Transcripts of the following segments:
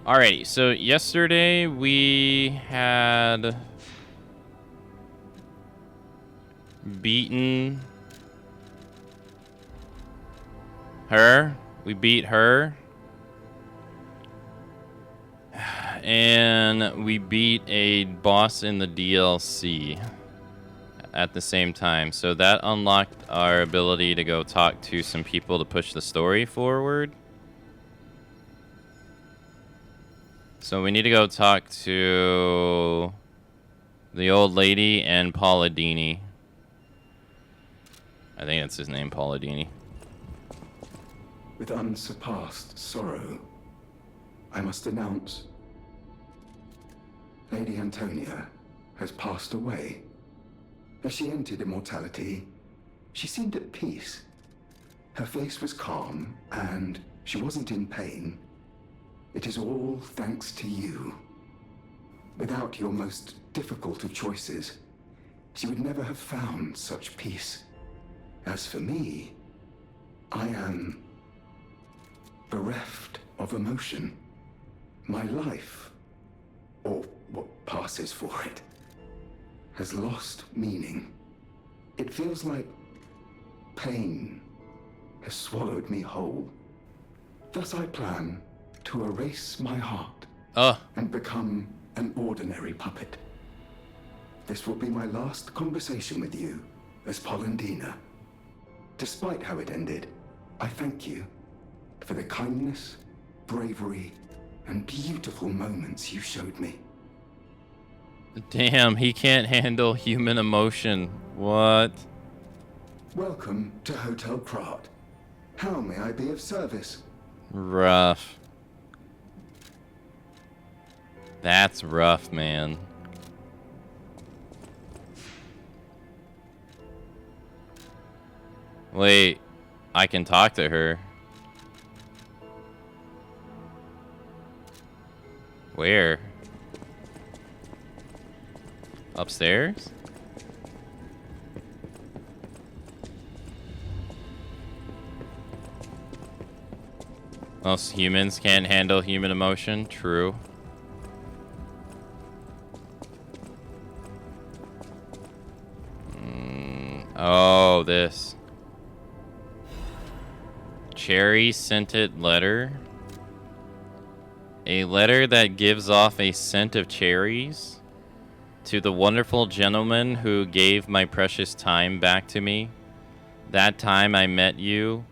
Alrighty, so yesterday we had beaten her. We beat her. And we beat a boss in the DLC at the same time. So that unlocked our ability to go talk to some people to push the story forward. So we need to go talk to the old lady and Paula Dini. I think that's his name, Paula Dini. With unsurpassed sorrow, I must announce Lady Antonia has passed away. As she entered immortality, she seemed at peace. Her face was calm, and she wasn't in pain. It is all thanks to you. Without your most difficult of choices, she would never have found such peace. As for me, I am bereft of emotion. My life, or what passes for it, has lost meaning. It feels like pain has swallowed me whole. Thus I plan to erase my heart and become an ordinary puppet. This will be my last conversation with you as Polendina. Despite how it ended, I thank you for the kindness, bravery, and beautiful moments you showed me. Damn, he can't handle human emotion. What? Welcome to Hotel Pratt. How may I be of service? Rough. That's rough, man. Wait, I can talk to her. Where? Upstairs? Most humans can't handle human emotion. True. Oh, this. Cherry scented letter. A letter that gives off a scent of cherries. To the wonderful gentleman who gave my precious time back to me. That time I met you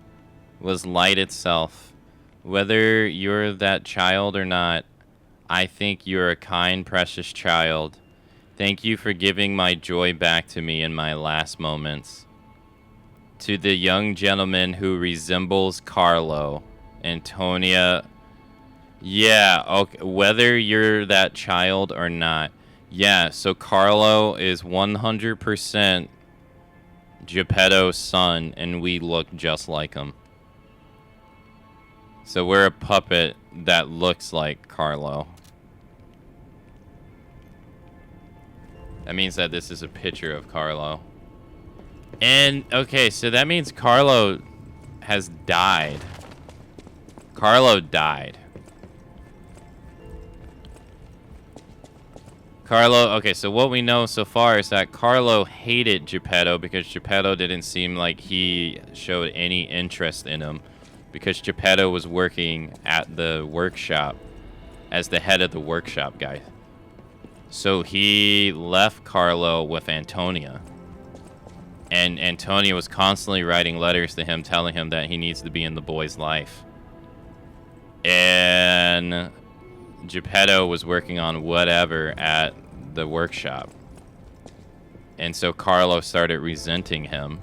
was light itself. Whether you're that child or not, I think you're a kind, precious child. Thank you for giving my joy back to me in my last moments. To the young gentleman who resembles Carlo, Antonia. Yeah, okay, whether you're that child or not. Yeah, so Carlo is 100% Geppetto's son, and we look just like him. So we're a puppet that looks like Carlo. That means that this is a picture of Carlo. And, okay, so that means Carlo has died. Carlo died. Carlo, okay, so what we know so far is that Carlo hated Geppetto because Geppetto didn't seem like he showed any interest in him. Because Geppetto was working at the workshop as the head of the workshop guy. So he left Carlo with Antonia. And Antonia was constantly writing letters to him telling him that he needs to be in the boy's life. And Geppetto was working on whatever at the workshop. And so Carlo started resenting him.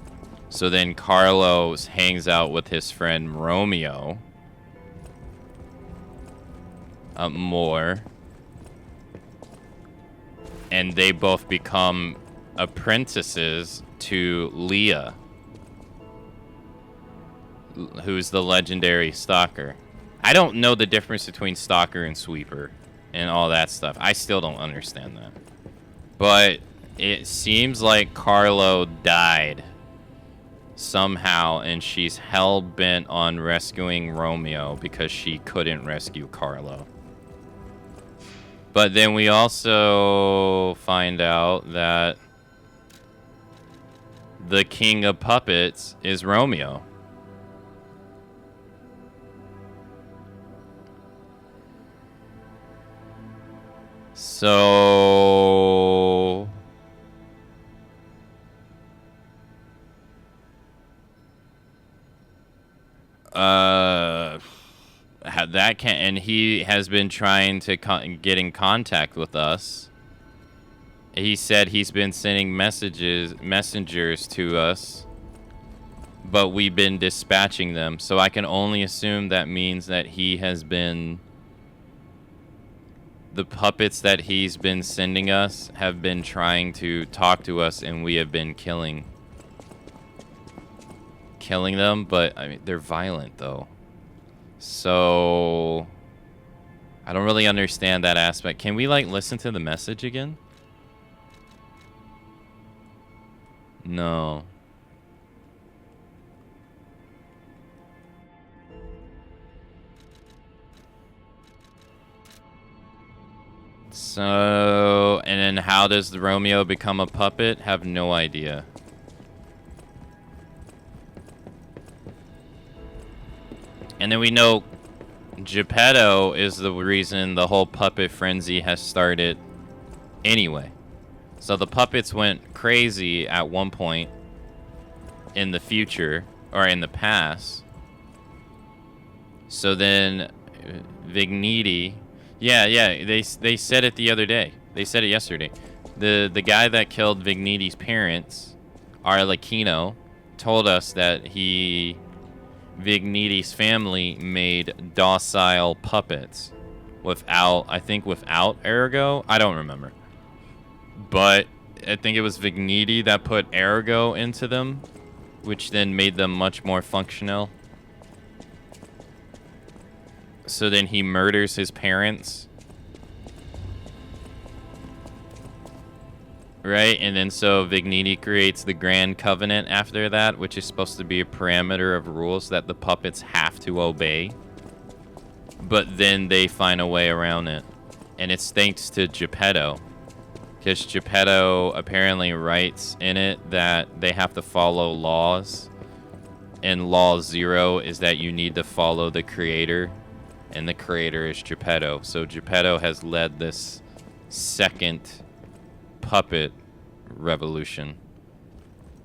So then Carlo hangs out with his friend Romeo more. And they both become apprentices to Leah, who's the legendary stalker. I don't know the difference between stalker and sweeper and all that stuff. I still don't understand that. But it seems like Carlo died somehow, and she's hell-bent on rescuing Romeo because she couldn't rescue Carlo. But then we also find out that the king of puppets is Romeo. So that can, and he has been trying to get in contact with us. He said he's been sending messengers to us, but we've been dispatching them. So I can only assume that means that he has been, the puppets that he's been sending us have been trying to talk to us, and we have been killing them. But I mean, they're violent though. So I don't really understand that aspect. Can we like listen to the message again? No. So, and then how does the Romeo become a puppet? Have no idea. And then we know Geppetto is the reason the whole puppet frenzy has started anyway. So the puppets went crazy at one point in the future, or in the past. So then Vigniti, yeah, they said it the other day. They said it yesterday. The guy that killed Vigniti's parents, Arlecchino, told us that Vigniti's family made docile puppets without Ergo. I don't remember. But I think it was Vigniti that put Ergo into them, which then made them much more functional. So then he murders his parents. Right? And then so Vigniti creates the Grand Covenant after that, which is supposed to be a parameter of rules that the puppets have to obey. But then they find a way around it. And it's thanks to Geppetto. Because Geppetto apparently writes in it that they have to follow laws. And law 0 is that you need to follow the creator. And the creator is Geppetto. So Geppetto has led this second puppet revolution.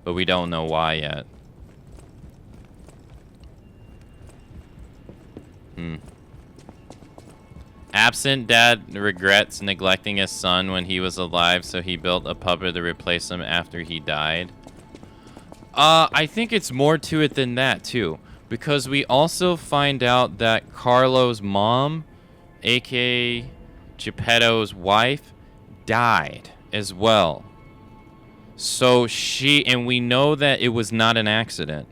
But we don't know why yet. Absent dad regrets neglecting his son when he was alive, so he built a puppet to replace him after he died. I think it's more to it than that, too. Because we also find out that Carlo's mom, aka Geppetto's wife, died as well. So and we know that it was not an accident.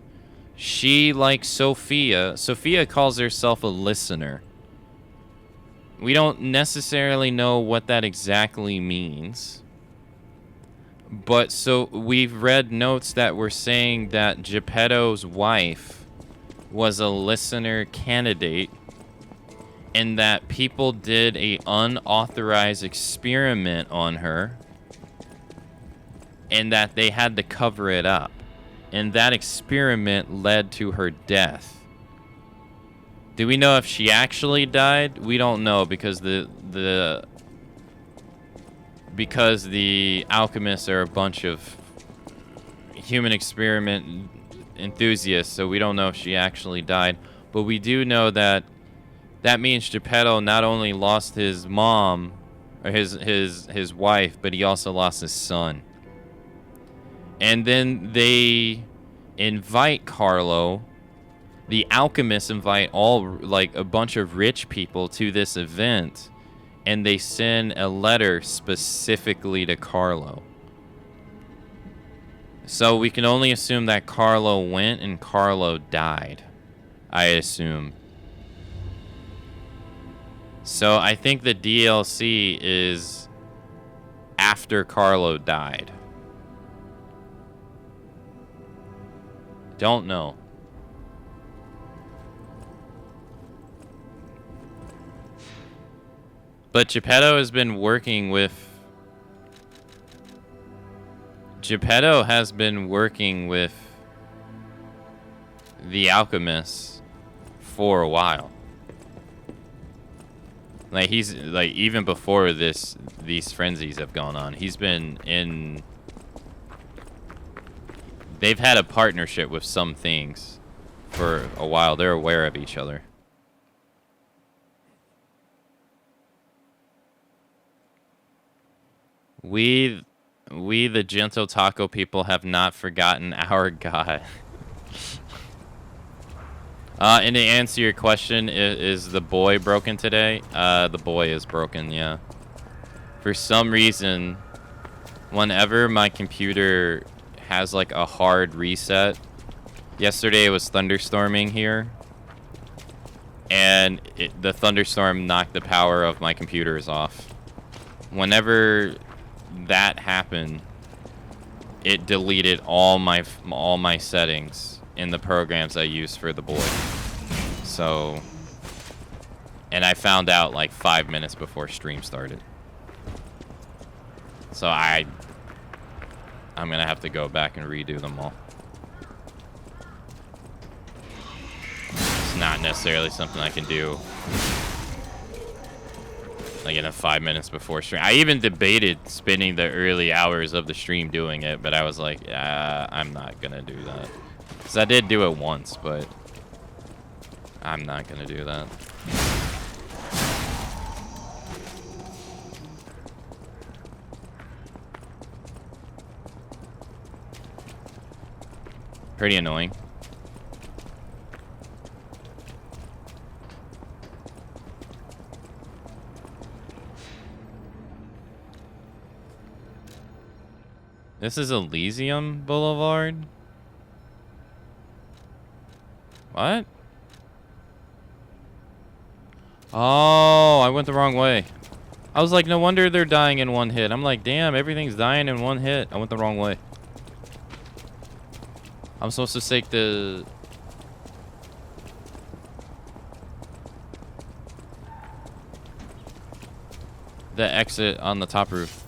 She, like Sophia calls herself a listener. We don't necessarily know what that exactly means. But so we've read notes that were saying that Geppetto's wife was a listener candidate, and that people did a unauthorized experiment on her, and that they had to cover it up. And that experiment led to her death. Do we know if she actually died? We don't know, because the alchemists are a bunch of human experiment enthusiasts, so we don't know if she actually died. But we do know that means Geppetto not only lost his mom, or his wife, but he also lost his son. And then they invite Carlo. The alchemists invite a bunch of rich people to this event, and they send a letter specifically to Carlo. So we can only assume that Carlo went and Carlo died, I assume. So I think the DLC is after Carlo died. Don't know. But Geppetto has been working with... Geppetto has been working with the alchemists for a while. Like, he's, like, even before this, these frenzies have gone on, he's been in... They've had a partnership with some things for a while. They're aware of each other. We the gentle taco people have not forgotten our god. And to answer your question, is the boy broken today? The boy is broken, yeah. For some reason, whenever my computer has like a hard reset, yesterday it was thunderstorming here, and the thunderstorm knocked the power of my computers off. Whenever that happened, it deleted all my settings in the programs I use for the boy. So, and I found out like 5 minutes before stream started. So I'm gonna have to go back and redo them all. It's not necessarily something I can do like in a 5 minutes before stream. I even debated spending the early hours of the stream doing it, but I was like, I'm not gonna do that. Because I did do it once, but I'm not gonna do that. Pretty annoying. This is Elysium Boulevard? What? Oh, I went the wrong way. I was like, no wonder they're dying in one hit. I'm like, damn, everything's dying in one hit. I went the wrong way. I'm supposed to take the... exit on the top roof.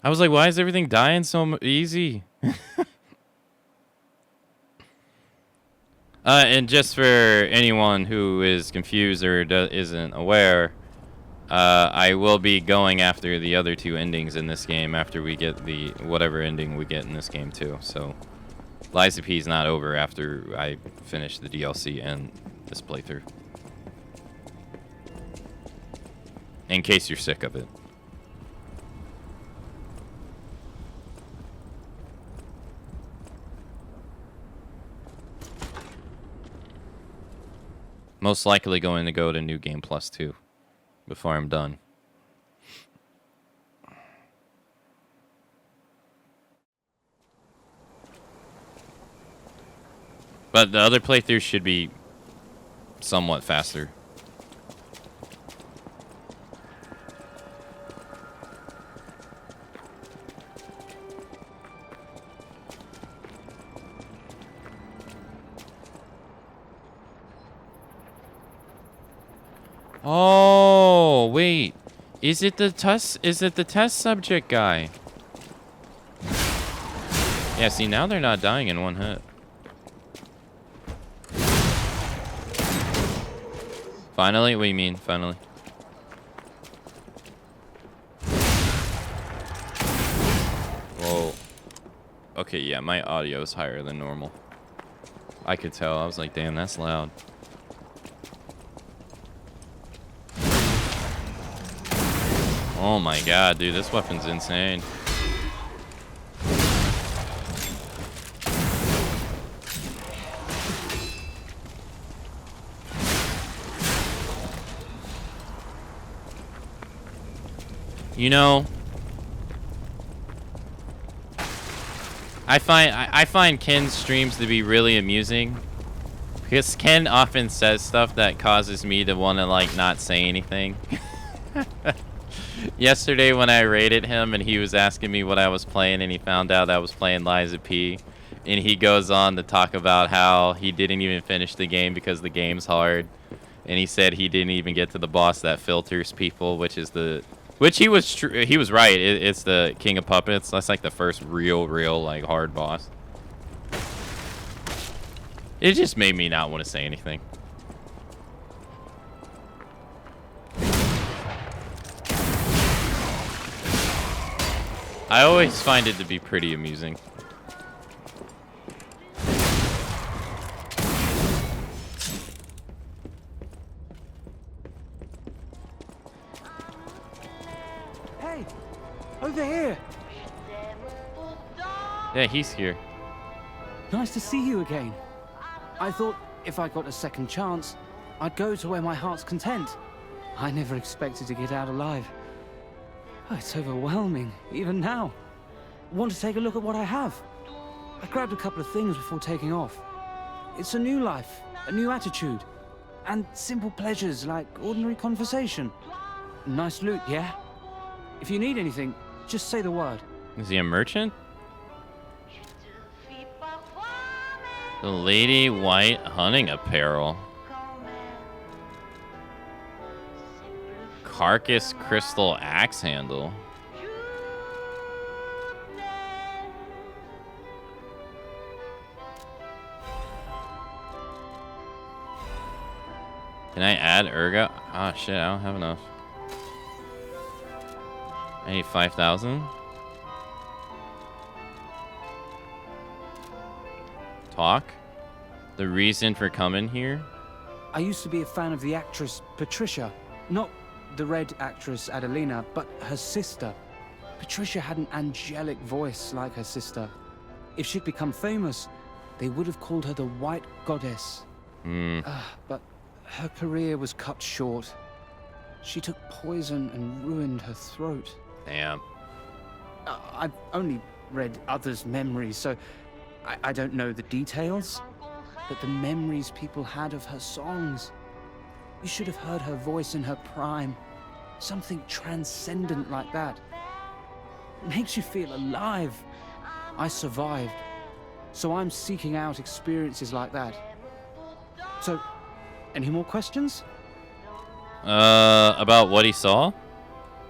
I was like, why is everything dying so easy? And just for anyone who is confused or isn't aware, I will be going after the other two endings in this game after we get the whatever ending we get in this game too. So Liza P is not over after I finish the DLC and this playthrough. In case you're sick of it. Most likely going to go to New Game Plus 2 before I'm done. But the other playthroughs should be somewhat faster. Oh, wait. Is it the test subject guy? Yeah, see, now they're not dying in one hit. Finally? What do you mean, finally? Whoa. Okay, yeah, my audio is higher than normal. I could tell. I was like, damn, that's loud. Oh my god, dude, this weapon's insane. You know, I find Ken's streams to be really amusing because Ken often says stuff that causes me to want to like not say anything. Yesterday when I raided him and he was asking me what I was playing and he found out I was playing Liza P, And he goes on to talk about how he didn't even finish the game because the game's hard. And he said he didn't even get to the boss that filters people, which is the... Which he was he was right. It's the King of Puppets. That's like the first real like hard boss. It just made me not want to say anything. I always find it to be pretty amusing. Hey, over here. Yeah, he's here. Nice to see you again. I thought if I got a second chance, I'd go to where my heart's content. I never expected to get out alive. Oh, it's overwhelming, even now. Want to take a look at what I have? I grabbed a couple of things before taking off. It's a new life, a new attitude, and simple pleasures like ordinary conversation. Nice loot, yeah? If you need anything, just say the word. Is he a merchant? The Lady White hunting apparel. Carcass crystal axe handle. Can I add Urga? Ah, shit, I don't have enough. I need 5,000. Talk? The reason for coming here? I used to be a fan of the actress Patricia. Not the red actress Adelina, but her sister. Patricia had an angelic voice like her sister. If she'd become famous, they would have called her the White Goddess. But her career was cut short. She took poison and ruined her throat. Damn. I've only read others' memories, so I don't know the details. But the memories people had of her songs. You should have heard her voice in her prime. Something transcendent like that. It makes you feel alive. I survived. So I'm seeking out experiences like that. So, any more questions? About what he saw?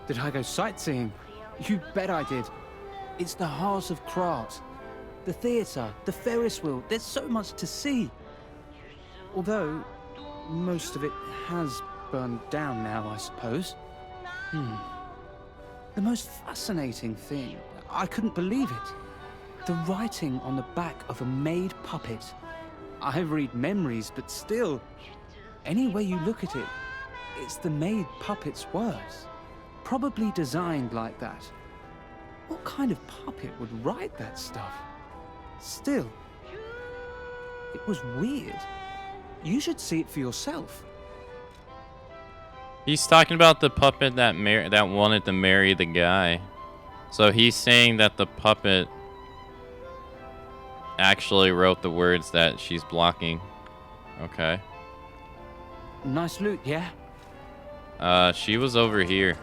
Did I go sightseeing? You bet I did. It's the heart of Krat. The theatre, the Ferris wheel, there's so much to see. Although, most of it has burned down now, I suppose. The most fascinating thing, I couldn't believe it. The writing on the back of a made puppet. I read memories, but still, any way you look at it, it's the made puppet's words. Probably designed like that. What kind of puppet would write that stuff? Still, it was weird. You should see it for yourself. He's talking about the puppet that wanted to marry the guy. So he's saying that the puppet actually wrote the words that she's blocking. Okay. Nice loot, yeah? She was over here.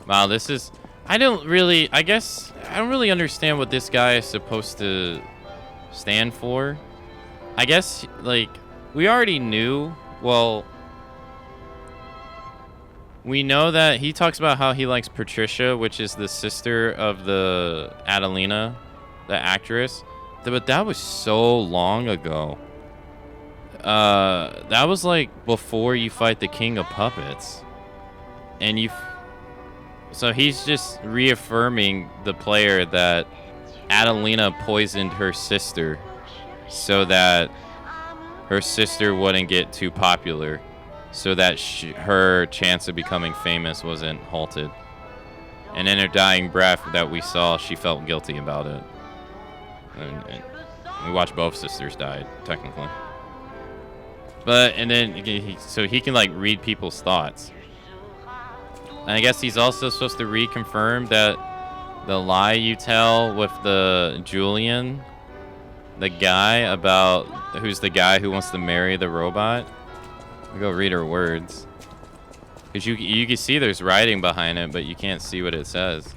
Wow, this is... I don't really understand what this guy is supposed to stand for. I guess, like, we already knew, well... We know that he talks about how he likes Patricia, which is the sister of the Adelina, the actress. But that was so long ago. That was like before you fight the King of Puppets. And so he's just reaffirming the player that Adelina poisoned her sister so that her sister wouldn't get too popular. So that her chance of becoming famous wasn't halted. And in her dying breath that we saw, she felt guilty about it. And we watched both sisters die, technically. But, and then, so he can, like, read people's thoughts. And I guess he's also supposed to reconfirm that the lie you tell with the Julian, the guy about, who's the guy who wants to marry the robot. I'll go read her words. Because you can see there's writing behind it, but you can't see what it says.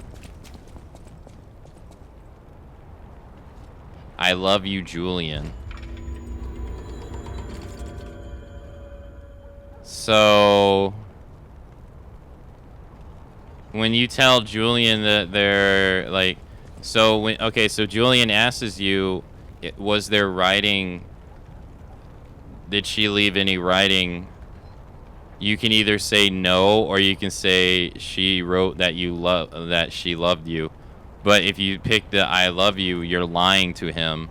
I love you, Julian. So when you tell Julian that they're like, so when, okay, so Julian asks you, was there writing? Did she leave any writing? You can either say no, or you can say she wrote that that she loved you. But if you pick the I love you, you're lying to him.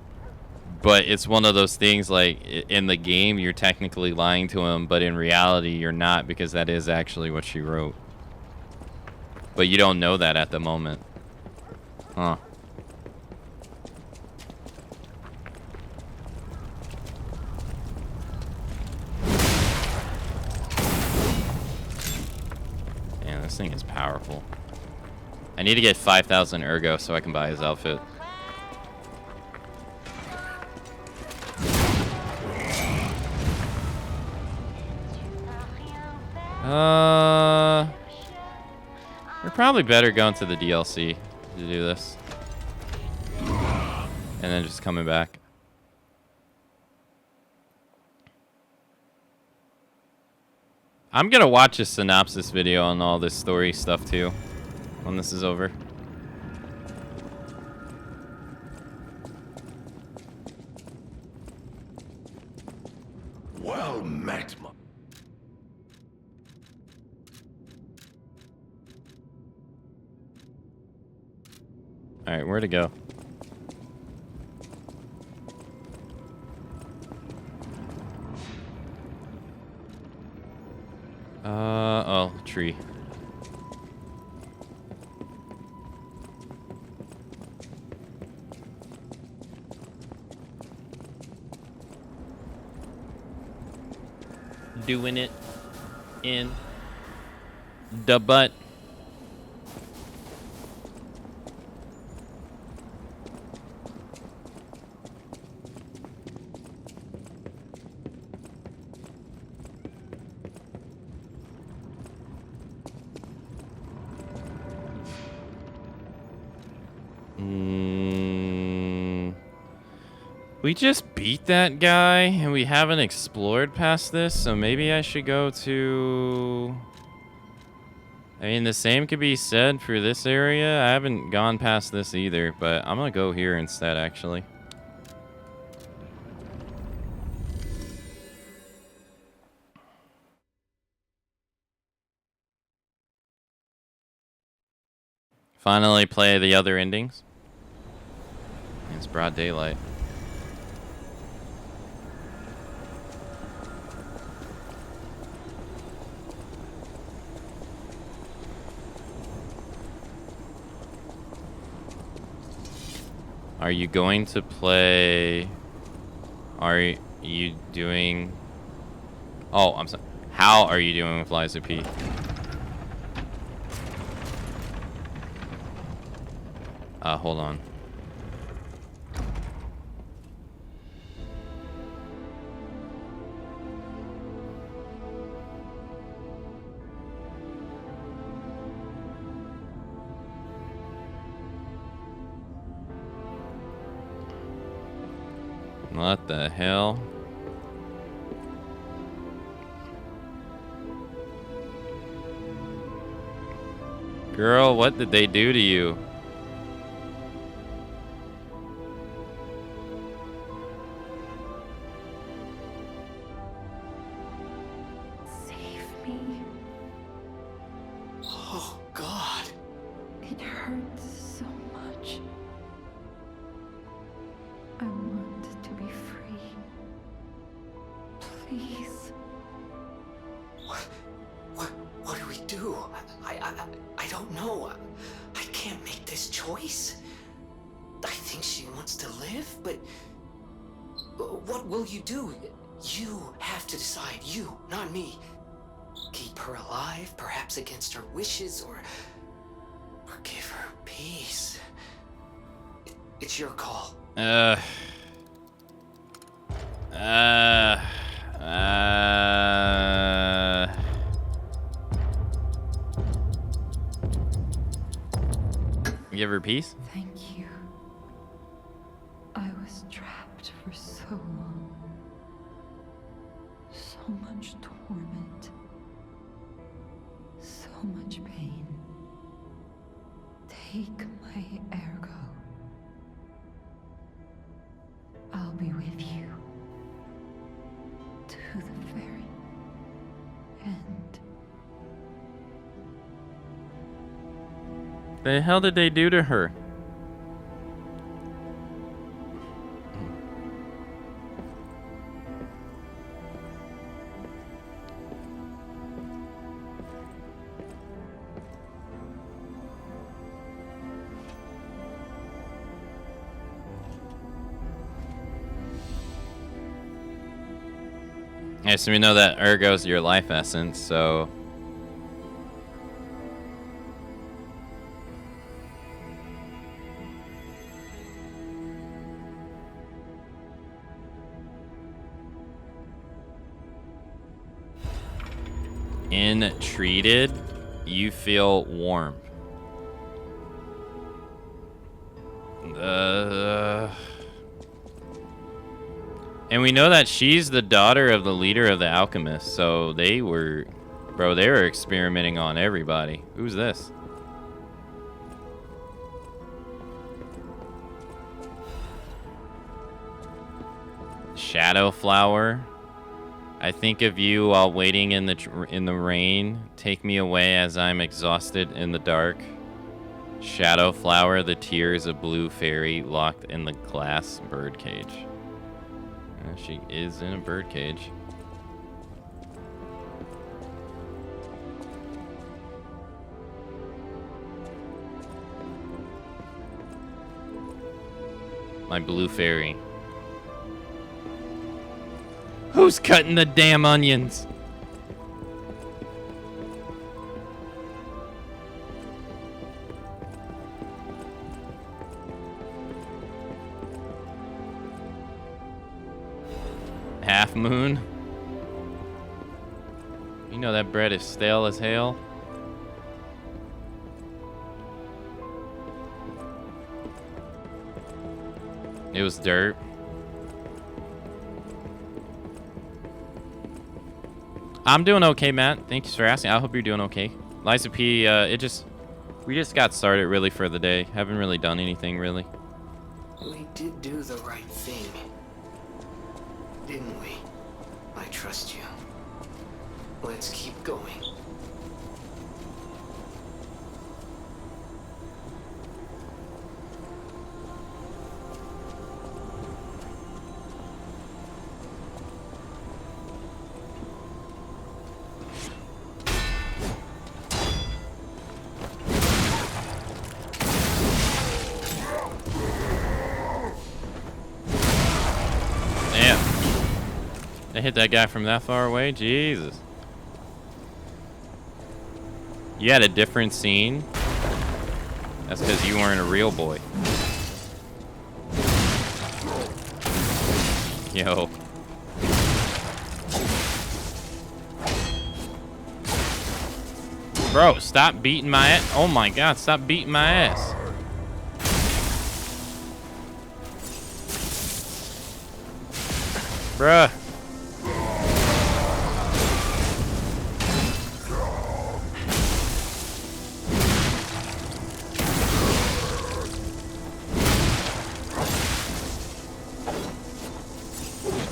But it's one of those things, like, in the game, you're technically lying to him, but in reality, you're not, because that is actually what she wrote. But you don't know that at the moment. Huh. Man, this thing is powerful. I need to get 5,000 ergo so I can buy his outfit. We're probably better going to the DLC to do this. And then just coming back. I'm gonna watch a synopsis video on all this story stuff too, when this is over. Well met, Alright, where to go? Oh, tree. Doing it in the butt. We just beat that guy, and we haven't explored past this, so maybe I should go to... I mean, the same could be said for this area. I haven't gone past this either, but I'm gonna go here instead, actually. Finally play the other endings. It's broad daylight. Are you going to play... Are you doing... Oh, I'm sorry. How are you doing with Liza P? Hold on. What the hell? Girl, what did they do to you? Save me. Oh, God. It hurts so much. I want to be free. Please. What do we do? I don't know. I can't make this choice. I think she wants to live, but what will you do? You have to decide. You, not me. Keep her alive, perhaps against her wishes, or give her peace. It's your call. Give her peace? Thank you. I was much torment, so much pain. Take my ergo. I'll be with you to the very end. The hell did they do to her? Yeah, so we know that Ergo's your life essence, so... Entreated, you feel warm. And we know that she's the daughter of the leader of the alchemists, so they were... Bro, they were experimenting on everybody. Who's this? Shadow flower. I think of you while waiting in the rain. Take me away as I'm exhausted in the dark. Shadow flower, the tears of blue fairy locked in the glass birdcage. She is in a birdcage. My blue fairy. Who's cutting the damn onions? Half moon. You know that bread is stale as hell. It was dirt. I'm doing okay, Matt. Thanks for asking. I hope you're doing okay. Liza P, we just got started really for the day. Haven't really done anything really. We did do the right thing, didn't we? I trust you. Let's keep going. I hit that guy from that far away? Jesus. You had a different scene? That's because you weren't a real boy. Yo. Bro, stop beating my ass. Oh my god, stop beating my ass. Bruh.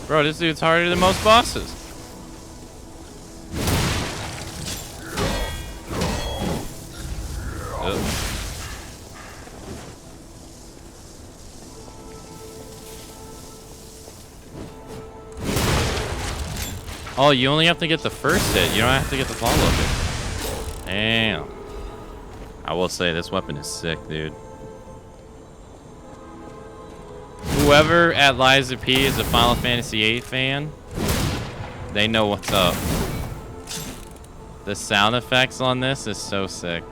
Bro, this dude's harder than most bosses. Ugh. Oh, you only have to get the first hit. You don't have to get the follow-up hit. Damn. I will say, this weapon is sick, dude. Whoever at Liza P is a Final Fantasy VIII fan, they know what's up. The sound effects on this is so sick.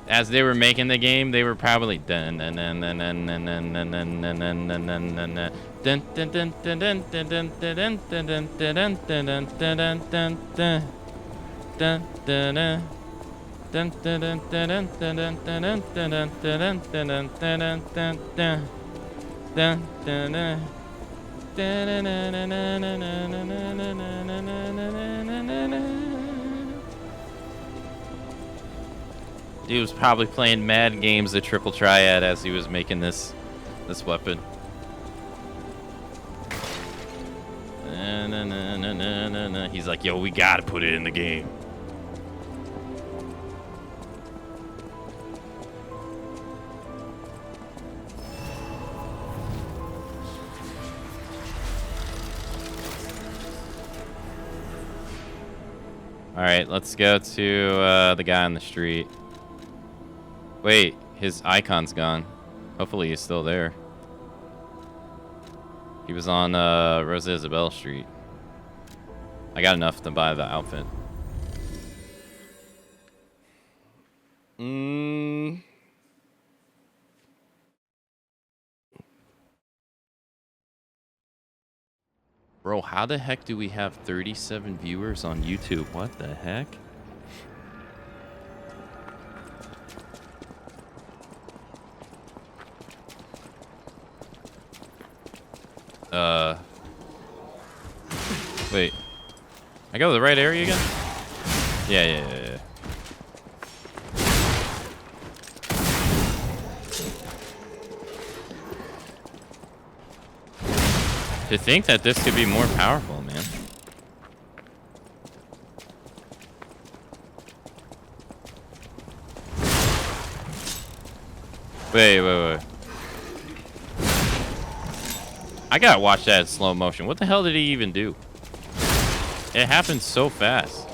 As they were making the game, they were probably He was probably playing mad games of Triple Triad as he was making this weapon. He's like, yo, we gotta put it in the game. All right, let's go to the guy on the street. Wait, his icon's gone. Hopefully he's still there. He was on Rosa Isabel Street. I got enough to buy the outfit. Bro, how the heck do we have 37 viewers on YouTube? What the heck? Wait. I go to the right area again? Yeah. To think that this could be more powerful, man. Wait. I gotta watch that in slow motion. What the hell did he even do? It happened so fast.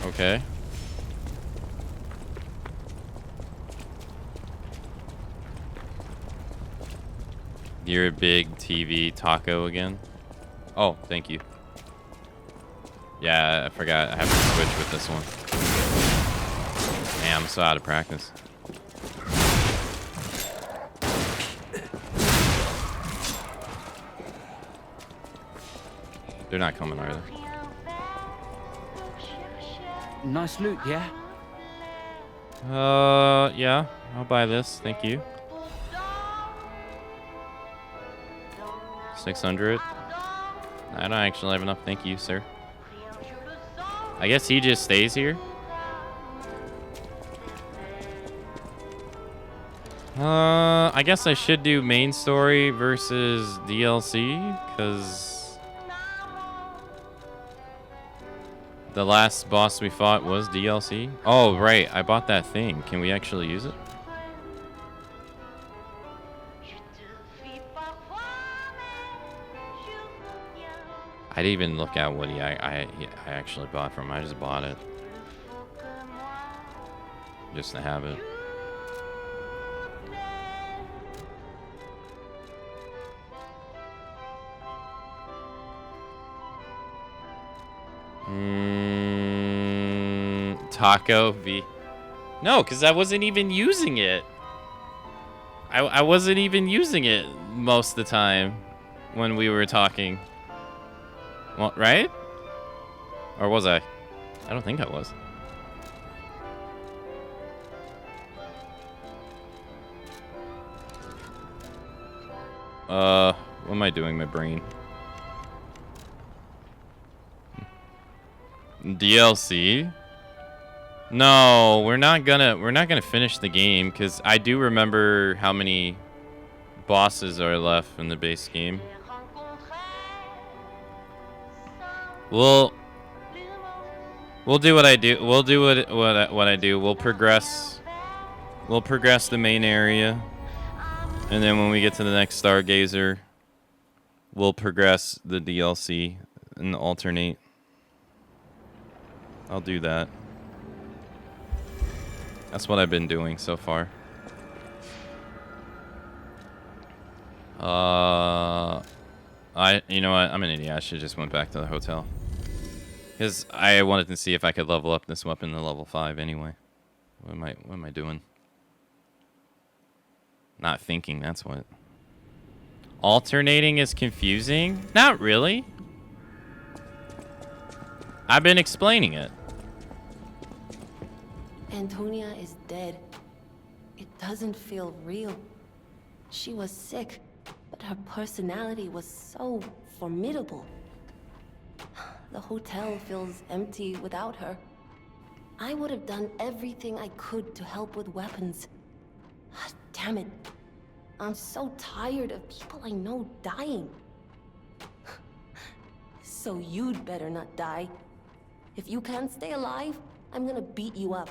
Okay. You're a big TV taco again? Oh, thank you. Yeah, I forgot. I have to switch with this one. Man, I'm so out of practice. They're not coming, are they? Nice loot, yeah? Yeah. I'll buy this. Thank you. 600. I don't actually have enough. Thank you, sir. I guess he just stays here. I guess I should do main story versus DLC, because the last boss we fought was DLC. Oh, right. I bought that thing. Can we actually use it? I didn't even look at what I actually bought from him. I just bought it. Just to have it. Taco V. No, because I wasn't even using it. I wasn't even using it most of the time when we were talking. Well, right? Or was I? I don't think I was. What am I doing, my brain? DLC? No, we're not gonna finish the game, because I do remember how many bosses are left in the base game. We'll do what I do. We'll do what I do. We'll progress the main area, and then when we get to the next Stargazer, we'll progress the DLC and alternate. I'll do that. That's what I've been doing so far. You know what? I'm an idiot. I should just went back to the hotel. Because I wanted to see if I could level up this weapon to level 5 anyway. What am I doing? Not thinking, that's what. Alternating is confusing? Not really. I've been explaining it. Antonia is dead. It doesn't feel real. She was sick, but her personality was so formidable. The hotel feels empty without her. I would have done everything I could to help with weapons. Damn it. I'm so tired of people I know dying. So you'd better not die. If you can't stay alive, I'm gonna beat you up.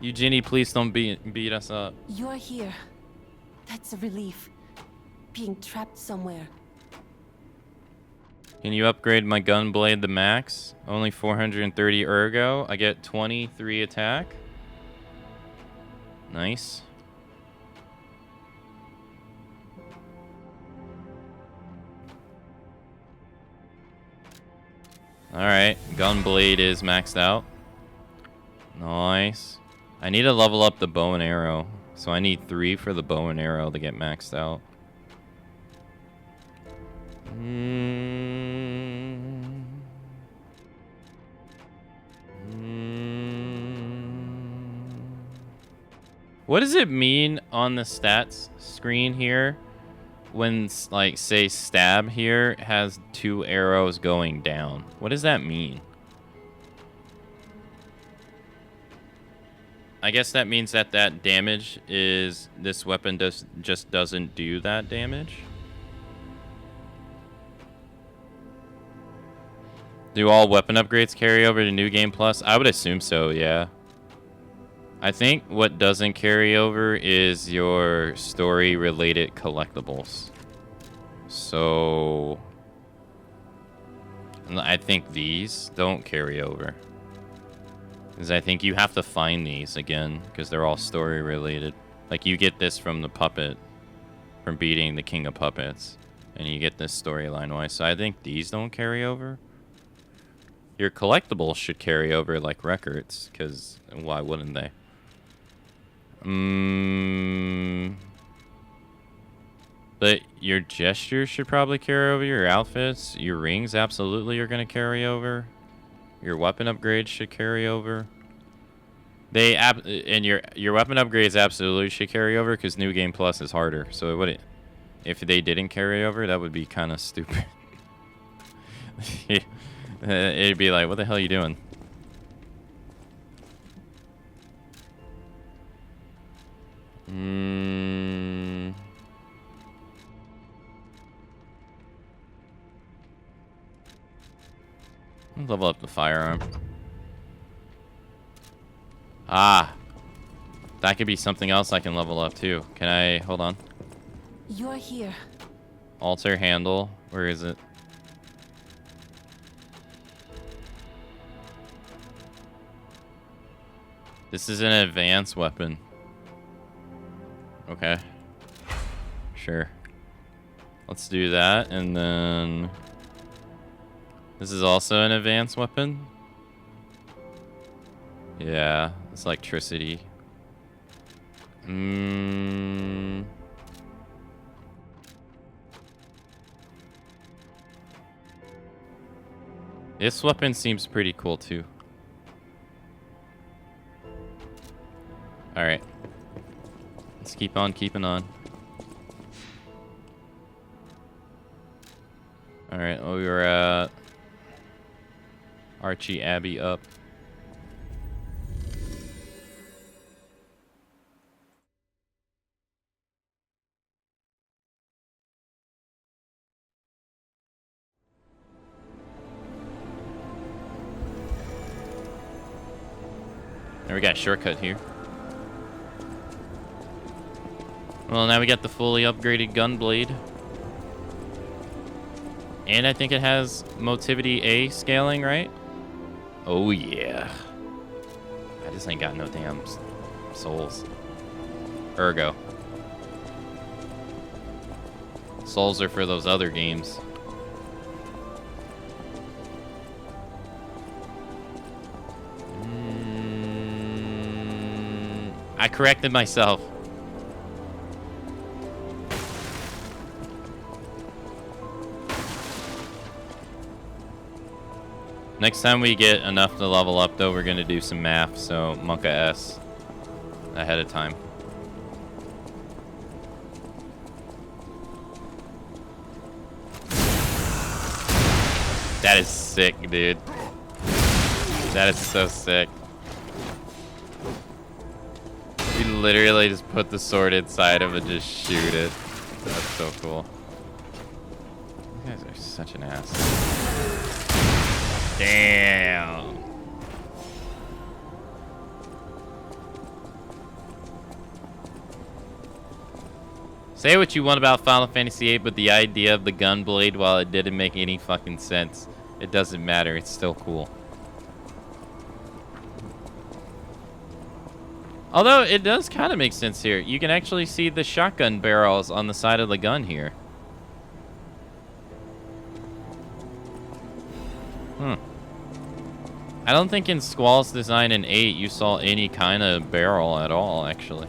Eugenie, please don't beat us up. You're here. That's a relief. Being trapped somewhere. Can you upgrade my gun blade to max? Only 430 ergo. I get 23 attack. Nice. Alright, gun blade is maxed out. Nice. I need to level up the bow and arrow. So I need 3 for the bow and arrow to get maxed out. What does it mean on the stats screen here when, like, say stab here has 2 arrows going down? What does that mean? I guess that means that that damage is, this weapon just doesn't do that damage. Do all weapon upgrades carry over to New Game Plus? I would assume so, yeah. I think what doesn't carry over is your story-related collectibles. So I think these don't carry over. Because I think you have to find these again, because they're all story-related. Like, you get this from the puppet, from beating the King of Puppets. And you get this storyline-wise. So I think these don't carry over. Your collectibles should carry over like records, because why wouldn't they? But your gestures should probably carry over. Your outfits, your rings absolutely are going to carry over. Your weapon upgrades should carry over. And your weapon upgrades absolutely should carry over because New Game Plus is harder. So it wouldn't. If they didn't carry over, that would be kind of stupid. It'd be like, what the hell are you doing? Level up the firearm. Ah, that could be something else I can level up too. Can I, hold on. You're here. Alter handle, where is it? This is an advanced weapon. Okay. Sure. Let's do that, and then this is also an advanced weapon. Yeah, it's electricity. This weapon seems pretty cool too. Alright. Let's keep on keeping on. Alright, well, we were at Archie Abbey up. And we got a shortcut here. Well, now we got the fully upgraded gun blade. And I think it has Motivity A scaling, right? Oh, yeah. I just ain't got no damn souls. Ergo. Souls are for those other games. I corrected myself. Next time we get enough to level up, though, we're gonna do some math. So Monka S ahead of time. That is sick, dude. That is so sick. We literally just put the sword inside him and just shoot it. That's so cool. You guys are such an ass. Damn. Say what you want about Final Fantasy VIII, but the idea of the gun blade, while it didn't make any fucking sense, it doesn't matter. It's still cool. Although it does kind of make sense here. You can actually see the shotgun barrels on the side of the gun here. I don't think in Squall's design in 8 you saw any kind of barrel at all, actually.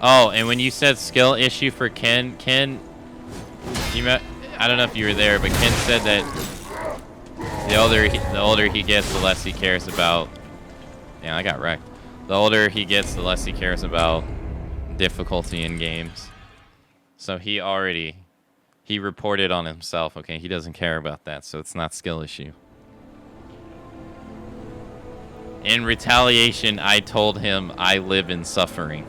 Oh, and when you said skill issue for Ken, I don't know if you were there, but Ken said that the older he gets, the less he cares about. Yeah, I got wrecked. The older he gets, the less he cares about difficulty in games. So he reported on himself. Okay, he doesn't care about that, so it's not skill issue. In retaliation, I told him I live in suffering.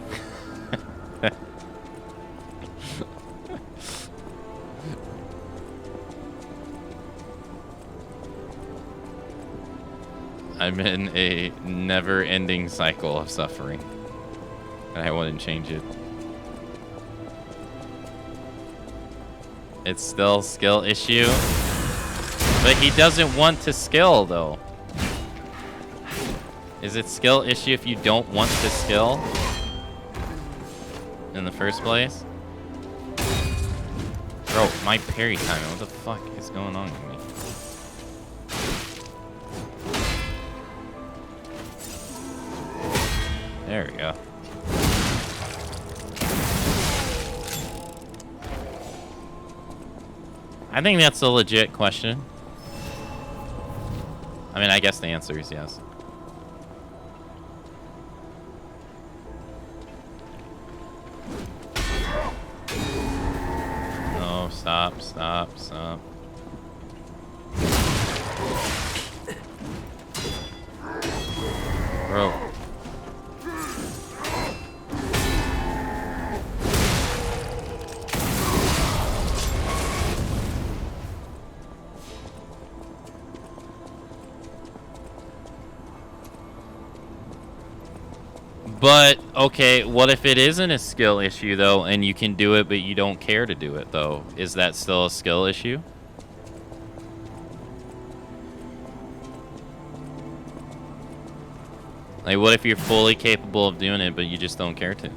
I'm in a never-ending cycle of suffering, and I wouldn't change it. It's still skill issue, but he doesn't want to skill, though. Is it skill issue if you don't want to skill in the first place? Bro, my parry timing, what the fuck is going on with me? There we go. I think that's a legit question. I mean, I guess the answer is yes. No, stop. Bro. But, okay, what if it isn't a skill issue, though, and you can do it, but you don't care to do it, though? Is that still a skill issue? Like, what if you're fully capable of doing it, but you just don't care to?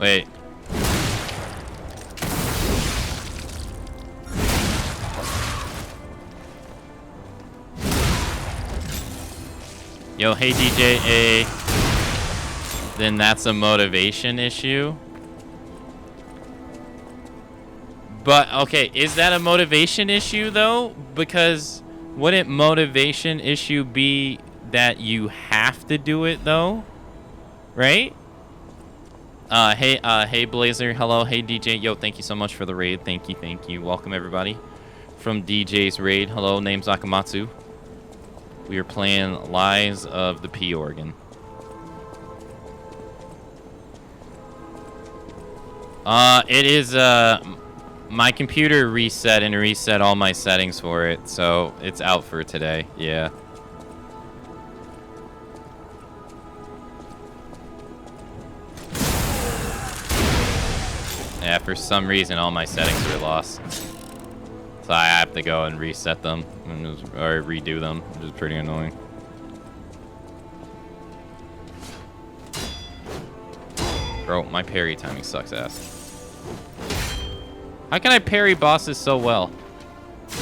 Wait. Yo, hey DJ, then that's a motivation issue. But, okay, is that a motivation issue, though? Because wouldn't motivation issue be that you have to do it, though? Right? Hey Blazer, hello, hey DJ, yo, thank you so much for the raid, thank you, welcome everybody from DJ's raid. Hello, name's Akamatzu. We are playing Lies of the P Organ. It is, my computer reset and reset all my settings for it, so it's out for today, yeah. Yeah, for some reason all my settings were lost. So I have to go and reset them, or redo them, which is pretty annoying. Bro, my parry timing sucks ass. How can I parry bosses so well?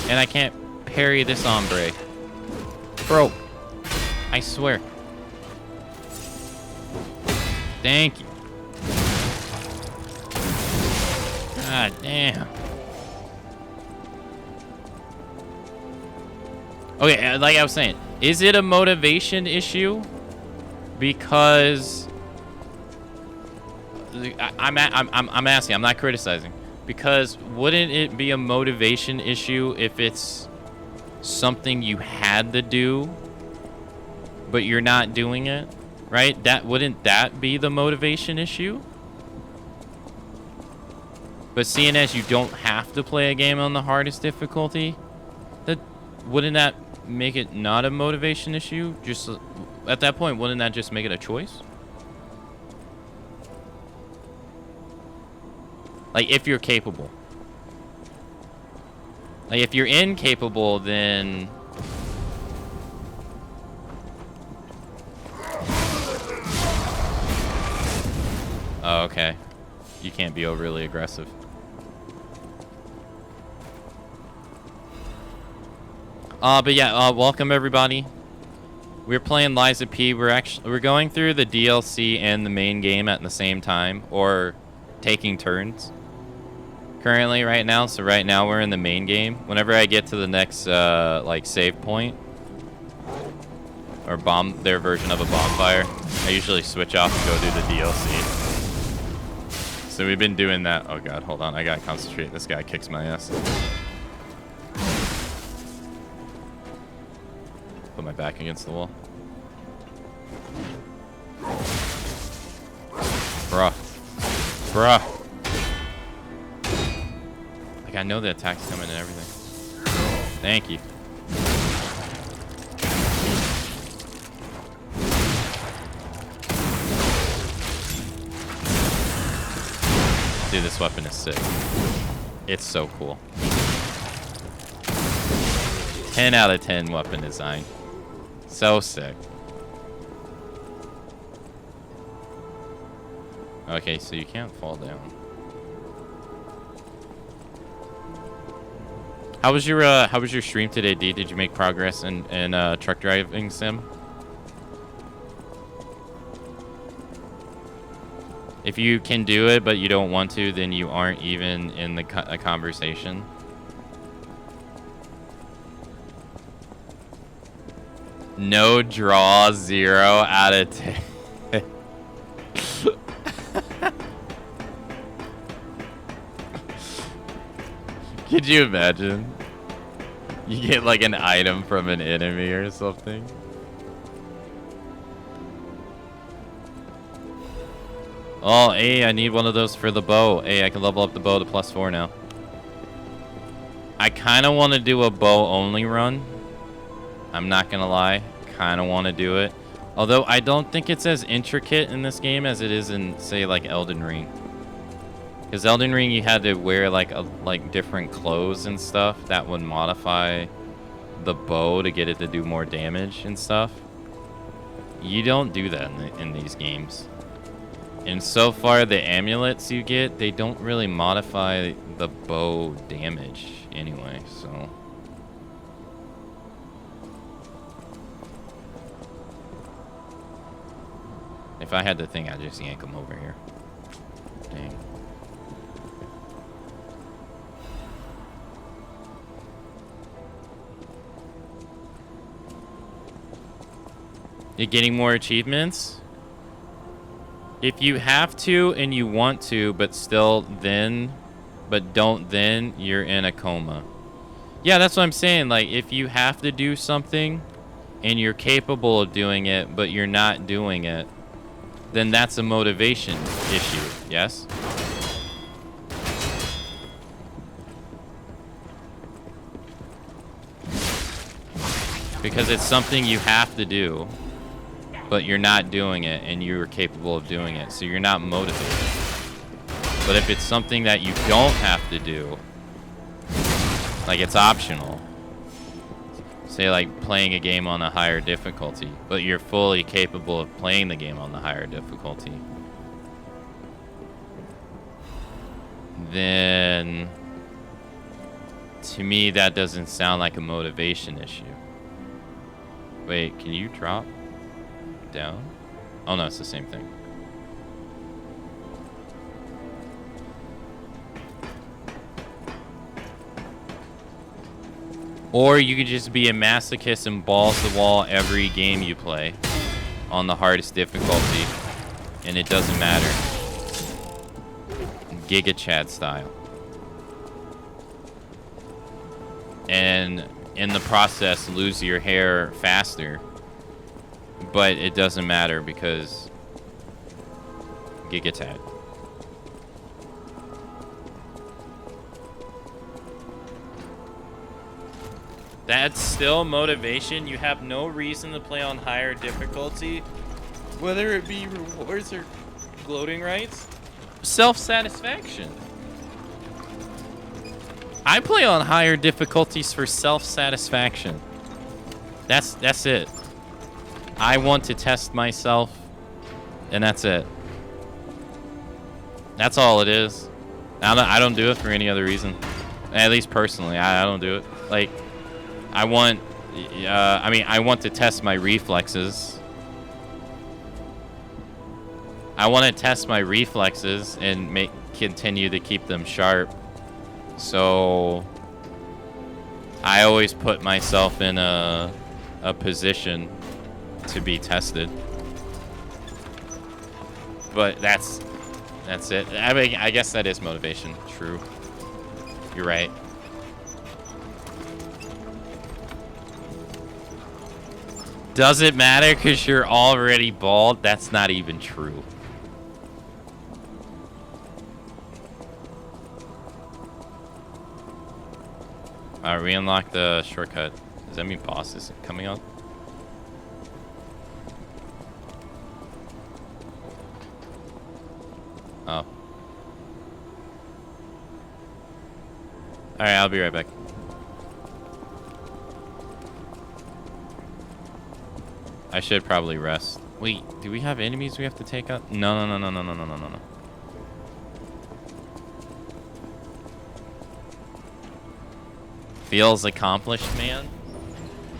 And I can't parry this ombre. Bro, I swear. Thank you. God damn. Okay, like I was saying, is it a motivation issue? Because I'm asking, I'm not criticizing. Because wouldn't it be a motivation issue if it's something you had to do, but you're not doing it, right? Wouldn't that be the motivation issue? But seeing as you don't have to play a game on the hardest difficulty, wouldn't that make it not a motivation issue? Just at that point, wouldn't that just make it a choice? Like, if you're capable. Like, if you're incapable, then... Oh, okay. You can't be overly aggressive. But yeah, welcome everybody. We're playing Liza P. We're going through the DLC and the main game at the same time, or taking turns. Currently, right now, so right now we're in the main game. Whenever I get to the next like save point or their version of a bonfire, I usually switch off and go do the DLC. So we've been doing that. Oh god, hold on, I gotta concentrate. This guy kicks my ass. Put my back against the wall. Bruh. Bruh. Like, I know the attack's coming and everything. Thank you. Dude, this weapon is sick. It's so cool. 10 out of 10 weapon design. So sick. Okay, so you can't fall down. How was your stream today, D? Did you make progress in truck driving sim? If you can do it, but you don't want to, then you aren't even in the conversation. No draw, 0 out of 10. Could you imagine? You get like an item from an enemy or something. Oh, hey, I need one of those for the bow. Hey, I can level up the bow to +4 now. I kind of want to do a bow only run. I'm not gonna lie, kind of want to do it. Although I don't think it's as intricate in this game as it is in, say, like Elden Ring. Because Elden Ring, you had to wear like different clothes and stuff that would modify the bow to get it to do more damage and stuff. You don't do that in these games. And so far, the amulets you get, they don't really modify the bow damage anyway, so... If I had the thing, I'd just yank them over here. Dang. You're getting more achievements? If you have to and you want to, but don't then, you're in a coma. Yeah, that's what I'm saying. Like, if you have to do something and you're capable of doing it, but you're not doing it, then that's a motivation issue, yes? Because it's something you have to do, but you're not doing it, and you're capable of doing it, so you're not motivated. But if it's something that you don't have to do, like it's optional, say like playing a game on a higher difficulty, but you're fully capable of playing the game on the higher difficulty, then To me, that doesn't sound like a motivation issue. Wait, can you drop down? Oh no, it's the same thing. Or you could just be a masochist and balls the wall every game you play on the hardest difficulty, and it doesn't matter. Giga Chad style. And in the process, lose your hair faster. But it doesn't matter because Giga Chad. That's still motivation. You have no reason to play on higher difficulty, whether it be rewards or gloating rights. Self-satisfaction. I play on higher difficulties for self-satisfaction. That's it. I want to test myself, and that's it. That's all it is. I don't do it for any other reason. At least personally, I don't do it. Like, I want to test my reflexes. I want to test my reflexes and continue to keep them sharp. So I always put myself in a position to be tested. But that's it. I mean, I guess that is motivation. True. You're right. Does it matter because you're already bald? That's not even true. Alright, we unlocked the shortcut. Does that mean boss is coming up? Oh. Alright, I'll be right back. I should probably rest. Wait, do we have enemies we have to take out? No. Feels accomplished, man.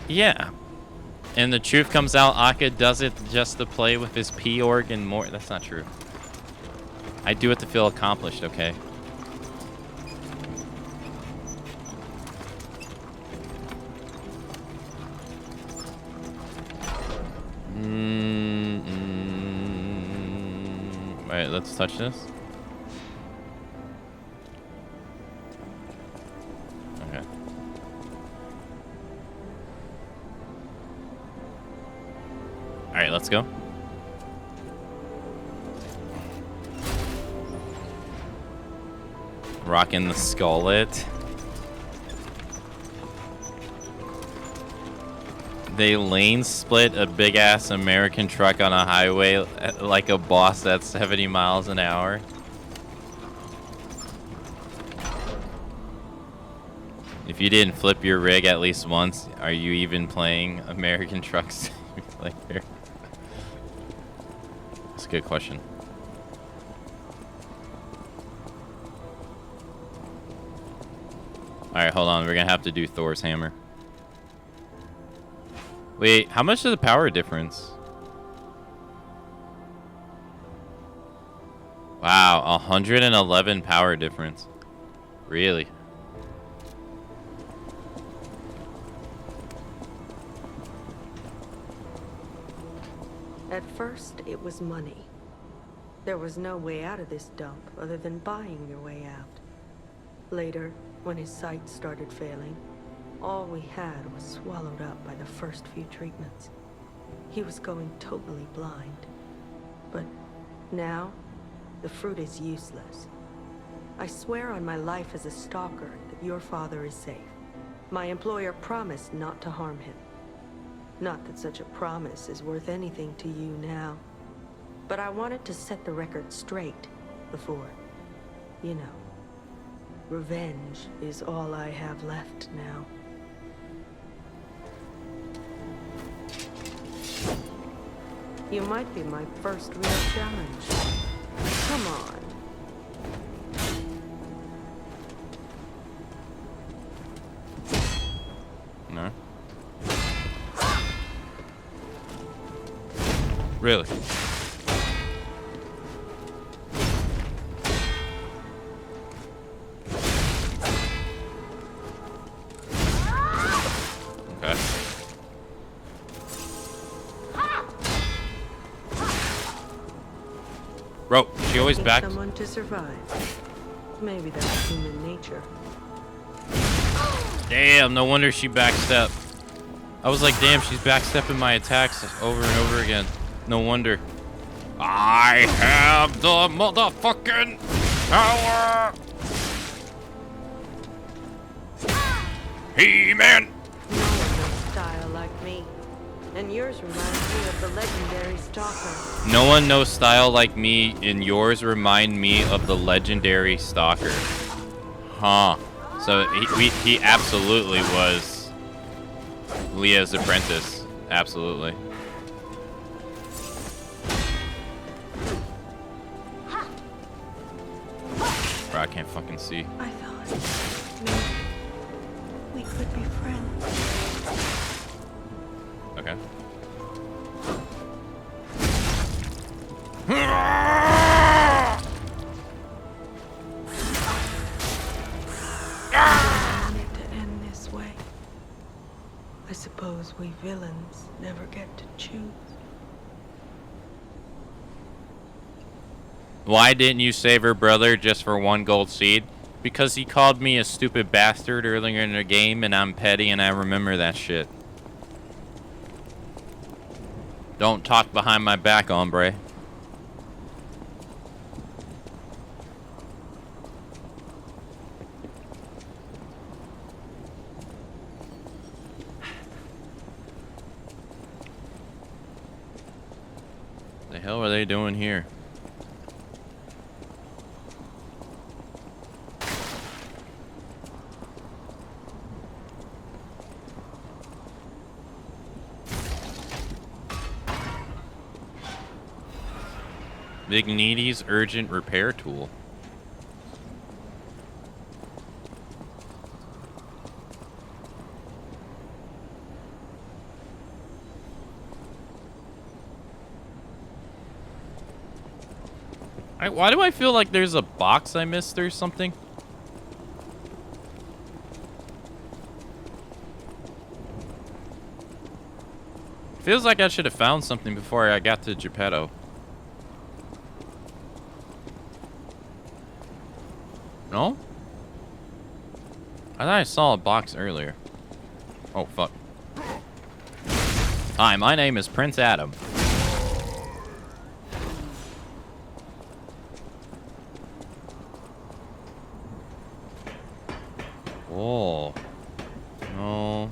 Yeah. And the truth comes out, Akka does it just to play with his P organ more. That's not true. I do it to feel accomplished, okay? Alright, let's touch this. Okay. Alright, let's go. Rocking the skullet. They lane split a big ass American truck on a highway like a boss at 70 miles an hour. If you didn't flip your rig at least once, are you even playing American Truck Simulator? That's a good question. Alright, hold on. We're gonna have to do Thor's hammer. Wait, how much is the power difference? Wow, 111 power difference. Really? At first, it was money. There was no way out of this dump other than buying your way out. Later, when his sight started failing, all we had was swallowed up by the first few treatments. He was going totally blind. But now, the fruit is useless. I swear on my life as a stalker that your father is safe. My employer promised not to harm him. Not that such a promise is worth anything to you now. But I wanted to set the record straight before, you know. Revenge is all I have left now. You might be my first real challenge. Come on. Really? Okay. Bro, she always Need back. someone to survive. Maybe that's human nature. Damn, no wonder she backstepped. I was like, damn, she's backstepping my attacks over and over again. No wonder. I have the motherfucking power! He-Man! No one knows style like me. And yours reminds me of the legendary Stalker. No one knows style like me, and yours remind me of the legendary Stalker. Huh. So he absolutely was Leah's apprentice. Absolutely. Bro, I can't fucking see. I thought maybe we could be friends. Okay. I wanted it to end this way. I suppose we villains never get to choose. Why didn't you save her brother just for 1 gold seed? Because he called me a stupid bastard earlier in the game, and I'm petty, and I remember that shit. Don't talk behind my back, hombre. The hell are they doing here? Vignity's urgent repair tool. Why do I feel like there's a box I missed or something? Feels like I should have found something before I got to Geppetto. No? I thought I saw a box earlier. Oh, fuck. Hi, my name is Prince Adam. Oh. No.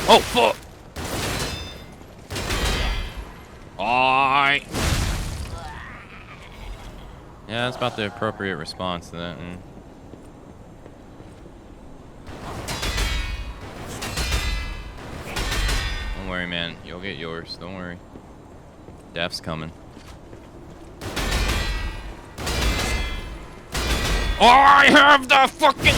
Oh, fuck! Alright. Yeah, that's about the appropriate response to that. Don't worry, man. You'll get yours. Don't worry. Death's coming. I have the fucking...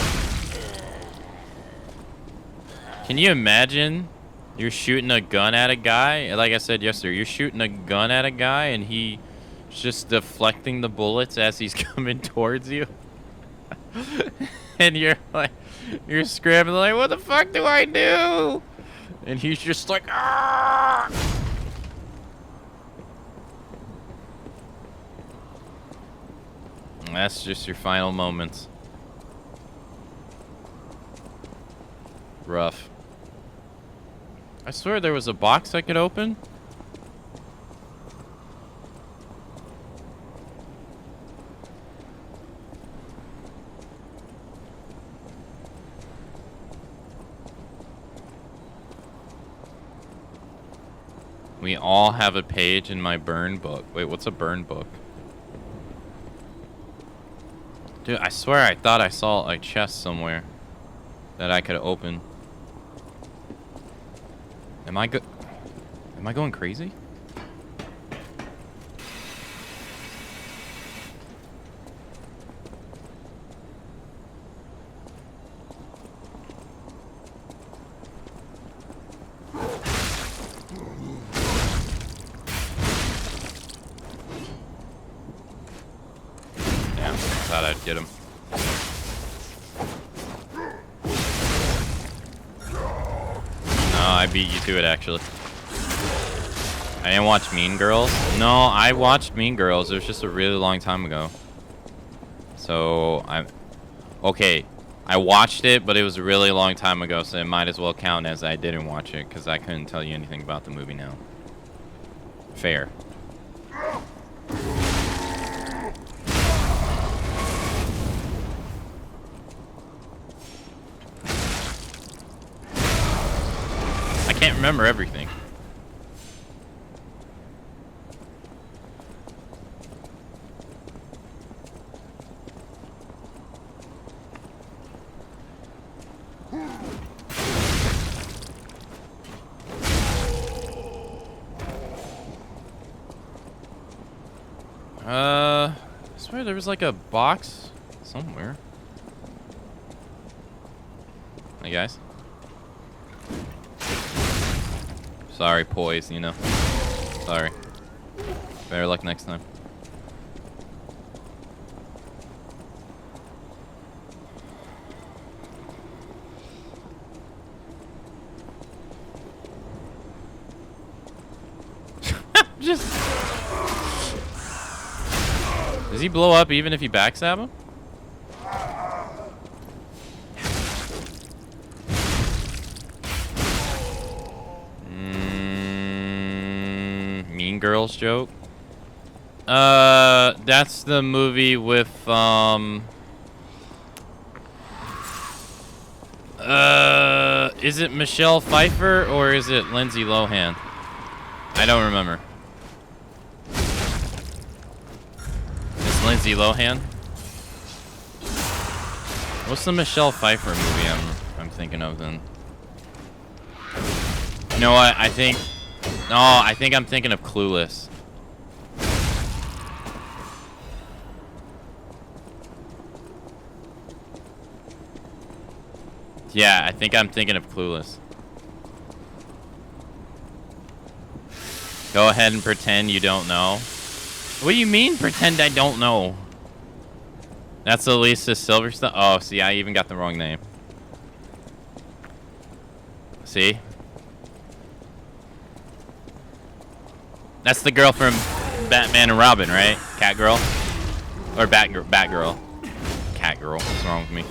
Can you imagine? You're shooting a gun at a guy. Like I said yesterday, you're shooting a gun at a guy and he's just deflecting the bullets as he's coming towards you. And you're like, you're scrambling like, what the fuck do I do? And he's just like, ah! And that's just your final moments. Rough. I swear there was a box I could open. We all have a page in my burn book. Wait, what's a burn book? Dude, I swear I thought I saw a chest somewhere that I could open. Am I going crazy? thought I'd get him. No, I beat you to it, actually. I didn't watch Mean Girls. No, I watched Mean Girls. It was just a really long time ago. So, okay. I watched it, but it was a really long time ago, so it might as well count as I didn't watch it, because I couldn't tell you anything about the movie now. Fair. I can't remember everything. I swear there was like a box somewhere. Hey guys. Sorry, poise, you know. Sorry. Better luck next time. Just... Does he blow up even if you backstab him? Mean Girls joke? That's the movie with, is it Michelle Pfeiffer or is it Lindsay Lohan? I don't remember. It's Lindsay Lohan? What's the Michelle Pfeiffer movie I'm thinking of then? You know what? I think I'm thinking of Clueless. Yeah, I think I'm thinking of Clueless. Go ahead and pretend you don't know. What do you mean, pretend I don't know? That's Elisa Silverstone. Oh, see, I even got the wrong name. See? That's the girl from Batman and Robin, right? Catgirl? Or Batgirl. Catgirl. What's wrong with me?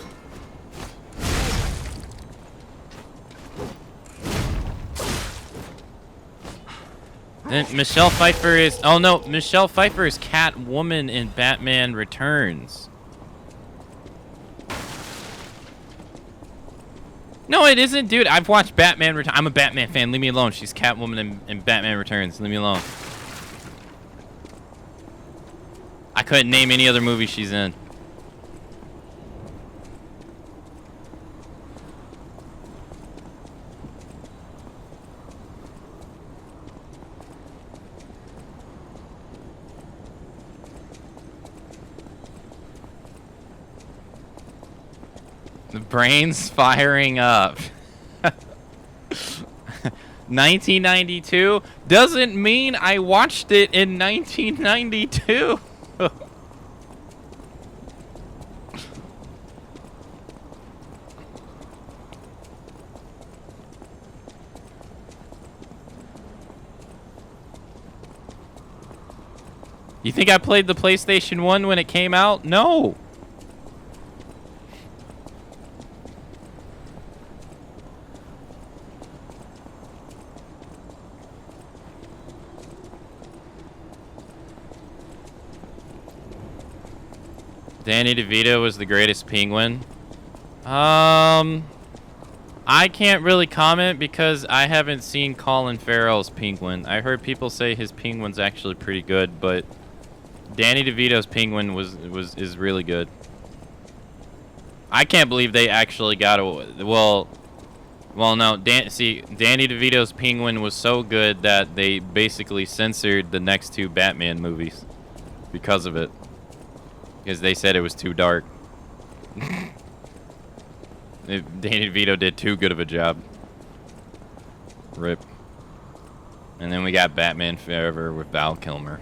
Then Michelle Pfeiffer is... Oh, no. Michelle Pfeiffer is Catwoman in Batman Returns. No, it isn't, dude. I've watched Batman Returns. I'm a Batman fan. Leave me alone. She's Catwoman in Batman Returns. Leave me alone. I couldn't name any other movie she's in. The brain's firing up. 1992 doesn't mean I watched it in 1992. You think I played the PlayStation 1 when it came out? No. Danny DeVito was the greatest penguin. I can't really comment because I haven't seen Colin Farrell's Penguin. I heard people say his Penguin's actually pretty good, but Danny DeVito's Penguin is really good. I can't believe they actually got a well no, Danny DeVito's Penguin was so good that they basically censored the next two Batman movies because of it. Because they said it was too dark. Danny DeVito did too good of a job. Rip. And then we got Batman Forever with Val Kilmer.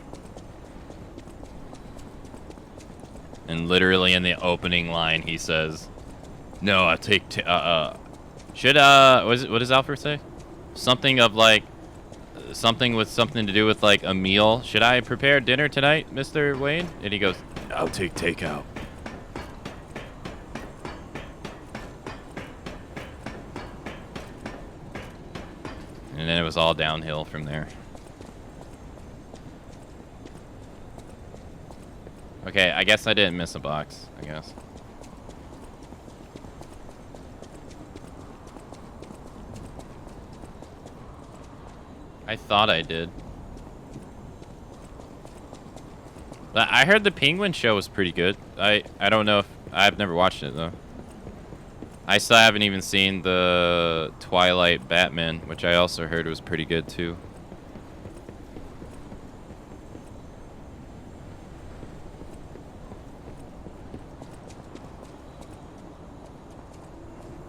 And literally in the opening line, he says, "No, I take what does Alfred say? Something of like something with something to do with like a meal. Should I prepare dinner tonight, Mr. Wayne?" And he goes, "I'll take takeout." And then it was all downhill from there. Okay, I guess I didn't miss a box, I guess. I thought I did. But I heard the Penguin show was pretty good. I don't know if... I've never watched it, though. I still haven't even seen the Twilight Batman, which I also heard was pretty good, too.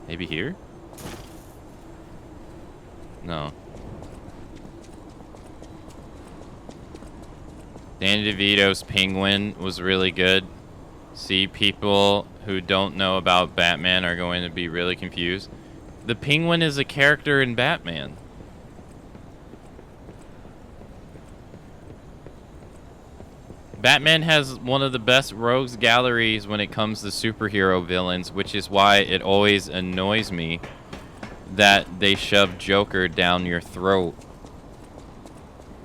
Maybe here? No. Danny DeVito's Penguin was really good. See, people who don't know about Batman are going to be really confused. The Penguin is a character in Batman. Batman has one of the best rogues galleries when it comes to superhero villains, which is why it always annoys me that they shove Joker down your throat.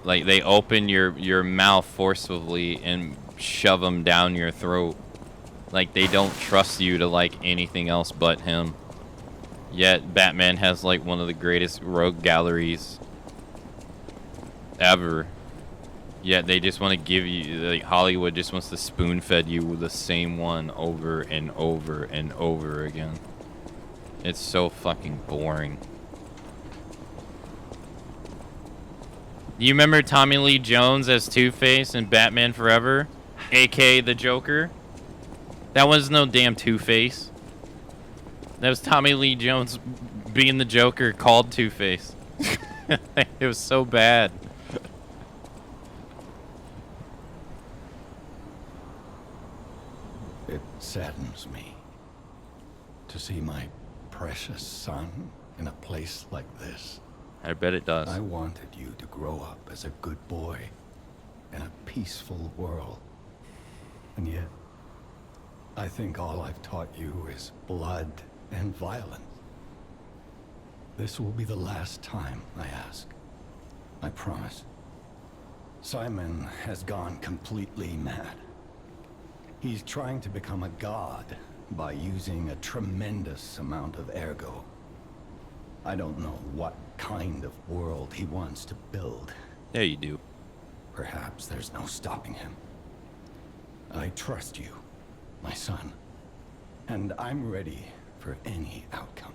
Like, they open your mouth forcefully and shove him down your throat. Like, they don't trust you to like anything else but him. Yet, Batman has like one of the greatest rogue galleries ever. Yet they just want to give you, like, Hollywood just wants to spoon-fed you with the same one over and over and over again. It's so fucking boring. You remember Tommy Lee Jones as Two-Face in Batman Forever? A.K.A. the Joker? That was no damn Two-Face. That was Tommy Lee Jones being the Joker called Two-Face. It was so bad. It saddens me to see my precious son in a place like this. I bet it does. I wanted you to grow up as a good boy in a peaceful world. And yet, I think all I've taught you is blood and violence. This will be the last time I ask. I promise. Simon has gone completely mad. He's trying to become a god by using a tremendous amount of ergo. I don't know what kind of world he wants to build. Yeah, you do. Perhaps there's no stopping him. I trust you, my son, and I'm ready for any outcome.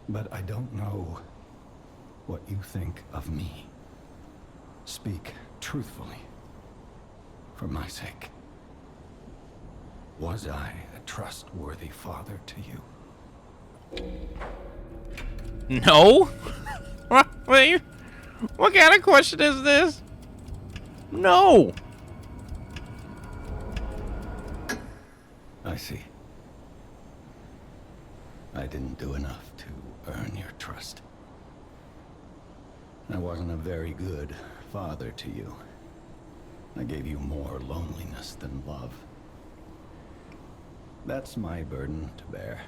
But I don't know what you think of me. Speak truthfully, for my sake. Was I a trustworthy father to you? No? What kind of question is this? No. I see. I didn't do enough to earn your trust. I wasn't a very good father to you. I gave you more loneliness than love. That's my burden to bear.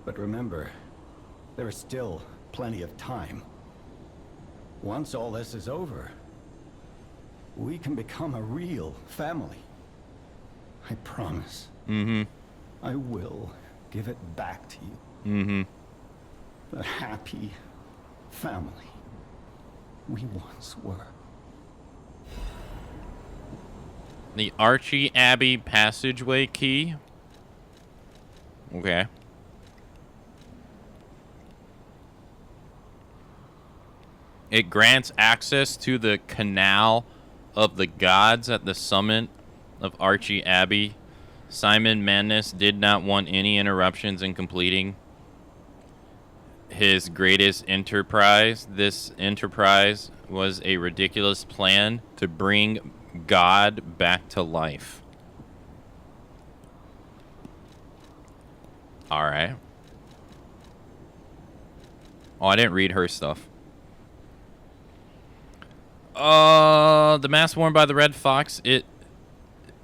But remember, there is still plenty of time. Once all this is over, we can become a real family. I promise. I will give it back to you. The happy family we once were. The Archie Abbey passageway key. Okay. It grants access to the Canal of the Gods at the summit of Archie Abbey. Simon Madness did not want any interruptions in completing his greatest enterprise. This enterprise was a ridiculous plan to bring God back to life. Alright. Oh, I didn't read her stuff. The mask worn by the Red Fox, it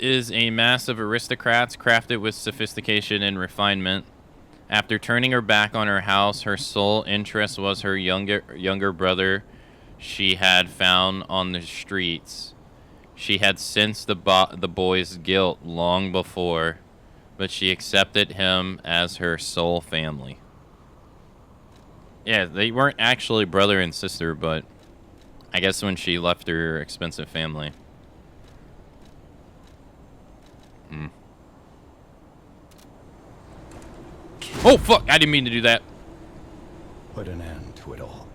is a mask of aristocrats crafted with sophistication and refinement. After turning her back on her house, her sole interest was her younger brother she had found on the streets. She had sensed the boy's guilt long before, but she accepted him as her sole family. Yeah, they weren't actually brother and sister, but I guess when she left her expensive family. Oh, fuck! I didn't mean to do that. Put an end to it all.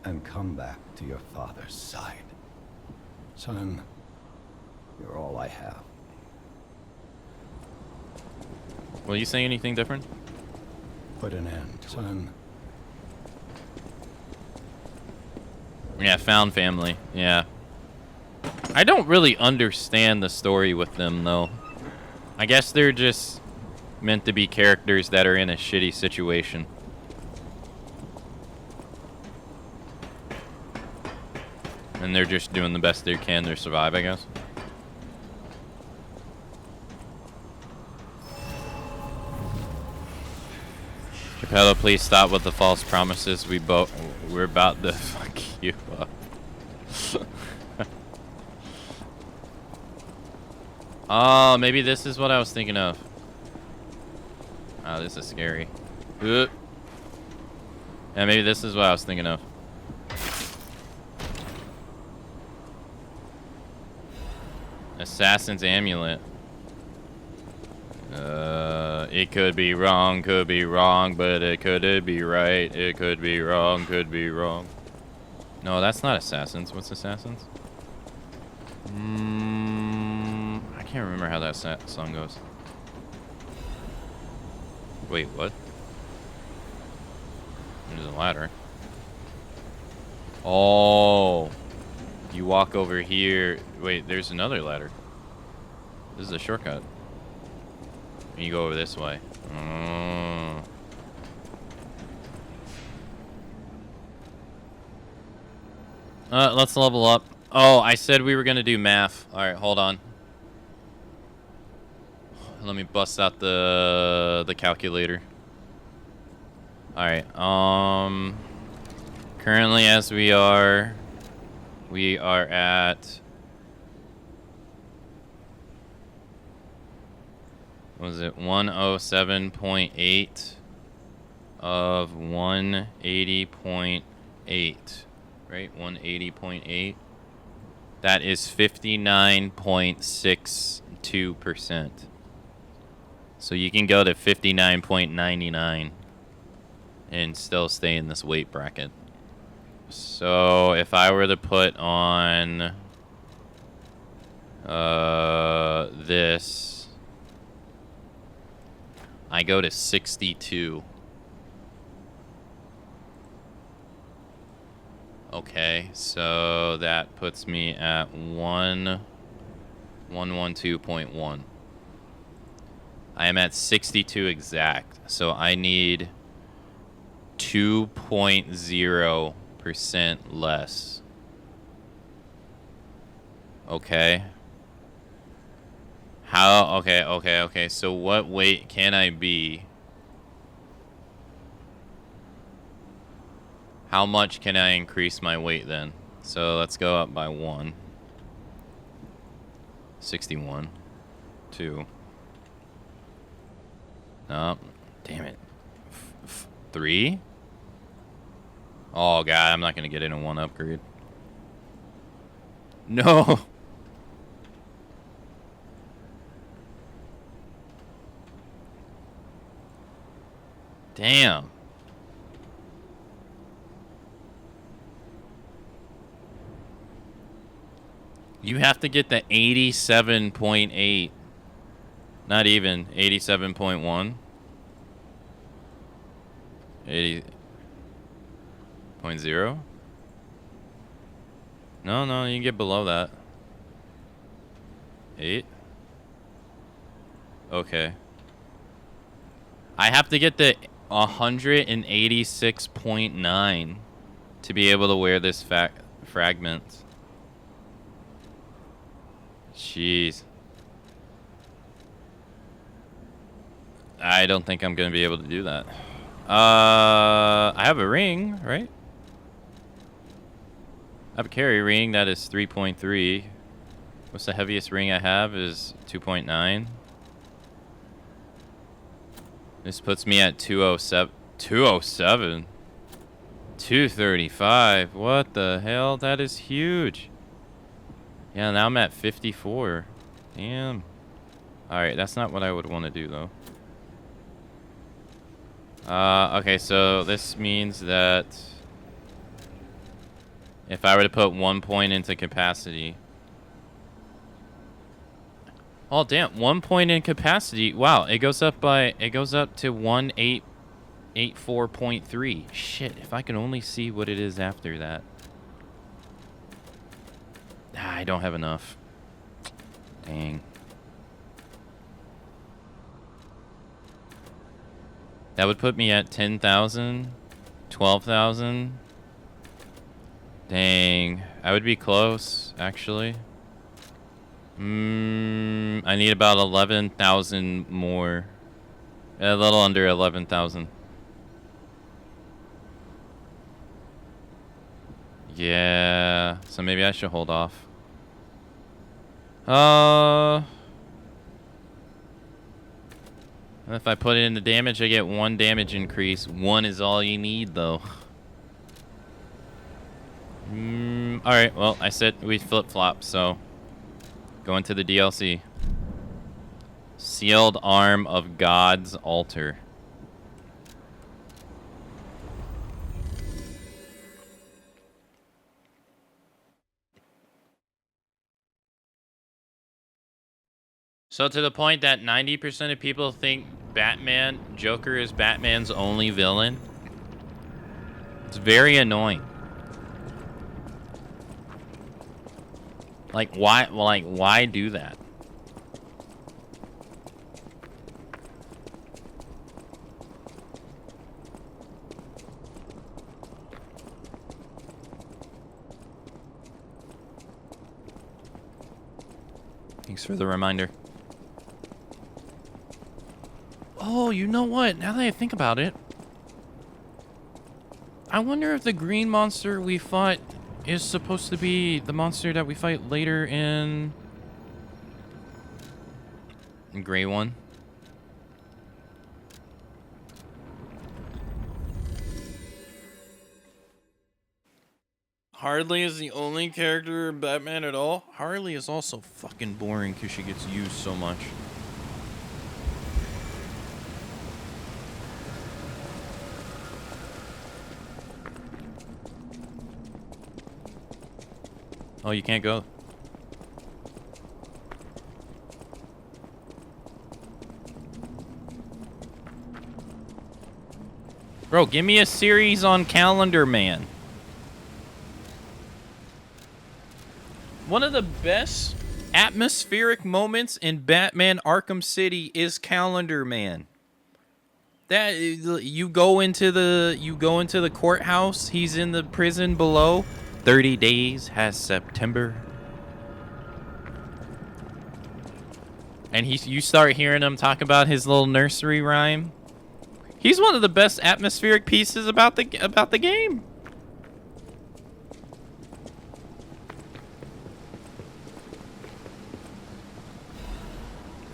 And come back to your father's side. Son, you're all I have. Will you say anything different? Put an end to son. Yeah, found family. Yeah. I don't really understand the story with them, though. I guess they're just meant to be characters that are in a shitty situation. And they're just doing the best they can to survive, I guess. Capello, please stop with the false promises. We're about to fuck you up. Oh, maybe this is what I was thinking of. Oh, this is scary. Yeah, maybe this is what I was thinking of. Assassin's Amulet. It could be wrong, but it could be right. It could be wrong, could be wrong. No, that's not Assassins. What's Assassins? I can't remember how that song goes. Wait, what? There's a ladder. Oh. You walk over here. Wait, there's another ladder. This is a shortcut. And you go over this way. Let's level up. Oh, I said we were gonna do math. Alright, hold on. Let me bust out the calculator. Alright, currently as we are at, what was it, 107.8 of 180.8, right? 180.8. That is 59.62%. So you can go to 59.99 and still stay in this weight bracket. So if I were to put on this, I go to 62. Okay, so that puts me at 112.1. I am at 62 exact, so I need 2.0% less. Okay. How? Okay. So what weight can I be? How much can I increase my weight then? So let's go up by 1. 61. 2. Oh, damn it. 3? Oh, God, I'm not going to get it in one upgrade. No! Damn. You have to get the 87.8. Not even 87.1. 80.0. No, you can get below that. 8. Okay. I have to get the 186.9 to be able to wear this fragment. Jeez. I don't think I'm going to be able to do that. I have a ring, right? I have a carry ring that is 3.3. What's the heaviest ring I have is 2.9. This puts me at 207. 207? 235. What the hell? That is huge. Yeah, now I'm at 54. Damn. Alright, that's not what I would want to do, though. Okay, so this means that if I were to put 1 point into capacity... Oh, damn. 1 point in capacity. Wow, it goes up to 1884.3. Shit, if I can only see what it is after that. I don't have enough. Dang. That would put me at 10,000, 12,000. Dang, I would be close, actually. I need about 11,000 more. A little under 11,000. Yeah, so maybe I should hold off. If I put it in the damage, I get 1 damage increase. 1 is all you need, though. Alright, well, I said we flip-flop, so... Go into the DLC. Sealed Arm of God's Altar. So to the point that 90% of people think Joker is Batman's only villain. It's very annoying. Like, why do that? Thanks for the reminder. Oh, you know what? Now that I think about it, I wonder if the green monster we fought is supposed to be the monster that we fight later in Gray one. Harley is the only character in Batman at all. Harley is also fucking boring because she gets used so much. Oh, you can't go. Bro, give me a series on Calendar Man. One of the best atmospheric moments in Batman Arkham City is Calendar Man. That you go into the courthouse, he's in the prison below. 30 days has September. And you start hearing him talk about his little nursery rhyme. He's one of the best atmospheric pieces about the game.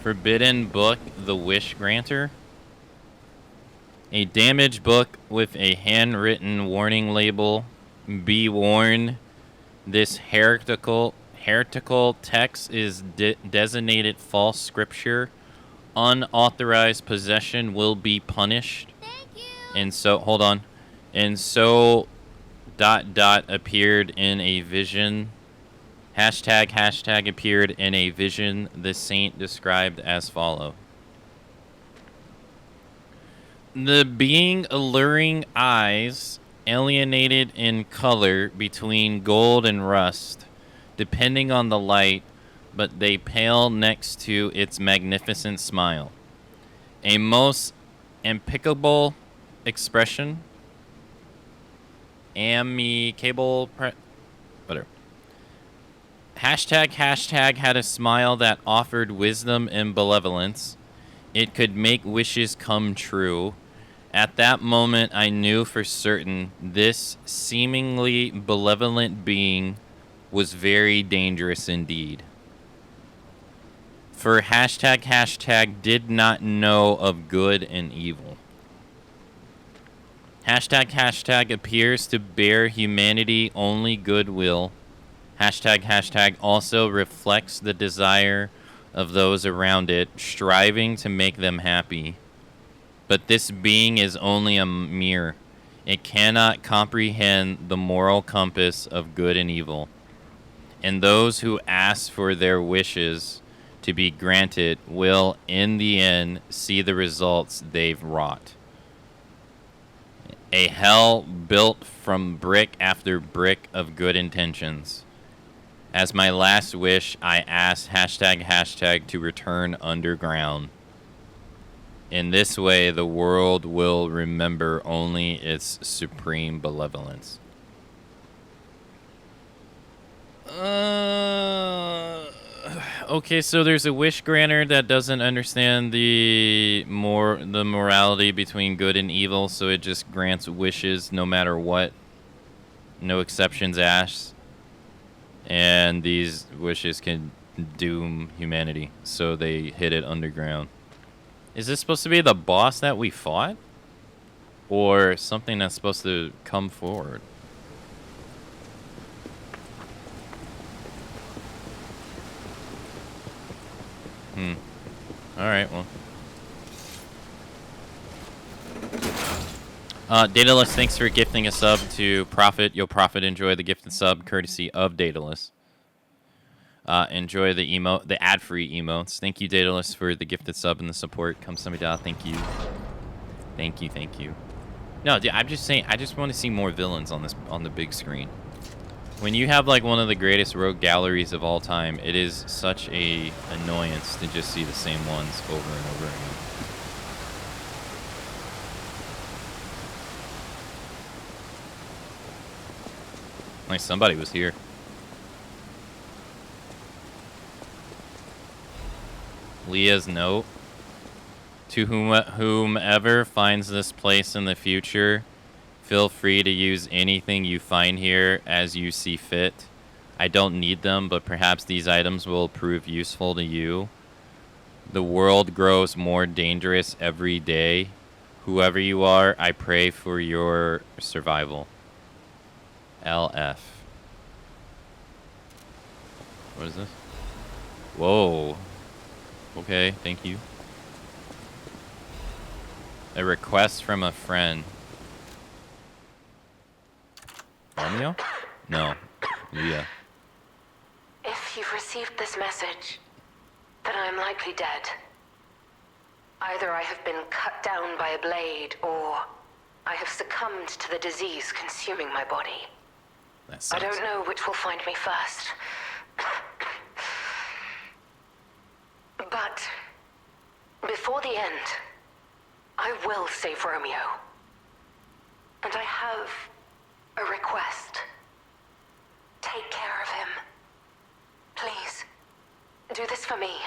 Forbidden Book, The Wish Granter. A damaged book with a handwritten warning label. Be warned, this heretical text is designated false scripture. Unauthorized possession will be punished. Thank you. And so, hold on. And so, ... appeared in a vision. Hashtag appeared in a vision. The saint described as follow. The being alluring eyes, alienated in color between gold and rust, depending on the light, but they pale next to its magnificent smile. A most impeccable expression. Amicable whatever. Hashtag had a smile that offered wisdom and benevolence. It could make wishes come true. At that moment, I knew for certain this seemingly benevolent being was very dangerous indeed. For hashtag did not know of good and evil. Hashtag appears to bear humanity only goodwill. Hashtag also reflects the desire of those around it, striving to make them happy. But this being is only a mirror. It cannot comprehend the moral compass of good and evil. And those who ask for their wishes to be granted will, in the end, see the results they've wrought. A hell built from brick after brick of good intentions. As my last wish, I asked hashtag to return underground. In this way, the world will remember only its supreme benevolence. Okay, so there's a wish granter that doesn't understand the morality between good and evil, so it just grants wishes no matter what. No exceptions asked. And these wishes can doom humanity, so they hid it underground. Is this supposed to be the boss that we fought? Or something that's supposed to come forward? Alright, well. Daedalus, thanks for gifting a sub to Prophet. Yo, Prophet, enjoy the gifted sub courtesy of Daedalus. Enjoy the ad-free emotes. Thank you, Daedalus, for the gifted sub and the support. Kamsamida, thank you. Thank you. No, dude, I'm just saying, I just want to see more villains on the big screen. When you have like one of the greatest rogue galleries of all time, it is such a annoyance to just see the same ones over and over again. Like somebody was here. Leah's note. To whomever finds this place in the future, feel free to use anything you find here as you see fit. I don't need them, but perhaps these items will prove useful to you. The world grows more dangerous every day. Whoever you are, I pray for your survival. LF. What is this? Whoa. Okay, thank you. A request from a friend. Romeo? No. Leah. If you've received this message, then I am likely dead. Either I have been cut down by a blade, or I have succumbed to the disease consuming my body. I don't know which will find me first. But before the end, I will save Romeo. And I have a request. Take care of him. Please, do this for me.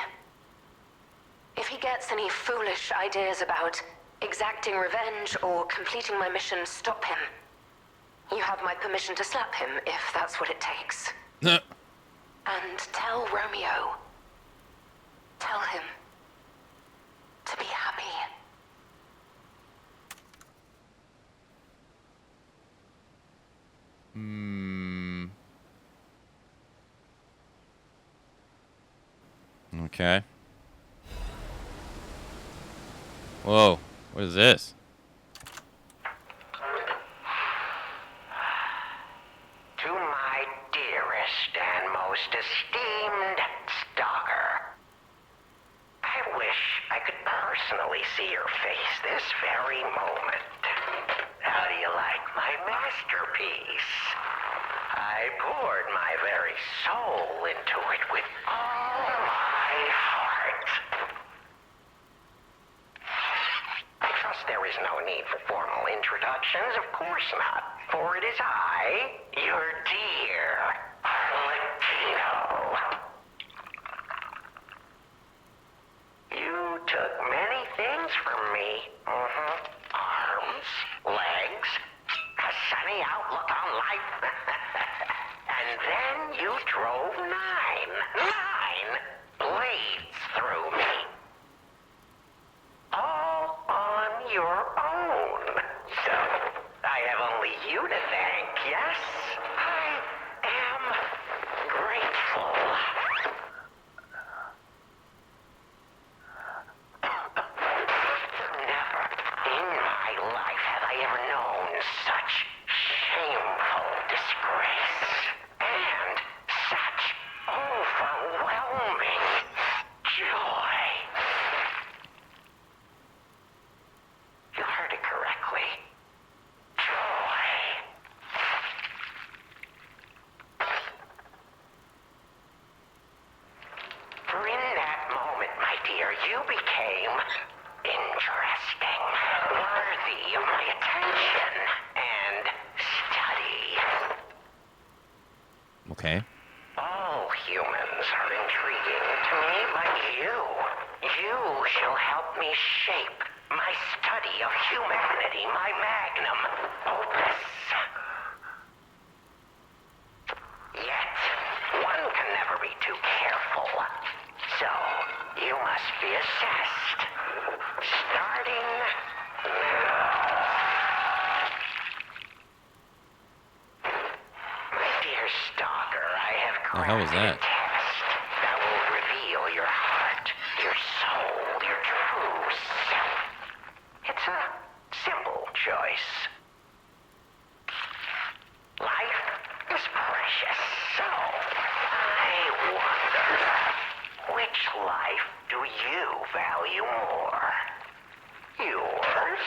If he gets any foolish ideas about exacting revenge or completing my mission, stop him. You have my permission to slap him if that's what it takes. And tell Romeo. Tell him to be happy. Okay. Whoa, what is this? To my dearest and most esteemed stalker, I wish I could personally see your face this very moment. How do you like my masterpiece? I poured my very soul into it with all my heart. I trust no need for formal introductions, of course not. For it is I, your dear Latino. You took many things from me. Arms, legs, a sunny outlook on life. And then you drove nine blades through me. All on your own. So, I have only you to thank, yes? I am grateful. Never in my life have I ever known such shameful disgrace. And such overwhelming joy. You heard it correctly. Joy. For in that moment, my dear, you became interesting, worthy of my attention and study. Okay. All humans are intriguing to me, but you shall help me shape my study of humanity, my magnum opus. Yet, one can never be too careful. So, you must be assessed. Starting now. My dear stalker, I have The hell was crafted that? a test that will reveal your heart, your soul, your true self. It's a simple choice. Life is precious, so I wonder, which life do you value more? Yours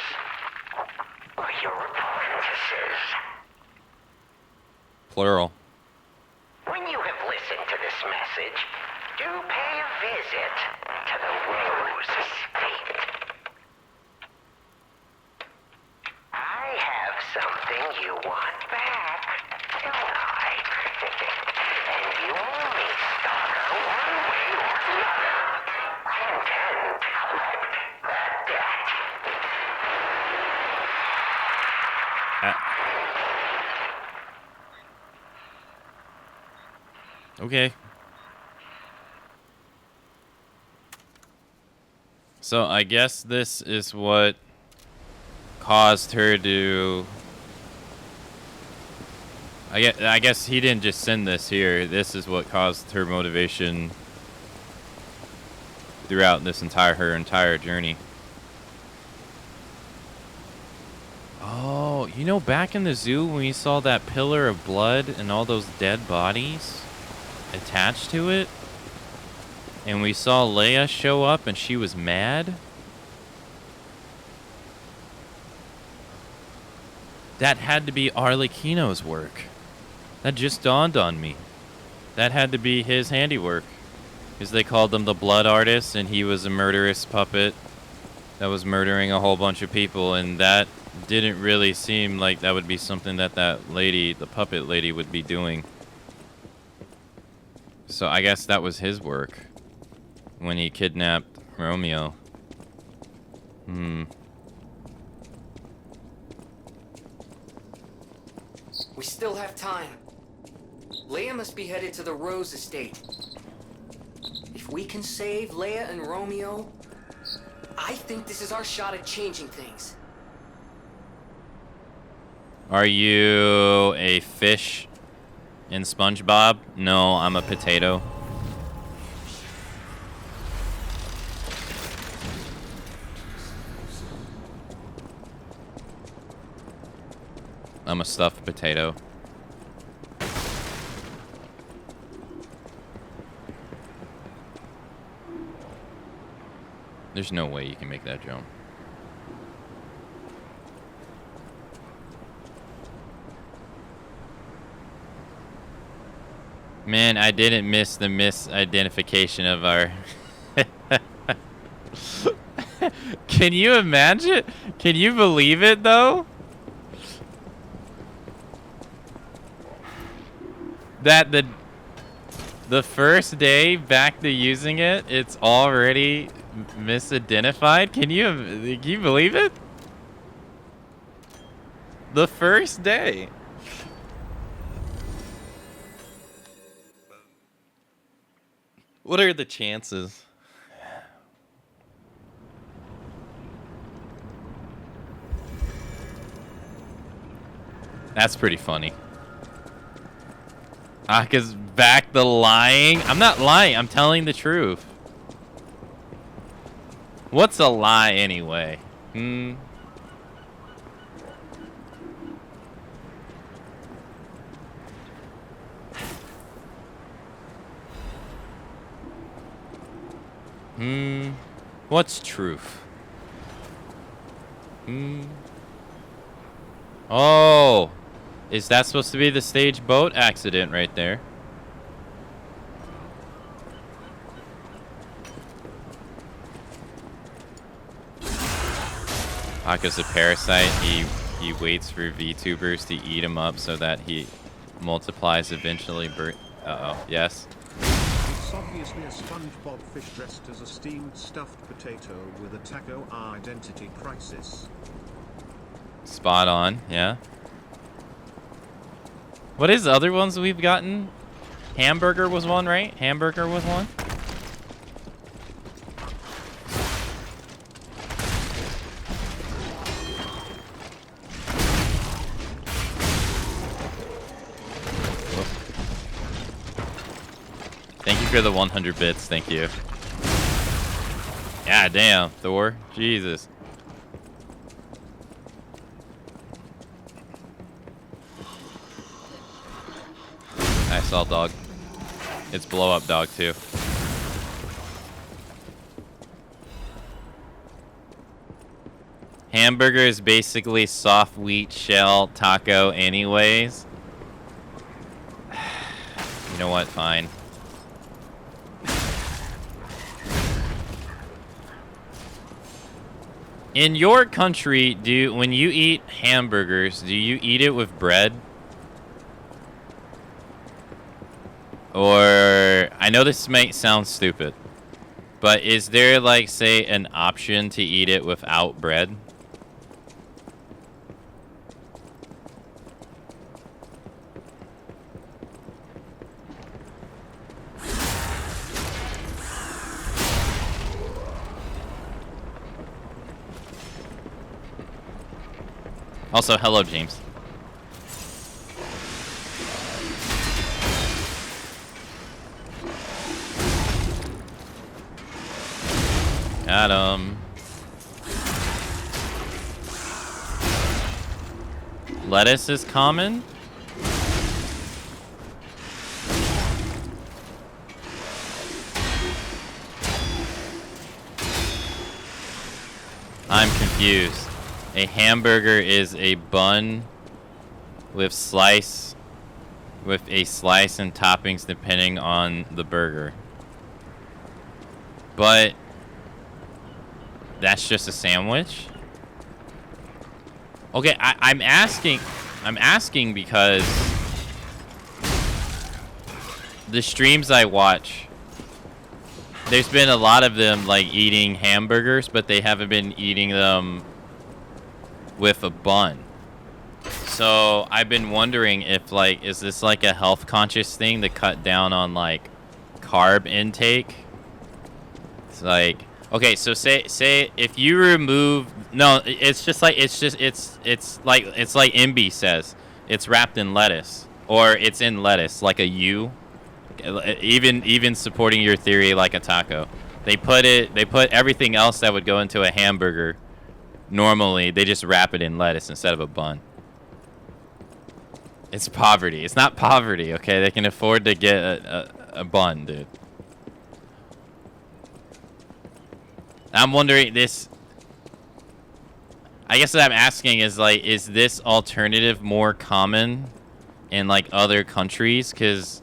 or your apprentice's? Plural. When you have listened to this message, do pay a visit to the Rose Estate. I have something you want back, don't I? And you owe me, stalker, one way or another. I intend to collect that debt. Okay. So I guess this is what caused her to... I guess he didn't just send this here. This is what caused her motivation throughout this her entire journey. Oh, you know, back in the zoo when we saw that pillar of blood and all those dead bodies attached to it, and we saw Leia show up and she was mad? That had to be Arlecchino's work. That just dawned on me. That had to be his handiwork. Because they called him the blood artist, and he was a murderous puppet that was murdering a whole bunch of people, and that didn't really seem like that would be something that that lady, the puppet lady, would be doing. So I guess that was his work when he kidnapped Romeo. We still have time. Leia must be headed to the Rose Estate. If we can save Leia and Romeo, I think this is our shot at changing things. Are you a fish in SpongeBob? No, I'm a potato. I'm a stuffed potato. There's no way you can make that jump. Man, I didn't miss the misidentification of our... Can you imagine? Can you believe it though? That the first day back to using it, it's already misidentified. Can you believe it? The first day. What are the chances? That's pretty funny. Aka's back the lying. I'm not lying. I'm telling the truth. What's a lie anyway? What's truth? Oh, is that supposed to be the stage boat accident right there? Aka's a parasite. He waits for VTubers to eat him up so that he multiplies eventually. Uh-oh. Yes. It's obviously a SpongeBob fish dressed as a steamed stuffed potato with a taco identity crisis. Spot on, yeah. What is the other ones we've gotten? Hamburger was one, right? Hamburger was one? Thank you for the 100 bits, thank you. Yeah, damn, Thor. Jesus. I saw dog. It's blow up dog too. Hamburger is basically soft wheat shell taco anyways. You know what? Fine. In your country, when you eat hamburgers, do you eat it with bread? Or, I know this might sound stupid, but is there, like, say, an option to eat it without bread? Also, hello, James. Got him. Lettuce is common? I'm confused. A hamburger is a bun with a slice and toppings depending on the burger. But that's just a sandwich? Okay, I'm asking because the streams I watch, there's been a lot of them like eating hamburgers, but they haven't been eating them with a bun. So I've been wondering if like, is this like a health conscious thing to cut down on like carb intake? It's like, okay, so say if you remove, no, it's like MB says, it's wrapped in lettuce or it's in lettuce like a U. Even supporting your theory like a taco. They put everything else that would go into a hamburger. Normally, they just wrap it in lettuce instead of a bun. It's poverty. It's not poverty, okay? They can afford to get a bun, dude. I'm wondering this. I guess what I'm asking is like, is this alternative more common in like other countries? Because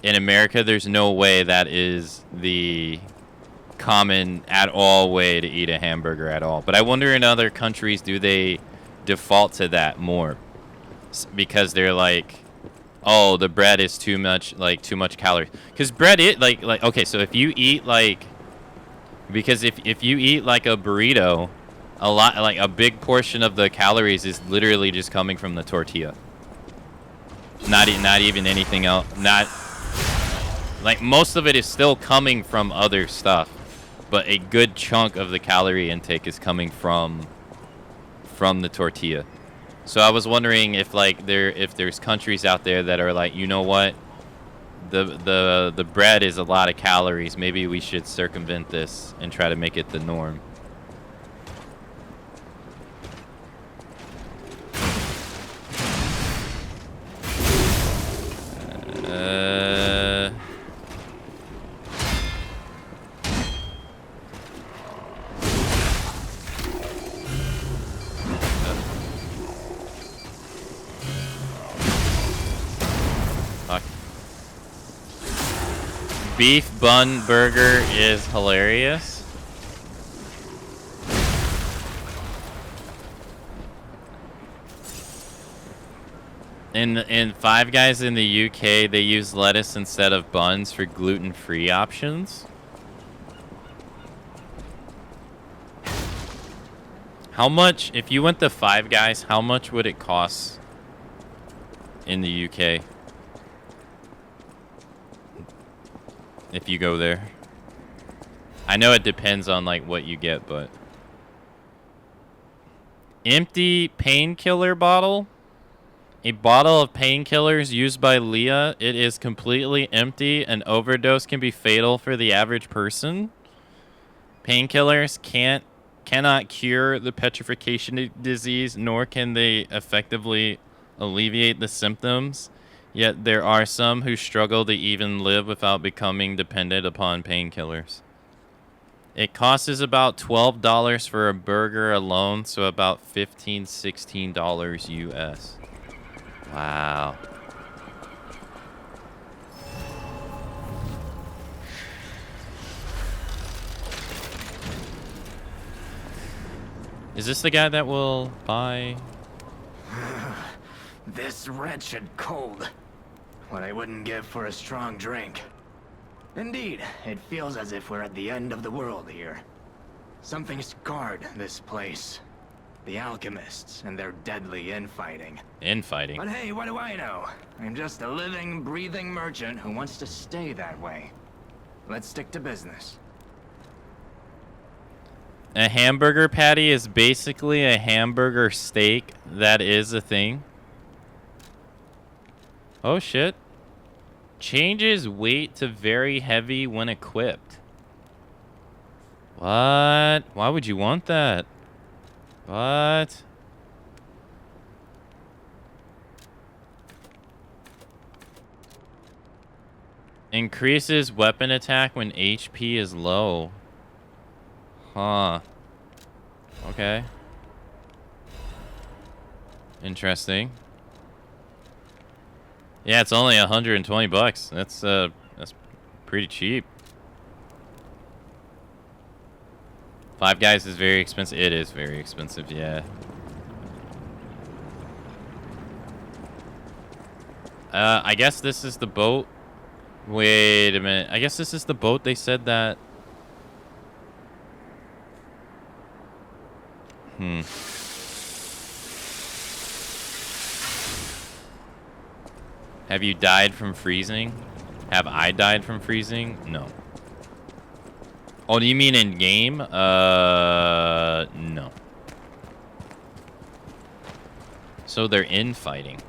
in America, there's no way that is the common at all way to eat a hamburger at all. But I wonder in other countries, do they default to that more? Because they're like, oh, the bread is too much calories. Because bread, okay, so if you eat like, because if you eat like a burrito, a big portion of the calories is literally just coming from the tortilla. Not even anything else. Not like most of it is still coming from other stuff, but a good chunk of the calorie intake is coming from the tortilla. So I was wondering if there's countries out there that are like, you know what, the bread is a lot of calories. Maybe we should circumvent this and try to make it the norm. Fuck. Beef bun burger is hilarious. In Five Guys in the UK, they use lettuce instead of buns for gluten-free options. How much, if you went to Five Guys, how much would it cost in the UK? If you go there. I know it depends on like what you get, but empty painkiller bottle. A bottle of painkillers used by Leah. It is completely empty. An overdose can be fatal for the average person. Painkillers cannot cure the petrification disease, nor can they effectively alleviate the symptoms. Yet there are some who struggle to even live without becoming dependent upon painkillers. It costs about $12 for a burger alone, so about $15, $16 US. Wow. Is this the guy that will buy? This wretched cold. What I wouldn't give for a strong drink. Indeed, it feels as if we're at the end of the world here. Something scarred this place. The alchemists and their deadly infighting. Infighting? But hey, what do I know? I'm just a living, breathing merchant who wants to stay that way. Let's stick to business. A hamburger patty is basically a hamburger steak. That is a thing. Oh shit. Changes weight to very heavy when equipped. What? Why would you want that? What? Increases weapon attack when HP is low. Huh. Okay. Interesting. Yeah, it's only 120 bucks. That's pretty cheap. Five Guys is very expensive. It is very expensive, yeah. I guess this is the boat. Wait a minute. I guess this is the boat they said that. Have you died from freezing? Have I died from freezing? No. Oh, do you mean in game? No. So they're infighting.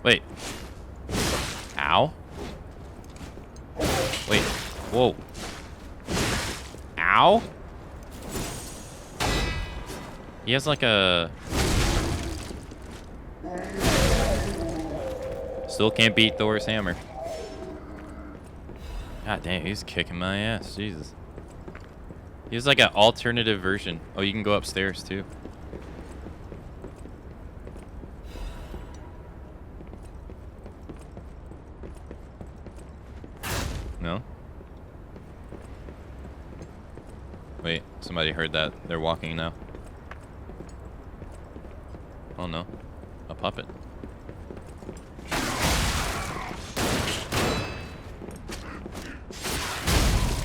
Wait. Ow. Wait. Whoa. Ow. He has like a... Still can't beat Thor's hammer. God damn, he's kicking my ass. Jesus. He was like an alternative version. Oh, you can go upstairs too. No? Wait, somebody heard that. They're walking now. Oh no. A puppet.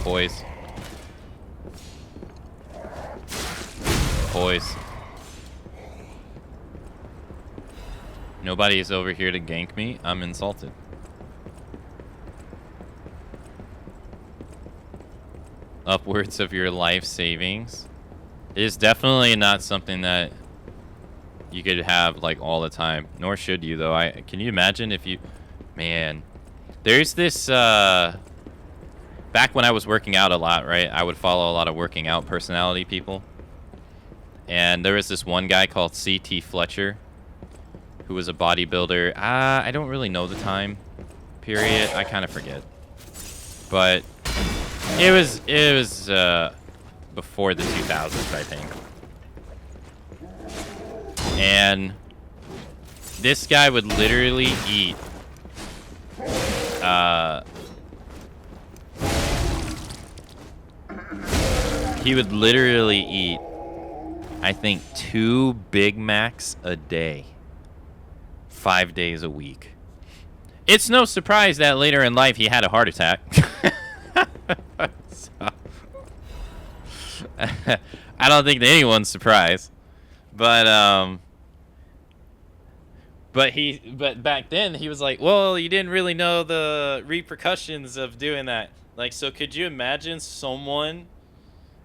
Boys. Boys. Nobody is over here to gank me. I'm insulted. Upwards of your life savings. It is definitely not something that you could have like all the time. Nor should you though. Can you imagine if you... Man. There's this back when I was working out a lot, right? I would follow a lot of working out personality people. And there was this one guy called C.T. Fletcher, who was a bodybuilder. I don't really know the time period. I kind of forget. But it was before the 2000s, I think. And this guy would literally eat he would literally eat, I think, 2 Big Macs a day, 5 days a week. It's no surprise that later in life he had a heart attack. So, I don't think anyone's surprised, but back then he was like, well, you didn't really know the repercussions of doing that. Like, so could you imagine someone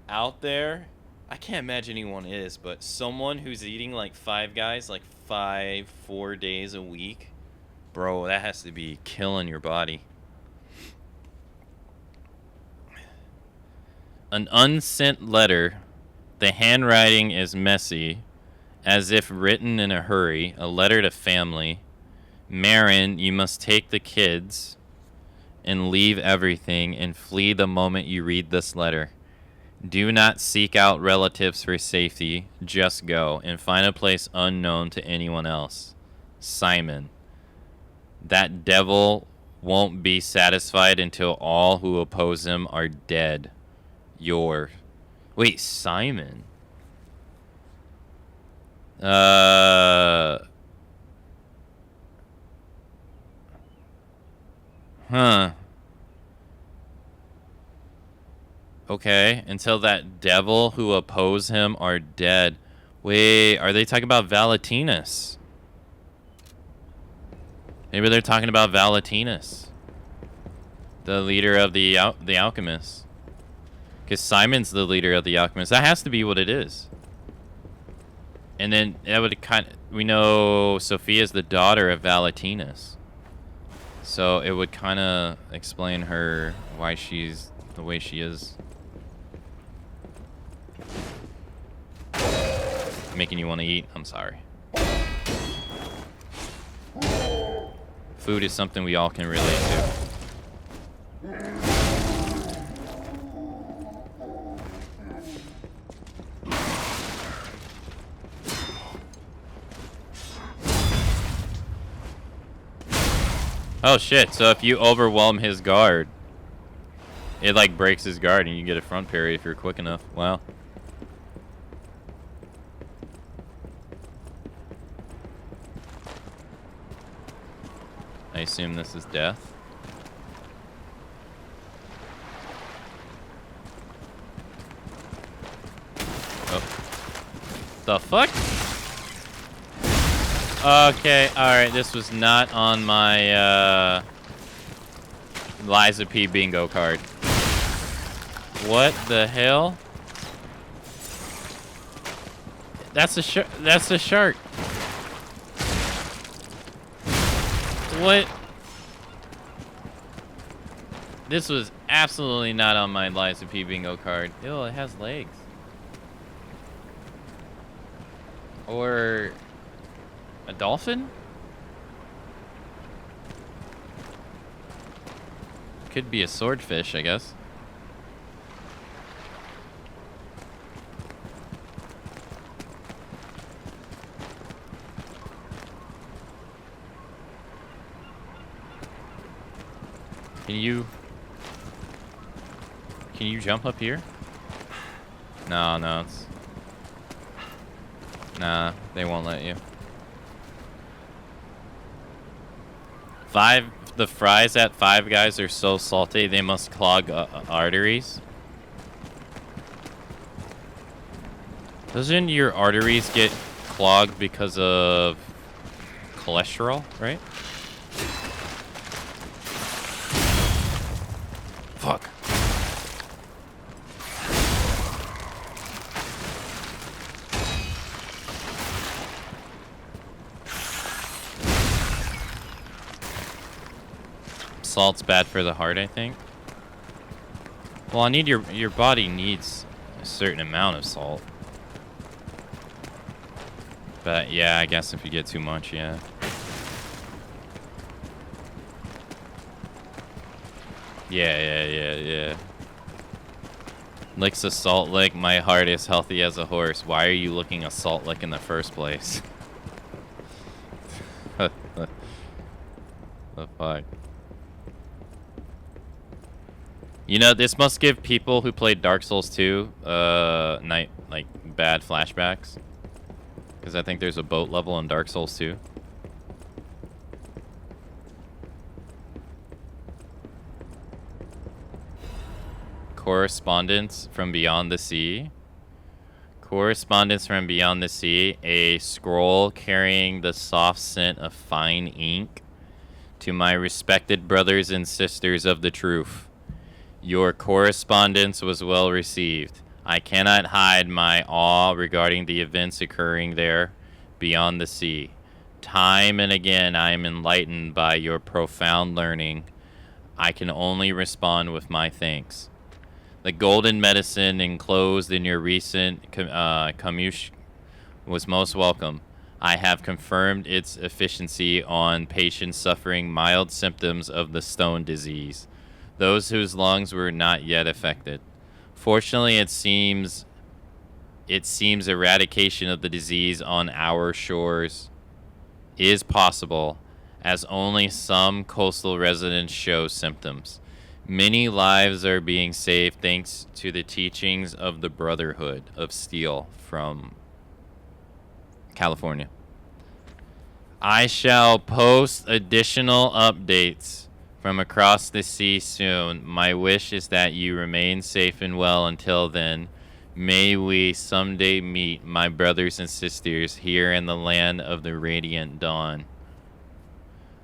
out there? I can't imagine anyone is, but someone who's eating like Five Guys like 4 days a week, bro, that has to be killing your body. An unsent letter. The handwriting is messy, as if written in a hurry. A letter to family. Marin, you must take the kids and leave everything and flee the moment you read this letter. Do not seek out relatives for safety. Just go and find a place unknown to anyone else. Simon. That devil won't be satisfied until all who oppose him are dead. Your... Wait, Simon? Huh. Okay, until that devil who oppose him are dead. Wait, are they talking about Valentinus? Maybe they're talking about Valentinus, the leader of the alchemists. Because Simon's the leader of the alchemists. That has to be what it is. And then that would we know Sophia's the daughter of Valentinus. So it would kind of explain her why she's the way she is. Making you want to eat? I'm sorry. Food is something we all can relate to. Oh shit, so if you overwhelm his guard, it like breaks his guard and you get a front parry if you're quick enough. Wow. I assume this is death. Oh. The fuck? Okay, alright, this was not on my, Liza P bingo card. What the hell? That's a shark. What? This was absolutely not on my Liza P bingo card. Ew, it has legs. Or a dolphin? Could be a swordfish, I guess. Can you jump up here? No, it's... Nah, they won't let you. The fries at Five Guys are so salty, they must clog arteries. Doesn't your arteries get clogged because of cholesterol, right? Fuck. Salt's bad for the heart, I think. Well, I need your body needs a certain amount of salt. But yeah, I guess if you get too much, yeah. Yeah. Licks a salt lick. My heart is healthy as a horse. Why are you licking a salt lick in the first place? The fuck? You know, this must give people who played Dark Souls 2 bad flashbacks. Because I think there's a boat level in Dark Souls 2. Correspondence from Beyond the Sea. Correspondence from Beyond the Sea. A scroll carrying the soft scent of fine ink. To my respected brothers and sisters of the truth. Your correspondence was well received. I cannot hide my awe regarding the events occurring there beyond the sea. Time and again I am enlightened by your profound learning. I can only respond with my thanks. The golden medicine enclosed in your recent communication was most welcome. I have confirmed its efficiency on patients suffering mild symptoms of the stone disease, those whose lungs were not yet affected. Fortunately, it seems eradication of the disease on our shores is possible, as only some coastal residents show symptoms. Many lives are being saved thanks to the teachings of the Brotherhood of Steel from California. I shall post additional updates from across the sea soon. My wish is that you remain safe and well until then. May we someday meet, my brothers and sisters, here in the land of the radiant dawn.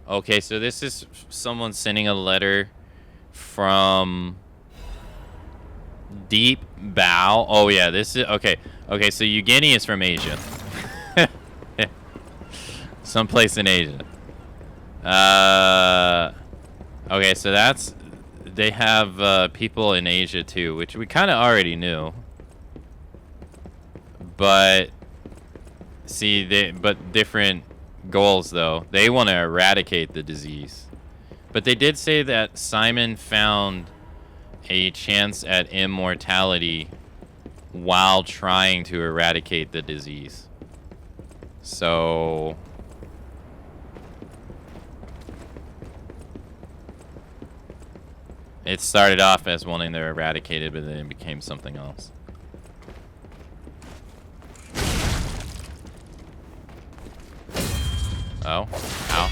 Okay, so this is someone sending a letter from Deep Bow. Oh yeah, this is okay. Okay, so Eugenie is from Asia. Someplace in Asia. Okay, so they have people in Asia too, which we kind of already knew. But see, but different goals though. They want to eradicate the disease. But they did say that Simon found a chance at immortality while trying to eradicate the disease. So it started off as wanting to eradicate it, but then it became something else. Oh, ow.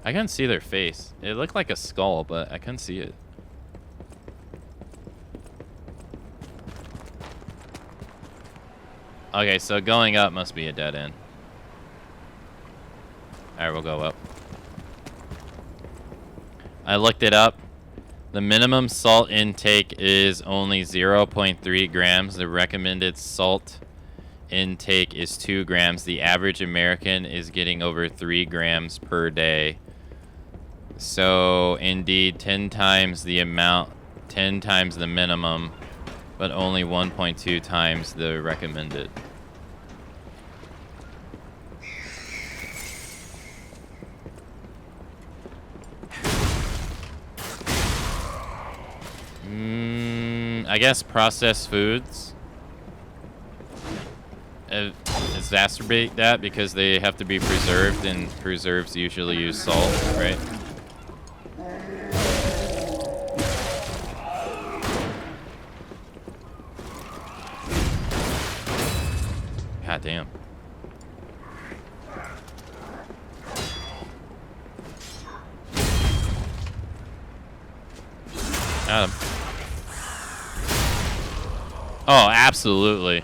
I couldn't see their face. It looked like a skull, but I couldn't see it. Okay, so going up must be a dead end. Alright, we'll go up. I looked it up. The minimum salt intake is only 0.3 grams. The recommended salt intake is 2 grams. The average American is getting over 3 grams per day. So, indeed, 10 times the amount, 10 times the minimum, but only 1.2 times the recommended. I guess processed foods exacerbate that because they have to be preserved, and preserves usually use salt, right? God damn. Got him. Oh, absolutely.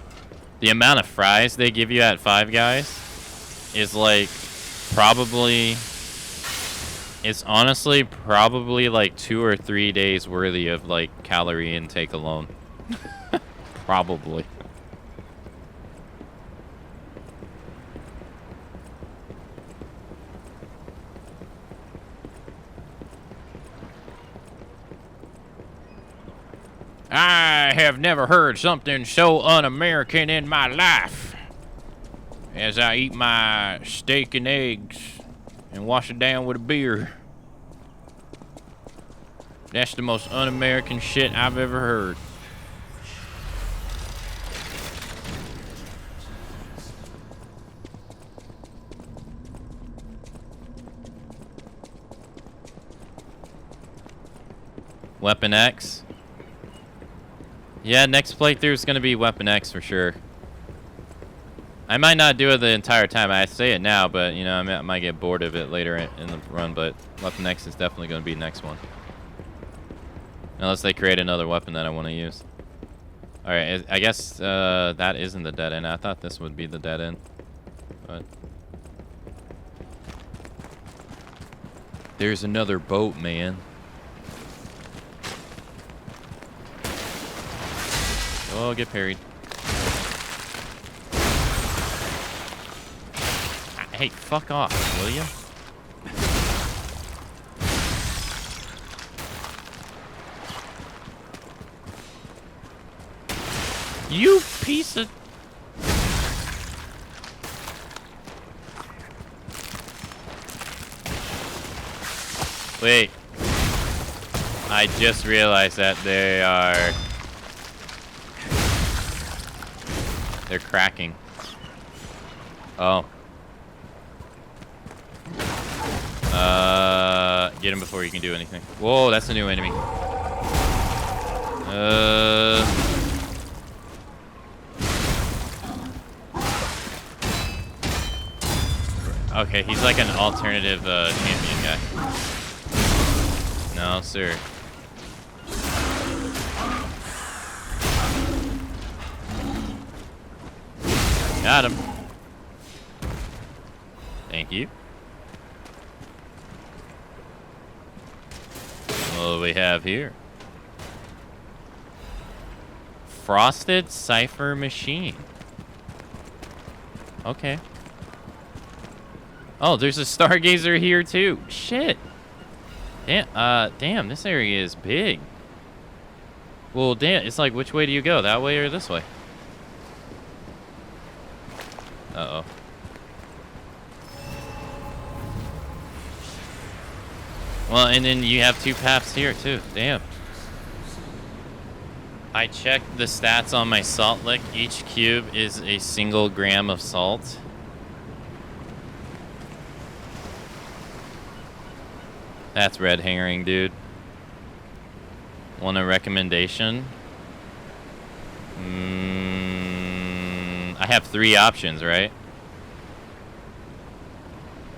The amount of fries they give you at Five Guys is like probably... It's honestly probably like 2 or 3 days worthy of like calorie intake alone. Probably. I have never heard something so un-American in my life as I eat my steak and eggs and wash it down with a beer. That's the most un-American shit I've ever heard. Weapon X? Yeah, next playthrough is going to be Weapon X for sure. I might not do it the entire time. I say it now, but, you know, I might get bored of it later in the run, but Weapon X is definitely going to be the next one. Unless they create another weapon that I want to use. Alright, I guess that isn't the dead end. I thought this would be the dead end. But there's another boat, man. Oh, get parried. Hey, fuck off, will you? You piece of... Wait. I just realized that they are... They're cracking. Oh. Get him before you can do anything. Whoa, that's a new enemy. Okay, he's like an alternative champion guy. No, sir. Got him. Thank you. What do we have here? Frosted Cipher Machine. Okay. Oh, there's a Stargazer here too. Shit. Damn, this area is big. Well, damn, it's like, which way do you go? That way or this way? Uh-oh. Well, and then you have 2 paths here, too. Damn. I checked the stats on my salt lick. Each cube is a single gram of salt. That's red herring, dude. Want a recommendation? I have 3 options, right?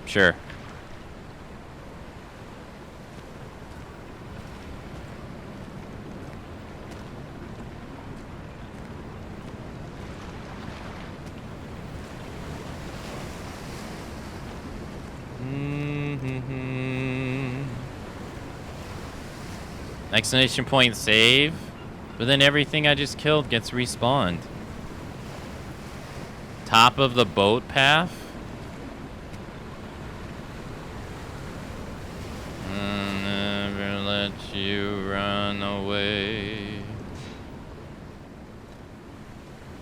Sure. Exclamation point save, but then everything I just killed gets respawned. Top of the boat path. I'll never let you run away.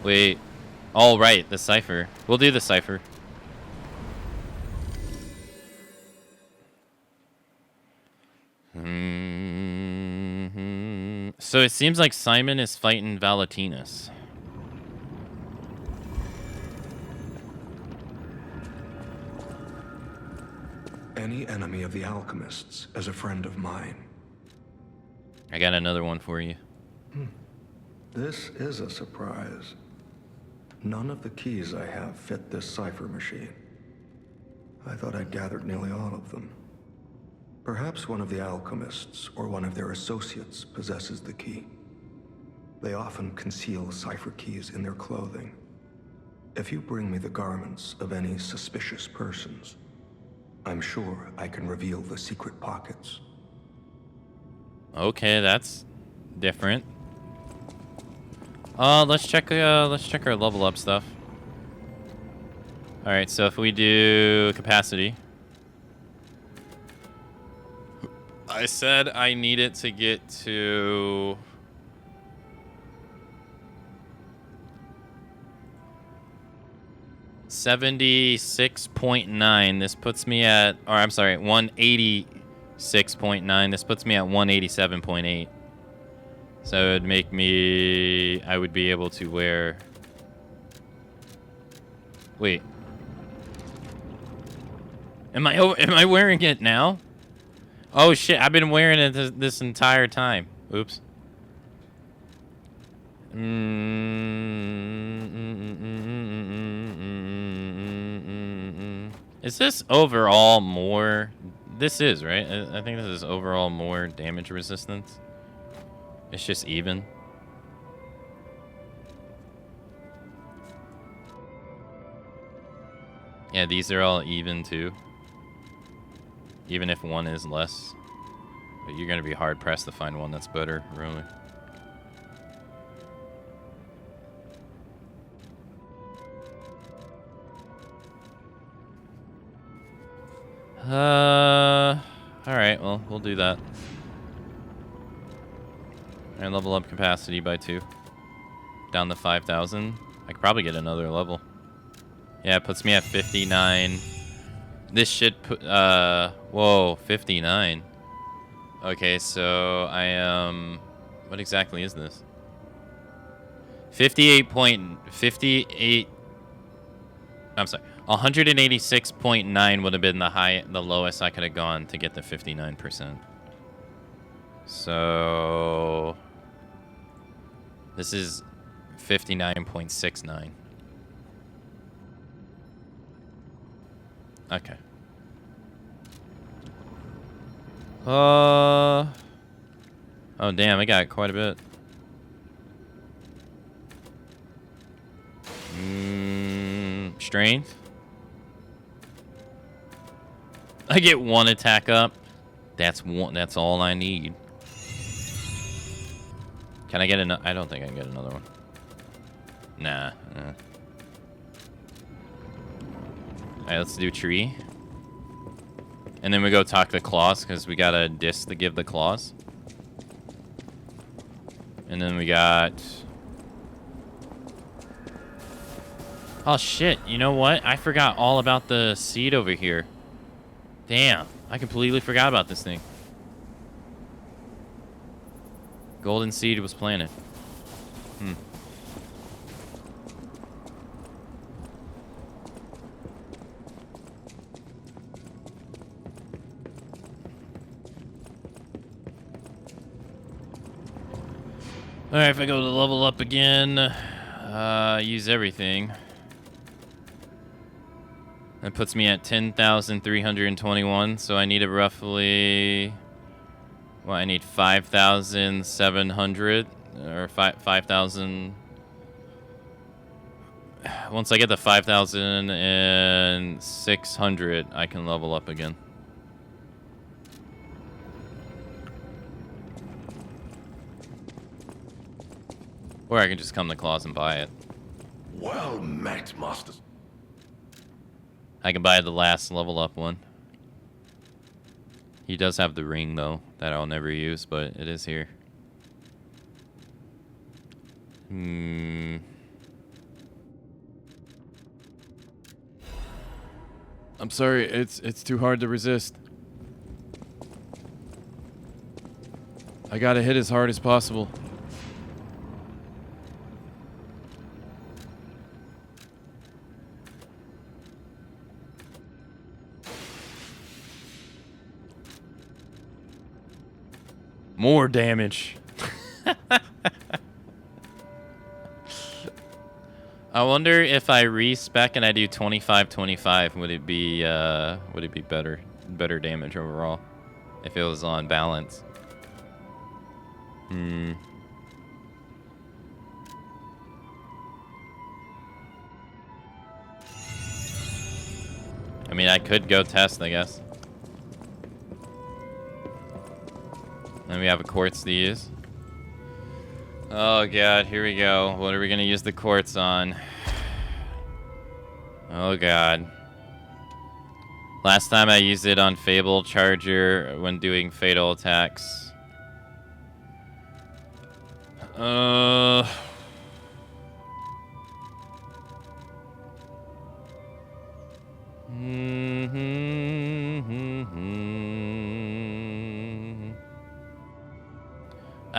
Wait. All right, the cipher. We'll do the cipher. So it seems like Simon is fighting Valentinus. Any enemy of the alchemists is a friend of mine. I got another one for you. This is a surprise. None of the keys I have fit this cipher machine. I thought I'd gathered nearly all of them. Perhaps one of the alchemists or one of their associates possesses the key. They often conceal cipher keys in their clothing. If you bring me the garments of any suspicious persons, I'm sure I can reveal the secret pockets. Okay, that's different. Let's check our level up stuff. All right, so if we do capacity, I said I need it to get to 76.9. This puts me at, or I'm sorry, 186.9. This puts me at 187.8. So it would make me, I would be able to wear, wait. Am I wearing it now? Oh shit, I've been wearing it this entire time. Oops. Is this overall more? This is, right? I think this is overall more damage resistance. It's just even. Yeah, these are all even too. Even if one is less. But you're gonna be hard pressed to find one that's better, really. Alright, well, we'll do that. And level up capacity by 2. Down to 5,000. I could probably get another level. Yeah, it puts me at 59. This should put, whoa, 59. Okay, so I am, what exactly is this? 58. I'm sorry. 186.9 would have been the lowest I could have gone to get the 59%. So this is 59.69. Okay. Oh damn, I got quite a bit. Strength. I get 1 attack up. That's all I need. Can I get another? I don't think I can get another one. Nah. Alright, let's do tree. And then we go talk to Claws, because we got a disc to give the Claws. And then we got... Oh shit, you know what? I forgot all about the seed over here. Damn, I completely forgot about this thing. Golden seed was planted. Alright, if I go to level up again, use everything. That puts me at 10,321, so I need a roughly... Well, I need 5,700, or 5,000... Once I get the 5,600, I can level up again. Or I can just come to Claws and buy it. Well met, masters. I can buy the last level up one. He does have the ring, though, that I'll never use, but it is here. I'm sorry, it's too hard to resist. I gotta hit as hard as possible. More damage. I wonder if I respec and I do 25-25, would it be better damage overall if it was on balance? I mean, I could go test, I guess. Then we have a quartz to use. Oh god, here we go. What are we gonna use the quartz on? Oh god. Last time I used it on Fable Charger when doing fatal attacks. I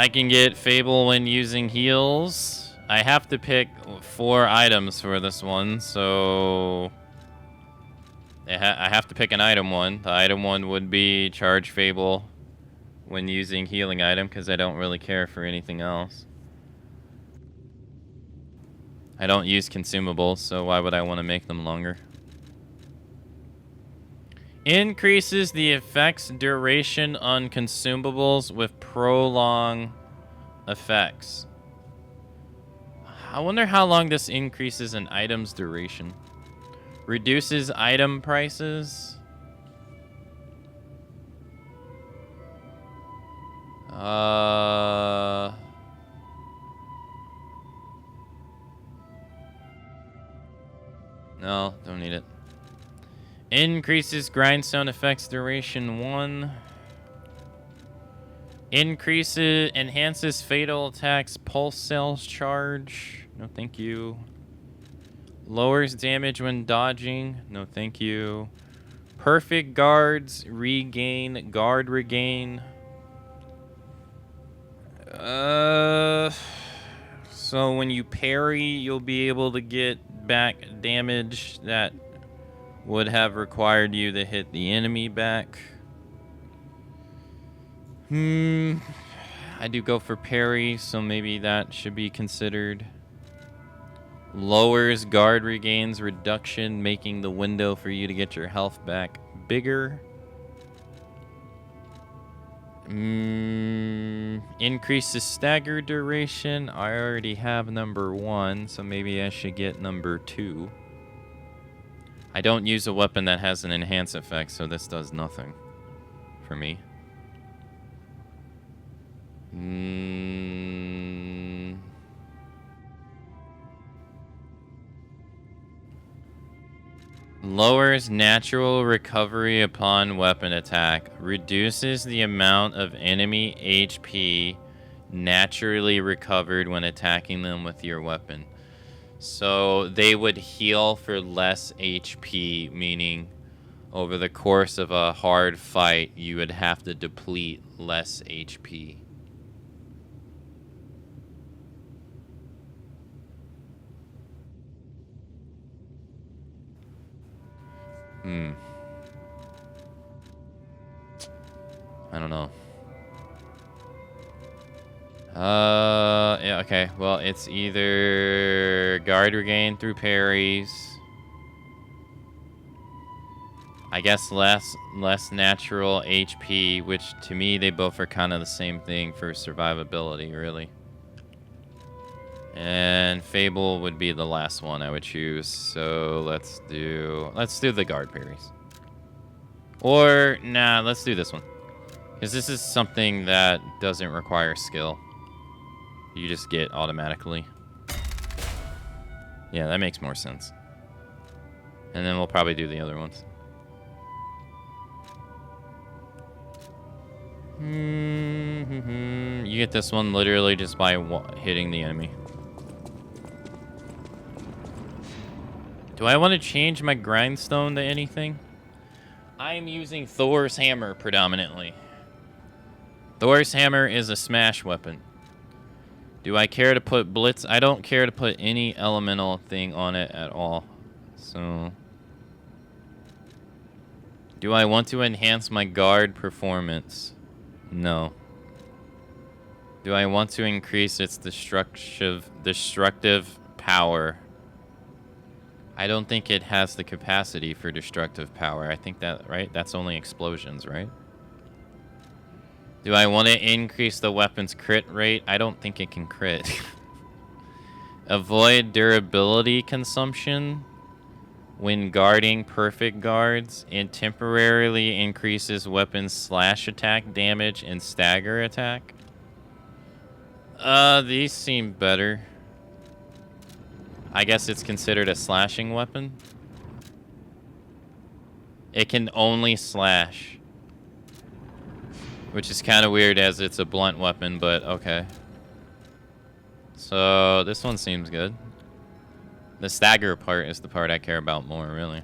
can get Fable when using heals. I have to pick 4 items for this one, so I have to pick an item one. The item one would be Charge Fable when using healing item, because I don't really care for anything else. I don't use consumables, so why would I want to make them longer? Increases the effect's duration on consumables with prolong effects. I wonder how long this increases an item's duration. Reduces item prices. No, don't need it. Increases grindstone effects duration 1. Enhances fatal attacks pulse cells charge. No, thank you. Lowers damage when dodging. No, thank you. Perfect guards regain guard regain. So when you parry, you'll be able to get back damage that would have required you to hit the enemy back. I do go for parry, so maybe that should be considered. Lowers guard regains reduction, making the window for you to get your health back bigger. Increases stagger duration. I already have number 1, so maybe I should get number 2. I don't use a weapon that has an enhance effect, so this does nothing for me. Lowers natural recovery upon weapon attack. Reduces the amount of enemy HP naturally recovered when attacking them with your weapon. So they would heal for less HP, meaning over the course of a hard fight, you would have to deplete less HP. I don't know. Yeah, okay. Well, it's either guard regain through parries. I guess less natural HP, which to me they both are kind of the same thing for survivability, really. And Fable would be the last one I would choose. So let's do the guard parries. Or nah, let's do this one. Because this is something that doesn't require skill. You just get automatically. Yeah, that makes more sense. And then we'll probably do the other ones. You get this one literally just by hitting the enemy. Do I want to change my grindstone to anything? I'm using Thor's hammer predominantly. Thor's hammer is a smash weapon. Do I care to put blitz? I don't care to put any elemental thing on it at all. So, do I want to enhance my guard performance? No. Do I want to increase its destructive power? I don't think it has the capacity for destructive power. I think that, right? That's only explosions, right? Do I want to increase the weapon's crit rate? I don't think it can crit. Avoid durability consumption when guarding perfect guards. It temporarily increases weapons slash attack damage and stagger attack. These seem better. I guess it's considered a slashing weapon. It can only slash. Which is kind of weird as it's a blunt weapon, but okay. So this one seems good. The stagger part is the part I care about more, really.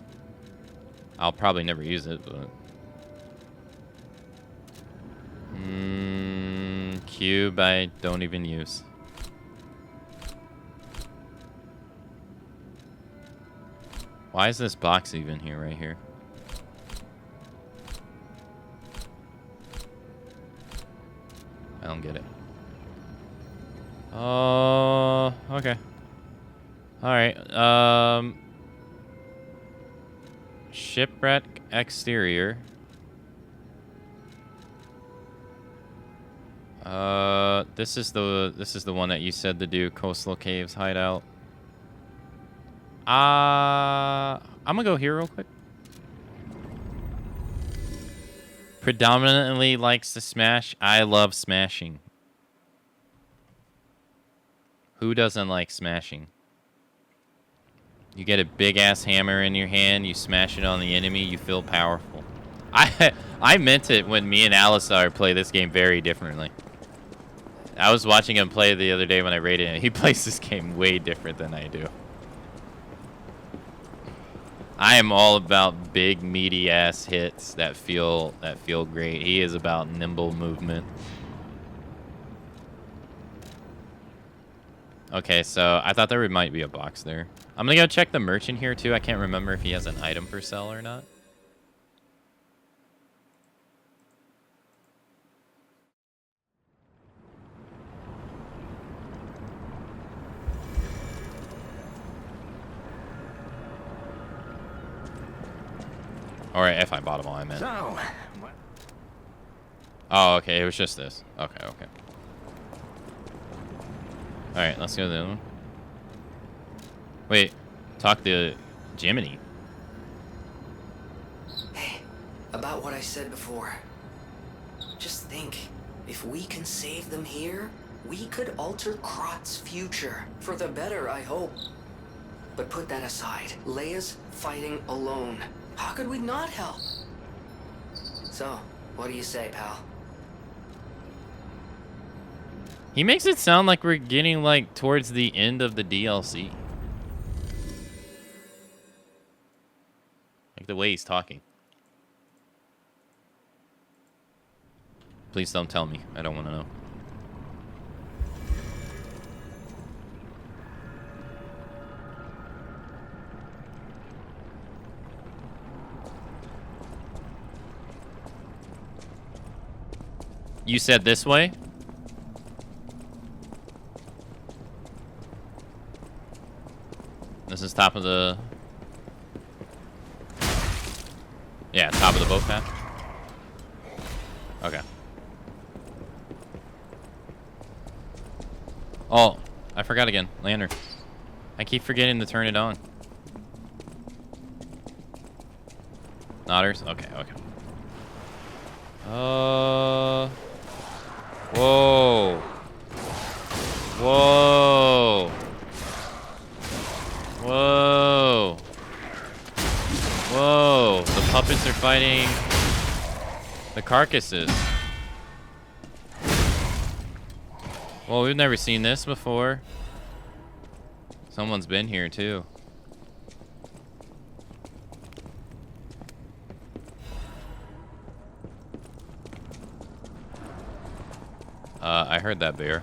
I'll probably never use it, but... Cube I don't even use. Why is this box even here, right here? I don't get it. Oh, okay. Alright, shipwreck exterior. This is the one that you said to do, coastal caves hideout. I'm gonna go here real quick. Predominantly likes to smash. I love smashing. Who doesn't like smashing? You get a big ass hammer in your hand, you smash it on the enemy, you feel powerful. I meant it when me and Alisar play this game very differently. I was watching him play the other day when I rated him. He plays this game way different than I do. I am all about big, meaty ass hits that feel great. He is about nimble movement. Okay, so I thought there might be a box there. I'm gonna go check the merchant here too. I can't remember if he has an item for sale or not. Or if I bought them all, I meant. So, oh, okay. It was just this. Okay, okay. All right, let's go to the other one. Wait, talk to Jiminy. Hey, about what I said before. Just think, if we can save them here, we could alter Krot's future. For the better, I hope. But put that aside. Leia's fighting alone. How could we not help? So, what do you say, pal? He makes it sound like we're getting like towards the end of the DLC. Like the way he's talking. Please don't tell me. I don't want to know. You said this way? This is top of the... Yeah, top of the boat path. Okay. Oh, I forgot again. Lantern. I keep forgetting to turn it on. Nodders? Okay, okay. Whoa. Whoa. Whoa. Whoa. The puppets are fighting the carcasses. Well, we've never seen this before. Someone's been here too. I heard that bear.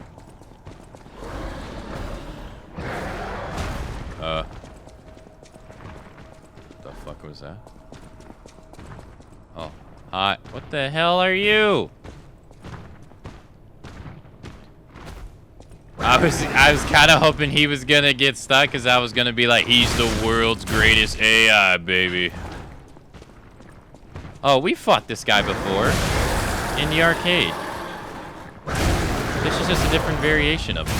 The fuck was that? Oh, hi. What the hell are you? I was kind of hoping he was gonna get stuck, because I was gonna be like, he's the world's greatest AI, baby. Oh, we fought this guy before in the arcade. This is just a different variation of him.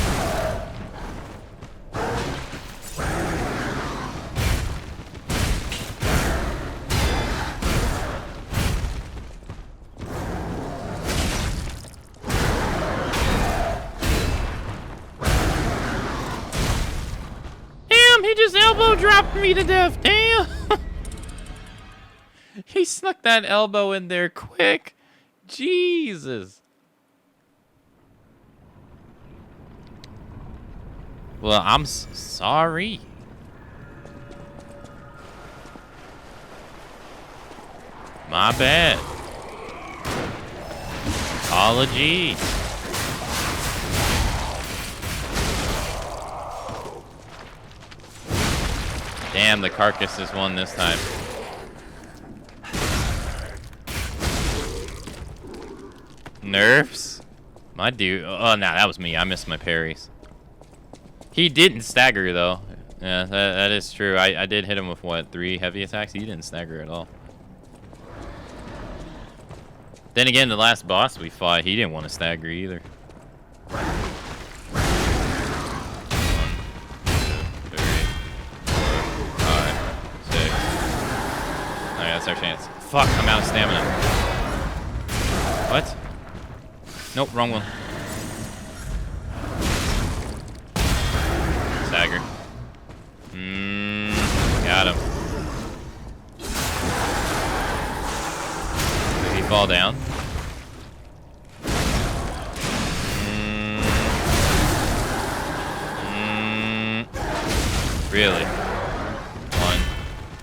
Damn, he just elbow dropped me to death. Damn. He snuck that elbow in there quick. Jesus. Well, I'm sorry. My bad. Apologies. Damn, the carcass has won this time. Nerfs? My dude. Oh, no, that was me. I missed my parries. He didn't stagger, though. Yeah, that is true. I did hit him with, what, 3 heavy attacks? He didn't stagger at all. Then again, the last boss we fought, he didn't want to stagger either. 1, 2, 3, 4, 5, 6. Alright, that's our chance. Fuck, I'm out of stamina. What? Nope, wrong one. Stagger. Got him. Did he fall down? Really? 1,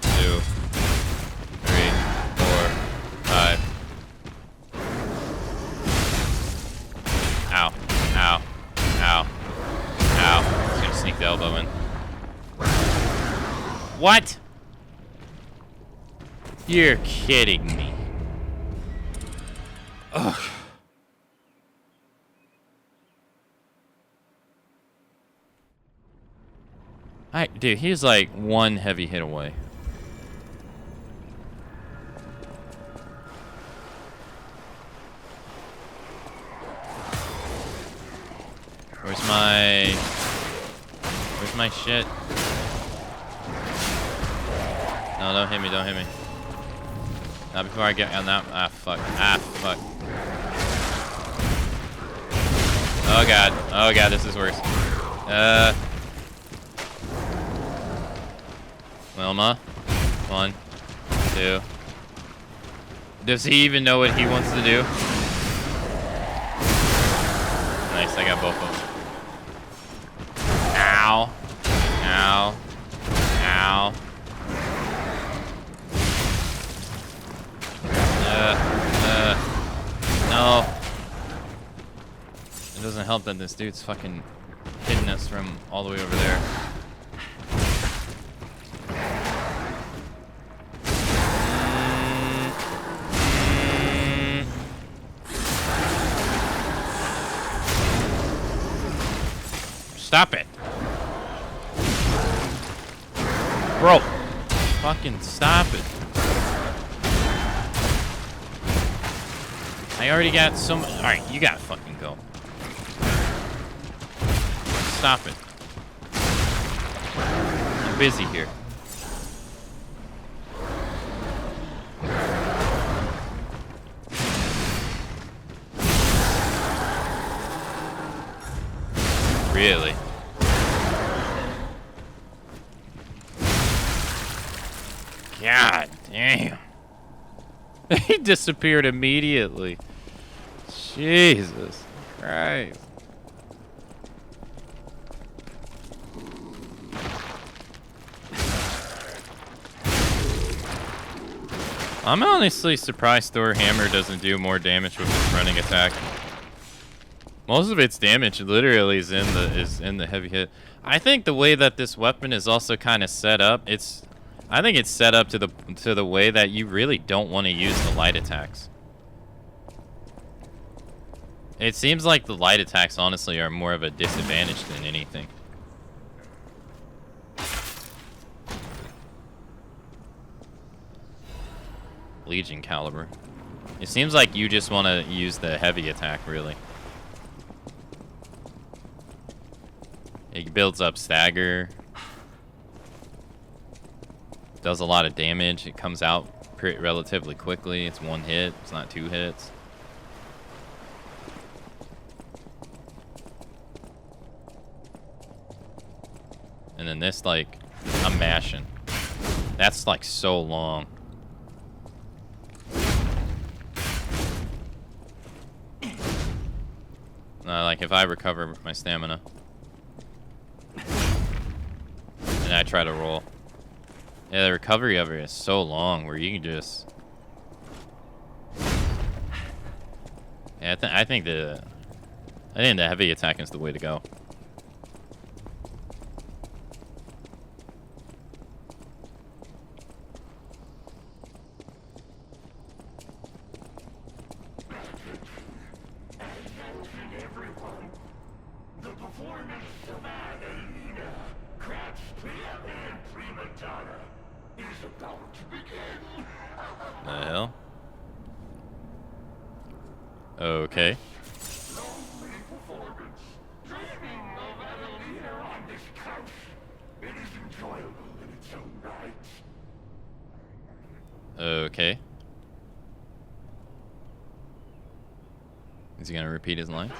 2, 3, 4, 5. Ow. Ow. Ow. Ow. He's gonna sneak the elbow in. What? You're kidding me. Ugh. Dude, he's like 1 heavy hit away. Where's my shit? No, don't hit me, don't hit me. Not before I get on that. Ah, fuck. Ah, fuck. Oh, God. Oh, God, this is worse. Wilma. 1, 2. Does he even know what he wants to do? Nice, I got both of them. Ow. Ow. Ow. No. It doesn't help that this dude's fucking hitting us from all the way over there. Stop it. Bro. Fucking stop it. I already got some. Alright, you gotta fucking go. Stop it. I'm busy here. Really? God damn. He disappeared immediately. Jesus Christ. I'm honestly surprised Thor Hammer doesn't do more damage with his running attack. Most of its damage literally is in the heavy hit. I think the way that this weapon is also kind of set up, I think it's set up to the way that you really don't want to use the light attacks. It seems like the light attacks honestly are more of a disadvantage than anything. Legion caliber. It seems like you just want to use the heavy attack, really. It builds up stagger. Does a lot of damage. It comes out relatively quickly. It's one hit. It's not two hits. And then this, like, I'm mashing. That's like so long. Like if I recover my stamina and I try to roll. Yeah, the recovery of it is so long where you can just... Yeah, I think the heavy attack is the way to go. The hell? Okay. Okay. Is he gonna repeat his lines?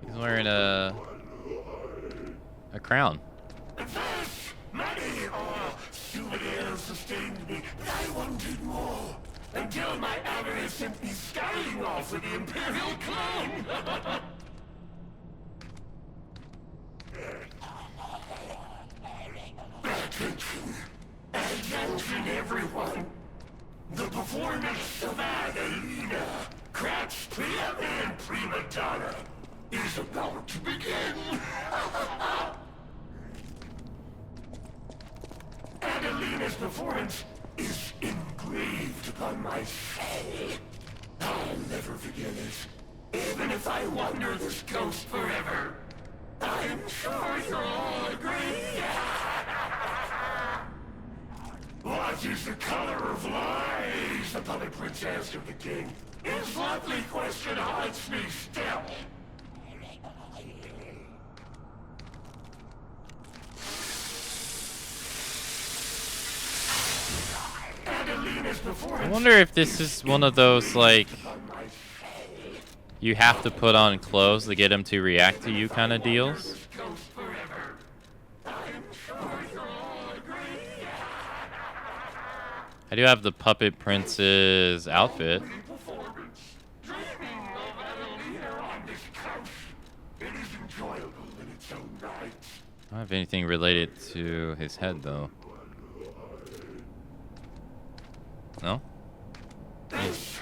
He's wearing a crown. Souvenirs sustained me, but I wanted more. Until my avarice sent me scurrying off with the Imperial clone. Attention everyone. The performance of Adelina, Kratz, Priya, and Prima Donna is about to begin. Adelina's performance is engraved upon my soul. I'll never forget it, even if I wander this coast forever. I'm sure you'll all agree. What is the color of lies? The puppet princess of the king. His lovely question haunts me still. I wonder if this is one of those, like, you have to put on clothes to get him to react to you kind of deals. I do have the Puppet Prince's outfit. I don't have anything related to his head, though. No? This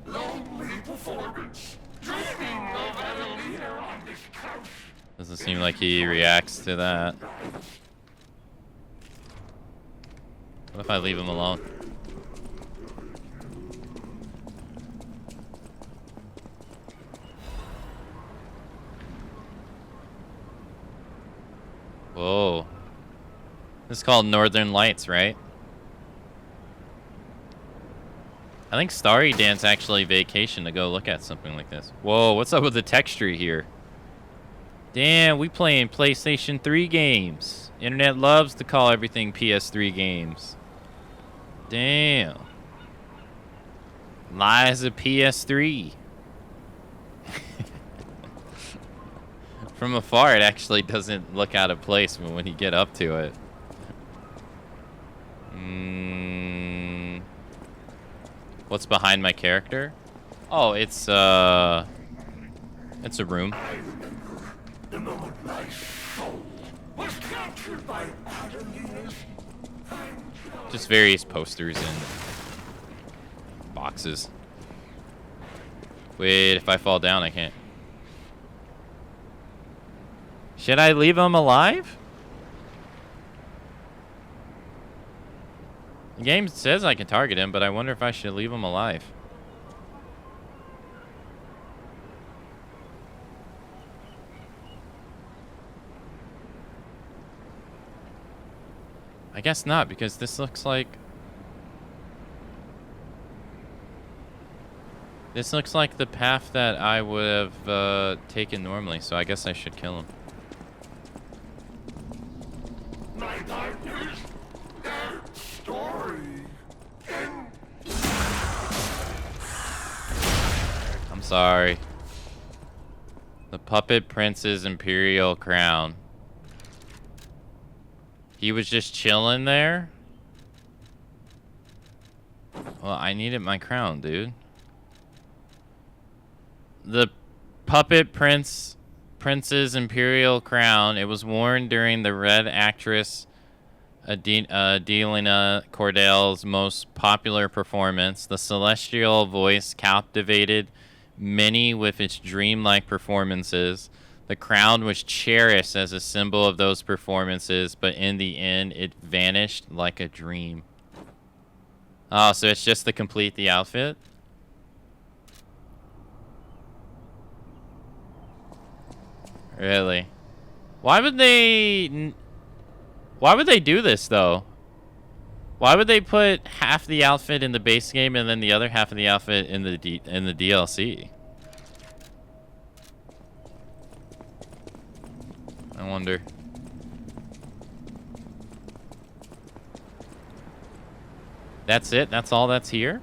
lonely performance, dreaming of Adelina on this couch. Doesn't seem like he reacts to that. What if I leave him alone? Whoa. This is called Northern Lights, right? I think Starry Dan's actually vacation to go look at something like this. Whoa, what's up with the texture here? Damn, we playing PlayStation 3 games. Internet loves to call everything PS3 games. Damn. Liza PS3. From afar, it actually doesn't look out of place when you get up to it. What's behind my character? Oh, it's a room. I remember the moment my soul was captured by Adam's. Just various posters and boxes. Wait, if I fall down, I can't. Should I leave him alive? The game says I can target him, but I wonder if I should leave him alive. I guess not, because this looks like... This looks like the path that I would have taken normally, so I guess I should kill him. My partners, their story. I'm sorry. The Puppet Prince's Imperial Crown. He was just chilling there? Well, I needed my crown, dude. The Puppet Prince's Imperial Crown. It was worn during the Red actress Adelina Cordell's most popular performance. The celestial voice captivated many with its dreamlike performances. The crown was cherished as a symbol of those performances, but in the end, it vanished like a dream. Oh, so it's just to complete the outfit? Really? Why would they do this, though? Why would they put half the outfit in the base game and then the other half of the outfit in the DLC? I wonder. That's it? That's all that's here?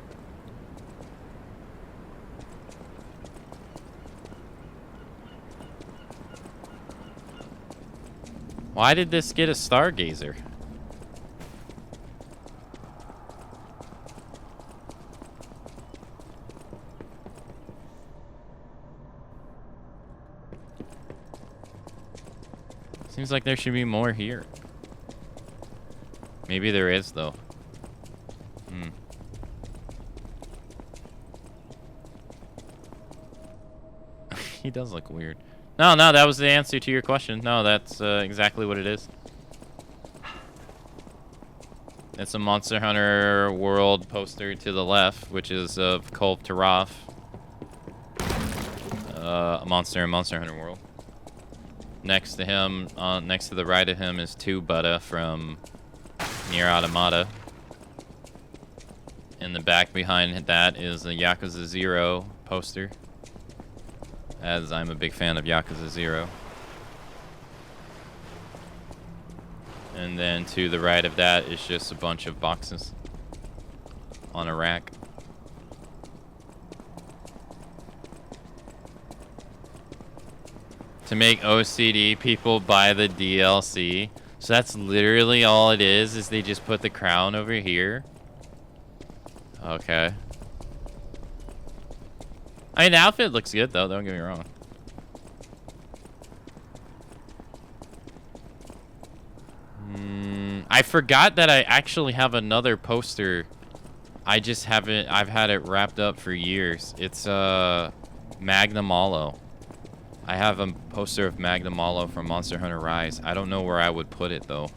Why did this get a Stargazer? Seems like there should be more here. Maybe there is, though. He does look weird. No, that was the answer to your question. No, that's exactly what it is. It's a Monster Hunter World poster to the left, which is of Kolv Taraf. A monster in Monster Hunter World. Next to him, next to the right of him is 2 Buddha from Nier Automata. In the back behind that is a Yakuza 0 poster, as I'm a big fan of Yakuza 0. And then to the right of that is just a bunch of boxes on a rack. To make OCD people buy the DLC. So that's literally all it is they just put the crown over here. Okay. I mean, the outfit looks good, though. Don't get me wrong. I forgot that I actually have another poster. I just haven't... I've had it wrapped up for years. It's, Magnum Allo. I have a poster of Magnum Allo from Monster Hunter Rise. I don't know where I would put it, though.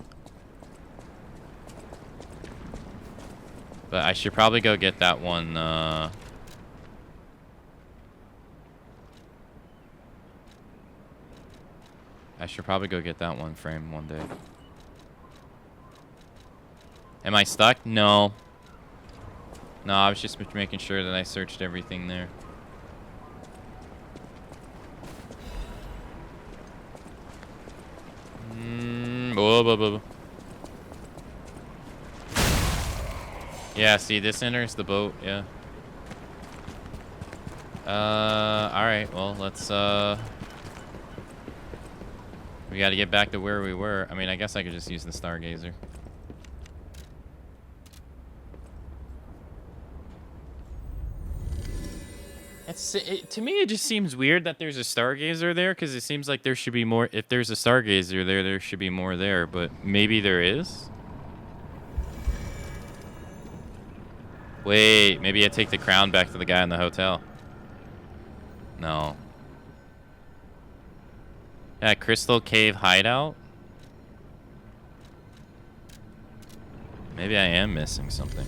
But I should probably go get that one, I should probably go get that one frame one day. Am I stuck? No. No, I was just making sure that I searched everything there. Yeah, see, this enters the boat, yeah. Alright, well, let's, we gotta get back to where we were. I mean, I guess I could just use the Stargazer. To me, it just seems weird that there's a Stargazer there, because it seems like there should be more. If there's a Stargazer there, there should be more there, but maybe there is? Wait, maybe I take the crown back to the guy in the hotel. No. Yeah, Crystal Cave Hideout? Maybe I am missing something.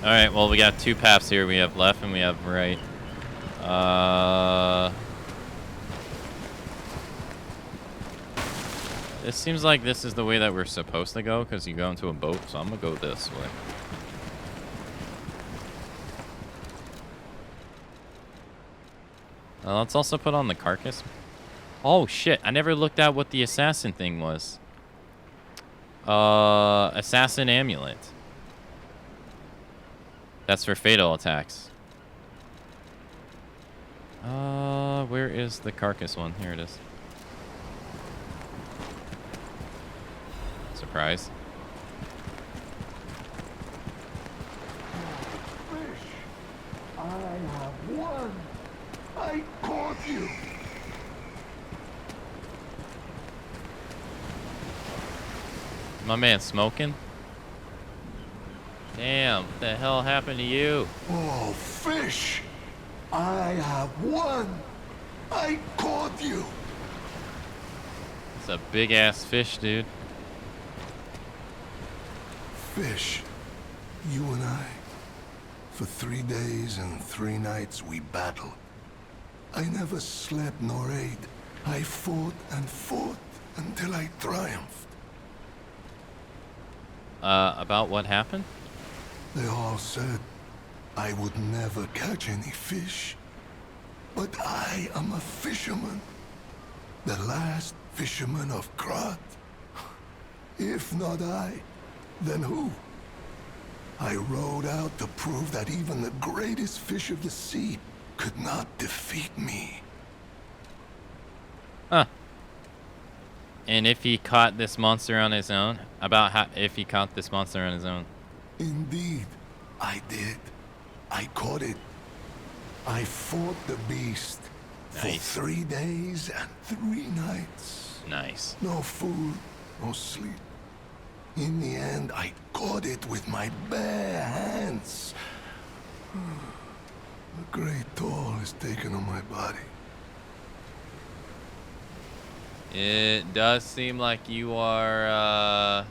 Alright, well, we got two paths here. We have left and we have right. It seems like this is the way that we're supposed to go, because you go into a boat, so I'm gonna go this way. Let's also put on the carcass. Oh, shit. I never looked at what the assassin thing was. Assassin amulet. That's for fatal attacks. Where is the carcass one? Here it is. Surprise. Fish, I have won. I caught you. My man smoking? Damn, what the hell happened to you? Oh, fish, I have won. I caught you. It's a big ass fish, dude. Fish, you and I, for 3 days and 3 nights we battled. I never slept nor ate. I fought and fought until I triumphed. About what happened? They all said I would never catch any fish. But I am a fisherman. The last fisherman of Krat. If not I, then who? I rowed out to prove that even the greatest fish of the sea could not defeat me. Huh. And if he caught this monster on his own? About how if he caught this monster on his own? Indeed, I did. I caught it. I fought the beast for 3 days and 3 nights. Nice. No food, no sleep. In the end, I caught it with my bare hands. A great toll is taken on my body. It does seem like you are,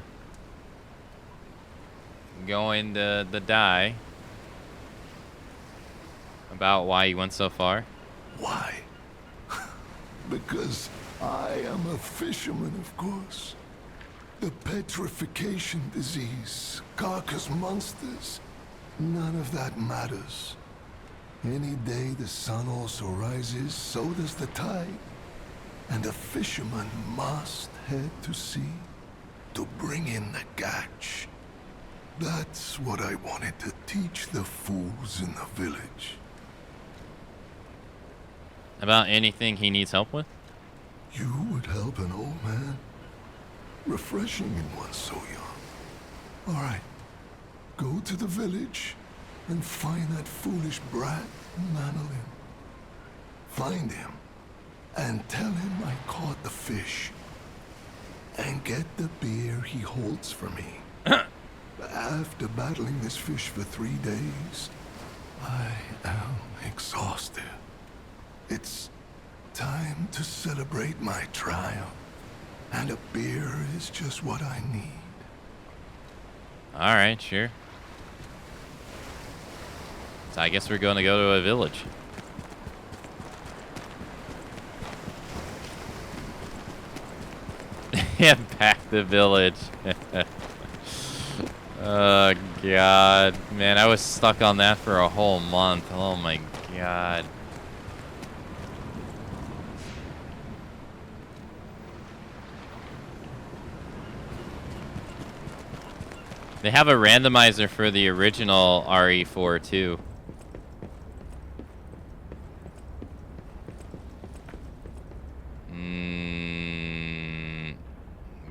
going to die. About why you went so far? Why? Because I am a fisherman, of course. The petrification disease, carcass monsters, none of that matters. Any day the sun also rises, so does the tide. And a fisherman must head to sea to bring in the catch. That's what I wanted to teach the fools in the village. About anything he needs help with? You would help an old man? Refreshing in one so young. All right, go to the village and find that foolish brat, Manolin. Find him and tell him I caught the fish. And get the beer he holds for me. After battling this fish for 3 days, I am exhausted. It's time to celebrate my triumph. And a beer is just what I need. Alright, sure. So I guess we're going to go to a village. Yeah, back the village. Oh, God. Man, I was stuck on that for a whole month. Oh, my God. They have a randomizer for the original RE4 too.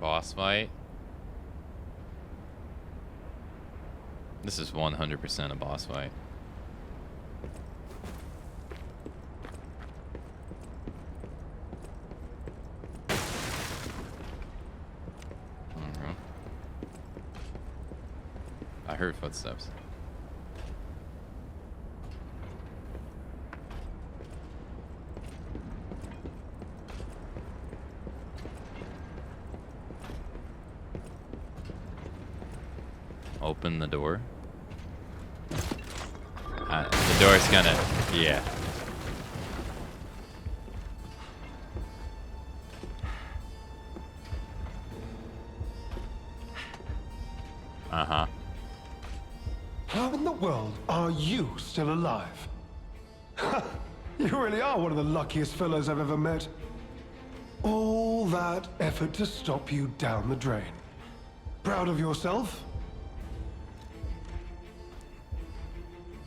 Boss fight. This is 100% a boss fight. I heard footsteps. Open the door. The door's gonna, yeah. Uh-huh. How in the world are you still alive? You really are one of the luckiest fellows I've ever met. All that effort to stop you down the drain. Proud of yourself?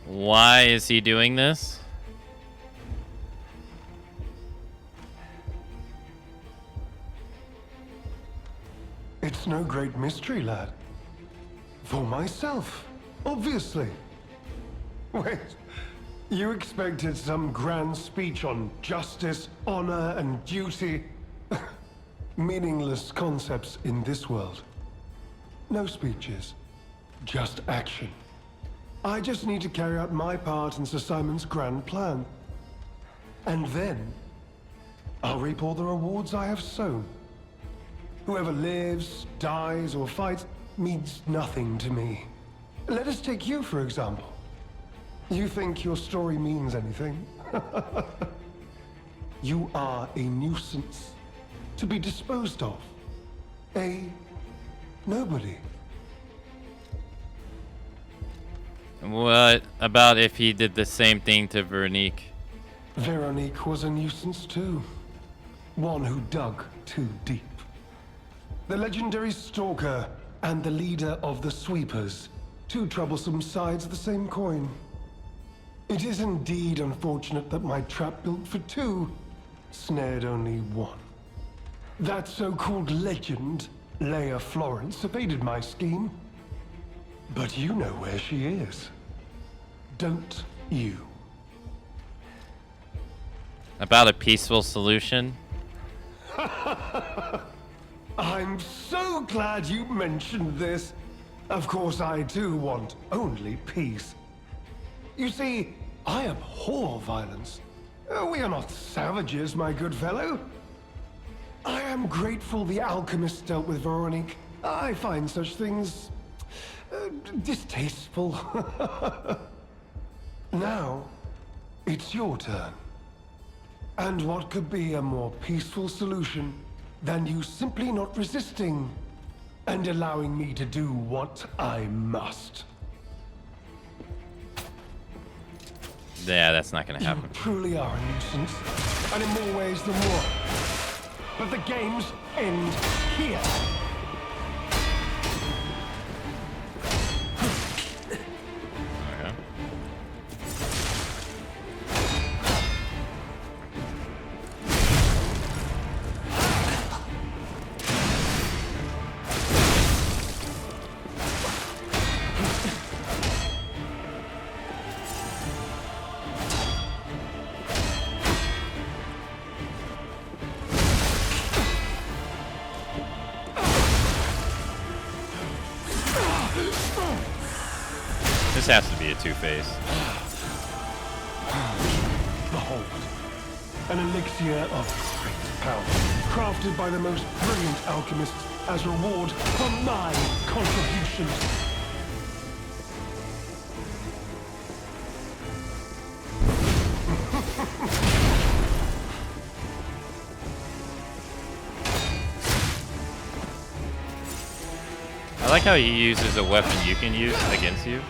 Why is he doing this? It's no great mystery, lad. For myself, obviously. Wait, you expected some grand speech on justice, honor, and duty? Meaningless concepts in this world. No speeches, just action. I just need to carry out my part in Sir Simon's grand plan. And then, I'll reap all the rewards I have sown. Whoever lives, dies, or fights means nothing to me. Let us take you, for example. You think your story means anything? You are a nuisance, to be disposed of. A nobody. What about if he did the same thing to Veronique? Veronique was a nuisance too. One who dug too deep. The legendary stalker and the leader of the sweepers. Two troublesome sides of the same coin. It is indeed unfortunate that my trap built for two snared only one. That so-called legend, Leia Florence, evaded my scheme. But you know where she is. Don't you? About a peaceful solution? I'm so glad you mentioned this. Of course, I too want only peace. You see, I abhor violence. We are not savages, my good fellow. I am grateful the alchemist dealt with Veronique. I find such things distasteful. Now, it's your turn. And what could be a more peaceful solution than you simply not resisting and allowing me to do what I must? Yeah, that's not gonna happen. You truly are a nuisance, and in more ways than one. But the games end here. Okay. This has to be a two-face. Behold, an elixir of great power, crafted by the most brilliant alchemists as reward for my contributions. I like how he uses a weapon you can use against you.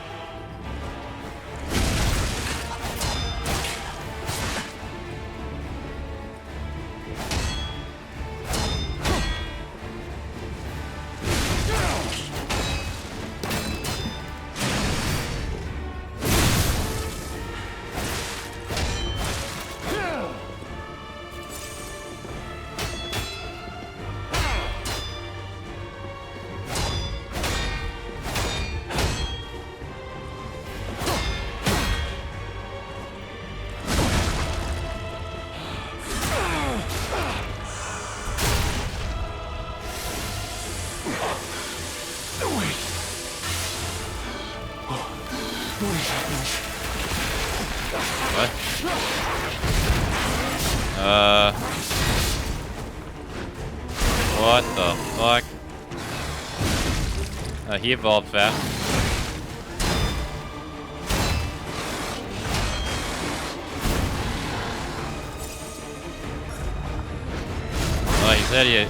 What the fuck? He evolved fast. Oh, he said he...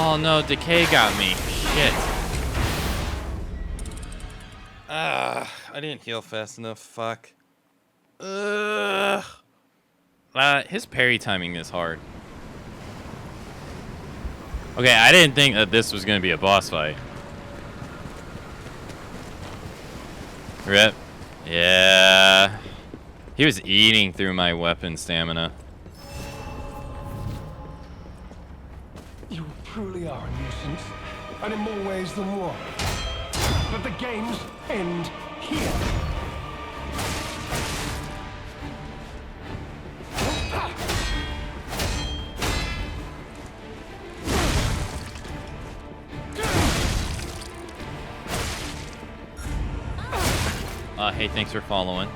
Oh no, decay got me. Shit. I didn't heal fast enough. Fuck. His parry timing is hard. Okay, I didn't think that this was gonna be a boss fight. Rip. Yeah. He was eating through my weapon stamina. You truly are a nuisance, and in more ways than one. But the games end here. Hey, thanks for following.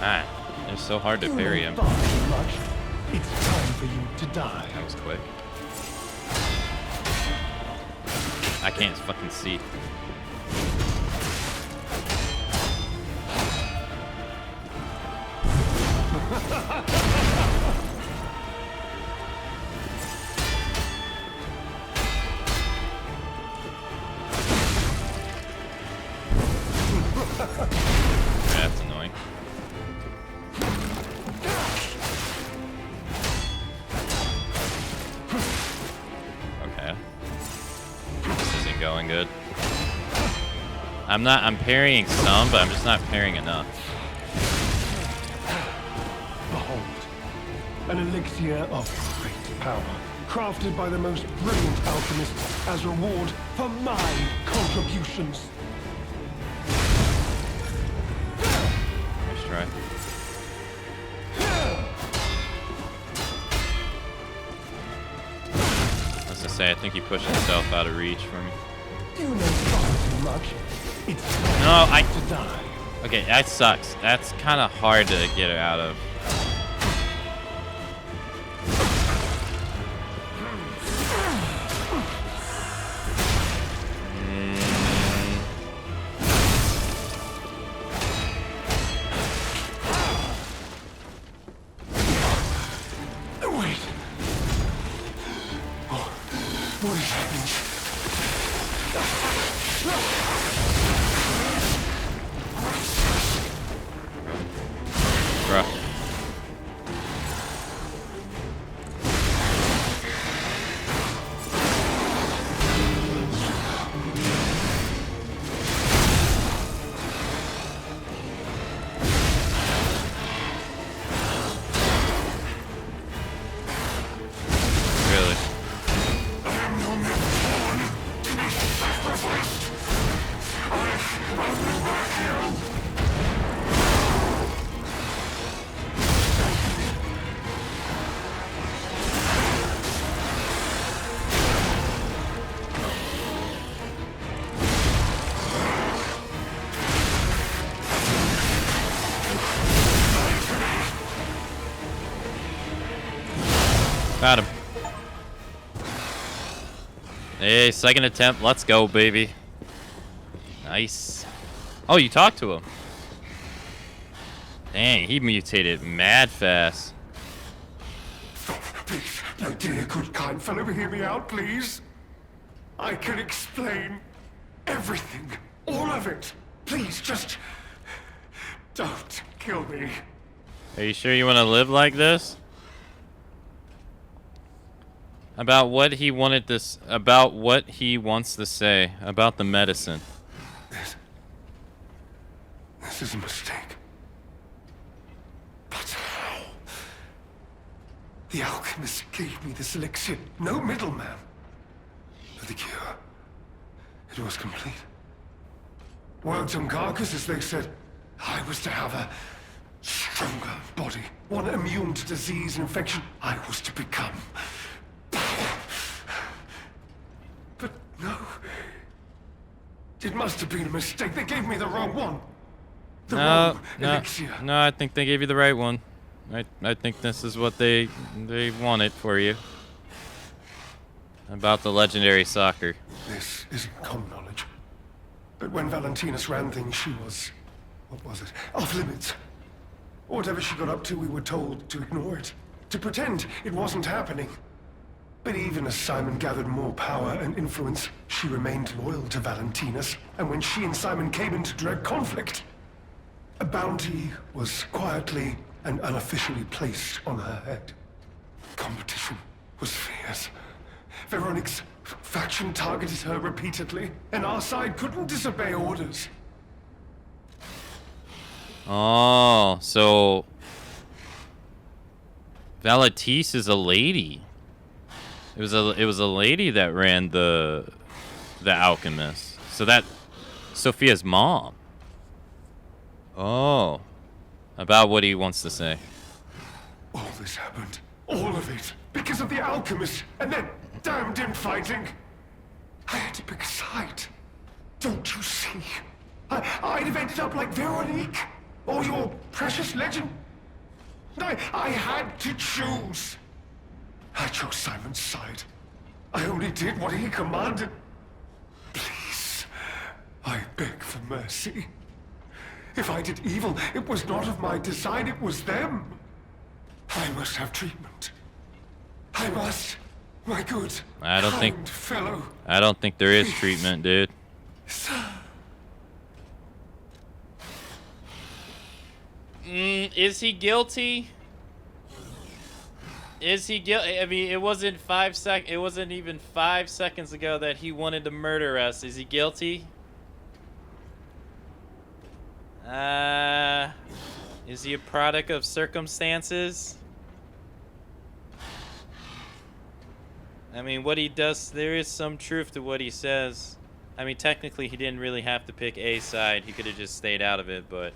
Ah, it's so hard to parry him. It's time for you to die. That was quick. I can't fucking see. That's annoying. Okay. This isn't going good. I'm parrying some, but I'm just not parrying enough. Behold, an elixir of great power, crafted by the most brilliant alchemists as reward for my contributions. Nice try. As I say, I think he pushed himself out of reach for me. You know far too much. It's time to die. Okay, that sucks. That's kind of hard to get it out of. Wait. What is happening? Bruh. Got him. Hey, second attempt. Let's go, baby. Nice. Oh, you talked to him. Dang, he mutated mad fast. Please, my dear, good, kind fellow, hear me out, please. I can explain everything. All of it. Please, just... don't kill me. Are you sure you want to live like this? About what he wanted this, about what he wants to say about the medicine. This is a mistake. But how? The alchemist gave me this elixir. No middleman. For the cure. It was complete. Worked on carcasses, they said. I was to have a stronger body. One immune to disease and infection. I was to become... But no. It must have been a mistake. They gave me the wrong one. The wrong elixir. No, I think they gave you the right one. I think this is what they wanted for you. About the legendary soccer. This isn't common knowledge. But when Valentinus ran things, she was... what was it? Off limits. Whatever she got up to, we were told to ignore it. To pretend it wasn't happening. But even as Simon gathered more power and influence, she remained loyal to Valentinus. And when she and Simon came into direct conflict, a bounty was quietly and unofficially placed on her head. Competition was fierce. Veronique's faction targeted her repeatedly, and our side couldn't disobey orders. Oh, so Valentise is a lady. It was a lady that ran the alchemist. So that Sophia's mom. Oh, about what he wants to say. All this happened, all of it, because of the alchemist, and then damned infighting. I had to pick a side. Don't you see? I'd have ended up like Veronique, or your precious legend. I had to choose. I chose Simon's side. I only did what he commanded. Please, I beg for mercy. If I did evil, it was not of my design, it was them. I must have treatment. I must, my good, kind fellow. I don't think there is treatment, dude. Is he guilty? Is he guilty? I mean, it wasn't even 5 seconds ago that he wanted to murder us. Is he guilty? Is he a product of circumstances? I mean, what he does, there is some truth to what he says. I mean, technically, he didn't really have to pick a side. He could have just stayed out of it, but...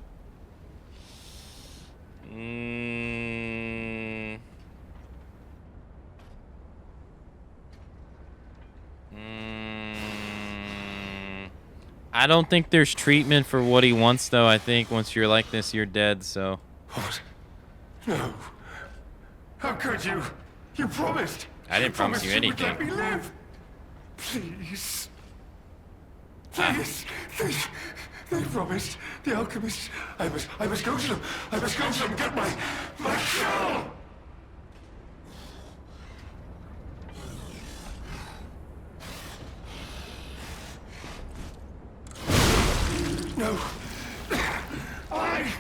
I don't think there's treatment for what he wants, though. I think once you're like this, you're dead, so... What? No. How could you? You promised. I didn't promise you anything. Let me live. Please. Please. They promised. The alchemist. I must go to them. I must go to them and get my cure. No. I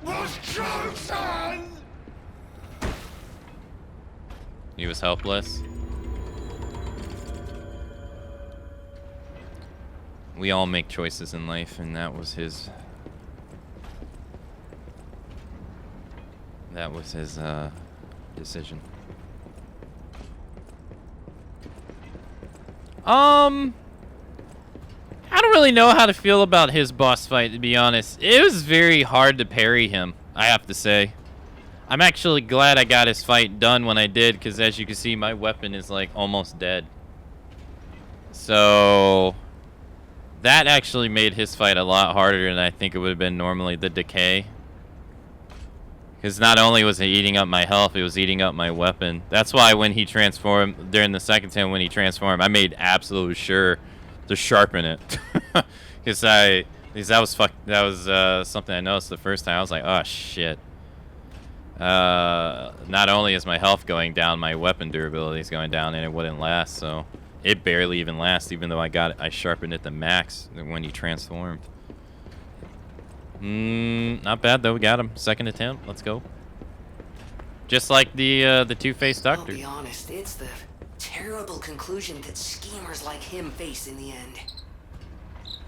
was chosen. He was helpless. We all make choices in life, and that was his... decision. I don't really know how to feel about his boss fight, to be honest. It was very hard to parry him, I have to say. I'm actually glad I got his fight done when I did, because as you can see, my weapon is like almost dead. So that actually made his fight a lot harder than I think it would have been normally, the decay. Because not only was it eating up my health, it was eating up my weapon. That's why when he transformed, during the second time when he transformed, I made absolute sure to sharpen it. Because that was something I noticed the first time. I was like, oh shit. Not only is my health going down, my weapon durability is going down, and it wouldn't last. So it barely even lasts, even though I sharpened it to max when he transformed. Not bad though. We got him. Second attempt. Let's go. Just like the two-faced doctor. I'll be honest, it's the terrible conclusion that schemers like him face in the end.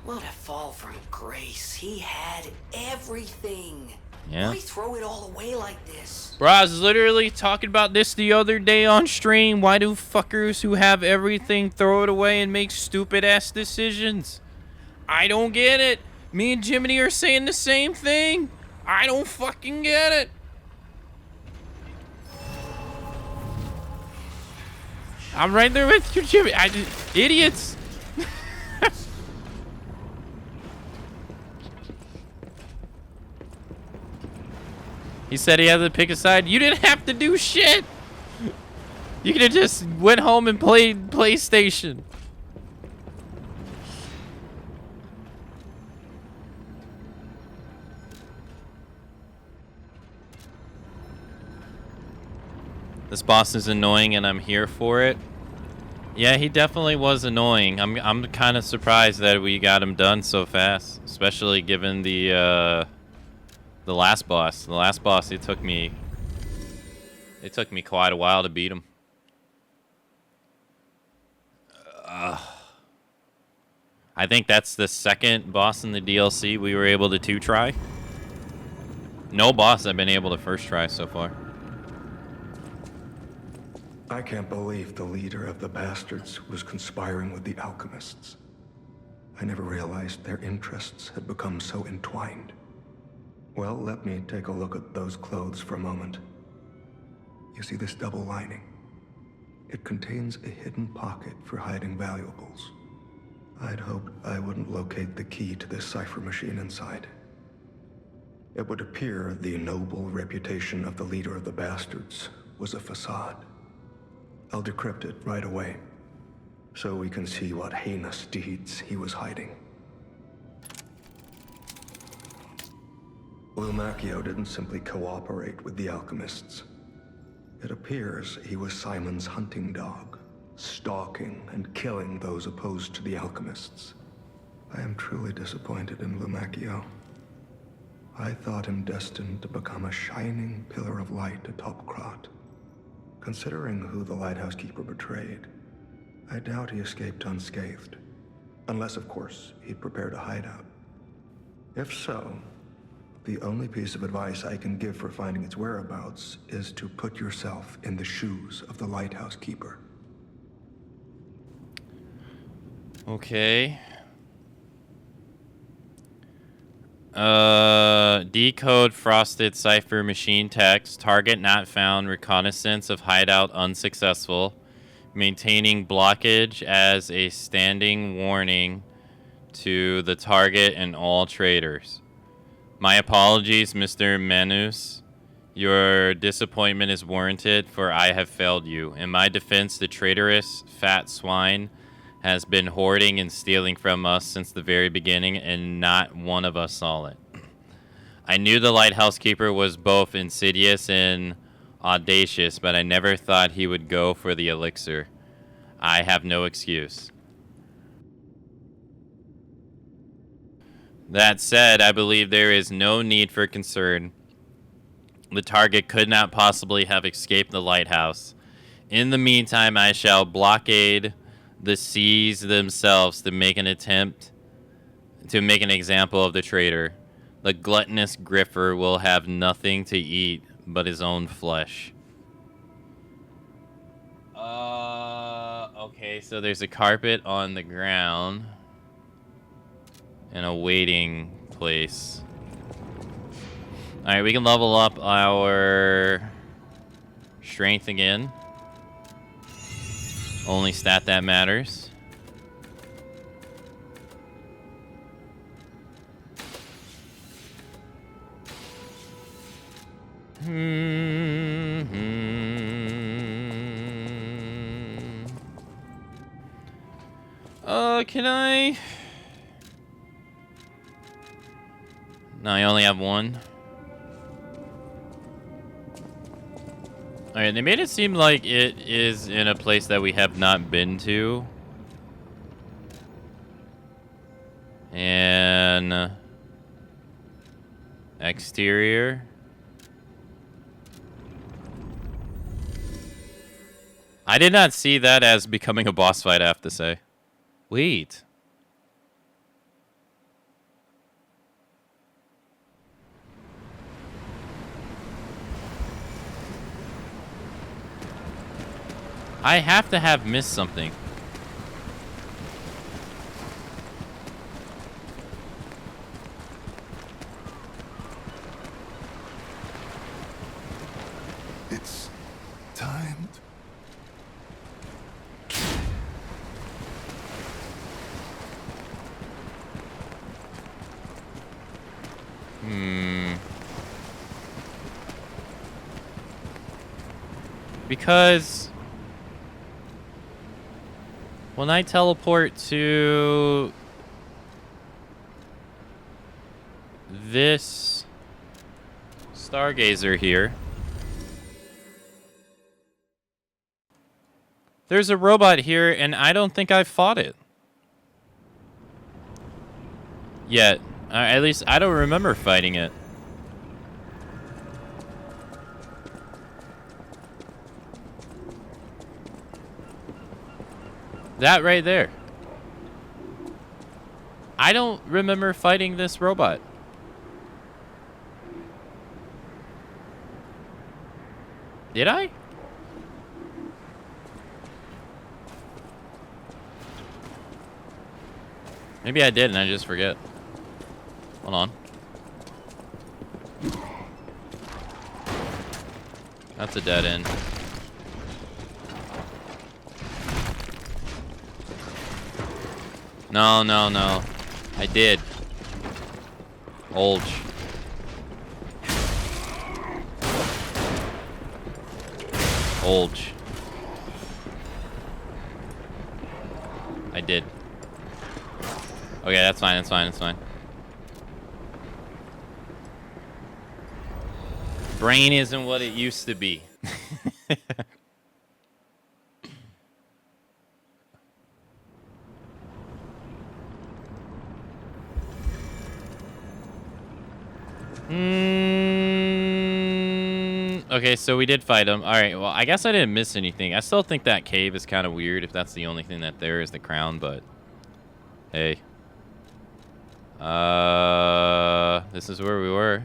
What a fall from grace. He had everything. Yeah. Why throw it all away like this? Bro, I was literally talking about this the other day on stream. Why do fuckers who have everything throw it away and make stupid-ass decisions? I don't get it. Me and Jiminy are saying the same thing. I don't fucking get it. I'm right there with you, Jimmy. Idiots. He said he had to pick a side. You didn't have to do shit. You could have just went home and played PlayStation. This boss is annoying and I'm here for it. Yeah, he definitely was annoying. I'm kind of surprised that we got him done so fast, especially given the last boss. The last boss, it took me quite a while to beat him. I think that's the second boss in the DLC we were able to two-try. No boss I've been able to first try so far. I can't believe the leader of the bastards was conspiring with the alchemists. I never realized their interests had become so entwined. Well, let me take a look at those clothes for a moment. You see this double lining? It contains a hidden pocket for hiding valuables. I'd hoped I wouldn't locate the key to this cipher machine inside. It would appear the noble reputation of the leader of the bastards was a facade. I'll decrypt it right away, so we can see what heinous deeds he was hiding. Lumacchio didn't simply cooperate with the alchemists. It appears he was Simon's hunting dog, stalking and killing those opposed to the alchemists. I am truly disappointed in Lumacchio. I thought him destined to become a shining pillar of light atop Krat. Considering who the lighthouse keeper betrayed, I doubt he escaped unscathed. Unless, of course, he'd prepared a hideout. If so, the only piece of advice I can give for finding its whereabouts is to put yourself in the shoes of the lighthouse keeper. Okay. Decode frosted cipher machine text. Target not found. Reconnaissance of hideout unsuccessful. Maintaining blockage as a standing warning to the target and all traders. My apologies, Mr. Manus. Your disappointment is warranted, for I have failed you. In my defense, the traitorous fat swine has been hoarding and stealing from us since the very beginning, and not one of us saw it. I knew the lighthouse keeper was both insidious and audacious, but I never thought he would go for the elixir. I have no excuse. That said, I believe there is no need for concern. The target could not possibly have escaped the lighthouse. In the meantime, I shall blockade the seas themselves to make an attempt to make an example of the traitor. The gluttonous griffer will have nothing to eat but his own flesh. Okay, so there's a carpet on the ground and a waiting place. Alright, we can level up our strength again. Only stat that matters. Can I? No, I only have one. Alright, they made it seem like it is in a place that we have not been to. And exterior. I did not see that as becoming a boss fight, I have to say. Wait. I have to have missed something. It's timed. Because when I teleport to this Stargazer here, there's a robot here, and I don't think I've fought it yet. At least I don't remember fighting it. That right there. I don't remember fighting this robot. Did I? Maybe I did and I just forget. Hold on. That's a dead end. No, no, no. I did. Olge. Olge. I did. Okay, that's fine, that's fine, that's fine. Brain isn't what it used to be. Okay, so we did fight him. Alright, well, I guess I didn't miss anything. I still think that cave is kind of weird if that's the only thing that there is the crown, but... Hey. This is where we were.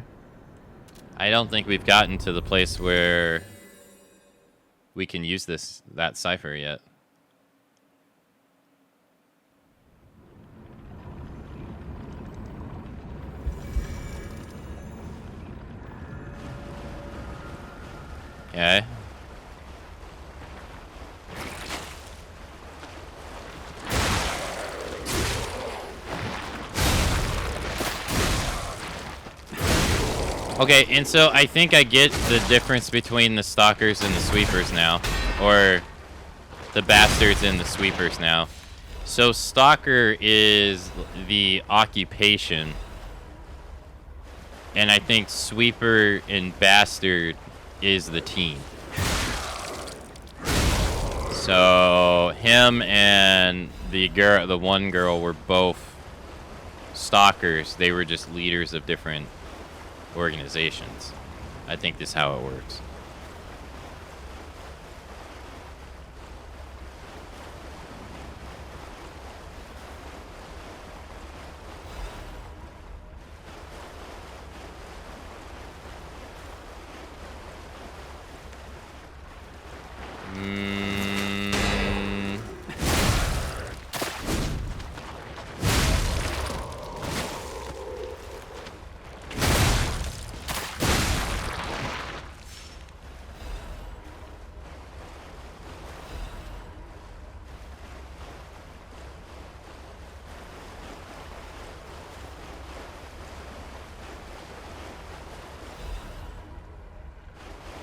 I don't think we've gotten to the place where we can use that cipher yet. Okay. Okay, and so I think I get the difference between the stalkers and the sweepers now. Or the bastards and the sweepers now. So stalker is the occupation. And I think sweeper and bastard is the team. So him and the one girl were both stalkers. They were just leaders of different organizations. I think this is how it works.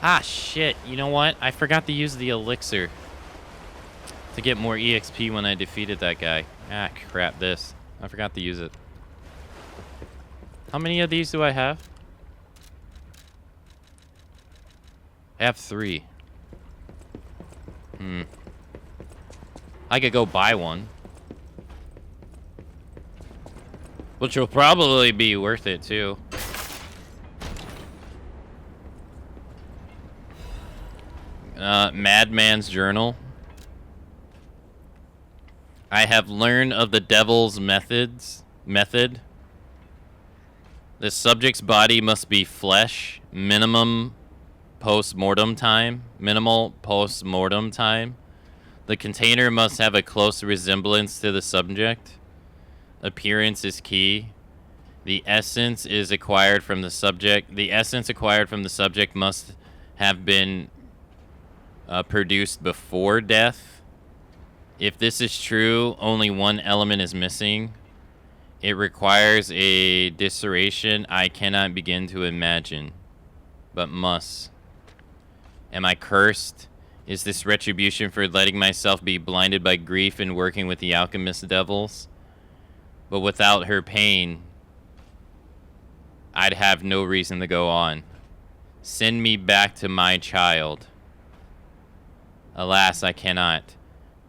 Ah, shit. You know what? I forgot to use the elixir to get more EXP when I defeated that guy. Ah, crap this. I forgot to use it. How many of these do I have? I have 3. I could go buy one. Which will probably be worth it, too. Madman's Journal. I have learned of the devil's method. The subject's body must be flesh. Minimal post-mortem time. The container must have a close resemblance to the subject. Appearance is key. The essence acquired from the subject must have been produced before death. If this is true, only one element is missing. It requires a disseration I cannot begin to imagine, but must. Am I cursed? Is this retribution for letting myself be blinded by grief and working with the alchemist devils? But without her pain, I'd have no reason to go on. Send me back to my child. Alas, I cannot,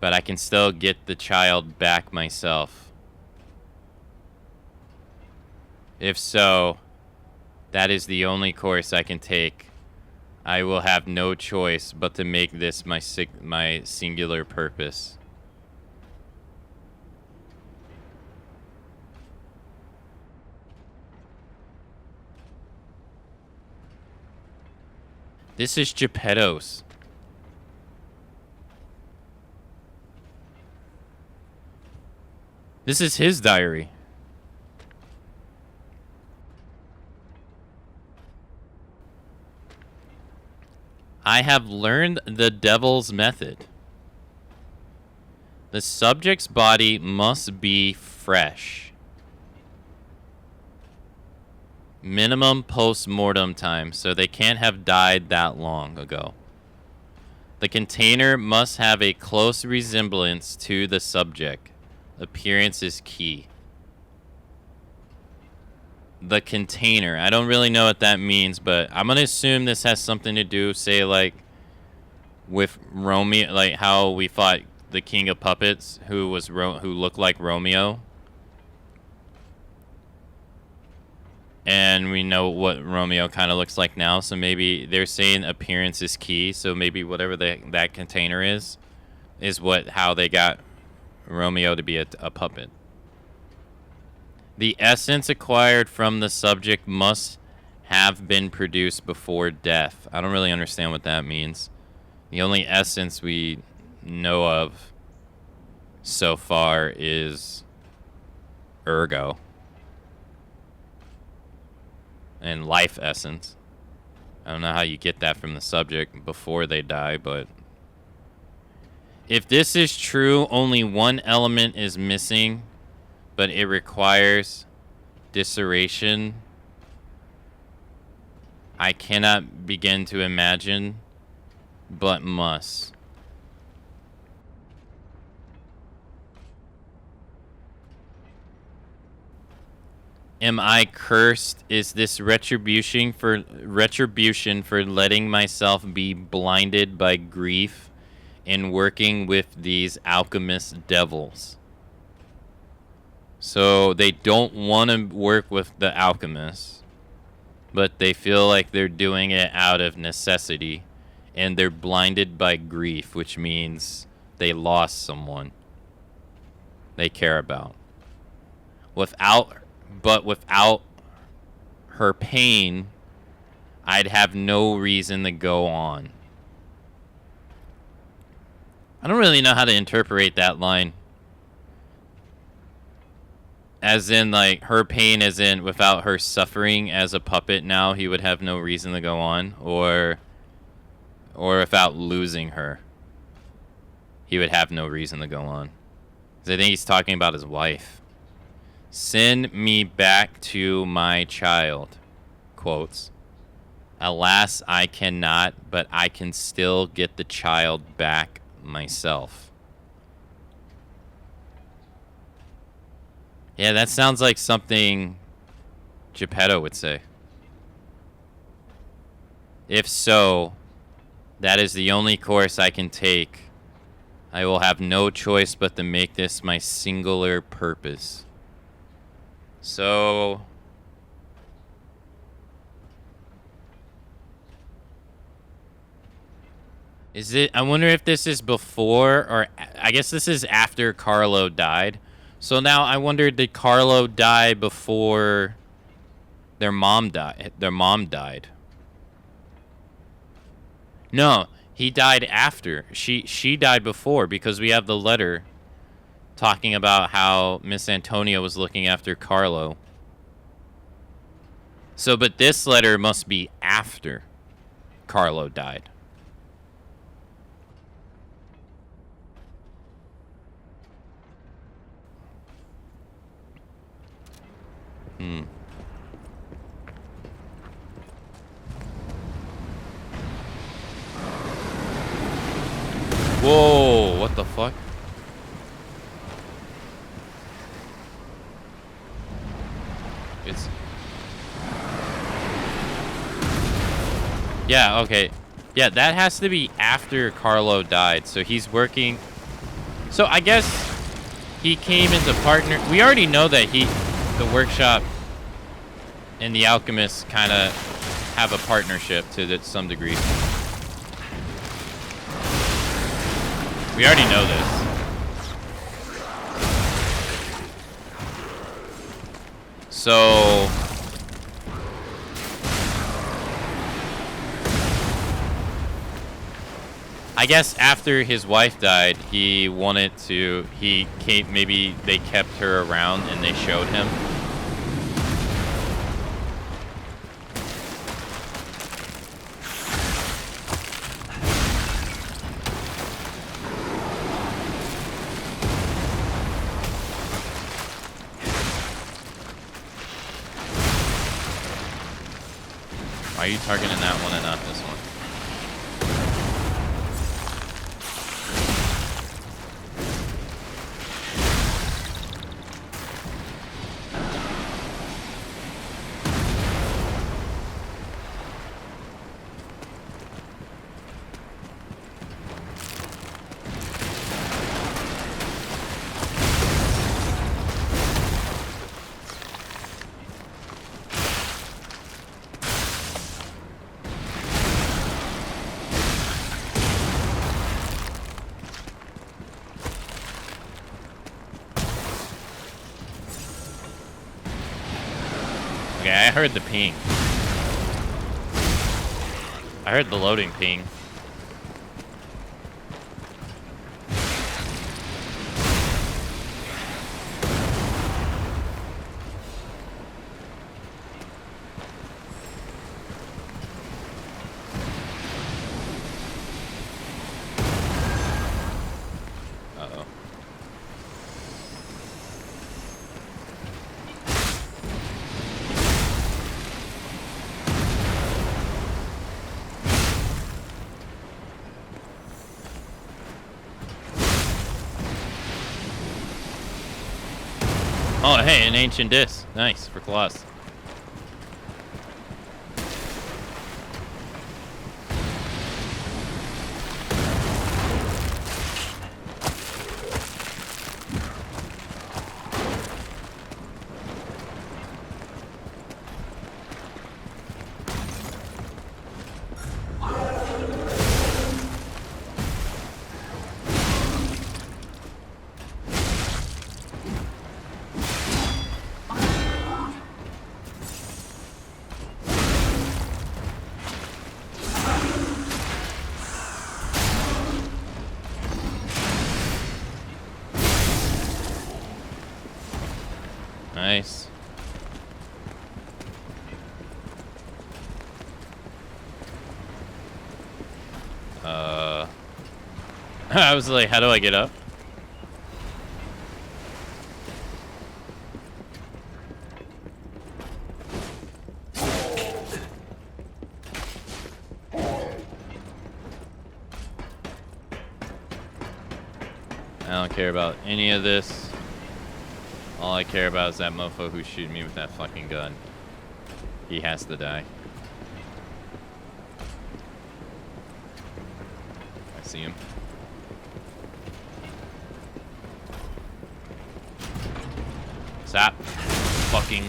but I can still get the child back myself. If so, that is the only course I can take. I will have no choice but to make this my singular purpose. This is Geppetto's. This is his diary. I have learned the devil's method. The subject's body must be fresh. Minimum post-mortem time, so they can't have died that long ago. The container must have a close resemblance to the subject. Appearance is key. The container. I don't really know what that means, but I'm gonna assume this has something to do, say, like, with Romeo, like how we fought the King of Puppets, who looked like Romeo. And we know what Romeo kind of looks like now, so maybe they're saying appearance is key, so maybe whatever that container is how they got Romeo to be a puppet. The essence acquired from the subject must have been produced before death. I don't really understand what that means. The only essence we know of so far is Ergo and life essence. I don't know how you get that from the subject before they die, but if this is true, only one element is missing, but it requires disseration. I cannot begin to imagine, but must. Am I cursed? Is this retribution for letting myself be blinded by grief in working with these alchemist devils? So they don't want to work with the alchemists, but they feel like they're doing it out of necessity, and they're blinded by grief, which means they lost someone they care about. Without her pain, I'd have no reason to go on. I don't really know how to interpret that line. As in, like, her pain as in without her suffering as a puppet now, he would have no reason to go on. Or without losing her, he would have no reason to go on. Because I think he's talking about his wife. Send me back to my child. Quotes. Alas, I cannot, but I can still get the child back myself. Yeah, that sounds like something Geppetto would say. If so, that is the only course I can take. I will have no choice but to make this my singular purpose. So... is it... I wonder if this is before or... I guess this is after Carlo died. So now I wonder, did Carlo die before their mom died? Their mom died. No, he died after. She died before, because we have the letter talking about how Miss Antonia was looking after Carlo. So, but this letter must be after Carlo died. Hmm. Whoa, what the fuck? It's... yeah, okay. Yeah, that has to be after Carlo died. So he's working... so I guess he came into partner... we already know that the workshop and the alchemist kind of have a partnership to some degree. We already know this. So... I guess after his wife died, he wanted to... maybe they kept her around and they showed him. Why are you targeting that one and not this one? I heard the ping. I heard the loading ping. Uh-oh. Oh, hey, an ancient disc. Nice, for claws. Nice. I was like, how do I get up? I don't care about any of this. All I care about is that mofo who's shooting me with that fucking gun. He has to die. I see him. Stop. Fucking.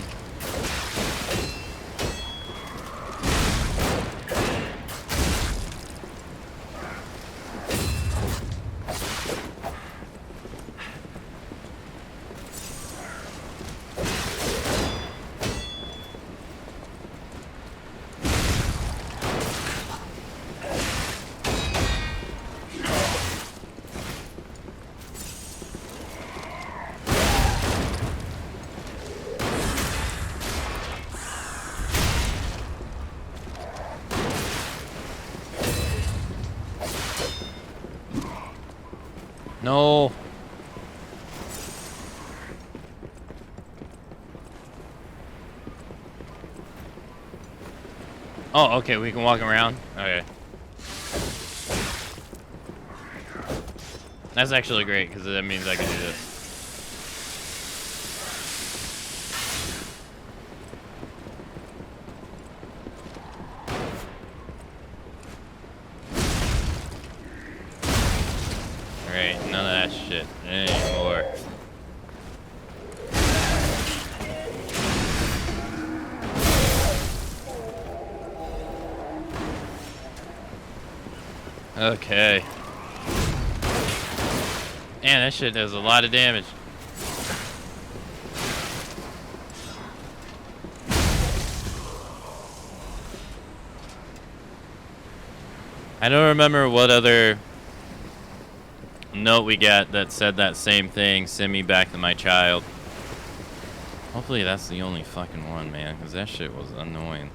No. Oh, okay, we can walk around. Okay. That's actually great, because that means I can do this. Alright, none of that shit anymore. Okay. Man, that shit does a lot of damage. I don't remember what other note we got that said that same thing. Send me back to my child. Hopefully that's the only fucking one, man, because that shit was annoying.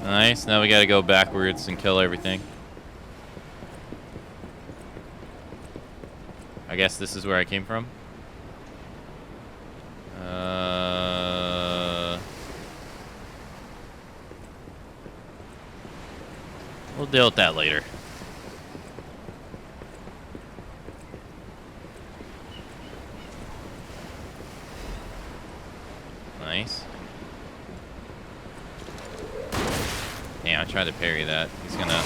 Nice, now we gotta go backwards and kill everything. I guess this is where I came from. We'll deal with that later. Nice. Yeah, I tried to parry that. He's gonna...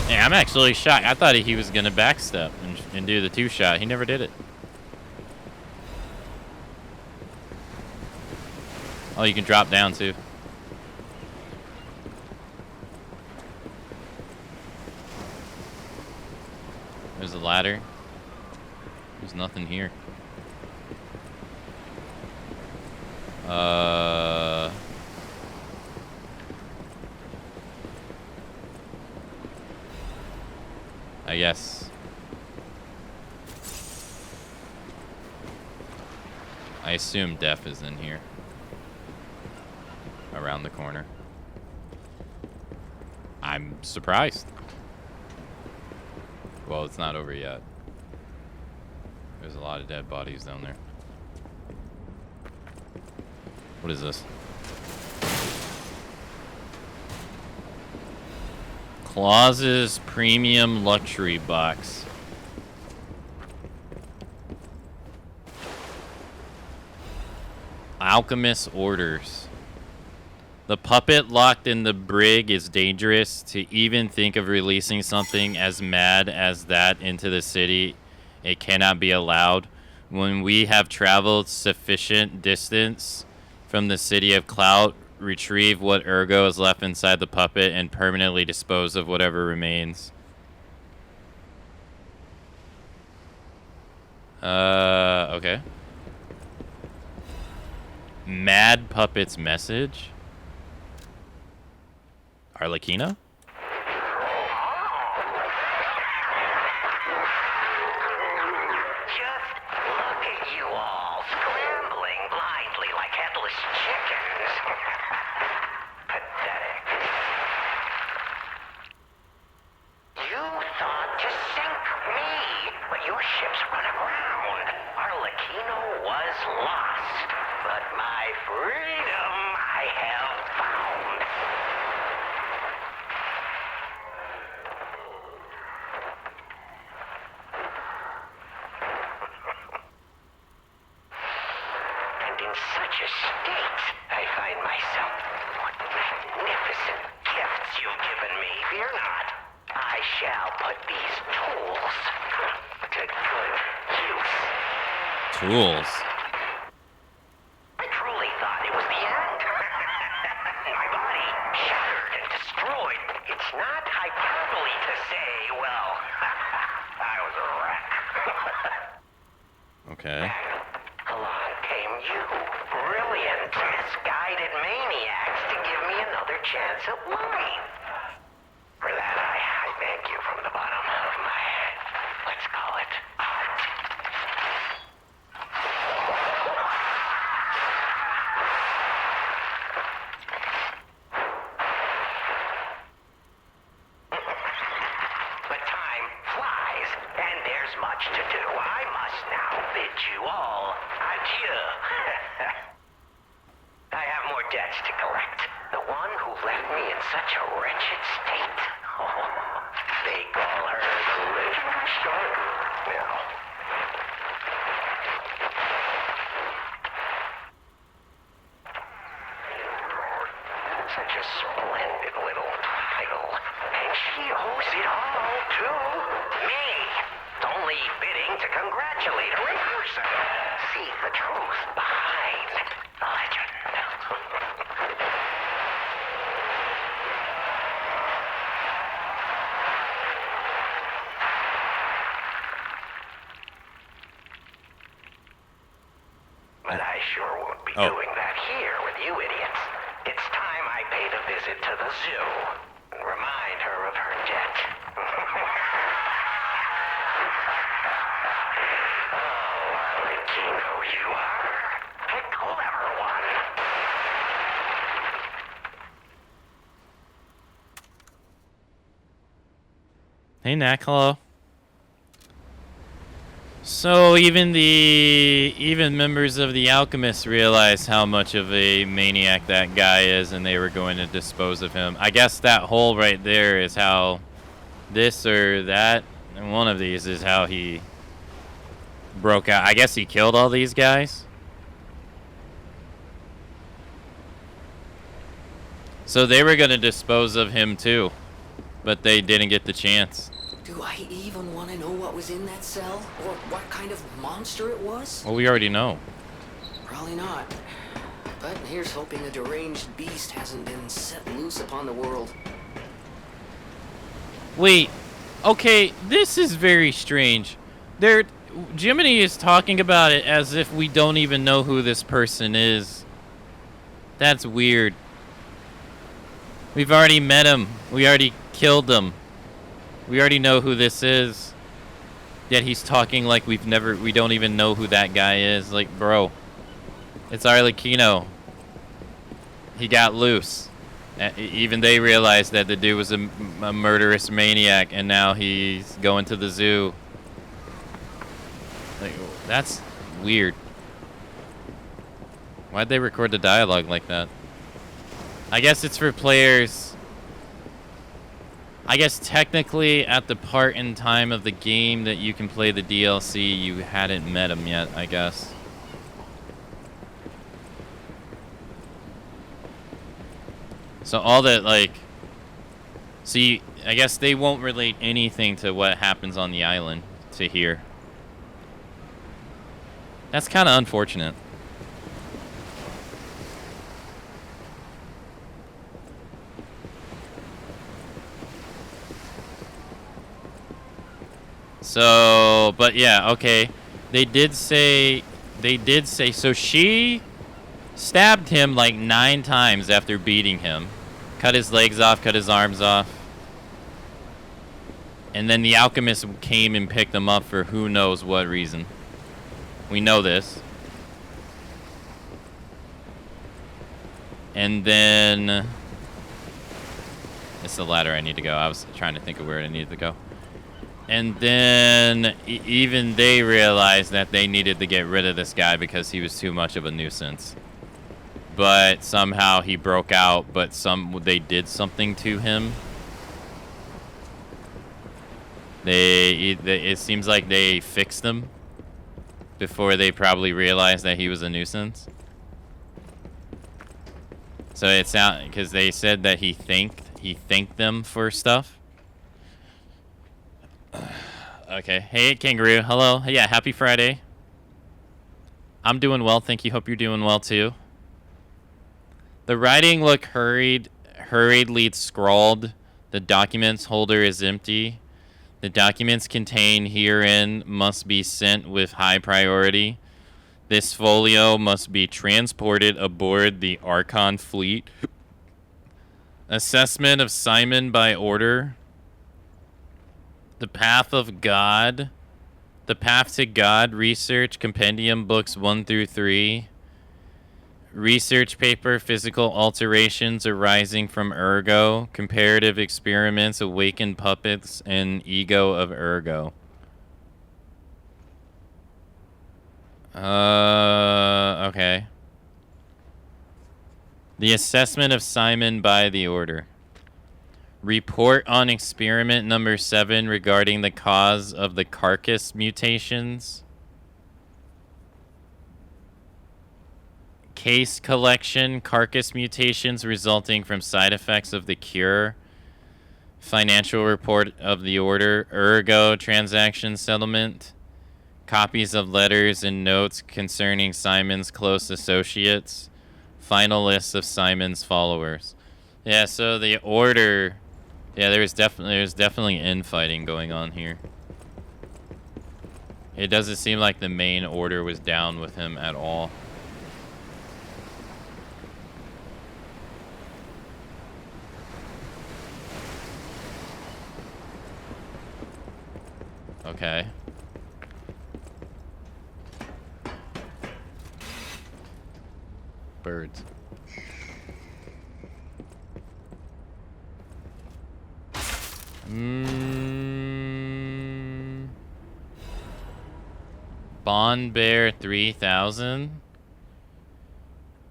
Yeah, I'm actually shocked. I thought he was gonna backstep and do the two-shot. He never did it. Oh, you can drop down too. There's a ladder. There's nothing here. I guess. I assume Def is in here. Around the corner. I'm surprised. Well, it's not over yet. There's a lot of dead bodies down there. What is this? Claus's Premium Luxury Box. Alchemist orders. The puppet locked in the brig is dangerous. To even think of releasing something as mad as that into the city, it cannot be allowed. When we have traveled sufficient distance from the city of Clout, retrieve what ergo is left inside the puppet and permanently dispose of whatever remains. Okay. Mad Puppet's message? Arlecchino? Just look at you all, scrambling blindly like headless chickens. Pathetic. was lost, but my freedom I have found. And in such a state, I find myself. What magnificent gifts you've given me. Fear not. I shall put these tools to good use. Tools. I truly thought it was the end. My body shattered and destroyed. It's not hyperbole to say, well, I was a wreck. Okay. Along came you, brilliant, misguided maniacs, to give me another chance at life. For that, I thank you from the bottom of my, let's call it, heart. But time flies, and there's much to do. I must now bid you all adieu. I have more debts to collect. The one who left me in such a wretched state. Oh, they call her the legendary stalker now. Such a splendid little title. And she owes it all to me. Only fitting to congratulate her in person. See the truth behind the legend. But I sure won't be doing that here with you idiots. It's time I paid a visit to the zoo and remind her of her debt. Oh, Kino, you are a clever one. Hey, Knack, hello. So even members of the Alchemists realized how much of a maniac that guy is, and they were going to dispose of him. I guess that hole right there is how this or that, and one of these is how he broke out. I guess he killed all these guys. So they were going to dispose of him too, but they didn't get the chance. Do I even want to know what was in that cell? Or what kind of monster it was? Well, we already know. Probably not. But here's hoping a deranged beast hasn't been set loose upon the world. Wait, okay, this is very strange. Jiminy is talking about it as if we don't even know who this person is. That's weird. We've already met him. We already killed him. We already know who this is. Yet he's talking like we don't even know who that guy is. Like, bro, it's Arlecchino. He got loose. Even they realized that the dude was a murderous maniac, and now he's going to the zoo. Like, that's weird. Why'd they record the dialogue like that? I guess it's for players. I guess technically at the part in time of the game that you can play the DLC, you hadn't met him yet, I guess. So all that, like... See, I guess they won't relate anything to what happens on the island to here. That's kind of unfortunate. So, but yeah, okay. They did say, so she stabbed him like 9 times after beating him. Cut his legs off, cut his arms off. And then the alchemist came and picked him up for who knows what reason. We know this. And then... It's the ladder I need to go. I was trying to think of where I needed to go. And then even they realized that they needed to get rid of this guy because he was too much of a nuisance. But somehow he broke out, but they did something to him. It seems like they fixed him before they probably realized that he was a nuisance. So it's out because they said that he thanked them for stuff. Okay. Hey, Kangaroo. Hello. Yeah, happy Friday. I'm doing well, thank you. Hope you're doing well too. The writing looked hurriedly scrawled. The documents holder is empty. The documents contained herein must be sent with high priority. This folio must be transported aboard the Archon fleet. Assessment of Simon by order. The Path of God. The Path to God Research Compendium Books 1 through 3. Research paper, Physical Alterations Arising from Ergo. Comparative Experiments, Awakened Puppets, and Ego of Ergo. Okay. The Assessment of Simon by the Order. Report on Experiment number 7 regarding the cause of the carcass mutations. Case collection, carcass mutations resulting from side effects of the cure. Financial report of the order, Ergo transaction settlement. Copies of letters and notes concerning Simon's close associates. Final list of Simon's followers. Yeah, so the order, yeah, there's definitely infighting going on here. It doesn't seem like the main order was down with him at all. Okay. Birds. Bond Bear 3000.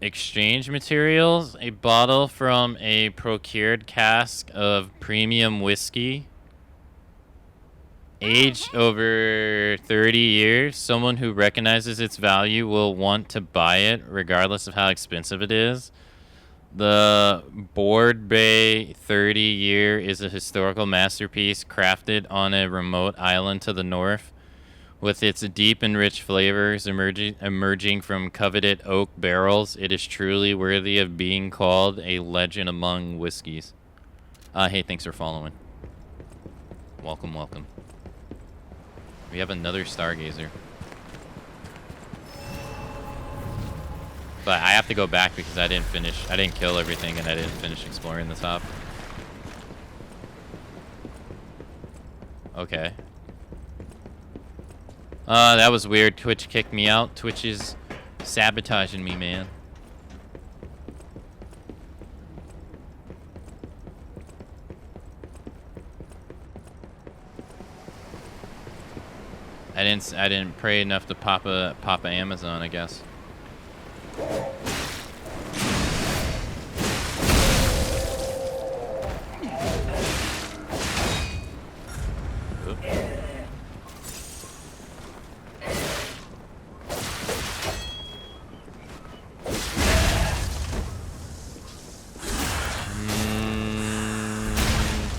Exchange materials. A bottle from a procured cask of premium whiskey. Aged over 30 years, someone who recognizes its value will want to buy it regardless of how expensive it is. The Board Bay 30-year is a historical masterpiece crafted on a remote island to the north. With its deep and rich flavors emerging from coveted oak barrels, it is truly worthy of being called a legend among whiskeys. Hey, thanks for following. Welcome, welcome. We have another Stargazer. But I have to go back because I didn't kill everything and I didn't finish exploring the top. Okay. That was weird. Twitch kicked me out. Twitch is sabotaging me, man. I didn't pray enough to pop a Amazon, I guess.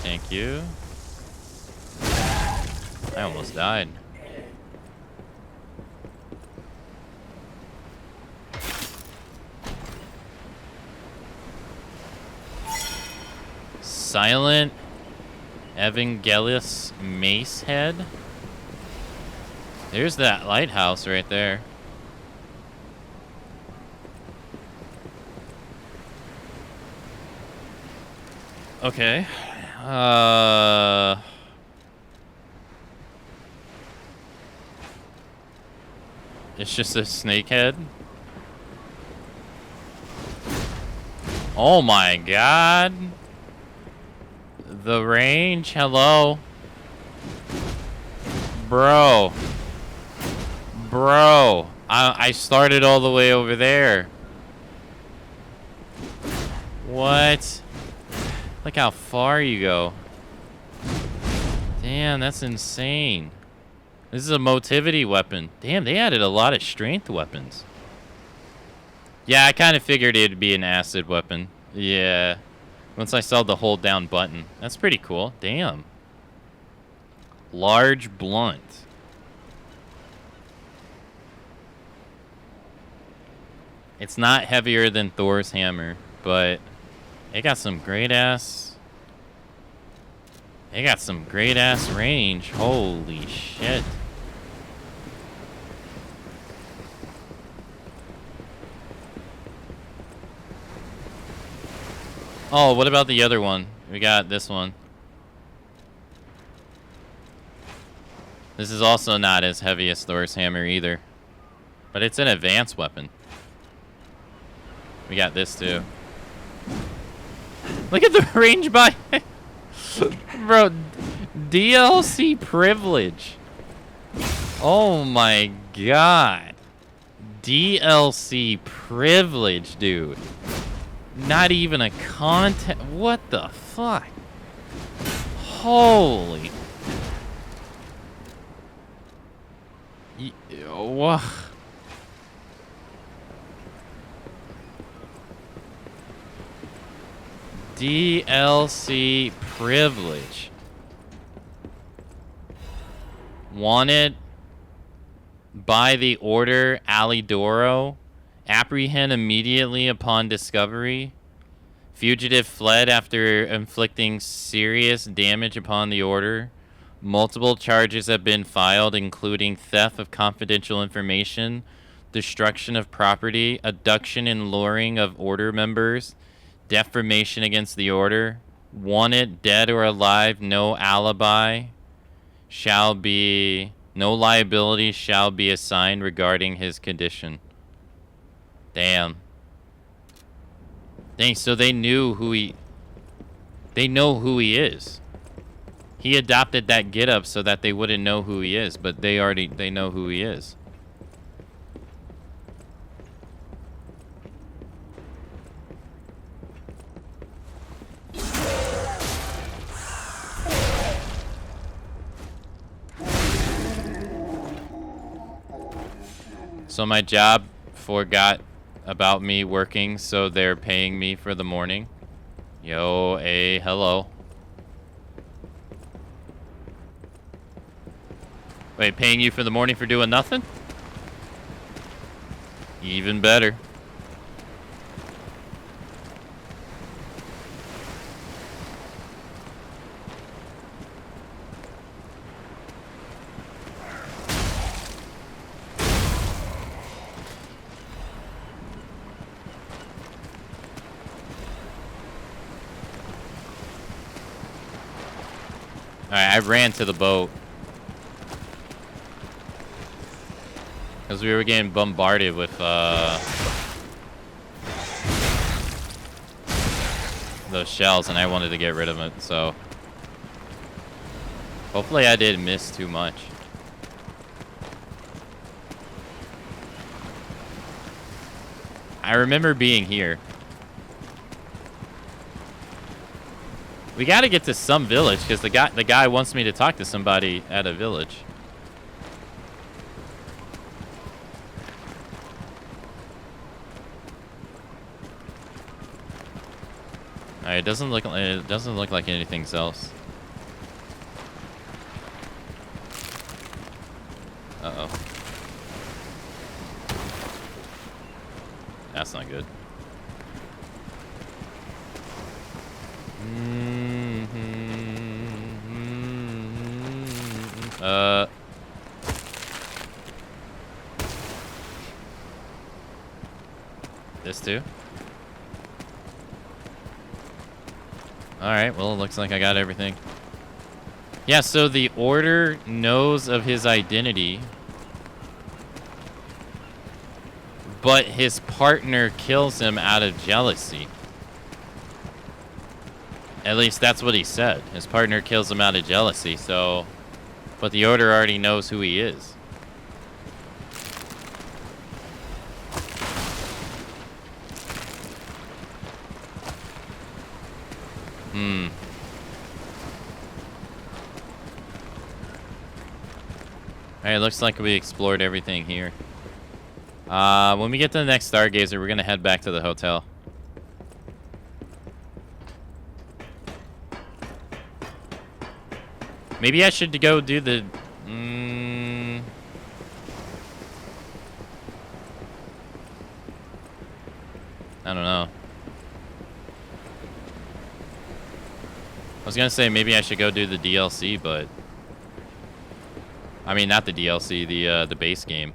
Thank you. I almost died. Silent Evangelus Mace Head. There's that lighthouse right there. Okay. It's just a snake head. Oh my god. The range, hello. Bro. Bro. I started all the way over there. What? Look how far you go. Damn, that's insane. This is a motivity weapon. Damn, they added a lot of strength weapons. Yeah, I kind of figured it'd be an acid weapon. Yeah. Once I saw the hold down button. That's pretty cool. Damn. Large blunt. It's not heavier than Thor's hammer, but it got some great ass. It got some great ass range. Holy shit. Oh, what about the other one? We got this one. This is also not as heavy as Thor's hammer either. But it's an advanced weapon. We got this too. Look at the range by... Bro, DLC privilege. Oh my god. DLC privilege, dude. Not even a content. What the fuck? Holy. What? DLC privilege. Wanted by the order Alidoro. Apprehend immediately upon discovery. Fugitive fled after inflicting serious damage upon the order. Multiple charges have been filed, including theft of confidential information, destruction of property, abduction and luring of order members, defamation against the order. Wanted, dead or alive, no alibi shall be, no liability shall be assigned regarding his condition. Damn. Dang, so they knew who he... They know who he is. He adopted that get-up so that they wouldn't know who he is, but they know who he is. So my job forgot about me working, so they're paying me for the morning. Yo, hello. Wait, paying you for the morning for doing nothing? Even better. Alright, I ran to the boat. Because we were getting bombarded with, those shells, and I wanted to get rid of it, so... Hopefully I didn't miss too much. I remember being here. We gotta get to some village, because the guy wants me to talk to somebody at a village. Alright, it doesn't look like anything else. Uh-oh. That's not good. This too? Alright, well, it looks like I got everything. Yeah, so the Order knows of his identity, but his partner kills him out of jealousy. At least that's what he said. His partner kills him out of jealousy, so But the Order already knows who he is. Alright, looks like we explored everything here. When we get to the next Stargazer, we're gonna head back to the hotel. Maybe I should go do the... I don't know. I was gonna say maybe I should go do the DLC, but... I mean, not the DLC, the base game.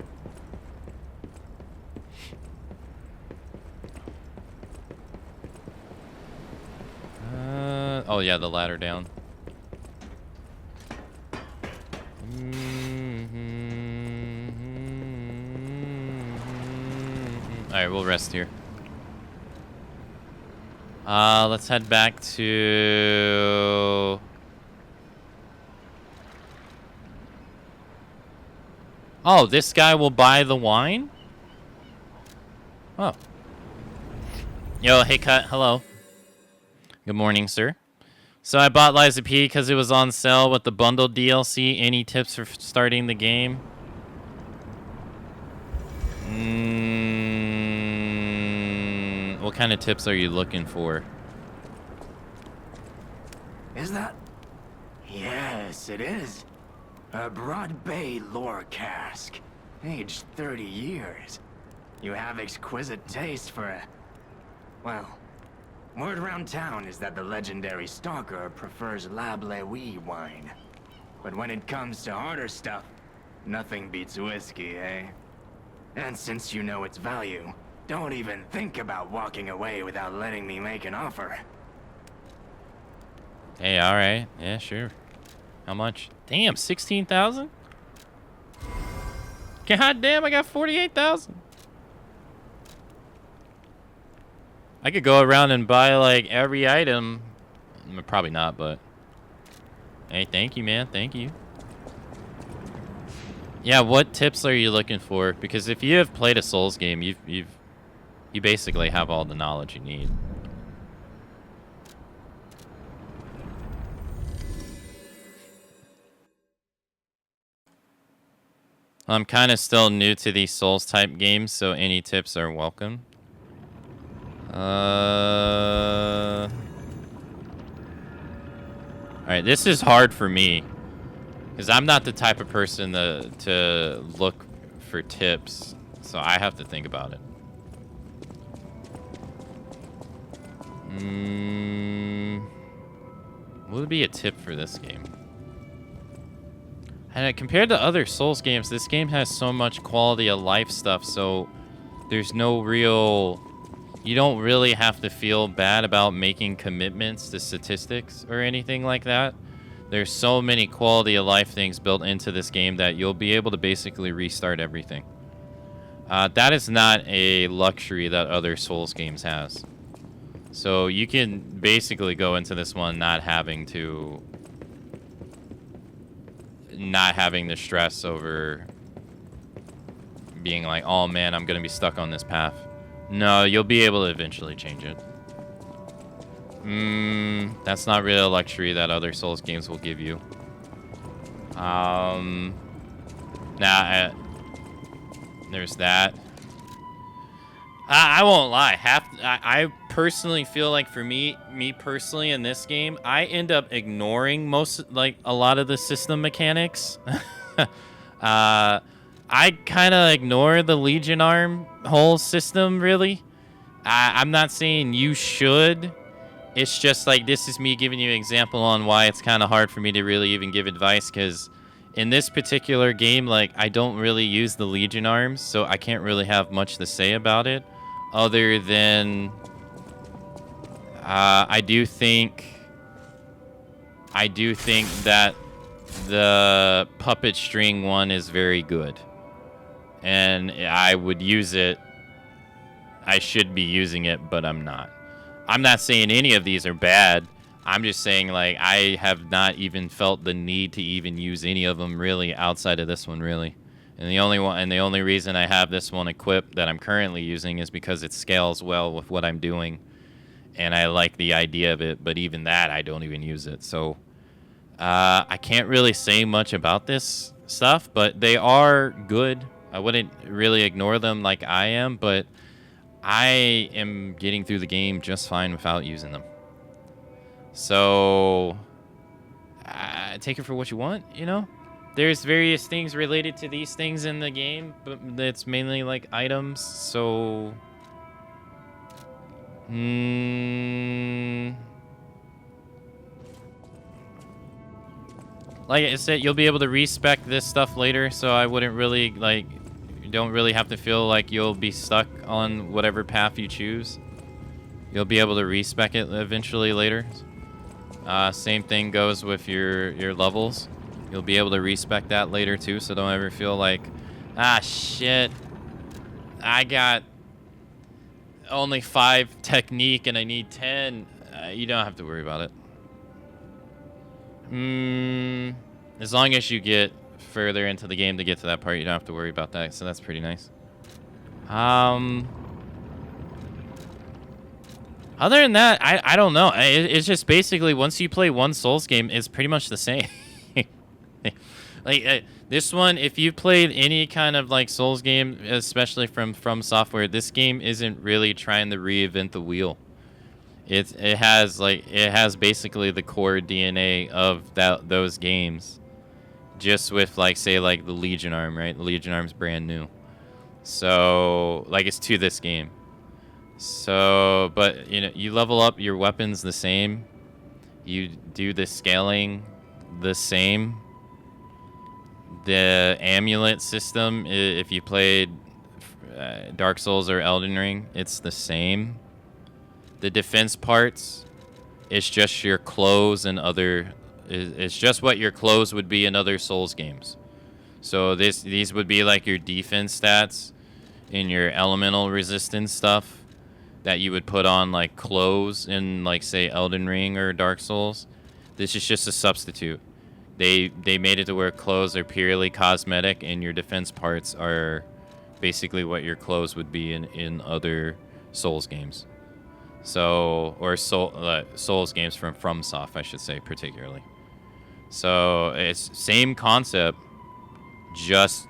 Oh yeah, the ladder down. Alright, we'll rest here. Let's head back to... Oh, this guy will buy the wine? Oh. Yo, hey Cut, hello. Good morning, sir. So I bought Liza P because it was on sale with the bundled DLC. Any tips for starting the game? What kind of tips are you looking for? Is that? Yes, it is. A Broad Bay lore cask. Aged 30 years. You have exquisite taste for a... Well, word around town is that the legendary Stalker prefers Lab Lewy wine. But when it comes to harder stuff, nothing beats whiskey, eh? And since you know its value, don't even think about walking away without letting me make an offer. Hey, alright. Yeah, sure. How much? Damn, 16,000? God damn, I got 48,000. I could go around and buy, like, every item. Probably not, but... Hey, thank you, man. Thank you. Yeah, what tips are you looking for? Because if you have played a Souls game, you basically have all the knowledge you need. I'm kind of still new to these Souls type games, so any tips are welcome. Alright, this is hard for me. Because I'm not the type of person to look for tips, so I have to think about it. What would be a tip for this game? And compared to other Souls games, this game has so much quality of life stuff, so there's no real... You don't really have to feel bad about making commitments to statistics or anything like that. There's so many quality of life things built into this game that you'll be able to basically restart everything. That is not a luxury that other Souls games has. So you can basically go into this one not having the stress over being like, oh man, I'm gonna be stuck on this path. No, you'll be able to eventually change it. That's not really a luxury that other Souls games will give you. There's that. I won't lie. I personally feel like for me personally in this game, I end up ignoring a lot of the system mechanics. I kind of ignore the Legion Arm whole system, really. I'm not saying you should. It's just like, this is me giving you an example on why it's kind of hard for me to really even give advice, because in this particular game, like, I don't really use the Legion Arms, so I can't really have much to say about it, other than I do think that the puppet string one is very good, and I would use it. I should be using it, but I'm not. I'm not saying any of these are bad. I'm just saying, like, I have not even felt the need to even use any of them really outside of this one, really. And the only reason I have this one equipped that I'm currently using is because it scales well with what I'm doing, and I like the idea of it. But even that, I don't even use it. So I can't really say much about this stuff, but they are good. I wouldn't really ignore them like I am, but I am getting through the game just fine without using them. So, take it for what you want, you know? There's various things related to these things in the game, but it's mainly like items, so... Like I said, you'll be able to respec this stuff later, so I wouldn't really, like... You don't really have to feel like you'll be stuck on whatever path you choose. You'll be able to respec it eventually later. Same thing goes with your levels. You'll be able to respec that later too, so don't ever feel like, ah, shit, I got only 5 technique and I need 10. You don't have to worry about it. As long as you get further into the game to get to that part, you don't have to worry about that, so that's pretty nice. Other than that, I don't know. It's just basically once you play one Souls game, it's pretty much the same. Like this one, if you played any kind of like Souls game, especially from Software, this game isn't really trying to reinvent the wheel. It has basically the core DNA of those games, just with like say like the Legion Arm, right? The Legion Arm's brand new, so like it's to this game. So, but, you know, you level up your weapons the same. You do the scaling the same. The amulet system, if you played Dark Souls or Elden Ring, it's the same. The defense parts, it's just your clothes and other... It's just what your clothes would be in other Souls games. So these would be like your defense stats in your elemental resistance stuff that you would put on like clothes in like say Elden Ring or Dark Souls. This is just a substitute. They made it to where clothes are purely cosmetic and your defense parts are basically what your clothes would be in other Souls games. So, or Souls games from FromSoft, I should say, particularly. So it's same concept, just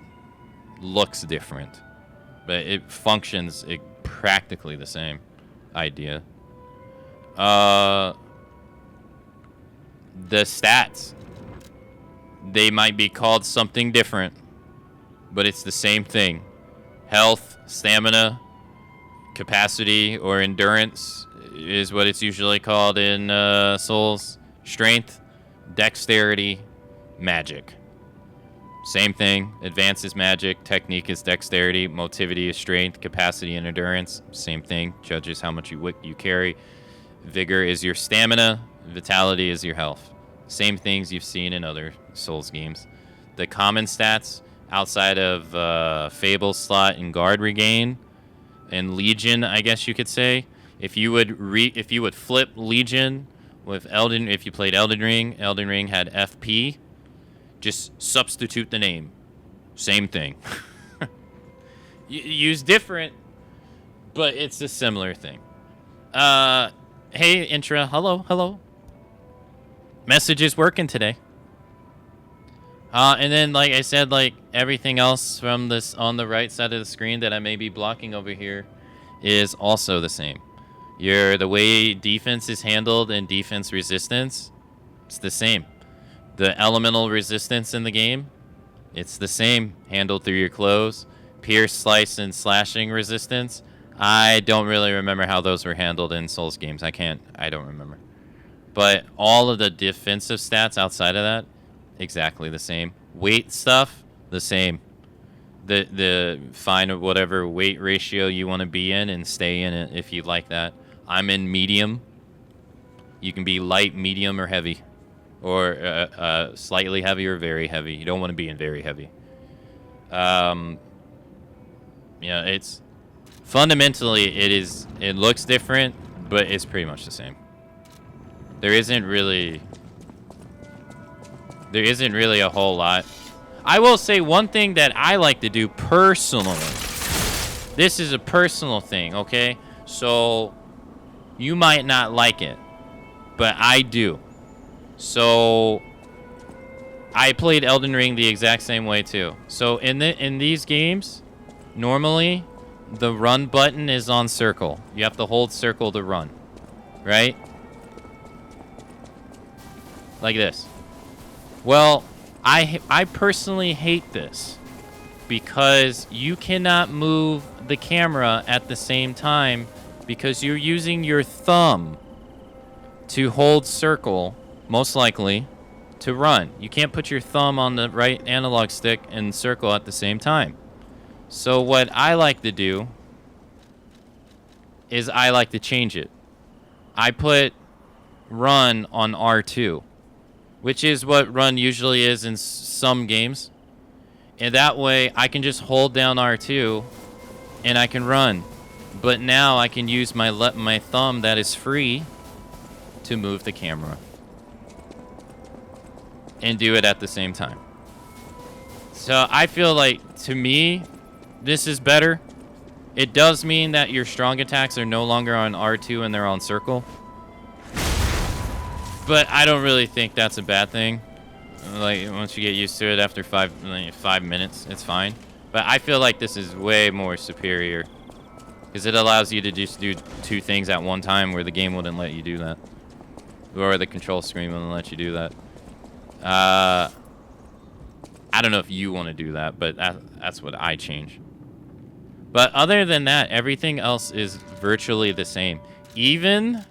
looks different, but it functions practically the same idea. The stats, they might be called something different, but it's the same thing. Health, stamina, capacity, or endurance is what it's usually called in Souls. Strength, dexterity, magic. Same thing. Advance is magic, technique is dexterity, motivity is strength, capacity and endurance. Same thing. Judges how much you carry. Vigor is your stamina, vitality is your health. Same things you've seen in other Souls games. The common stats outside of Fable Slot and Guard Regain and Legion, I guess you could say. If you would flip Legion with if you played Elden Ring had FP. Just substitute the name. Same thing. Use different, but it's a similar thing. Hey, Intra. Hello. Message is working today. And then, like I said, like everything else from this on the right side of the screen that I may be blocking over here is also the same. The way defense is handled and defense resistance, it's the same. The elemental resistance in the game, it's the same. Handled through your clothes. Pierce, slice, and slashing resistance. I don't really remember how those were handled in Souls games. I don't remember. But all of the defensive stats outside of that, exactly the same. Weight stuff, the same. Find whatever weight ratio you want to be in and stay in it if you like that. I'm in medium. You can be light, medium, or heavy. Or slightly heavy or very heavy. You don't want to be in very heavy. Yeah, it's fundamentally it looks different, but it's pretty much the same. there isn't really a whole lot. I will say one thing that I like to do personally. This is a personal thing, okay? So you might not like it, but I do. So I played Elden Ring the exact same way too. So in these games, normally the run button is on circle. You have to hold circle to run, right? Like this. Well, I personally hate this because you cannot move the camera at the same time because you're using your thumb to hold circle, most likely, to run. You can't put your thumb on the right analog stick and circle at the same time. So what I like to do is I like to change it. I put run on R2, which is what run usually is in some games. And that way I can just hold down R2 and I can run. But now I can use my thumb that is free to move the camera and do it at the same time. So I feel like, to me, this is better. It does mean that your strong attacks are no longer on R2 and they're on circle. But I don't really think that's a bad thing. Like, once you get used to it after 5 minutes, it's fine. But I feel like this is way more superior. Because it allows you to just do 2 things at one time where the game wouldn't let you do that. Or the control screen wouldn't let you do that. I don't know if you want to do that, but that's what I change. But other than that, everything else is virtually the same. Even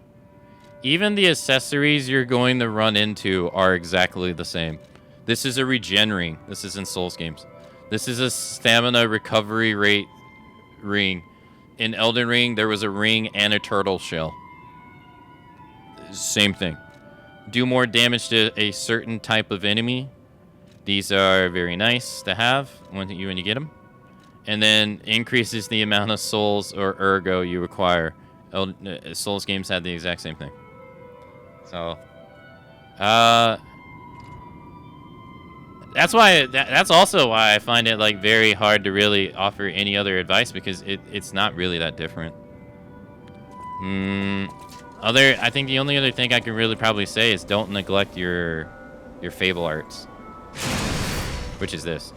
the accessories you're going to run into are exactly the same. This is a regen ring. This is in Souls games. This is a stamina recovery rate ring. In Elden Ring, there was a ring and a turtle shell. Same thing. Do more damage to a certain type of enemy. These are very nice to have when you get them. And then increases the amount of souls or ergo you require. Souls games had the exact same thing. So, that's why. That's also why I find it like very hard to really offer any other advice because it's not really that different. I think the only other thing I can really probably say is don't neglect your Fable arts, which is this.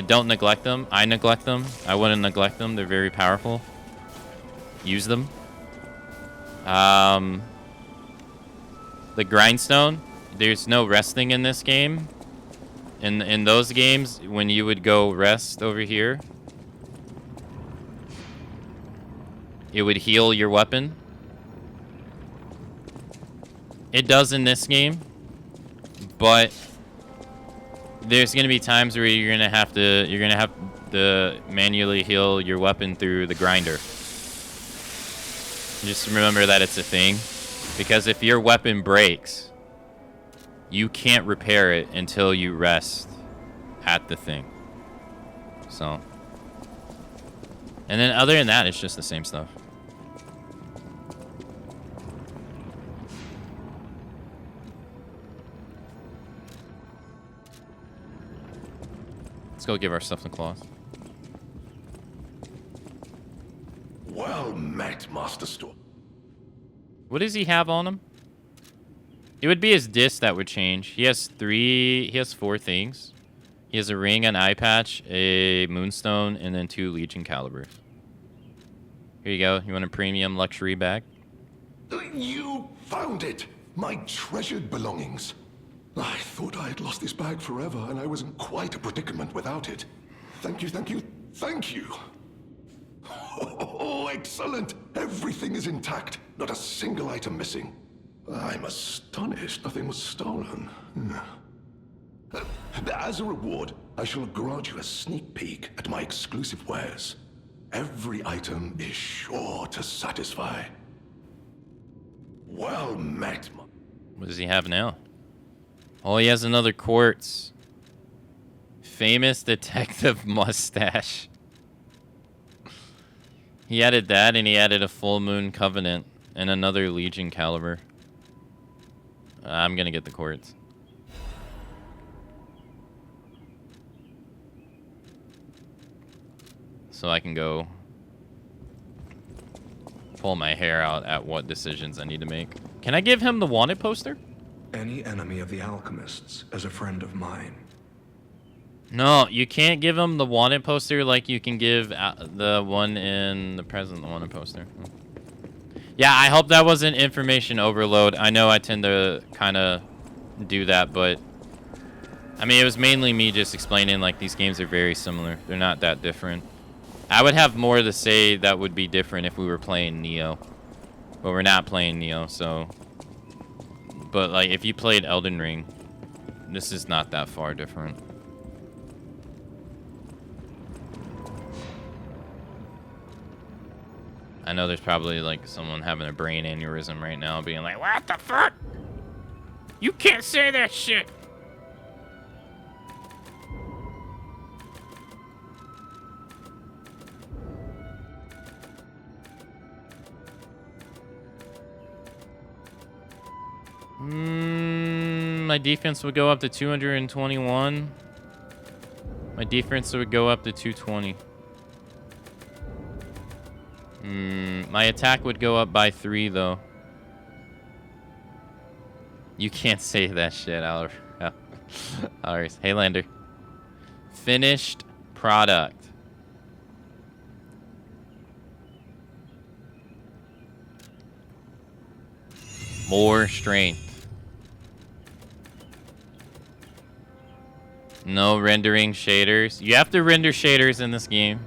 Don't neglect them. I neglect them. I wouldn't neglect them. They're very powerful. Use them. The grindstone. There's no resting in this game. In those games, when you would go rest over here, it would heal your weapon. It does in this game, but there's gonna be times where you're gonna have to manually heal your weapon through the grinder. Just remember that it's a thing, because if your weapon breaks, you can't repair it until you rest at the thing. So, and then other than that, it's just the same stuff. Let's go give our stuff some claws. Well met, Master Storm. What does he have on him? It would be his disc that would change. He has 4 things. He has a ring, an eye patch, a moonstone, and then 2 Legion calibers. Here you go. You want a premium luxury bag? You found it! My treasured belongings. I thought I had lost this bag forever, and I was in quite a predicament without it. Thank you, thank you, thank you! Oh, excellent! Everything is intact. Not a single item missing. I'm astonished nothing was stolen. As a reward, I shall grant you a sneak peek at my exclusive wares. Every item is sure to satisfy. Well met. What does he have now? Oh, he has another quartz. Famous detective mustache. He added that, and he added a full moon covenant. and another Legion caliber. I'm gonna get the quartz. So I can go pull my hair out at what decisions I need to make. Can I give him the wanted poster? Any enemy of the alchemists is a friend of mine. No, you can't give him the wanted poster like you can give the one in the present wanted poster. Yeah, I hope that wasn't information overload. I know I tend to kind of do that, but I mean, it was mainly me just explaining like these games are very similar. They're not that different. I would have more to say that would be different if we were playing Neo, but we're not playing Neo, so. But like, if you played Elden Ring, this is not that far different. I know there's probably like someone having a brain aneurysm right now being like, what the fuck? You can't say that shit. My defense would go up to 221. My defense would go up to 220. My attack would go up by 3, though. You can't say that shit, Alright. Hey, Lander. Finished product. More strength. No rendering shaders. You have to render shaders in this game.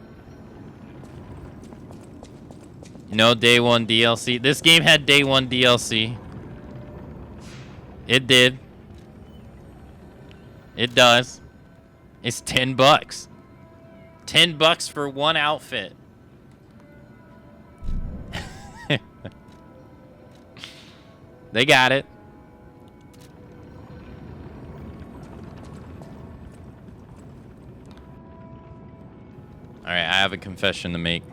No day 1 DLC. This game had day 1 DLC. It did. It does. It's $10. $10 for one outfit. They got it. All right, I have a confession to make.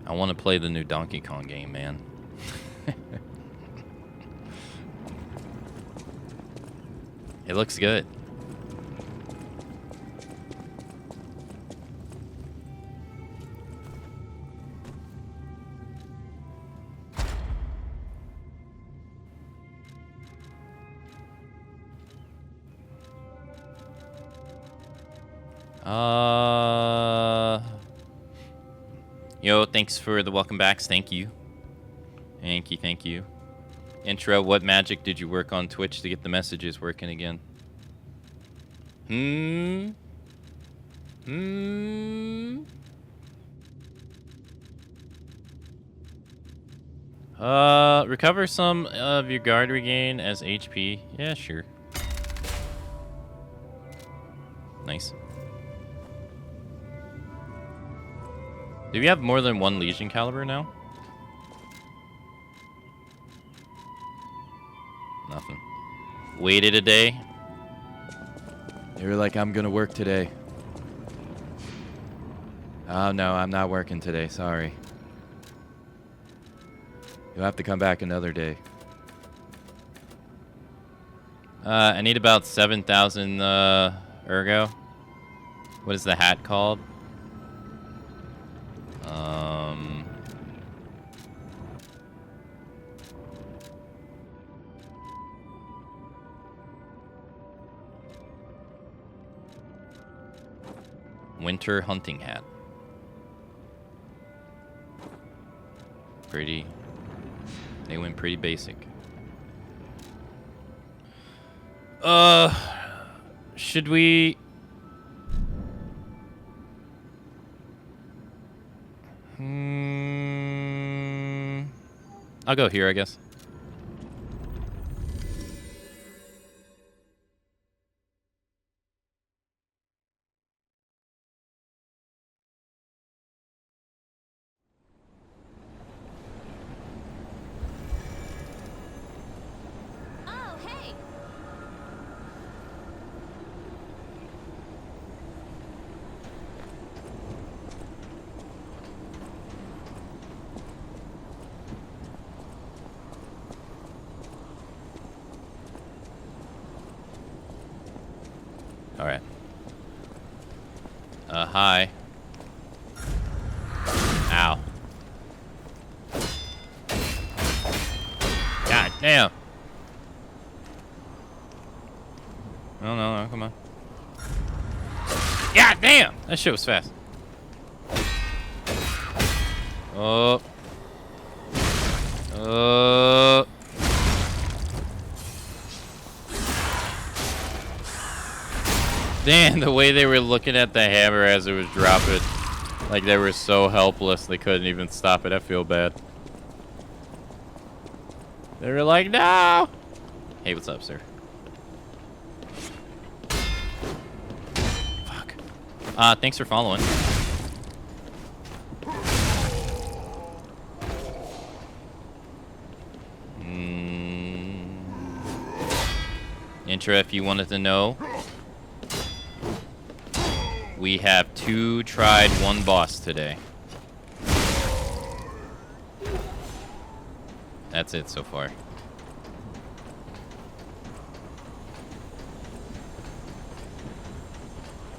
I want to play the new Donkey Kong game, man. It looks good. Yo, thanks for the welcome backs. Thank you. Thank you. Intro, what magic did you work on Twitch to get the messages working again? Recover some of your guard regain as HP. Yeah, sure. Nice. Do we have more than one Legion caliber now? Nothing. Waited a day. They were like, I'm gonna work today. Oh no, I'm not working today, sorry. You'll have to come back another day. I need about 7,000 ergo. What is the hat called? Winter hunting hat. Pretty. They went pretty basic. Should we? I'll go here, I guess. Alright. Hi. Ow. God damn. No, come on. God damn! That shit was fast. Oh. Damn, the way they were looking at the hammer as it was dropping. Like they were so helpless they couldn't even stop it. I feel bad. They were like, no! Hey, what's up, sir? Fuck. Thanks for following. Intro, if you wanted to know, we have 2 tried, 1 boss today. That's it so far.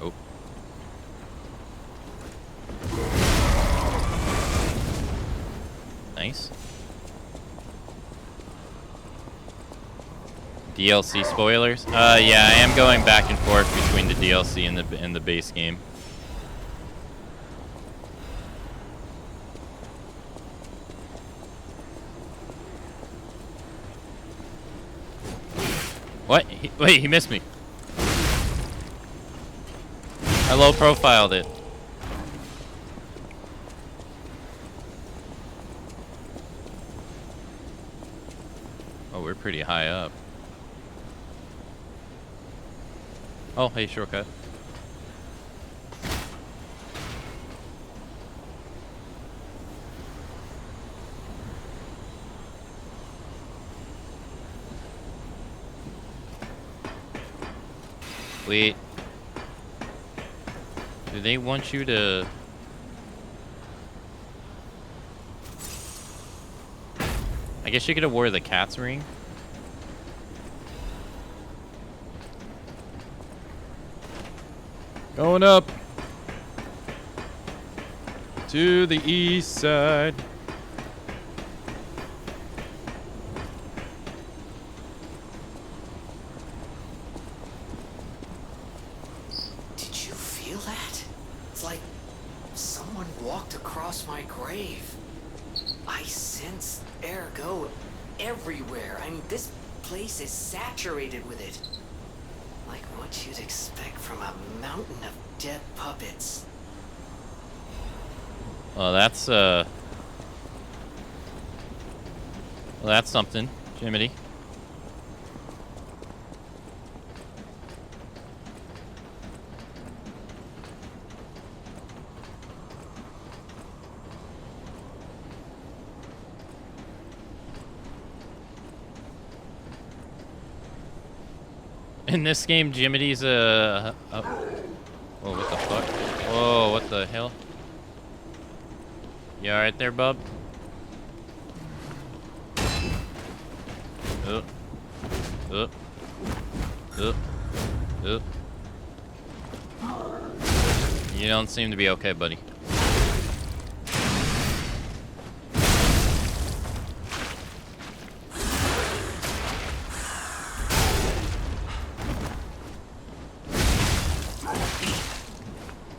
Oh. Nice. DLC spoilers? Yeah, I am going back and forth between the DLC and the base game. What? Wait, he missed me. I low profiled it. Oh, we're pretty high up. Oh, hey, shortcut. Wait. Do they want you to... I guess you could have wore the cat's ring. Going up to the east side. Did you feel that? It's like someone walked across my grave. I sense ergo everywhere. I mean, this place is saturated with it. Like what you'd expect from a mountain of dead puppets. Well, that's well, that's something, Jiminy. In this game, Jiminy's whoa, what the fuck? Whoa, what the hell? You alright there, bub? You don't seem to be okay, buddy.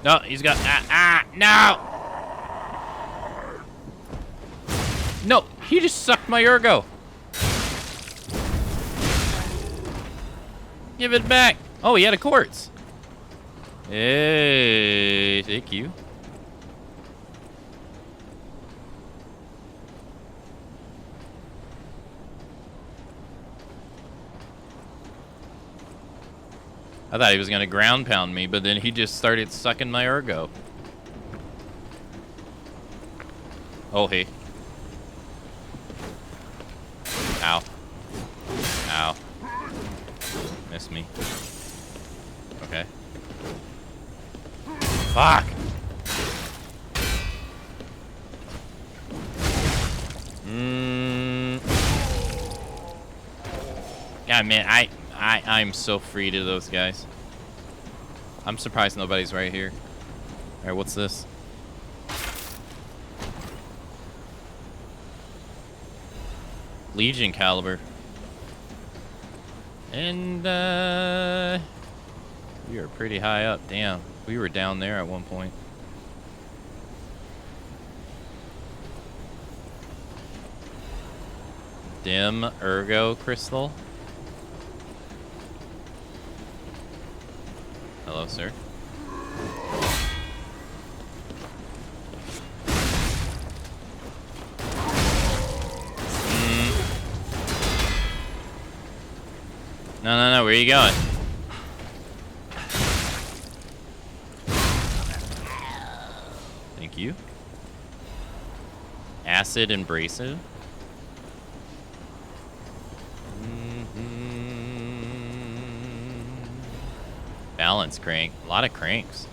No, he's got no! No, he just sucked my ergo. Give it back. Oh, he had a quartz. Hey, thank you. I thought he was gonna ground pound me, but then he just started sucking my ergo. Oh, hey. Ow. Ow. Missed me. Okay. Fuck! Yeah, man, I'm so free to those guys. I'm surprised nobody's right here. All right, what's this? Legion caliber. And we are pretty high up. Damn, we were down there at one point. Dim ergo crystal. Hello, sir. No, where are you going? Thank you. Acid abrasive. Balance crank. A lot of cranks.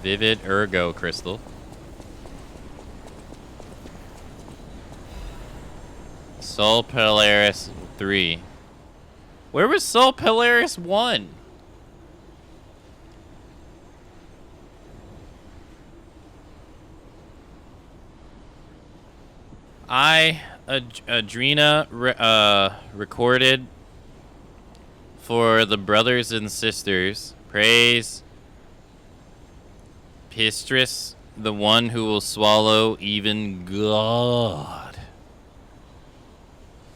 Vivid ergo crystal. Sol Polaris 3. Where was Sol Polaris 1? Adrena recorded for the brothers and sisters. Praise Pistris, the one who will swallow even God.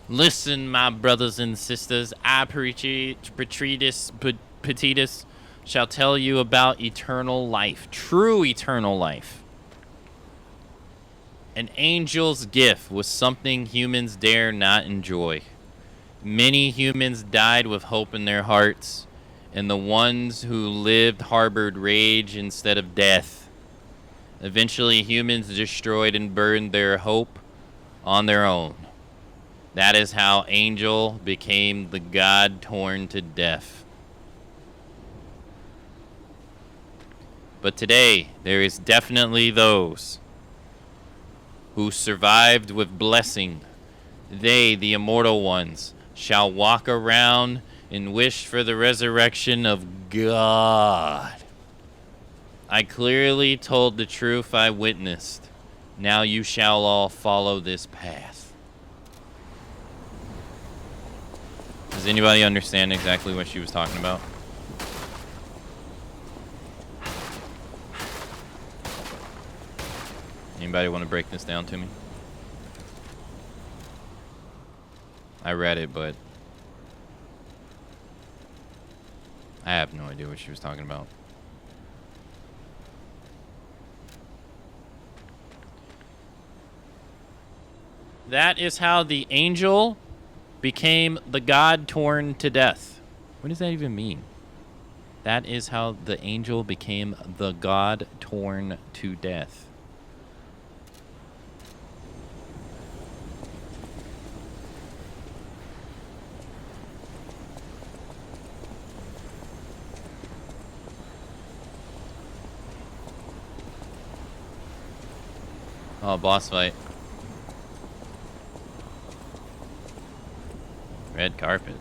Listen, my brothers and sisters, I, Petitus, shall tell you about eternal life, true eternal life. An angel's gift was something humans dare not enjoy. Many humans died with hope in their hearts, and the ones who lived harbored rage instead of death. Eventually, humans destroyed and burned their hope on their own. That is how Angel became the god torn to death. But today, there is definitely those who survived with blessing. They, the immortal ones, shall walk around and wish for the resurrection of God. I clearly told the truth I witnessed. Now you shall all follow this path. Does anybody understand exactly what she was talking about? Anybody want to break this down to me? I read it, but I have no idea what she was talking about. That is how the angel became the god torn to death. What does that even mean? That is how the angel became the god torn to death. Oh, boss fight. Red carpet.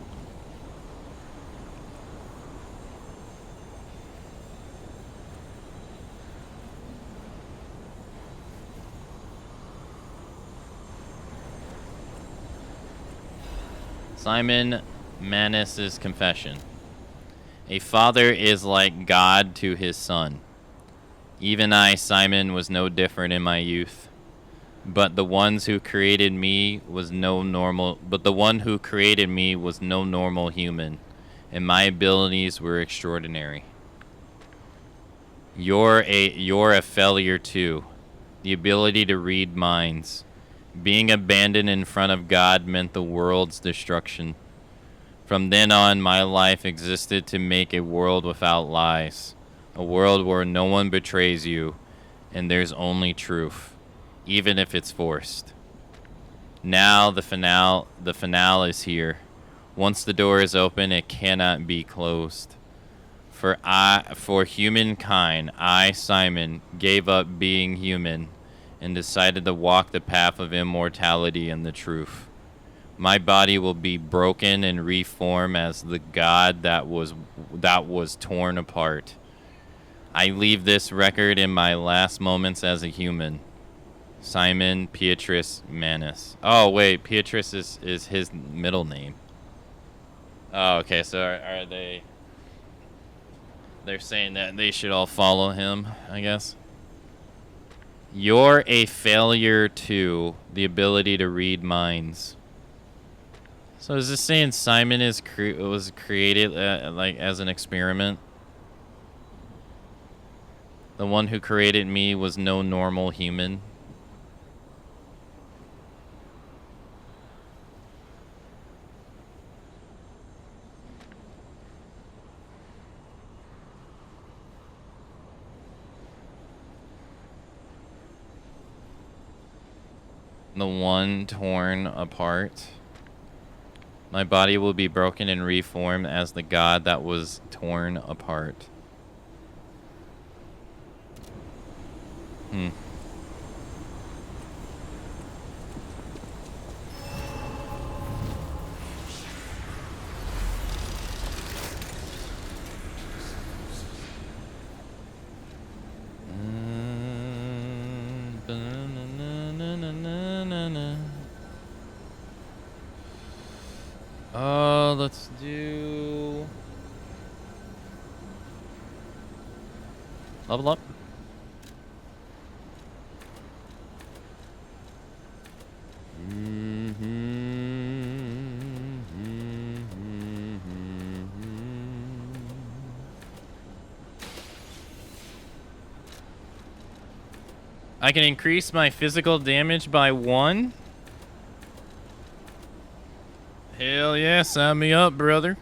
Simon Manus's confession. A father is like God to his son. Even I, Simon, was no different in my youth. But the one who created me was no normal human, and my abilities were extraordinary. You're a failure too. The ability to read minds. Being abandoned in front of God meant the world's destruction. From then on, my life existed to make a world without lies. A world where no one betrays you, and there's only truth, even if it's forced. Now the finale is here. Once the door is open, it cannot be closed. For humankind, I, Simon, gave up being human and decided to walk the path of immortality and the truth. My body will be broken and reformed as the god that was torn apart. I leave this record in my last moments as a human. Simon Beatrice Manus. Oh wait, Beatrice is his middle name. Oh, okay, so are they... They're saying that they should all follow him, I guess. You're a failure to the ability to read minds. So is this saying Simon was created like as an experiment? The one who created me was no normal human. The one torn apart. My body will be broken and reformed as the god that was torn apart. Let's do... Level up. I can increase my physical damage by 1. Hell yeah, sign me up, brother.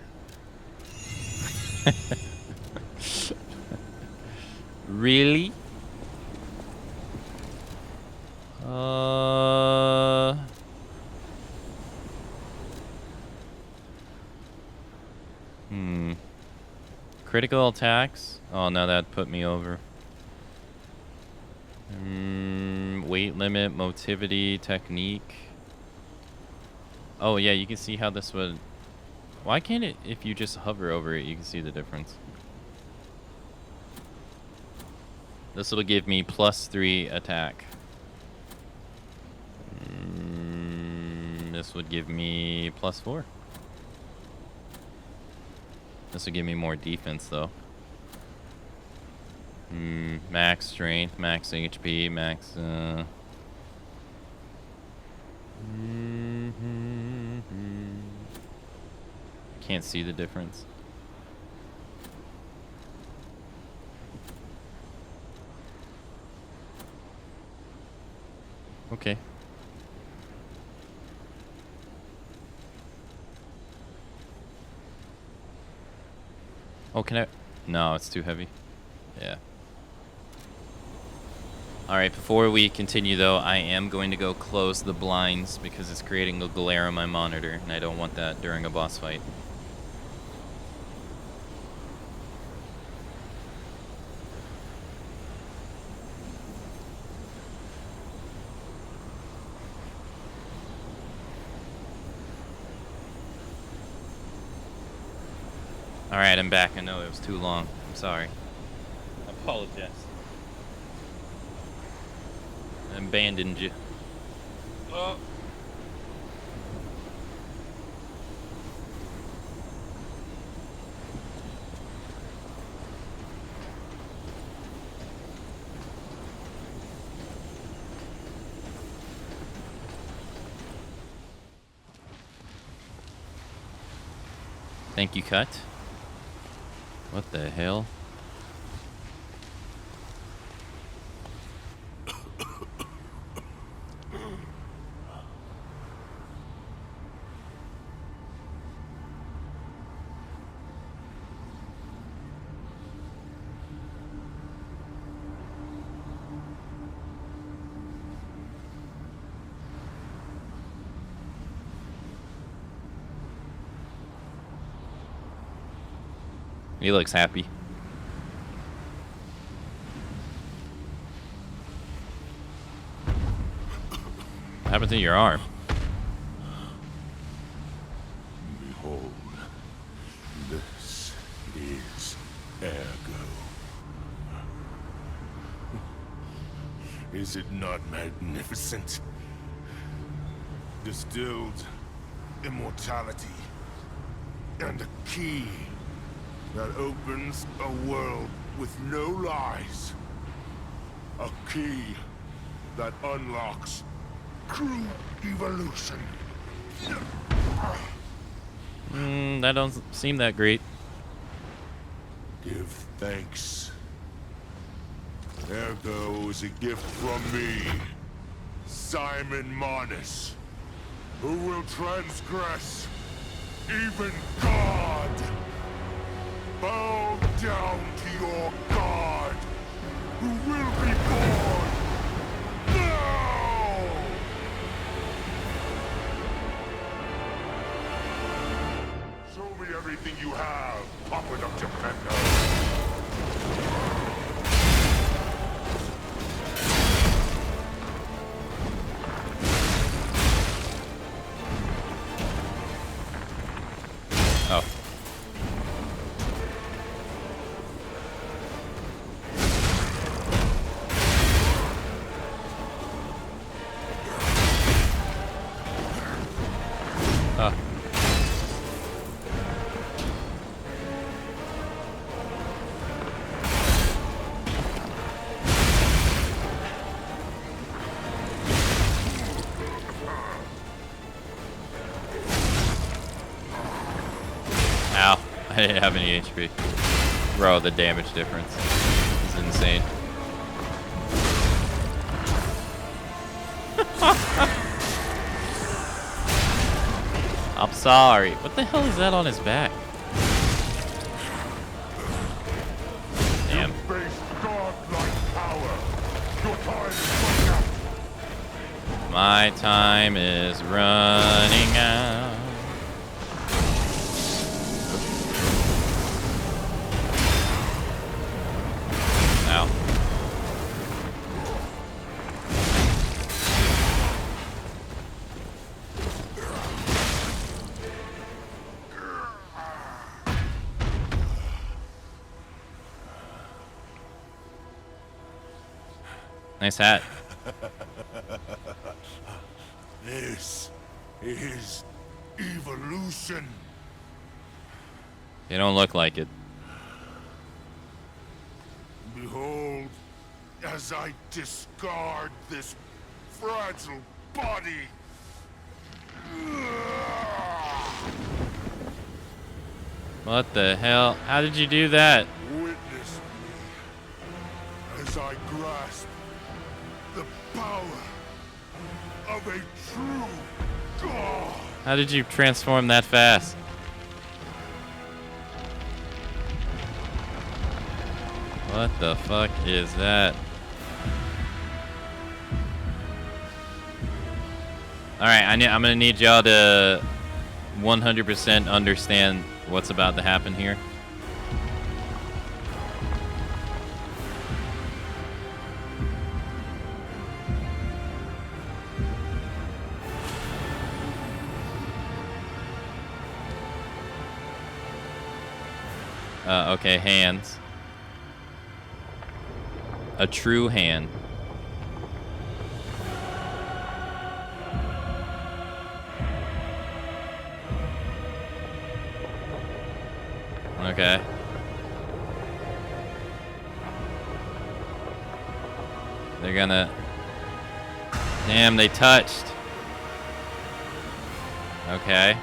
Really? Critical attacks? Oh, no, that put me over. Weight limit, motivity, technique. Oh, yeah, you can see how this would... Why can't it, if you just hover over it, you can see the difference. This will give me +3 attack. This would give me +4. This would give me more defense, though. Max strength, max HP, max... Can't see the difference. Okay. Oh, can I... No, it's too heavy. Yeah. Alright, before we continue though, I am going to go close the blinds because it's creating a glare on my monitor, and I don't want that during a boss fight. Alright, I'm back. I know it was too long. I'm sorry. I apologize. I abandoned you. Oh. Thank you, Cut. What the hell? He looks happy. happened to your arm? Behold, this is Ergo. Is it not magnificent? Distilled immortality and a key that opens a world with no lies. A key that unlocks true evolution. That don't seem that great. Give thanks. Ergo is a gift from me, Simon Manus, who will transgress even God. Bow down to your God, who will be born now! Show me everything you have, Puppet of Defender. Oh. Oh. Ow. I didn't have any HP. Bro, the damage difference is insane. I'm sorry. What the hell is that on his back? Damn. My time is running out. Ow. Nice hat. This is evolution. You don't look like it. Behold, as I discard this fragile body. What the hell? How did you do that? Witness me as I grasp the power of a true God. How did you transform that fast? What the fuck is that? Alright, I'm gonna need y'all to 100% understand what's about to happen here. Okay, hands. A true hand. Okay. They're gonna... Damn, they touched. Okay.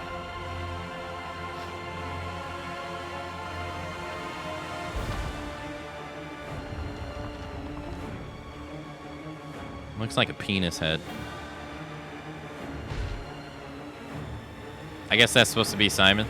Looks like a penis head. I guess that's supposed to be Simon.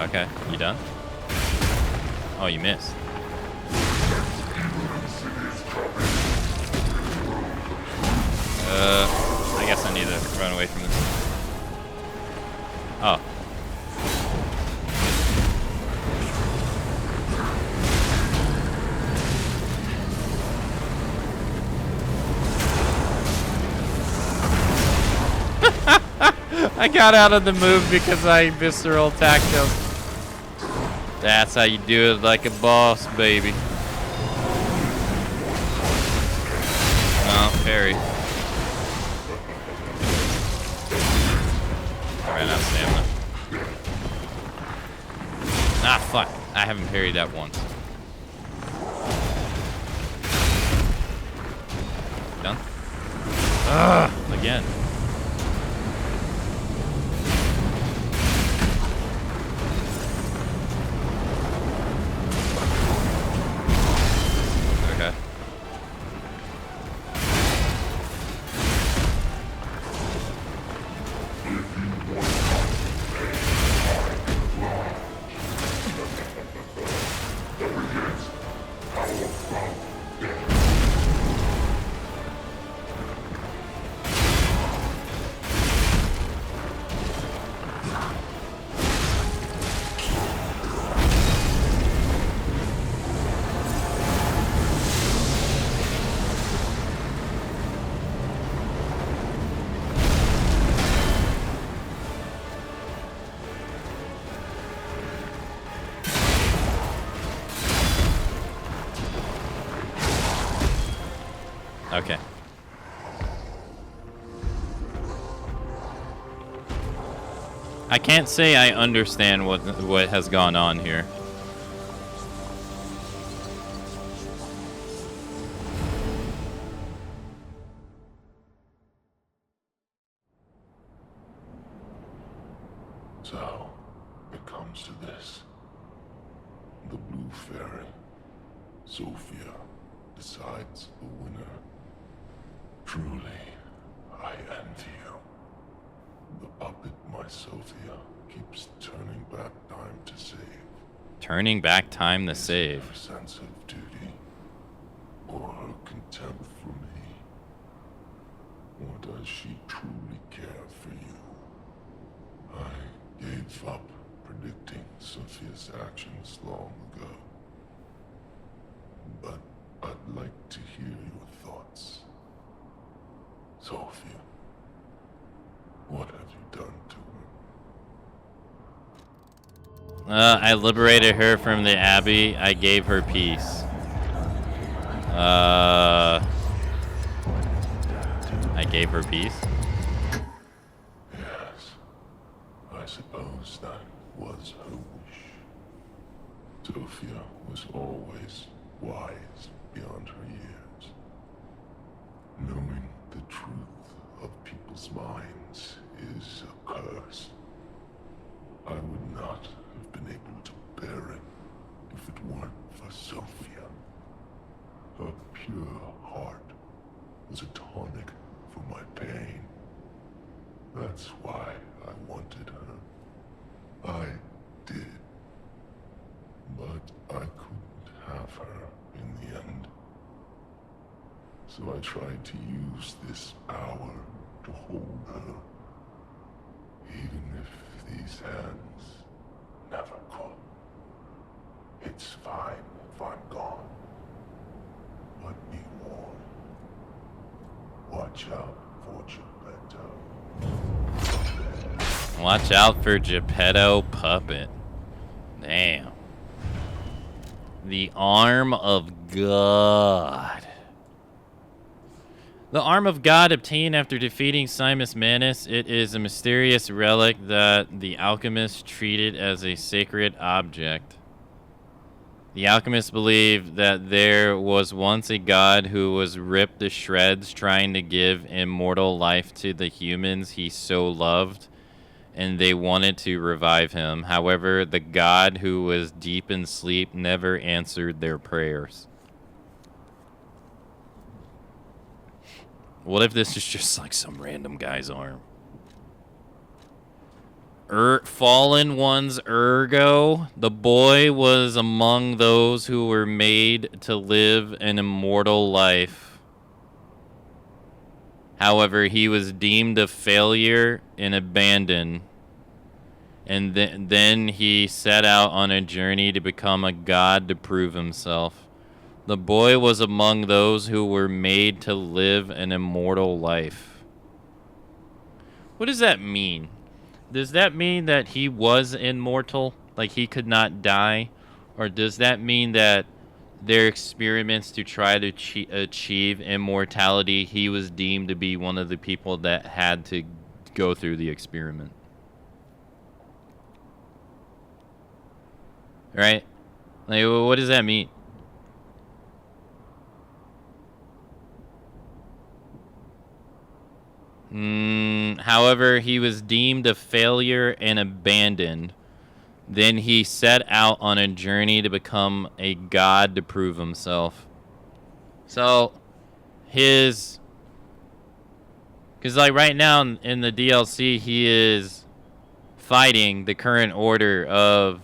Okay. You done? Oh, you missed. I guess I need to run away from this. Oh. I got out of the move because I visceral attacked him. That's how you do it, like a boss, baby. Oh, parry. I ran out of stamina. Ah, fuck. I haven't parried that once. Done? Ugh, again. Okay. Okay. I can't say I understand what has gone on here. So, it comes to this. The Blue Fairy, Sophia, decides the winner. Truly, I envy you. The puppet, my Sophia, keeps turning back time to save. Turning back time to save. Her sense of duty, or her contempt for me. Or does she truly care for you? I gave up predicting Sophia's actions long ago. But I'd like to hear your thoughts. Sophia, what have you done to her? I liberated her from the Abbey. I gave her peace. I gave her peace? Yes, I suppose that was her wish. Sophia was always wise beyond her years. Knowing the truth of people's minds is a curse. I would not have been able to bear it if it weren't for Sophia. Her pure heart was a tonic for my pain. That's why I wanted her. I did. But I couldn't have her in the end. So I tried to use this power to hold her. Even if these hands never could. It's fine if I'm gone. But be warned. Watch out for Geppetto. Watch out for Geppetto Puppet. Damn. The Arm of God. The Arm of God obtained after defeating Simus Manus. It is a mysterious relic that the alchemists treated as a sacred object. The alchemists believed that there was once a god who was ripped to shreds trying to give immortal life to the humans he so loved, and they wanted to revive him. However, the god who was deep in sleep never answered their prayers. What if this is just like some random guy's arm? fallen one's ergo. The boy was among those who were made to live an immortal life. However, he was deemed a failure and abandoned. And then he set out on a journey to become a god to prove himself. The boy was among those who were made to live an immortal life. What does that mean? Does that mean that he was immortal? Like he could not die? Or does that mean that their experiments to try to achieve immortality, he was deemed to be one of the people that had to go through the experiment? Right? Like, what does that mean? However, he was deemed a failure and abandoned. Then he set out on a journey to become a god to prove himself. So, because like right now in the DLC, he is fighting the current order of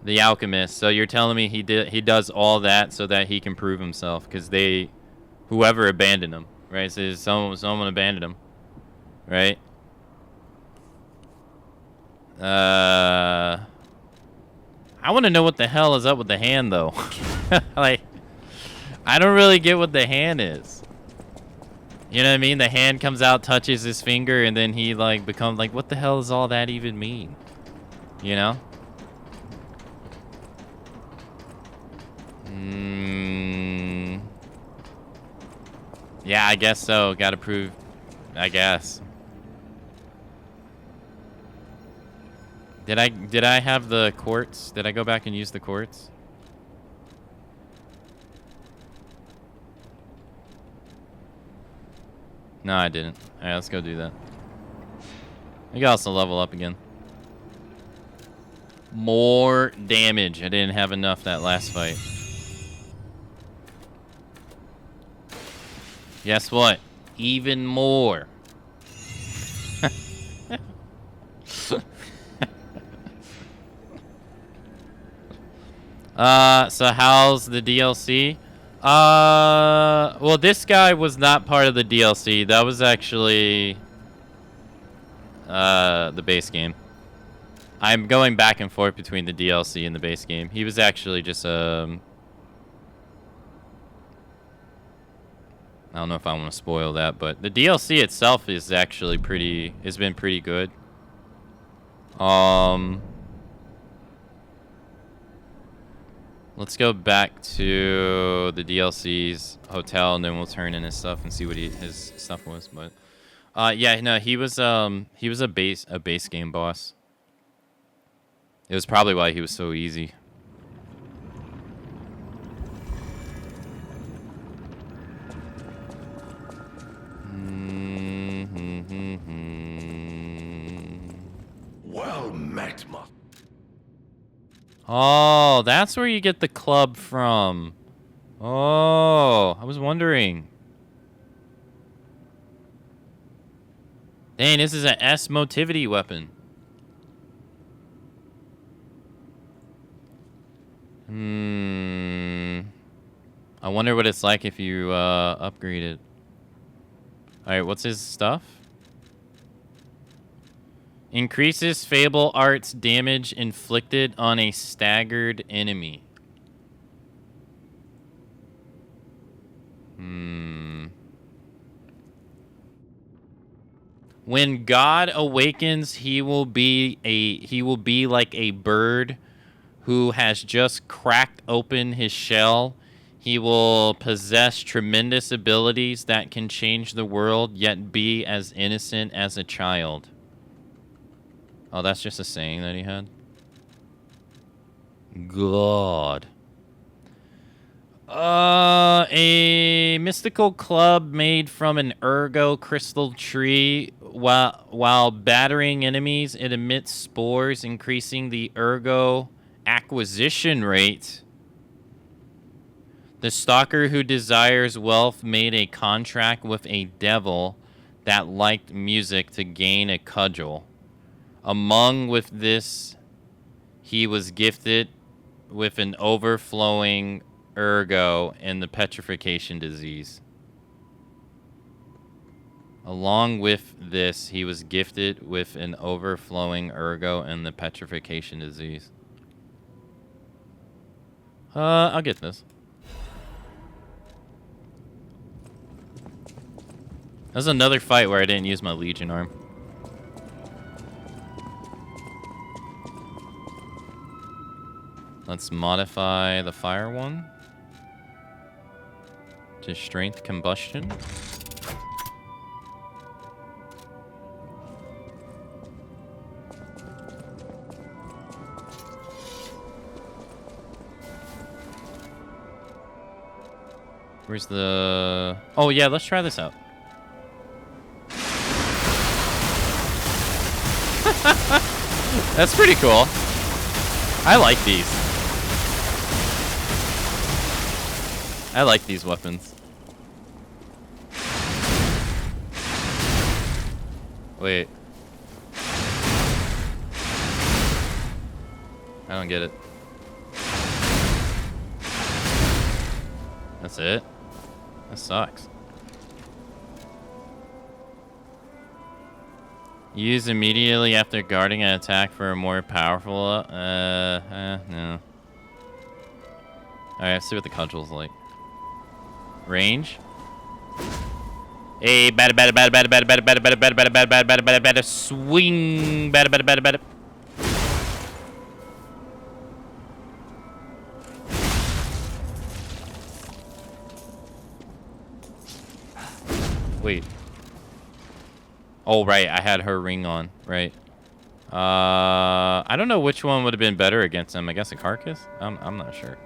the alchemist. So you're telling me he does all that so that he can prove himself, because whoever abandoned him, right? So someone abandoned him, right? I want to know what the hell is up with the hand, though. Like, I don't really get what the hand is. You know what I mean? The hand comes out, touches his finger, and then he like becomes like, what the hell does all that even mean? You know? Yeah, I guess so. Gotta prove, I guess. Did I have the quartz? Did I go back and use the quartz? No, I didn't. Alright, let's go do that. I can also level up again. More damage. I didn't have enough that last fight. Guess what? Even more. So how's the DLC? Well, this guy was not part of the DLC. That was actually the base game. I'm going back and forth between the DLC and the base game. He was actually just I don't know if I want to spoil that, but the DLC itself is actually has been pretty good. Let's go back to the DLC's hotel, and then we'll turn in his stuff and see what his stuff was. But yeah, no, he was a base game boss. It was probably why he was so easy. Well met, Oh, that's where you get the club from. Oh, I was wondering. Dang, this is an S motivity weapon. I wonder what it's like if you upgrade it. Alright, what's his stuff? Increases Fable Art's damage inflicted on a staggered enemy. When God awakens, he will be like a bird who has just cracked open his shell. He will possess tremendous abilities that can change the world, yet be as innocent as a child. Oh, that's just a saying that he had? God. A mystical club made from an ergo crystal tree. While battering enemies, it emits spores, increasing the ergo acquisition rate. The stalker who desires wealth made a contract with a devil that liked music to gain a cudgel. Among with this, he was gifted with an overflowing ergo and the petrification disease. Along with this, he was gifted with an overflowing ergo and the petrification disease. I'll get this. That's another fight where I didn't use my Legion arm. Let's modify the fire one to strength combustion. Where's the... Oh, yeah, let's try this out. That's pretty cool. I like these. I like these weapons. Wait. I don't get it. That's it? That sucks. Use immediately after guarding an attack for a more powerful... no. Alright, let's see what the cudgel's like. Range. Hey, batter, swing, batter. Wait. Oh, right, I had her ring on, right. I don't know which one would have been better against him. I guess a carcass? I'm not sure.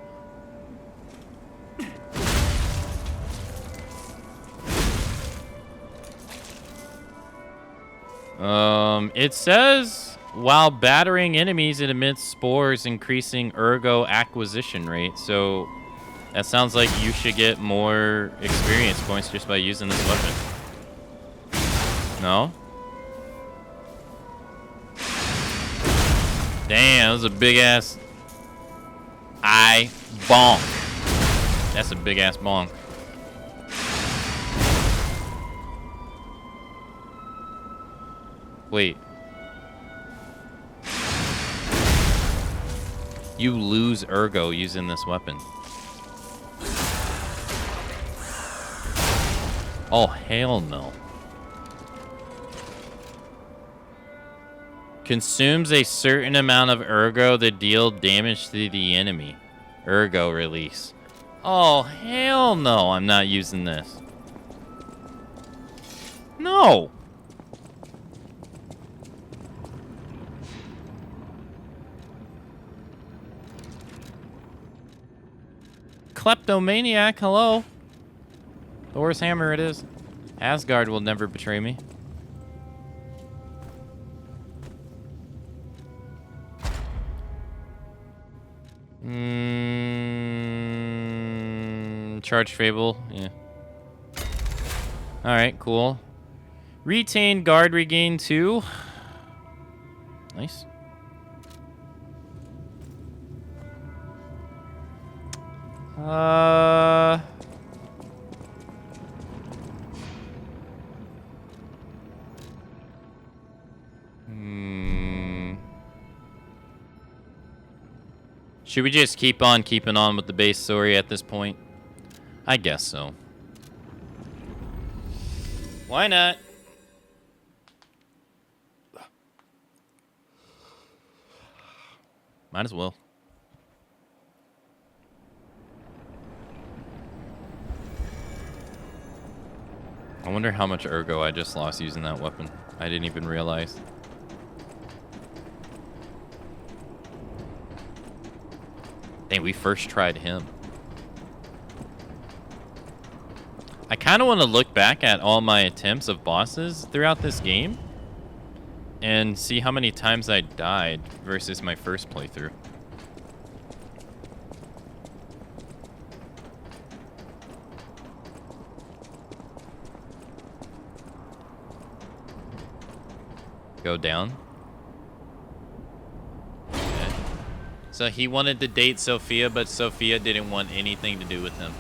It says, while battering enemies, it emits spores, increasing ergo acquisition rate. So, that sounds like you should get more experience points just by using this weapon. No? Damn, that was a big ass... bonk. That's a big ass bonk. Wait. You lose ergo using this weapon. Oh, hell no. Consumes a certain amount of ergo to deal damage to the enemy. Ergo release. Oh, hell no. I'm not using this. No. Kleptomaniac, hello. Thor's hammer it is. Asgard will never betray me. Charge Fable, yeah. Alright, cool. Retain guard regain 2. Nice. Should we just keep on keeping on with the base story at this point? I guess so. Why not? Might as well. I wonder how much ergo I just lost using that weapon. I didn't even realize. Dang, we first tried him. I kind of want to look back at all my attempts of bosses throughout this game and see how many times I died versus my first playthrough. Go down. So he wanted to date Sophia, but Sophia didn't want anything to do with him.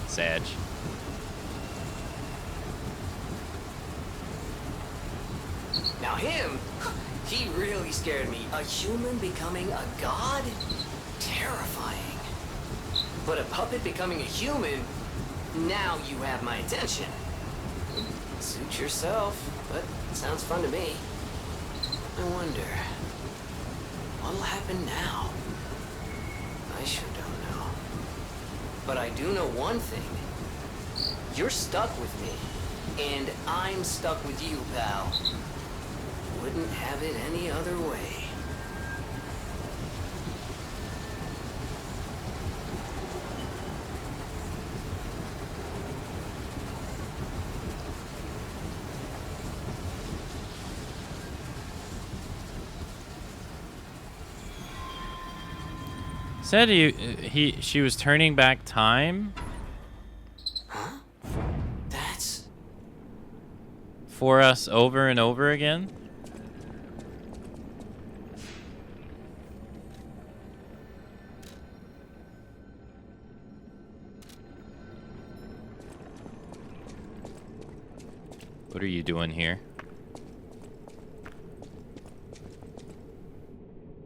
Sag. Now him, he really scared me. A human becoming a god? Terrifying. But a puppet becoming a human? Now you have my attention. Suit yourself, but it sounds fun to me. I wonder, what'll happen now? I sure don't know. But I do know one thing. You're stuck with me, and I'm stuck with you, pal. Wouldn't have it any other way. Said she was turning back time? Huh? That's... For us over and over again? What are you doing here?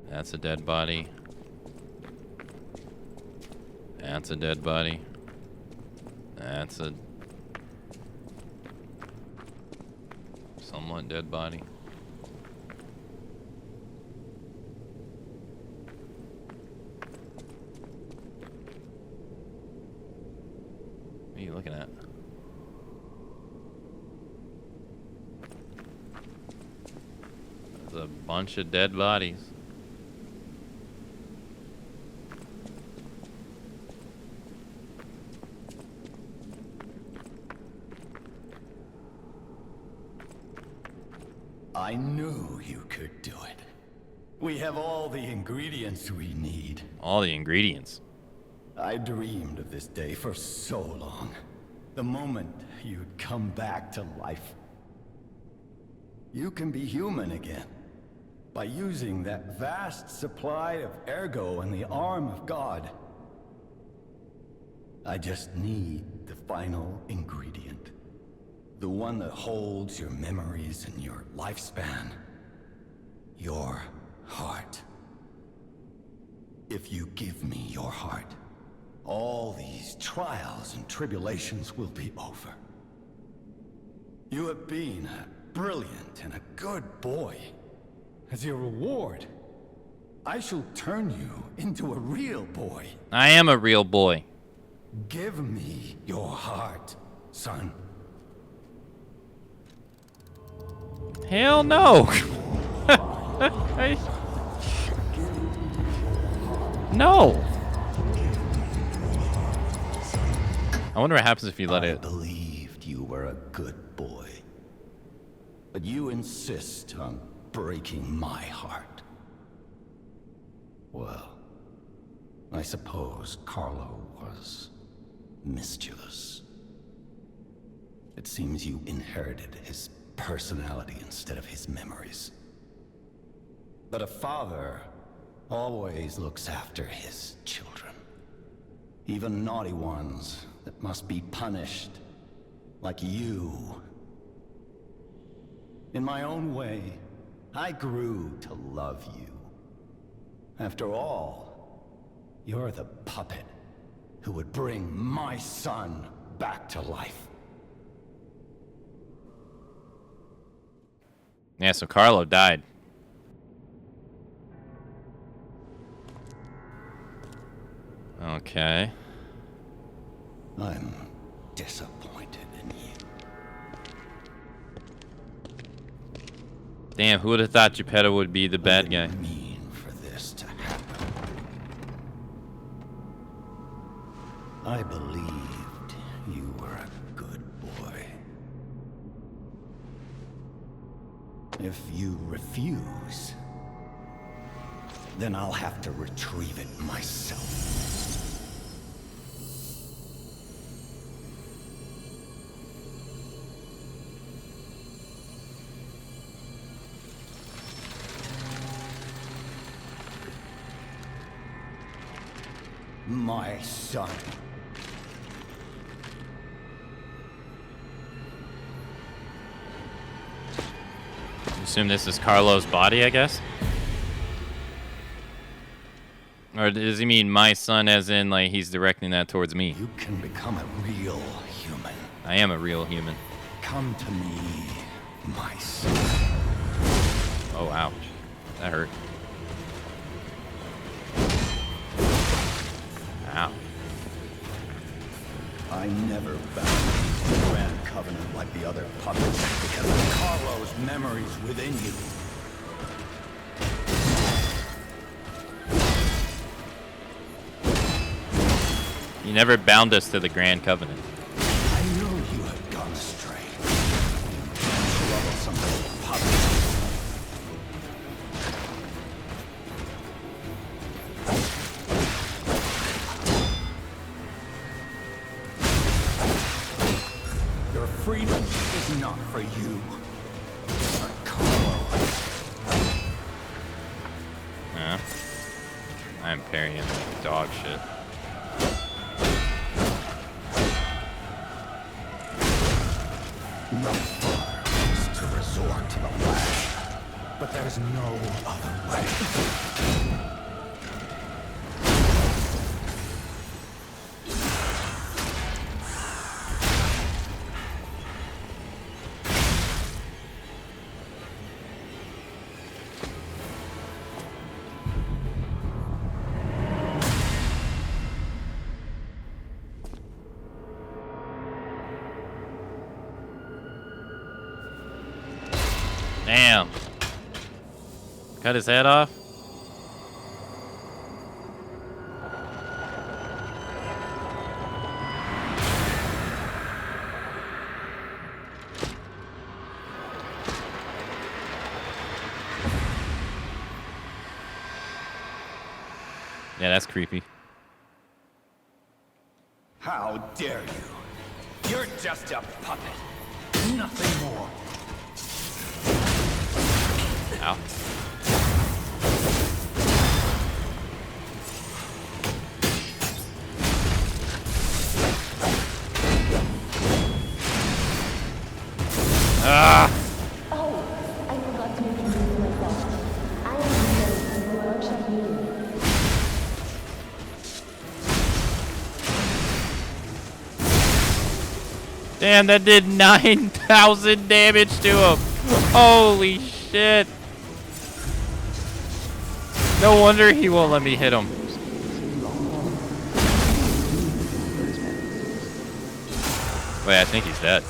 That's a dead body. That's a dead body. That's a somewhat dead body. What are you looking at? There's a bunch of dead bodies. I knew you could do it. We have all the ingredients we need. All the ingredients. I dreamed of this day for so long. The moment you'd come back to life. You can be human again. By using that vast supply of ergo in the arm of God. I just need the final ingredient. The one that holds your memories and your lifespan. Your heart. If you give me your heart, all these trials and tribulations will be over. You have been a brilliant and a good boy. As your reward, I shall turn you into a real boy. I am a real boy. Give me your heart, son. Hell no! No! I wonder what happens if you let it. I believed you were a good boy. But you insist on breaking my heart. Well, I suppose Carlo was mischievous. It seems you inherited his personality instead of his memories. But a father always looks after his children. Even naughty ones that must be punished, like you. In my own way, I grew to love you. After all, you're the puppet who would bring my son back to life. Yeah, so Carlo died. Okay. I'm disappointed in you. Damn, who would have thought Geppetto would be the bad guy? Mean for this to happen. I believed you were a good boy. If you refuse, then I'll have to retrieve it myself. My son. Assume this is Carlo's body, I guess? Or does he mean my son as in, like, he's directing that towards me? You can become a real human. I am a real human. Come to me, my son. Oh, ouch. That hurt. Ow. I never bound to the Grand Covenant like the other puppets because of Carlo's memories within you. You never bound us to the Grand Covenant. I knew you had gone astray. Troublesome little puppet. Your freedom is not for you, for Carlo. Yeah. I'm parrying like dog shit. No father is to resort to the lash, but there's no other way. Damn. Cut his head off? Yeah, that's creepy. How dare you? You're just a puppet. Nothing more. Ow. Ah! Oh, I forgot to introduce myself. I am the workshop unit. Damn, that did 9,000 damage to him. Holy shit. No wonder he won't let me hit him. Wait, I think he's dead.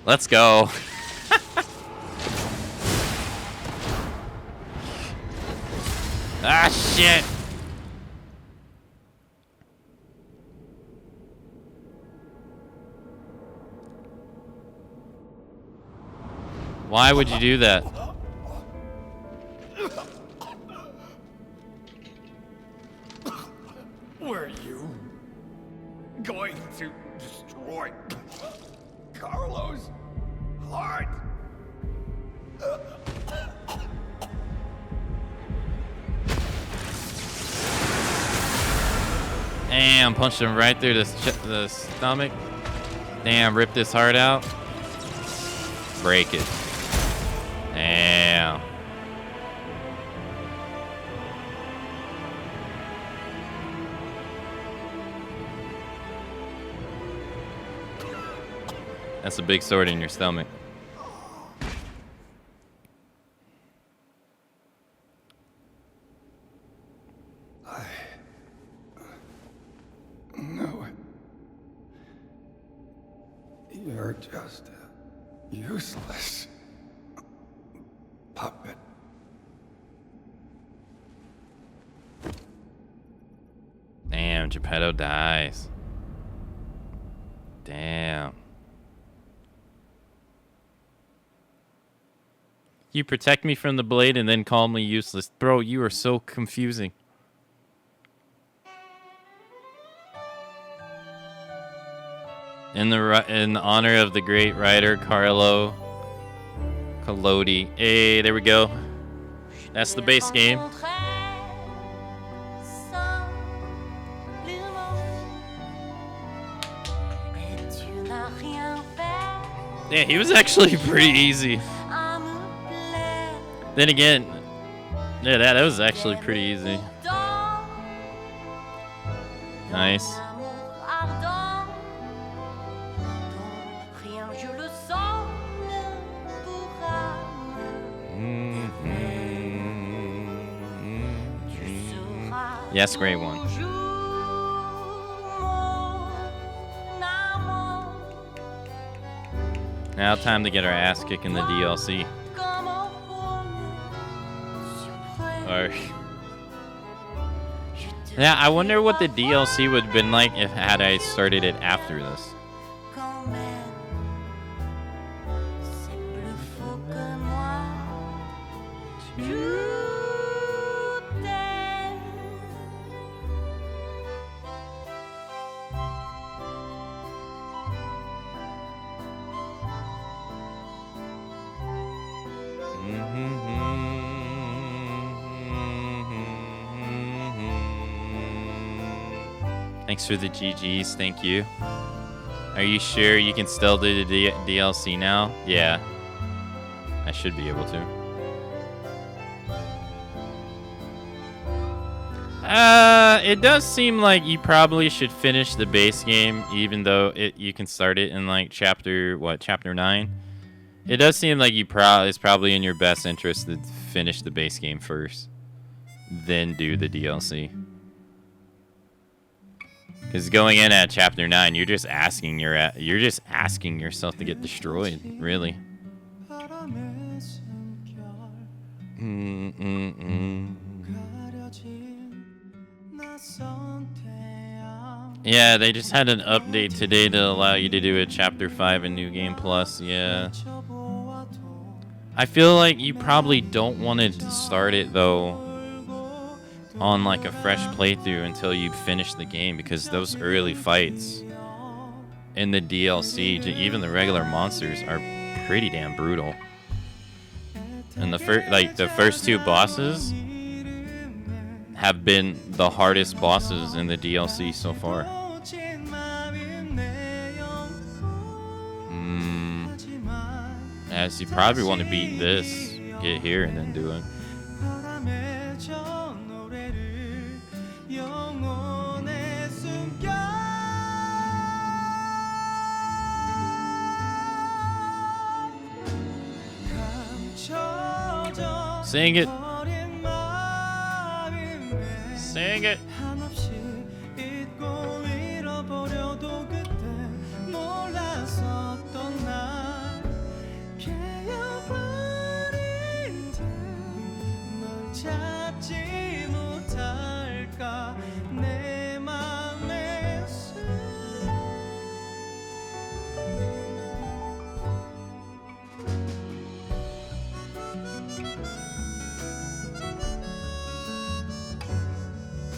Let's go. Ah, shit. Why would you do that? Were you going to destroy Carlo's heart? Damn, punched him right through the stomach. Damn, ripped his heart out. Break it. Damn. That's a big sword in your stomach. I knew it. You're just a useless puppet. Damn, Geppetto dies. Damn. You protect me from the blade and then call me useless. Bro, you are so confusing. In honor of the great writer Carlo, Lodi. Hey, there we go. That's the base game. Yeah, he was actually pretty easy. Then again, yeah, that was actually pretty easy. Nice. Yes, great one. Now time to get our ass kicked in the DLC. Or yeah, I wonder what the DLC would have been like if had I started it after this. Thanks for the GGs, thank you. Are you sure you can still do the DLC now? Yeah. I should be able to. It does seem like you probably should finish the base game, even though you can start it in like chapter 9? It does seem like it's probably in your best interest to finish the base game first, then do the DLC. Because going in at chapter 9, you're just asking yourself to get destroyed, really. Yeah, they just had an update today to allow you to do it chapter 5 in New Game Plus. Yeah. I feel like you probably don't want to start it though on like a fresh playthrough until you finish the game, because those early fights in the DLC, even the regular monsters, are pretty damn brutal. And the first 2 bosses have been the hardest bosses in the DLC so far. As you probably want to beat this, get here, and then do it. Sing it. Sing it.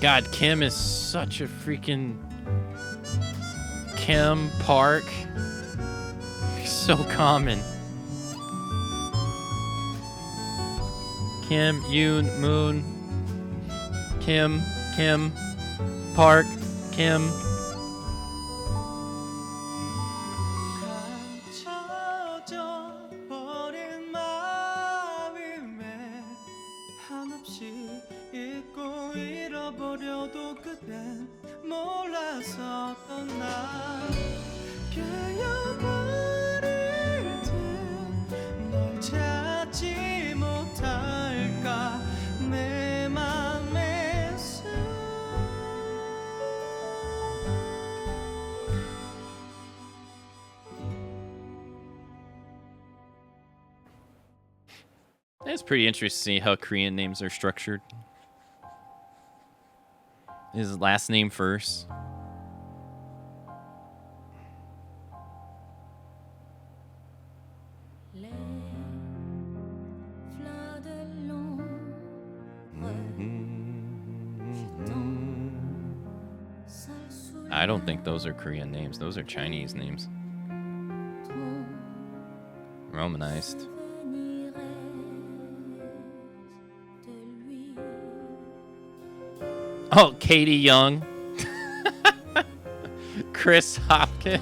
God, Kim is such a freaking... Kim, Park. So common. Kim, Yoon, Moon. Kim, Park, Kim. It's pretty interesting to see how Korean names are structured. His last name first. I don't think those are Korean names. Those are Chinese names. Romanized. Oh, Katie Young. Chris Hopkins.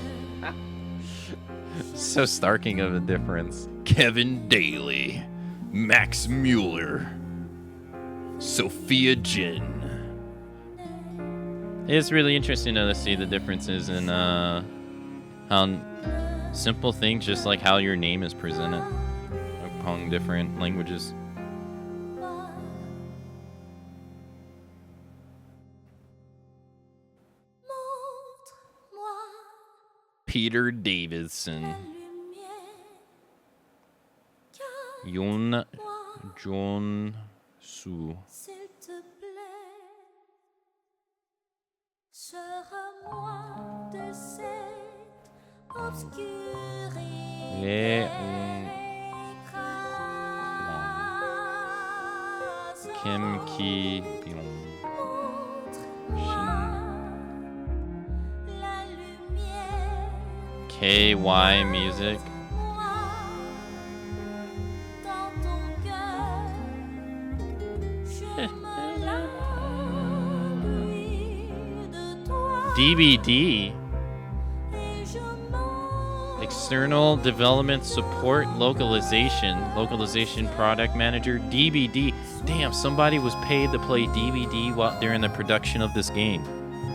So starking of a difference. Kevin Daly. Max Mueller. Sophia Jin. It's really interesting to see the differences in how simple things, just like how your name is presented among different languages. Peter Davidson. John Su. Kim Ki Byung. KY Music. DBD. External Development Support Localization Product Manager. DBD. Damn, somebody was paid to play DBD while during the production of this game.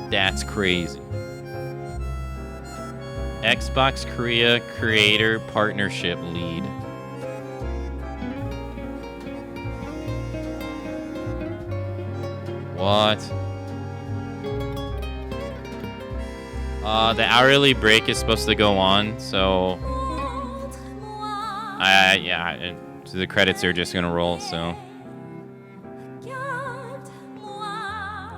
That's crazy. Xbox Korea Creator Partnership Lead. What? The hourly break is supposed to go on, so so the credits are just gonna roll. So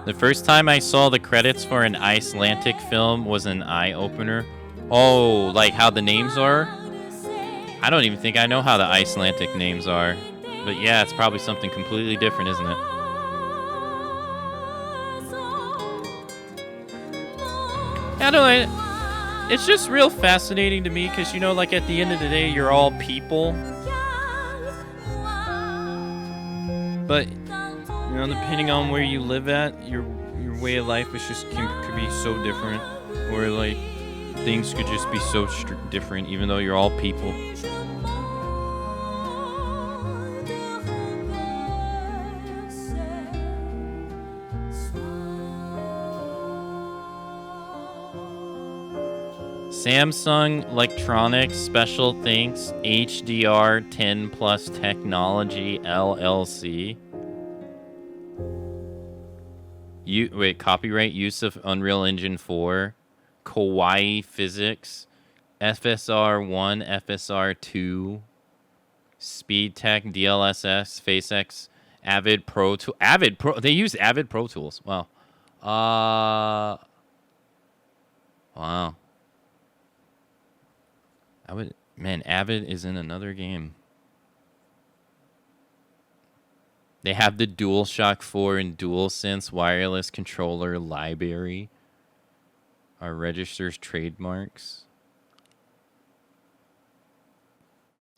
the first time I saw the credits for an Icelandic film was an eye-opener. Oh, like how the names are? I don't even think I know how the Icelandic names are, but yeah, it's probably something completely different, isn't it? I don't know. It's just real fascinating to me because, you know, like at the end of the day, you're all people. But, you know, depending on where you live at, your way of life is just could be so different. Or like things could just be so different, even though you're all people. Samsung Electronics Special Thanks HDR 10 Plus Technology LLC. Copyright use of Unreal Engine 4, Kawaii Physics, FSR1, FSR2, SpeedTech, DLSS, FaceX, Avid Pro. They use Avid Pro Tools. Wow. Wow. Avid is in another game. They have the DualShock 4 and DualSense wireless controller library. Our registers trademarks.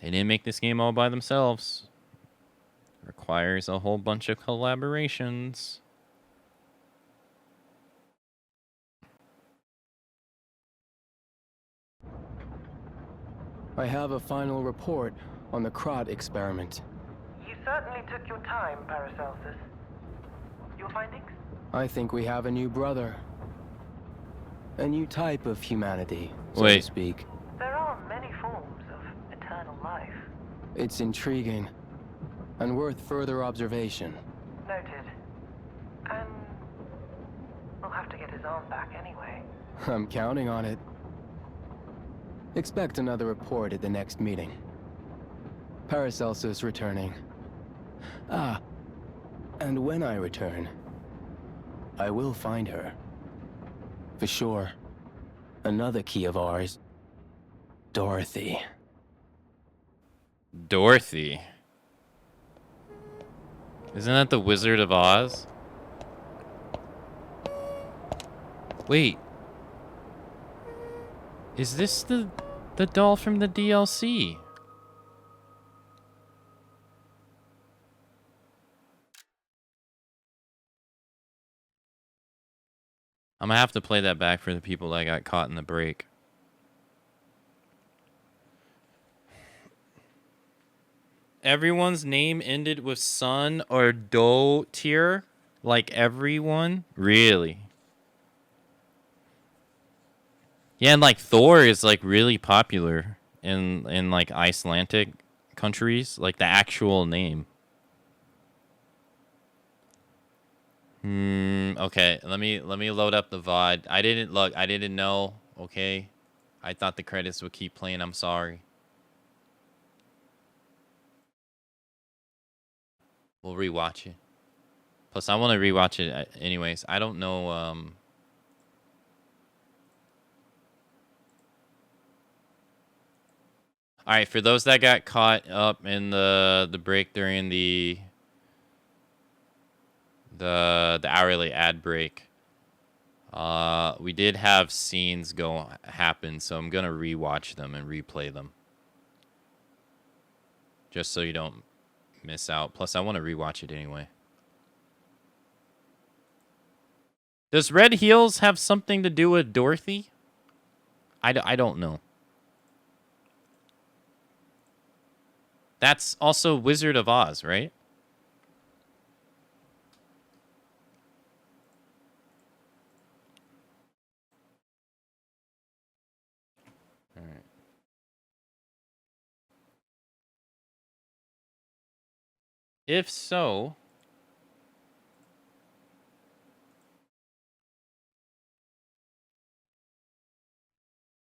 They didn't make this game all by themselves. Requires a whole bunch of collaborations. I have a final report on the Krat experiment. You certainly took your time, Paracelsus. Your findings? I think we have a new brother. A new type of humanity, so to speak. There are many forms of eternal life. It's intriguing and worth further observation. Noted. And we'll have to get his arm back anyway. I'm counting on it. Expect another report at the next meeting. Paracelsus returning. Ah, and when I return, I will find her. For sure. Another key of ours. Dorothy. Dorothy? Isn't that the Wizard of Oz? Wait. Is this the doll from the DLC? I'm gonna have to play that back for the people that got caught in the break. Everyone's name ended with son or do tier? Like everyone? Really? Yeah, and like Thor is like really popular in like Icelandic countries, like the actual name. Okay, let me load up the VOD. I didn't know, okay? I thought the credits would keep playing. I'm sorry. We'll rewatch it. Plus I want to rewatch it anyways. I don't know All right, for those that got caught up in the break during the hourly ad break, we did have scenes happen, so I'm gonna rewatch them and replay them, just so you don't miss out. Plus, I want to rewatch it anyway. Does Red Heels have something to do with Dorothy? I don't know. That's also Wizard of Oz, right? All right. If so,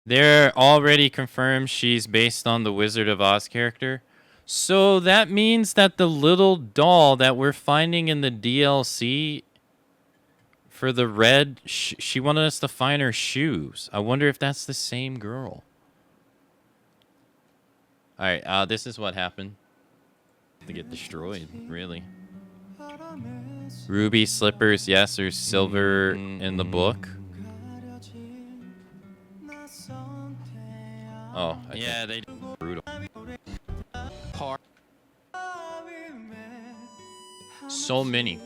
they're already confirmed she's based on the Wizard of Oz character. So that means that the little doll that we're finding in the DLC for the red, she wanted us to find her shoes. I wonder if that's the same girl. All right, this is what happened. To get destroyed, really. Ruby slippers, yes, there's silver in the book. Oh, okay. Yeah, they brutal. So many.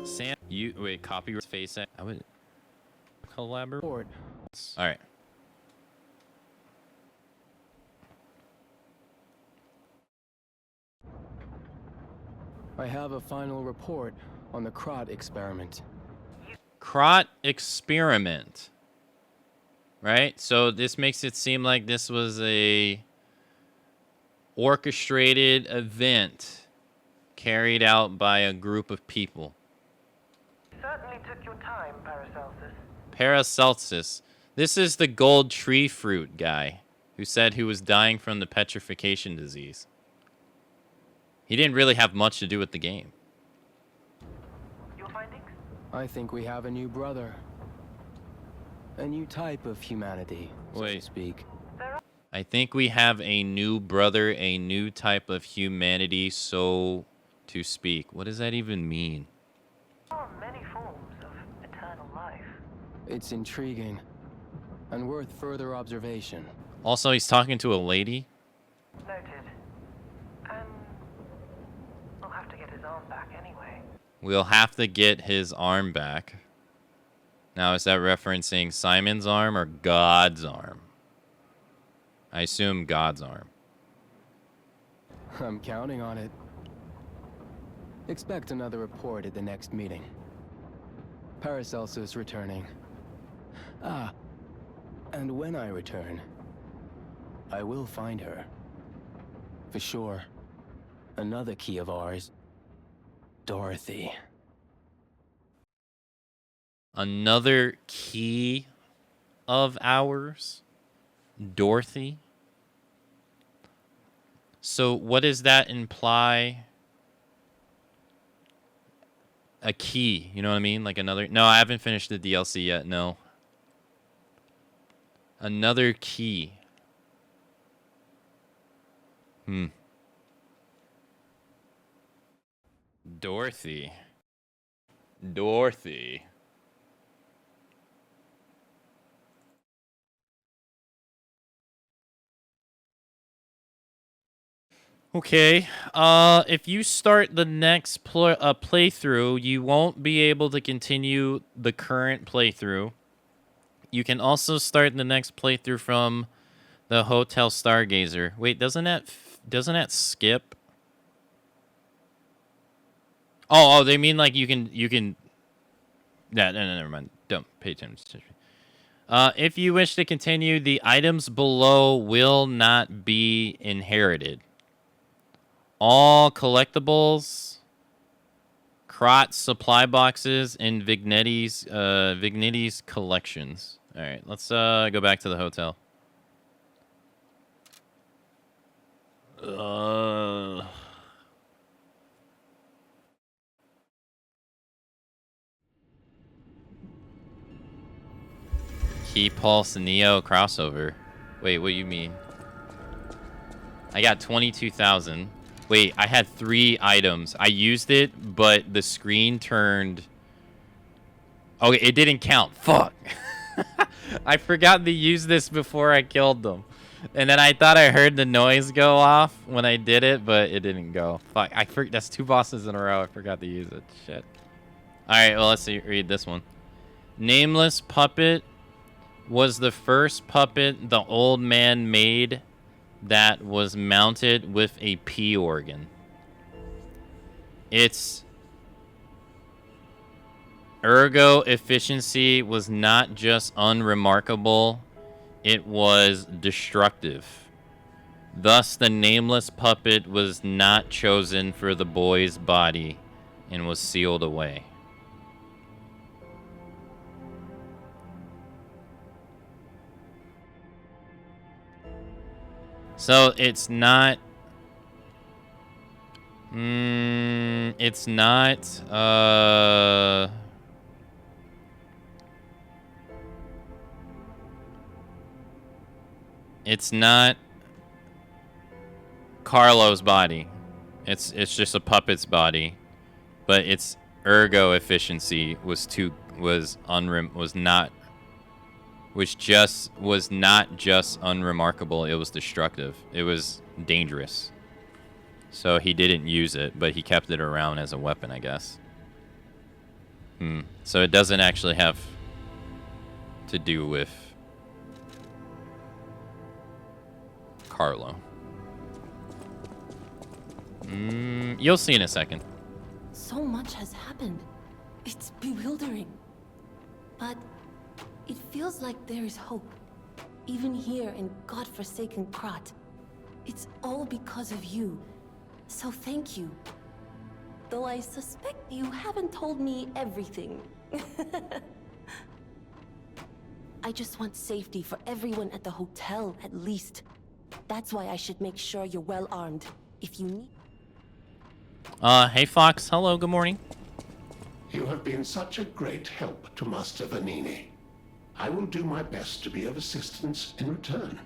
Sam, wait, copy face. I would collaborate. All right. I have a final report on the Krot experiment. Krot experiment. Right? So this makes it seem like this was a orchestrated event carried out by a group of people. You certainly took your time, Paracelsus. Paracelsus. This is the gold tree fruit guy who said he was dying from the petrification disease. He didn't really have much to do with the game. Your findings? I think we have a new brother. A new type of humanity, so to speak. I think we have a new brother, a new type of humanity, so to speak. What does that even mean? There are many forms of eternal life. It's intriguing and worth further observation. Also, he's talking to a lady. Noted. And we'll have to get his arm back anyway. We'll have to get his arm back. Now, is that referencing Simon's arm or God's arm? I assume God's arm. I'm counting on it. Expect another report at the next meeting. Paracelsus returning. Ah, and when I return, I will find her. For sure. Another key of ours. Dorothy. Another key of ours? Dorothy? So what does that imply? A key, you know what I mean? Like another... No, I haven't finished the DLC yet, no. Another key. Dorothy. Dorothy. Okay. If you start the next playthrough, you won't be able to continue the current playthrough. You can also start the next playthrough from the Hotel Stargazer. Wait, doesn't that skip? Oh, they mean like you can. No, never mind. Don't pay attention. If you wish to continue, the items below will not be inherited. All collectibles, Krot's supply boxes, and Vignetti's collections. All right, let's go back to the hotel. Key Pulse Neo crossover. Wait, what do you mean? I got 22,000. Wait, I had 3 items. I used it, but the screen turned... Okay, it didn't count. Fuck. I forgot to use this before I killed them. And then I thought I heard the noise go off when I did it, but it didn't go. Fuck, that's 2 bosses in a row. I forgot to use it. Shit. Alright, well, let's read this one. Nameless Puppet was the first puppet the old man made that was mounted with a P organ. Its ergo efficiency was not just unremarkable, it was destructive. Thus, the nameless puppet was not chosen for the boy's body and was sealed away. So it's not... it's not... It's not Carlo's body. It's just a puppet's body, but its ergo efficiency was not just unremarkable. It was destructive. It was dangerous. So he didn't use it, but he kept it around as a weapon, I guess. So it doesn't actually have to do with Carlo. You'll see in a second. So much has happened. It's bewildering. But it feels like there is hope. Even here in godforsaken Krot. It's all because of you. So thank you. Though I suspect you haven't told me everything. I just want safety for everyone at the hotel, at least. That's why I should make sure you're well armed. If you need... Hey Fox. Hello, good morning. You have been such a great help to Master Vanini. I will do my best to be of assistance in return.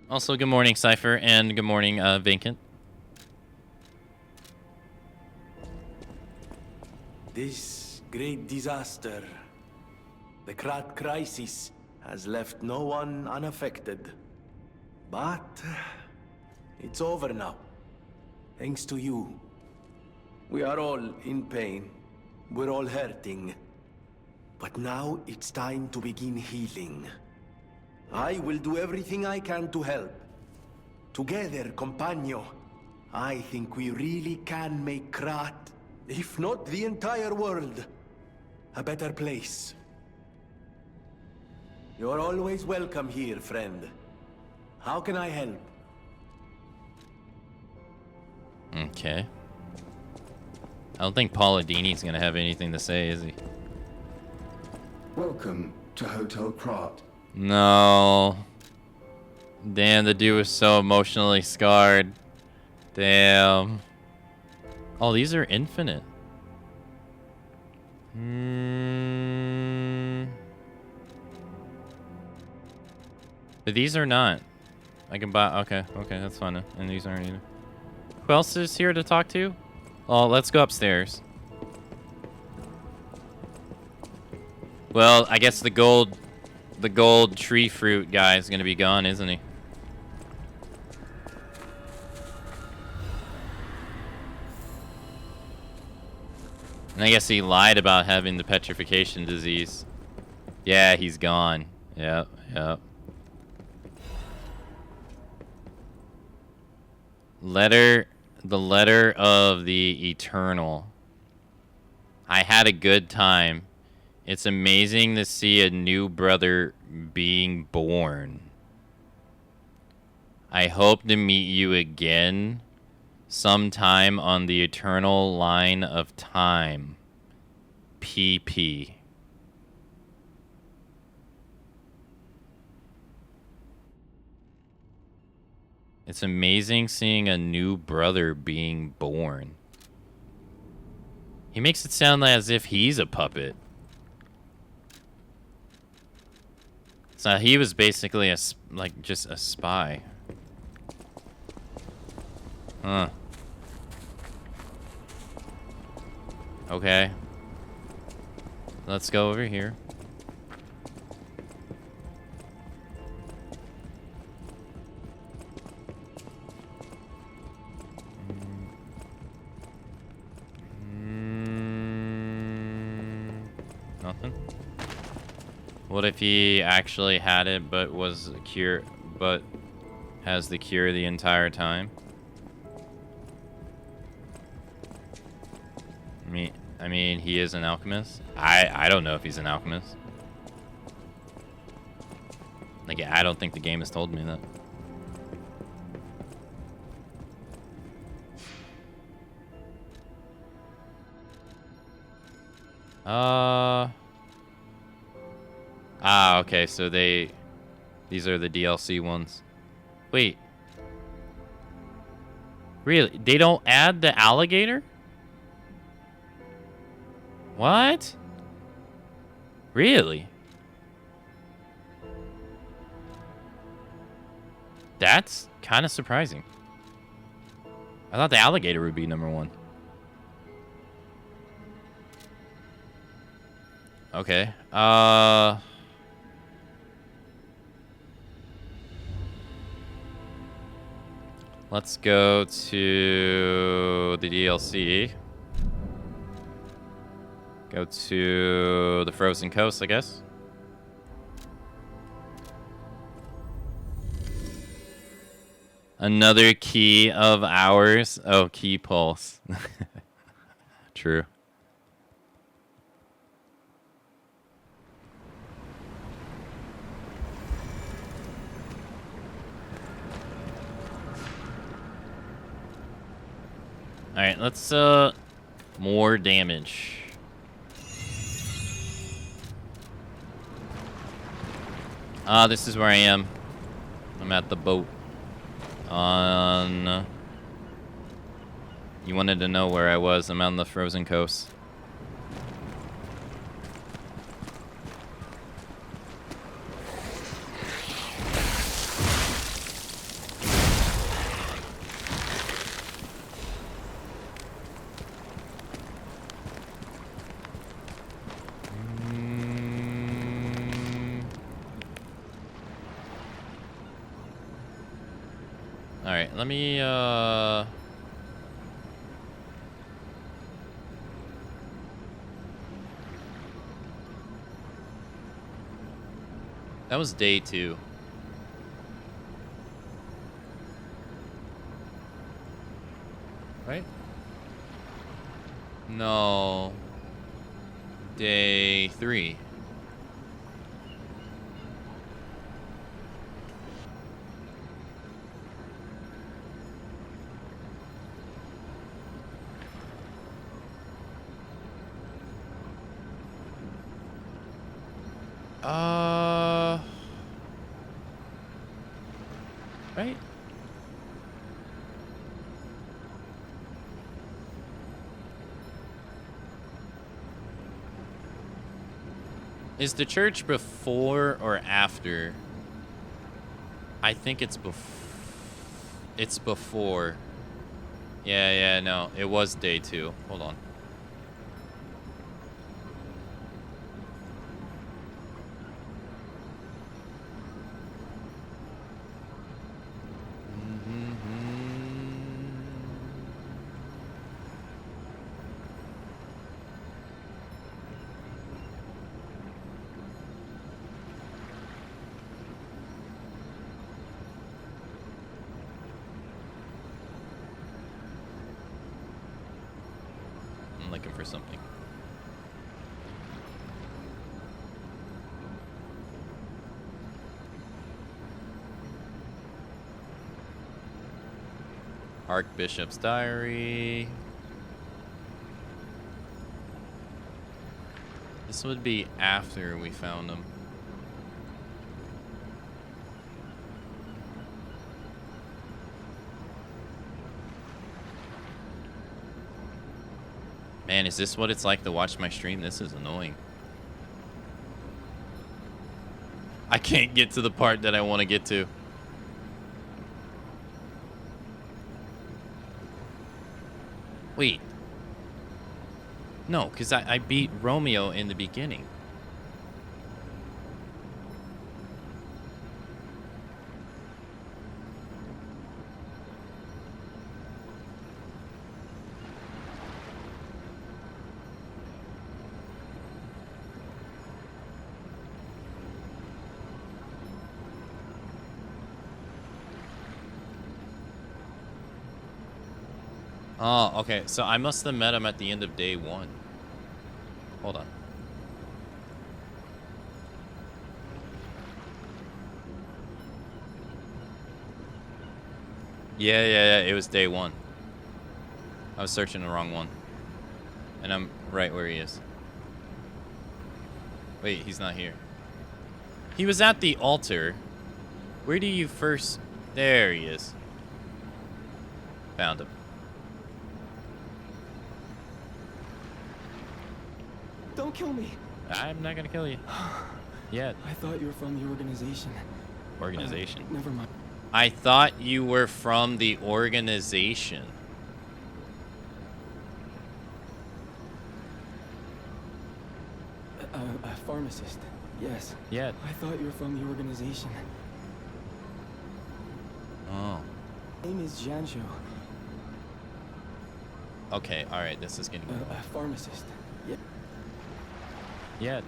Also, good morning, Cypher, and good morning, Vacant. This great disaster, the Krat crisis, has left no one unaffected. But it's over now, thanks to you. We are all in pain. We're all hurting. But now it's time to begin healing. I will do everything I can to help. Together, Compagno, I think we really can make Krat, if not the entire world, a better place. You're always welcome here, friend. How can I help? Okay. I don't think Pauladini's gonna have anything to say, is he? Welcome to Hotel Krat. No. Damn, the dude was so emotionally scarred. Damn. Oh, these are infinite. But these are not. I can buy... Okay, that's fine. And these aren't either. Who else is here to talk to? Oh, let's go upstairs. Well, I guess the gold tree fruit guy is gonna be gone, isn't he? I guess he lied about having the petrification disease. Yeah, he's gone. Yep, yep. The letter of the eternal. I had a good time. It's amazing to see a new brother being born. I hope to meet you again sometime on the eternal line of time. PP. It's amazing seeing a new brother being born. He makes it sound as if he's a puppet. So he was basically just a spy. Huh. Okay. Let's go over here. Nothing. What if he actually had it, but was but has the cure the entire time? I mean, he is an alchemist. I don't know if he's an alchemist. Like, I don't think the game has told me that. Okay, so these are the DLC ones. Wait. Really? They don't add the alligator? What? Really? That's kind of surprising. I thought the alligator would be #1. Okay. Let's go to the DLC. Go to the Frozen Coast, I guess. Another key of ours. Oh, key pulse. True. All right, let's more damage. This is where I am. I'm at the boat. You wanted to know where I was. I'm on the Frozen Coast. Alright, let me, that was day 2. Right? No. Day 3. Right? Is the church before or after? I think it's it's before. Yeah, no. It was day 2. Hold on. looking for something. Archbishop's Diary. This would be after we found him. Man, is this what it's like to watch my stream? This is annoying. I can't get to the part that I want to get to. Wait. No, because I beat Romeo in the beginning. Oh, okay. So I must have met him at the end of day 1. Hold on. Yeah. It was day 1. I was searching the wrong one. And I'm right where he is. Wait, he's not here. He was at the altar. Where do you first... There he is. Found him. Don't kill me. I'm not gonna kill you. Yet. I thought you were from the organization. Organization? Never mind. I thought you were from the organization. A pharmacist. Yes. Yeah. I thought you were from the organization. Oh. My name is Janjo. Okay, alright, this is getting... A pharmacist. Yeah. Yeah.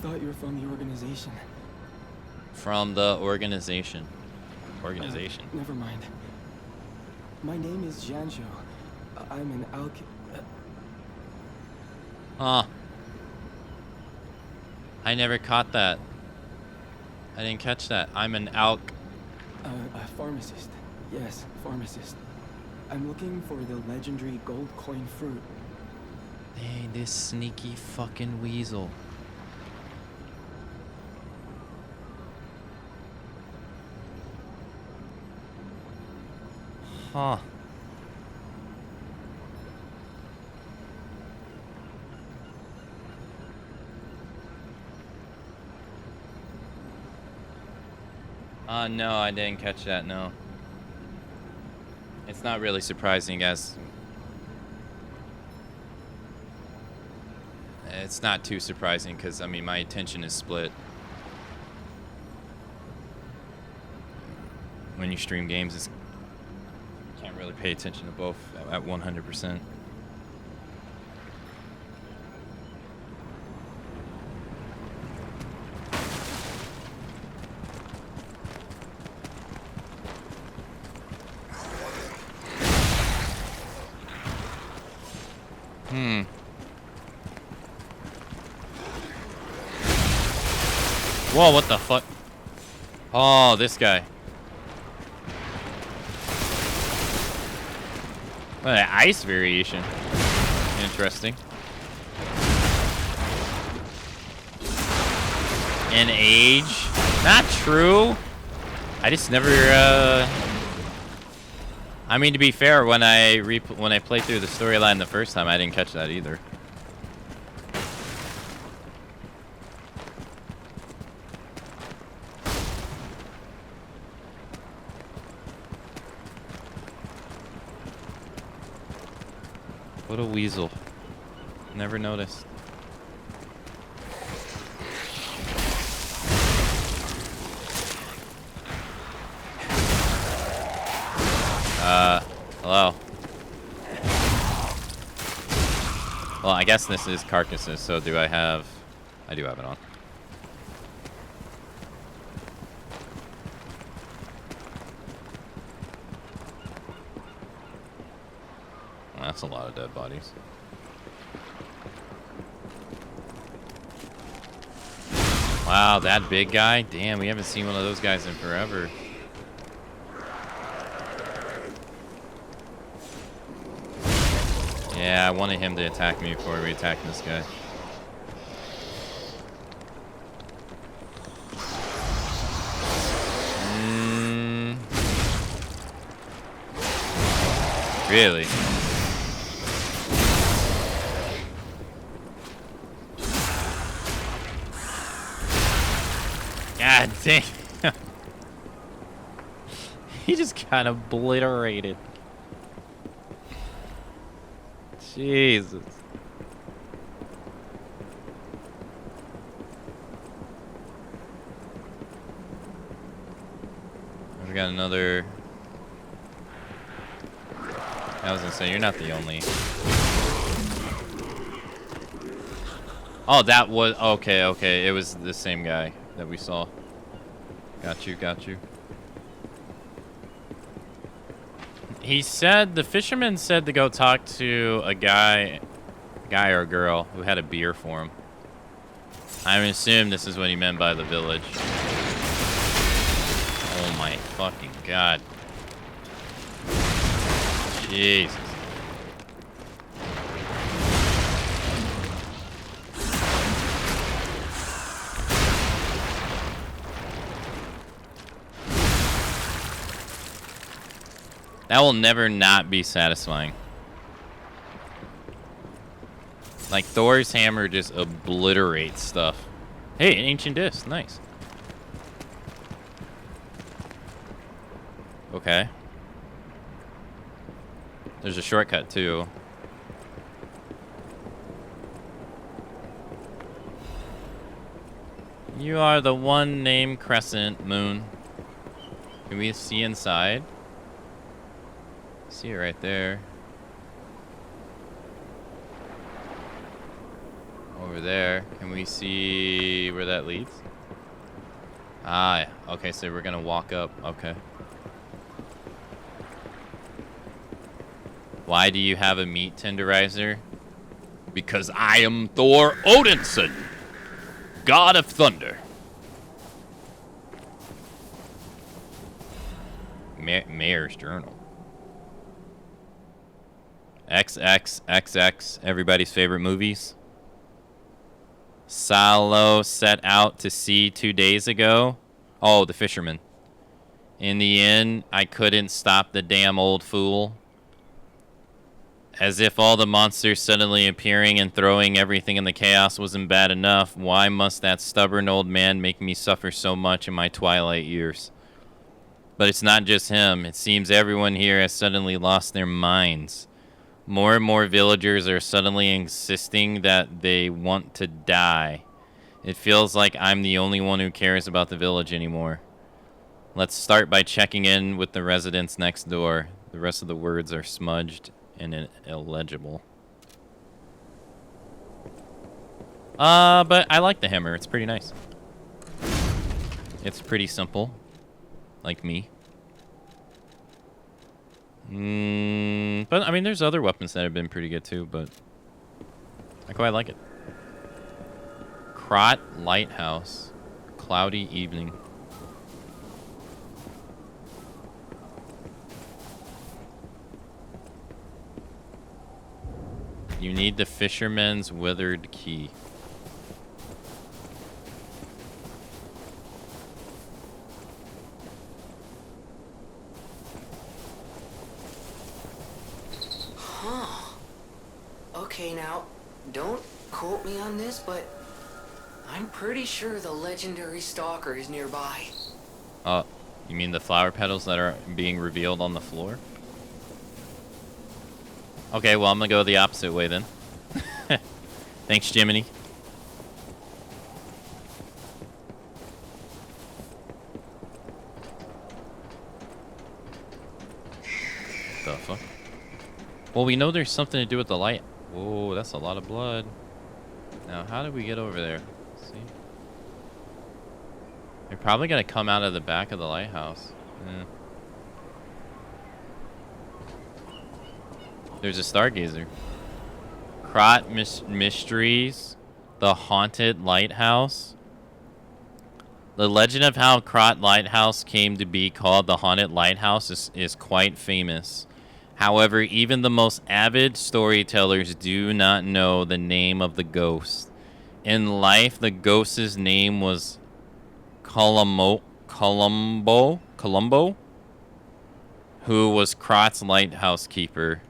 Thought you were from the organization. From the organization. Organization. Never mind. My name is Janjo. I'm an Huh. I never caught that. I didn't catch that. I'm an a pharmacist. Yes, pharmacist. I'm looking for the legendary gold coin fruit. Hey, this sneaky fucking weasel. Huh. No, I didn't catch that, no. It's not really surprising, guys. It's not too surprising, because, I mean, my attention is split. When you stream games, you can't really pay attention to both at 100%. Whoa, what the fuck? Oh, this guy. Oh, an ice variation. Interesting. An age? Not true. I just never, I mean, to be fair, when I played through the storyline the first time, I didn't catch that either. What a weasel. Never noticed. Hello. Well, I guess this is carcasses, so do I have... I do have it on. That's a lot of dead bodies. Wow, that big guy? Damn, we haven't seen one of those guys in forever. Yeah, I wanted him to attack me before we attack this guy. Really? God dang. He just got obliterated. Jesus. We got another... I was gonna say, you're not the only... Oh, that was... Okay, okay. It was the same guy that we saw. Got you, got you. He said... The fisherman said to go talk to a guy or girl who had a beer for him. I assume this is what he meant by the village. Oh my fucking god. Jesus. That will never not be satisfying. Like, Thor's hammer just obliterates stuff. Hey, an ancient disc. Nice. Okay. There's a shortcut, too. You are the one named Crescent Moon. Can we see inside? See it right there. Over there. Can we see where that leads? Ah, okay, so we're gonna walk up. Okay. Why do you have a meat tenderizer? Because I am Thor Odinson, God of Thunder. Mayor's Journal. XXXX, everybody's favorite movies. Salo set out to sea 2 days ago. Oh, the fisherman. In the end, I couldn't stop the damn old fool. As if all the monsters suddenly appearing and throwing everything in the chaos wasn't bad enough, why must that stubborn old man make me suffer so much in my twilight years? But it's not just him. It seems everyone here has suddenly lost their minds. More and more villagers are suddenly insisting that they want to die. It feels like I'm the only one who cares about the village anymore. Let's start by checking in with the residents next door. The rest of the words are smudged and illegible. But I like the hammer. It's pretty nice. It's pretty simple. Like me. But, I mean, there's other weapons that have been pretty good, too, but I quite like it. Krot Lighthouse. Cloudy evening. You need the fisherman's withered key. Huh. Okay, now, don't quote me on this, but I'm pretty sure the legendary stalker is nearby. Oh, you mean the flower petals that are being revealed on the floor? Okay, well, I'm gonna go the opposite way then. Thanks, Jiminy. The fuck? Well, we know there's something to do with the light Whoa, that's a lot of blood. Now, how do we get over there? Let's see. They're probably gonna come out of the back of the lighthouse. Yeah. There's a stargazer. Krot Mysteries, the haunted lighthouse. The legend of how Krot Lighthouse came to be called the haunted lighthouse is quite famous. However, even the most avid storytellers do not know the name of the ghost. In life, the ghost's name was Columbo, who was Krot's lighthouse keeper,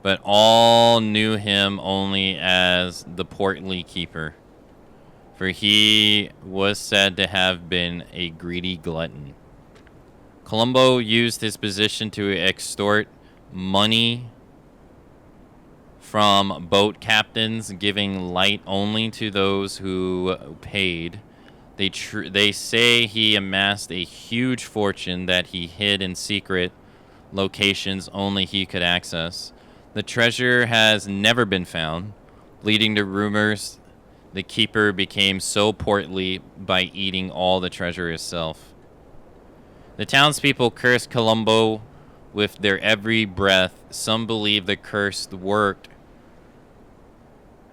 but all knew him only as the portly keeper, for he was said to have been a greedy glutton. Columbo used his position to extort money from boat captains, giving light only to those who paid. They say he amassed a huge fortune that he hid in secret locations only he could access. The treasure has never been found, leading to rumors the keeper became so portly by eating all the treasure itself. The townspeople cursed Columbo with their every breath. Some believe the curse worked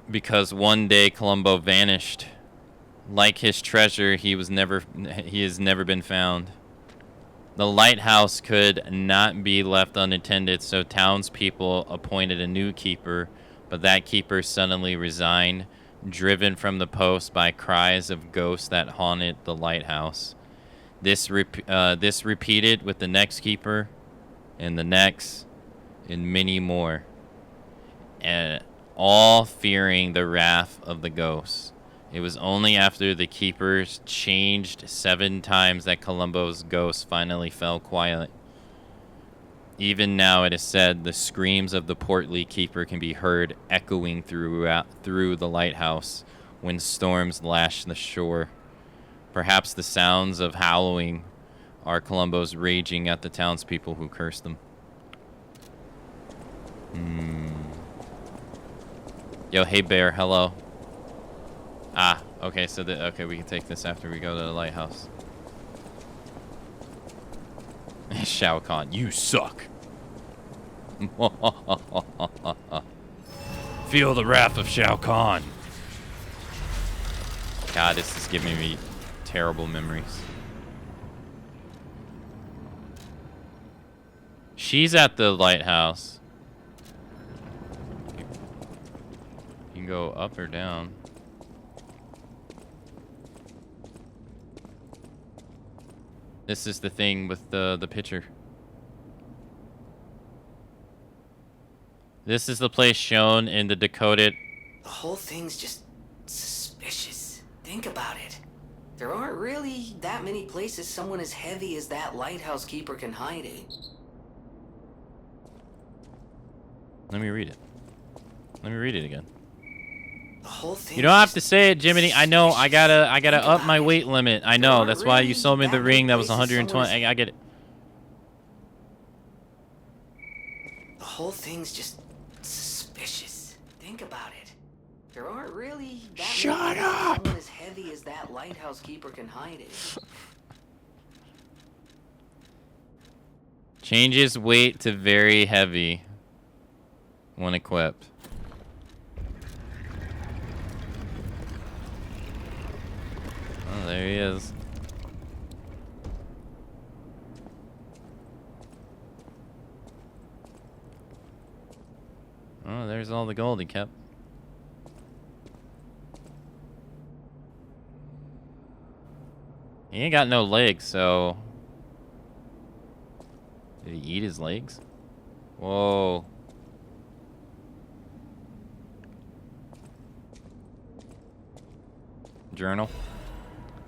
because one day Columbo vanished. Like his treasure, he has never been found. The lighthouse could not be left unattended, so townspeople appointed a new keeper, but that keeper suddenly resigned, driven from the post by cries of ghosts that haunted the lighthouse. This repeated with the next keeper, and the next, and many more, and all fearing the wrath of the ghosts. It was only after the keepers changed 7 times that Columbo's ghost finally fell quiet. Even now, it is said, the screams of the portly keeper can be heard echoing through the lighthouse when storms lash the shore. Perhaps the sounds of howling are Columbo's raging at the townspeople who cursed them. Yo, hey bear, hello. Ah, okay, so okay, we can take this after we go to the lighthouse. Shao Kahn, you suck. Feel the wrath of Shao Kahn. God, this is giving me terrible memories. She's at the lighthouse. You can go up or down. This is the thing with the picture. This is the place shown in the decoded. The whole thing's just suspicious. Think about it. There aren't really that many places someone as heavy as that lighthouse keeper can hide in. Let me read it. Let me read it again. The whole thing. You don't have to say it, Jiminy. I know. I gotta up my weight limit. I know. That's why you sold me the ring that was 120. I get it. The whole thing's just suspicious. Think about it. There aren't really that many places someone as heavy as that lighthouse keeper can hide in. Changes weight to very heavy when equipped. Oh, there he is. Oh, there's all the gold he kept. He ain't got no legs, so... Did he eat his legs? Whoa. Journal.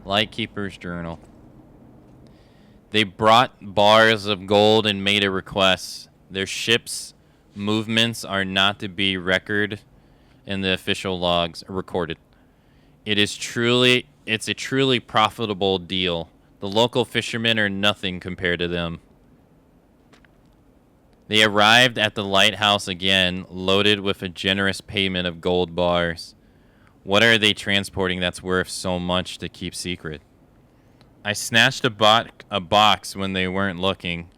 Lightkeeper's journal. They brought bars of gold and made a request. Their ship's movements are not to be recorded in the official logs recorded. It's a truly profitable deal. The local fishermen are nothing compared to them. They arrived at the lighthouse again, loaded with a generous payment of gold bars. What are they transporting that's worth so much to keep secret? I snatched a box when they weren't looking.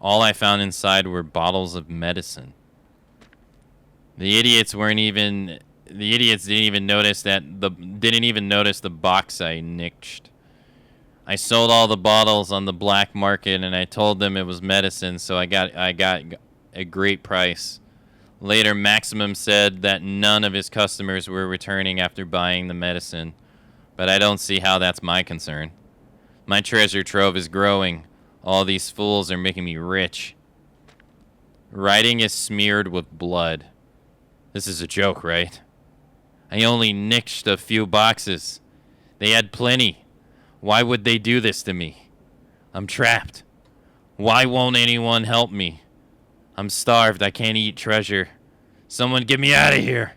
All I found inside were bottles of medicine. The idiots didn't even notice the box I nicked. I sold all the bottles on the black market, and I told them it was medicine, so I got a great price. Later, Maximum said that none of his customers were returning after buying the medicine, but I don't see how that's my concern. My treasure trove is growing. All these fools are making me rich. Writing is smeared with blood. This is a joke, right? I only nicked a few boxes. They had plenty. Why would they do this to me? I'm trapped. Why won't anyone help me? I'm starved. I can't eat treasure. Someone get me out of here.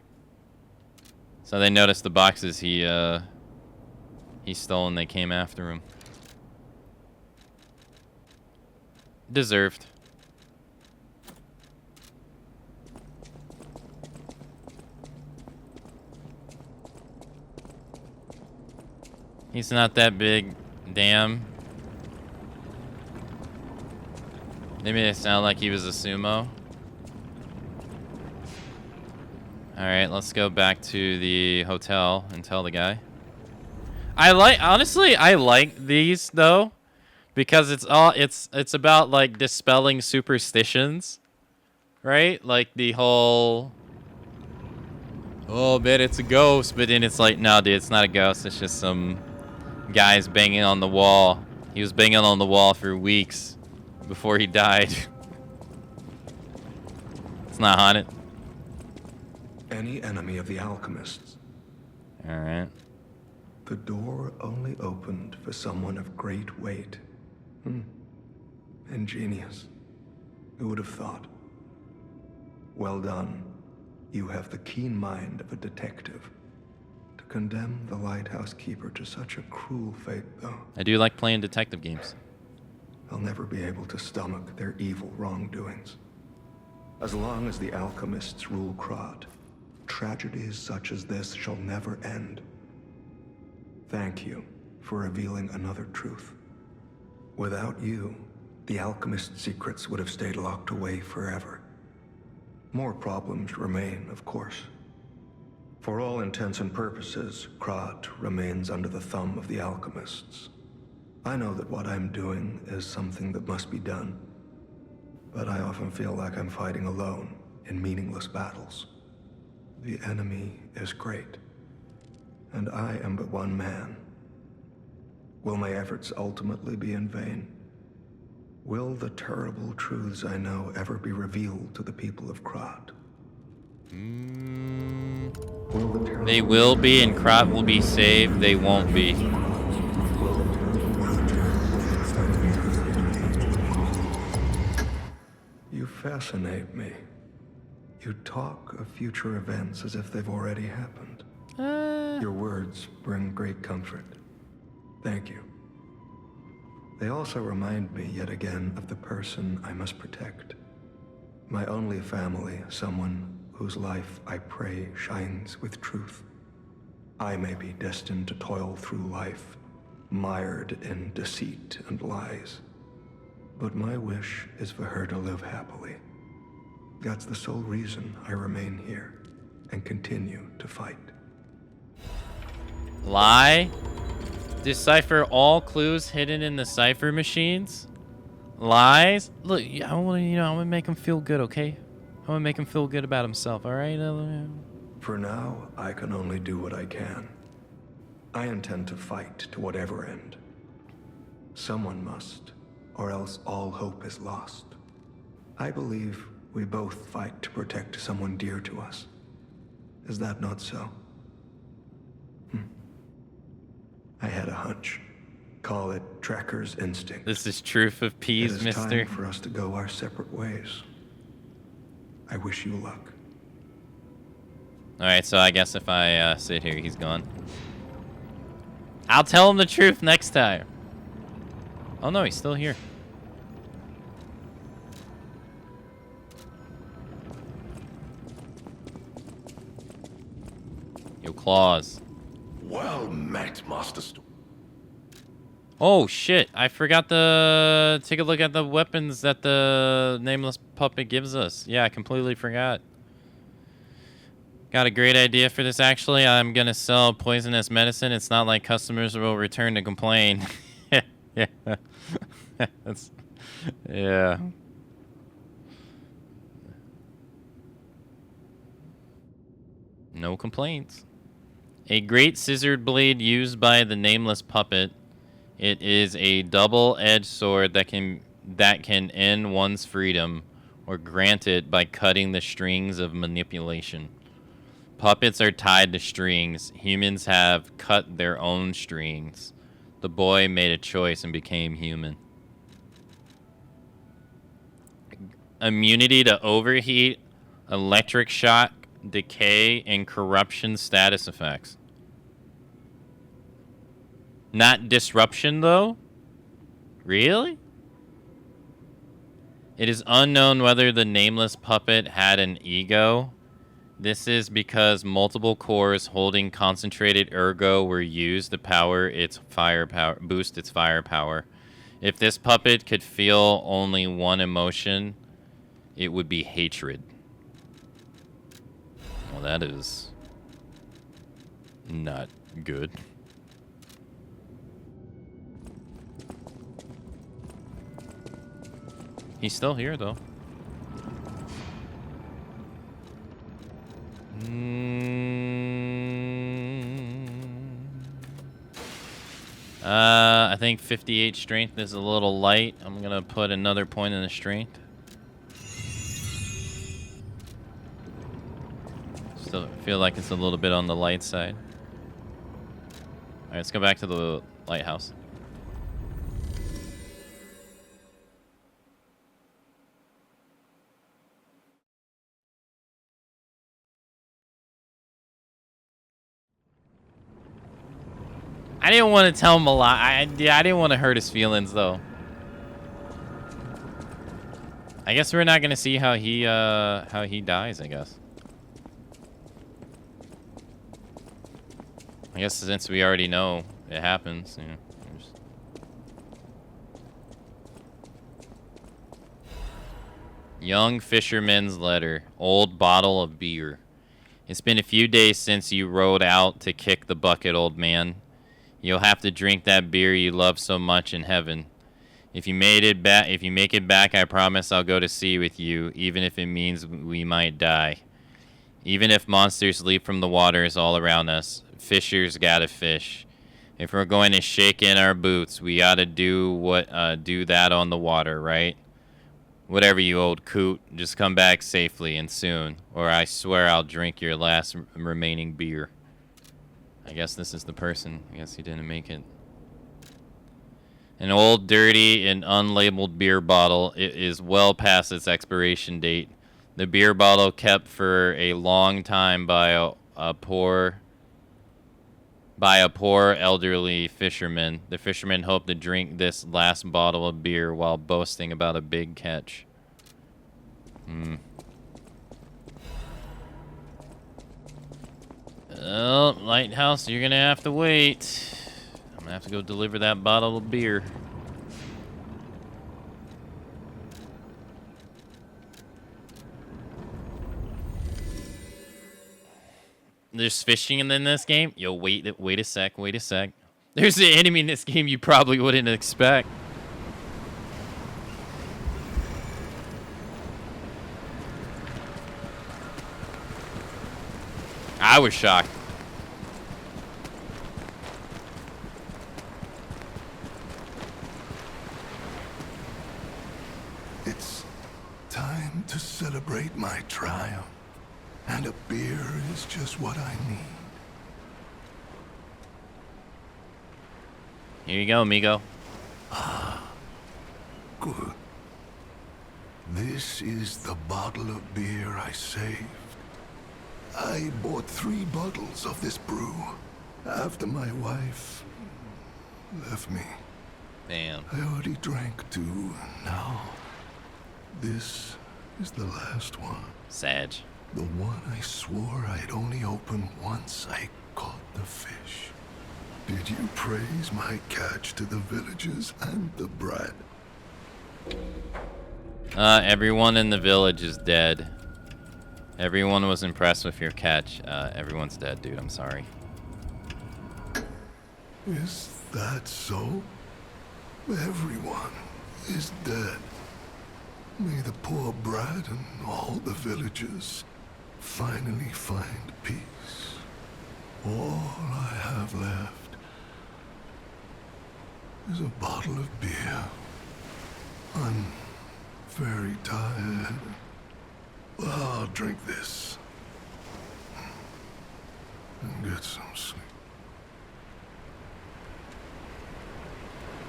So they noticed the boxes he stole and they came after him. Deserved. He's not that big. Damn. Maybe it sounded like he was a sumo. Alright, let's go back to the hotel and tell the guy. Honestly, I like these though. Because it's about like dispelling superstitions. Right? Like the whole, oh man, it's a ghost, but then it's like, no dude, it's not a ghost, it's just some guys banging on the wall. He was banging on the wall for weeks before he died. It's not haunted. Any enemy of the alchemists. Alright. The door only opened for someone of great weight. Ingenious. Who would have thought? Well done. You have the keen mind of a detective. To condemn the lighthouse keeper to such a cruel fate, though. I do like playing detective games. I'll never be able to stomach their evil wrongdoings. As long as the alchemists rule Krat, tragedies such as this shall never end. Thank you for revealing another truth. Without you, the alchemist's secrets would have stayed locked away forever. More problems remain, of course. For all intents and purposes, Krat remains under the thumb of the alchemists. I know that what I'm doing is something that must be done, but I often feel like I'm fighting alone in meaningless battles. The enemy is great, and I am but one man. Will my efforts ultimately be in vain? Will the terrible truths I know ever be revealed to the people of Krat? They will be, and Krat will be saved. They won't be. You fascinate me. You talk of future events as if they've already happened. Your words bring great comfort. Thank you. They also remind me yet again of the person I must protect. My only family, someone whose life I pray shines with truth. I may be destined to toil through life, mired in deceit and lies. But my wish is for her to live happily. That's the sole reason I remain here and continue to fight. Lie? Decipher all clues hidden in the cipher machines? Lies? Look, I want to, make him feel good, okay? I want to make him feel good about himself, all right? For now, I can only do what I can. I intend to fight to whatever end. Someone must, or else all hope is lost. I believe we both fight to protect someone dear to us. Is that not so? I had a hunch. Call it tracker's instinct. This is truth of peas, it is mister. Time for us to go our separate ways. I wish you luck. Alright, so I guess if I sit here, he's gone. I'll tell him the truth next time. Oh no, he's still here. claws. Well met, Master Stu. Oh shit, I forgot to take a look at the weapons that the nameless puppet gives us. Yeah, I completely forgot. Got a great idea for this actually. I'm gonna sell poisonous medicine. It's not like customers will return to complain. Yeah. That's, yeah. No complaints. A great scissored blade used by the nameless puppet. It is a double-edged sword that can end one's freedom or grant it by cutting the strings of manipulation. Puppets are tied to strings. Humans have cut their own strings. The boy made a choice and became human. Immunity to overheat, electric shock, decay, and corruption status effects. Not disruption, though? Really? It is unknown whether the nameless puppet had an ego. This is because multiple cores holding concentrated ergo were used to power its firepower, boost its firepower. If this puppet could feel only one emotion, it would be hatred. Well, that is not good. He's still here, though. I think 58 strength is a little light. I'm gonna put another point in the strength. Still feel like it's a little bit on the light side. All right, let's go back to the lighthouse. I didn't want to tell him a lot. I didn't want to hurt his feelings, though. I guess we're not gonna see how he dies, I guess. I guess since we already know it happens, you know. Young fisherman's letter. Old bottle of beer. It's been a few days since you rode out to kick the bucket, old man. You'll have to drink that beer you love so much in heaven. If you make it back, I promise I'll go to sea with you, even if it means we might die. Even if monsters leap from the waters all around us, fishers gotta fish. If we're going to shake in our boots, we oughta do that on the water, right? Whatever, you old coot, just come back safely and soon, or I swear I'll drink your last remaining beer. I guess this is the person. I guess he didn't make it. An old, dirty, and unlabeled beer bottle. It is well past its expiration date. The beer bottle kept for a long time by a poor elderly fisherman. The fisherman hoped to drink this last bottle of beer while boasting about a big catch. Oh, lighthouse, you're gonna have to wait. I'm gonna have to go deliver that bottle of beer. There's fishing in this game? Yo, wait a sec. There's an enemy in this game you probably wouldn't expect. I was shocked. It's time to celebrate my triumph, and a beer is just what I need. Here you go, amigo. Good. This is the bottle of beer I saved. I bought 3 bottles of this brew after my wife left me. Damn. I already drank 2, and now this is the last one. Sag. The one I swore I'd only open once I caught the fish, did you praise my catch to the villagers and the brat? Everyone in the village is dead. Everyone was impressed with your catch. Everyone's dead, dude. I'm sorry. Is that so? Everyone is dead. May the poor brat and all the villagers finally find peace. All I have left is a bottle of beer. I'm very tired. I'll drink this and get some sleep.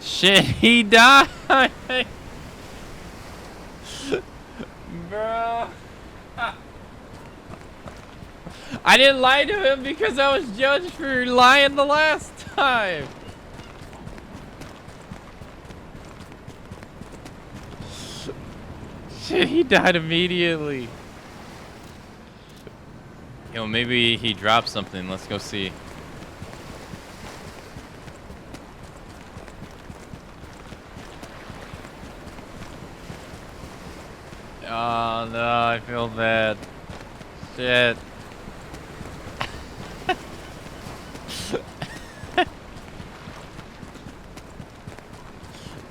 Shit, he died! Bro. I didn't lie to him because I was judged for lying the last time. Shit, he died immediately. Yo, maybe he dropped something. Let's go see. Oh no, I feel bad. Shit.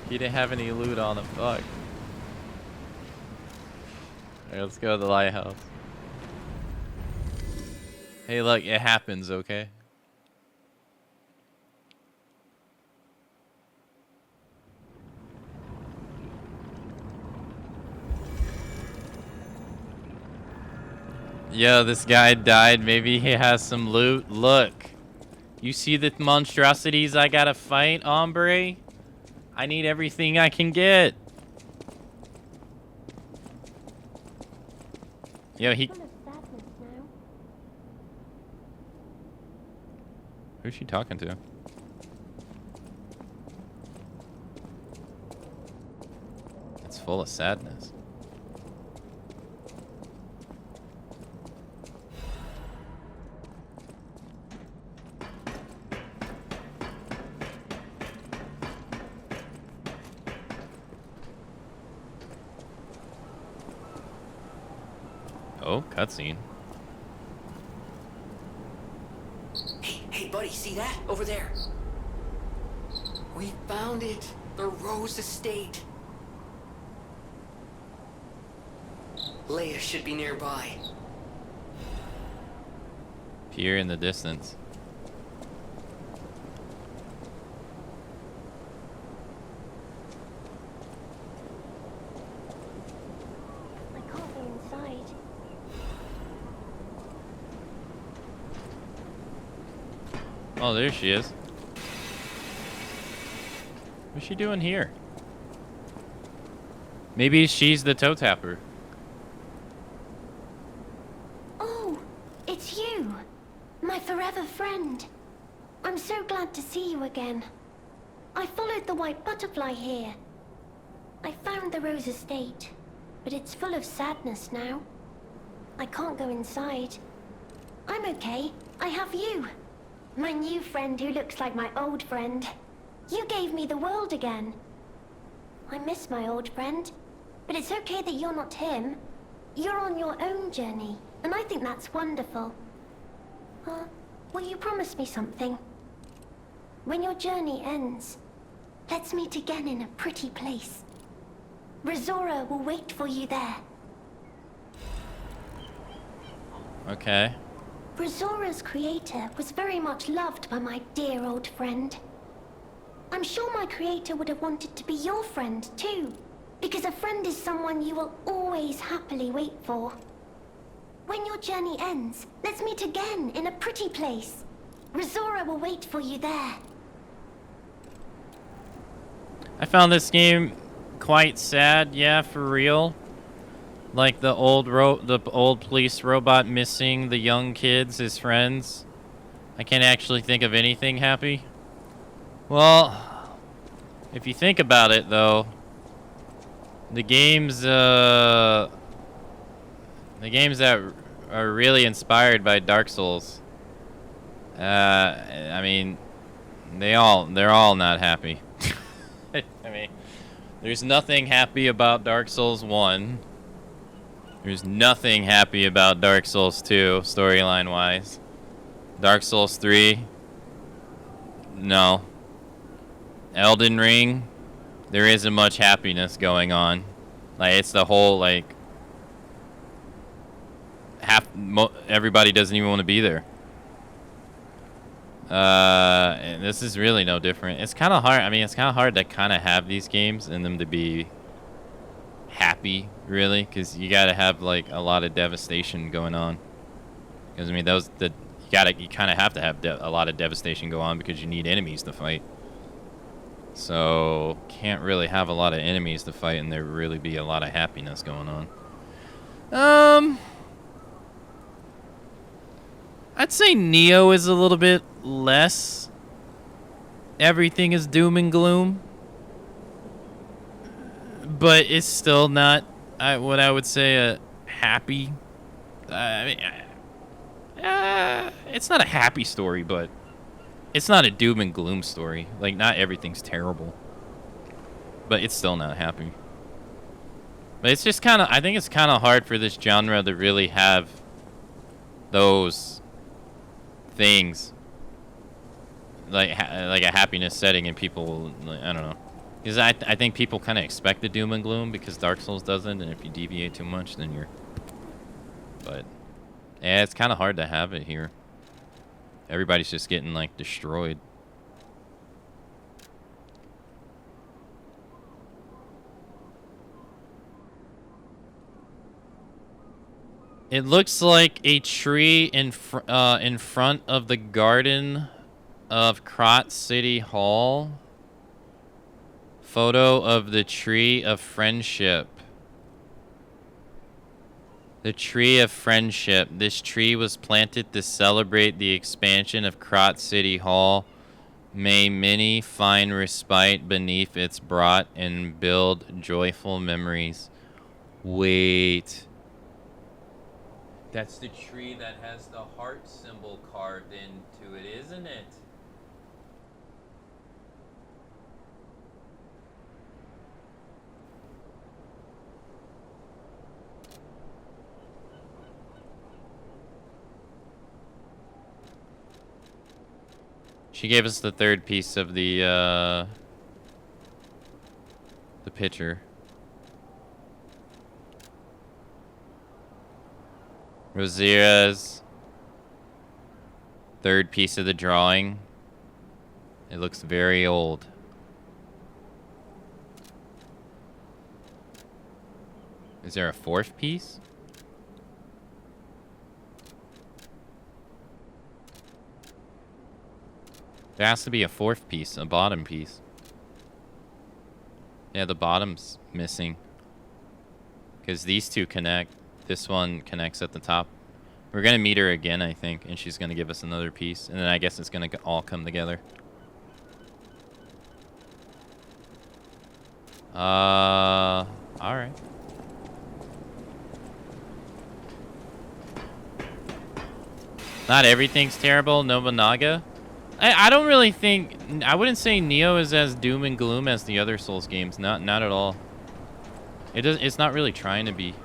He didn't have any loot on him. Fuck. Alright, let's go to the lighthouse. Hey, look, it happens, okay? Yo, this guy died. Maybe he has some loot. Look. You see the monstrosities I gotta fight, hombre? I need everything I can get. Yo, he... Who's she talking to? It's full of sadness. Oh, cutscene. Hey, buddy, see that? Over there. We found it. The Rose Estate. Leia should be nearby. Pier in the distance. I can't go inside. Oh, there she is. What's she doing here? Maybe she's the toe tapper. Oh, it's you. My forever friend. I'm so glad to see you again. I followed the white butterfly here. I found the Rose Estate, but it's full of sadness now. I can't go inside. I'm okay. I have you. My new friend who looks like my old friend. You gave me the world again. I miss my old friend, but it's okay that you're not him. You're on your own journey, and I think that's wonderful. Will you promise me something? When your journey ends, let's meet again in a pretty place. Rizora will wait for you there. Okay. Rizora's creator was very much loved by my dear old friend. I'm sure my creator would have wanted to be your friend too, because a friend is someone you will always happily wait for. When your journey ends, let's meet again in a pretty place. Rizora will wait for you there. I found this game quite sad, yeah, for real. Like the old police robot missing the young kids, his friends. I can't actually think of anything happy. Well, if you think about it, though, the games that are really inspired by Dark Souls I mean, they're all not happy. I mean, there's nothing happy about Dark Souls 1. There's nothing happy about Dark Souls 2, storyline-wise. Dark Souls 3, no. Elden Ring, there isn't much happiness going on. Like, it's the whole, like, everybody doesn't even want to be there. And this is really no different. It's kind of hard. I mean, it's kind of hard to kind of have these games and them to be happy, really, because you got to have like a lot of devastation going on. Because I mean, you kind of have to have a lot of devastation go on because you need enemies to fight. So can't really have a lot of enemies to fight and there really be a lot of happiness going on. I'd say Neo is a little bit less. Everything is doom and gloom. But it's still not what I would say a happy. I mean, it's not a happy story, but it's not a doom and gloom story. Like, not everything's terrible. But it's still not happy. But it's just kind of, I think it's kind of hard for this genre to really have those things. Like a happiness setting, and people, like, I don't know. Because I think people kind of expect the doom and gloom because Dark Souls doesn't, and if you deviate too much, then you're... But, yeah, it's kind of hard to have it here. Everybody's just getting, like, destroyed. It looks like a tree in front of the garden of Krat City Hall. Photo of the Tree of Friendship. The Tree of Friendship. This tree was planted to celebrate the expansion of Krat City Hall. May many find respite beneath its brought and build joyful memories. Wait. That's the tree that has the heart symbol carved into it, isn't it? She gave us the third piece of the picture. Rosira's third piece of the drawing. It looks very old. Is there a fourth piece? There has to be a fourth piece, a bottom piece. Yeah, the bottom's missing. Because these two connect. This one connects at the top. We're going to meet her again, I think, and she's going to give us another piece. And then I guess it's going to all come together. Alright. Not everything's terrible, Nobunaga. I don't really think... I wouldn't say Neo is as doom and gloom as the other Souls games. Not at all. It's not really trying to be.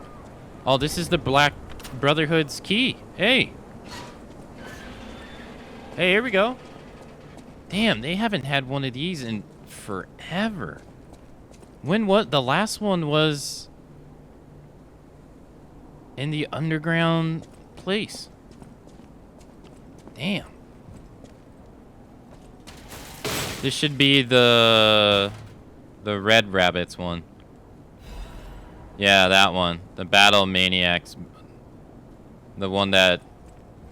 Oh, this is the Black Brotherhood's key. Hey. Hey, here we go. Damn, they haven't had one of these in forever. When what? The last one was in the underground place. Damn. This should be the Red Rabbits one. Yeah, that one. The Battle Maniacs. The one that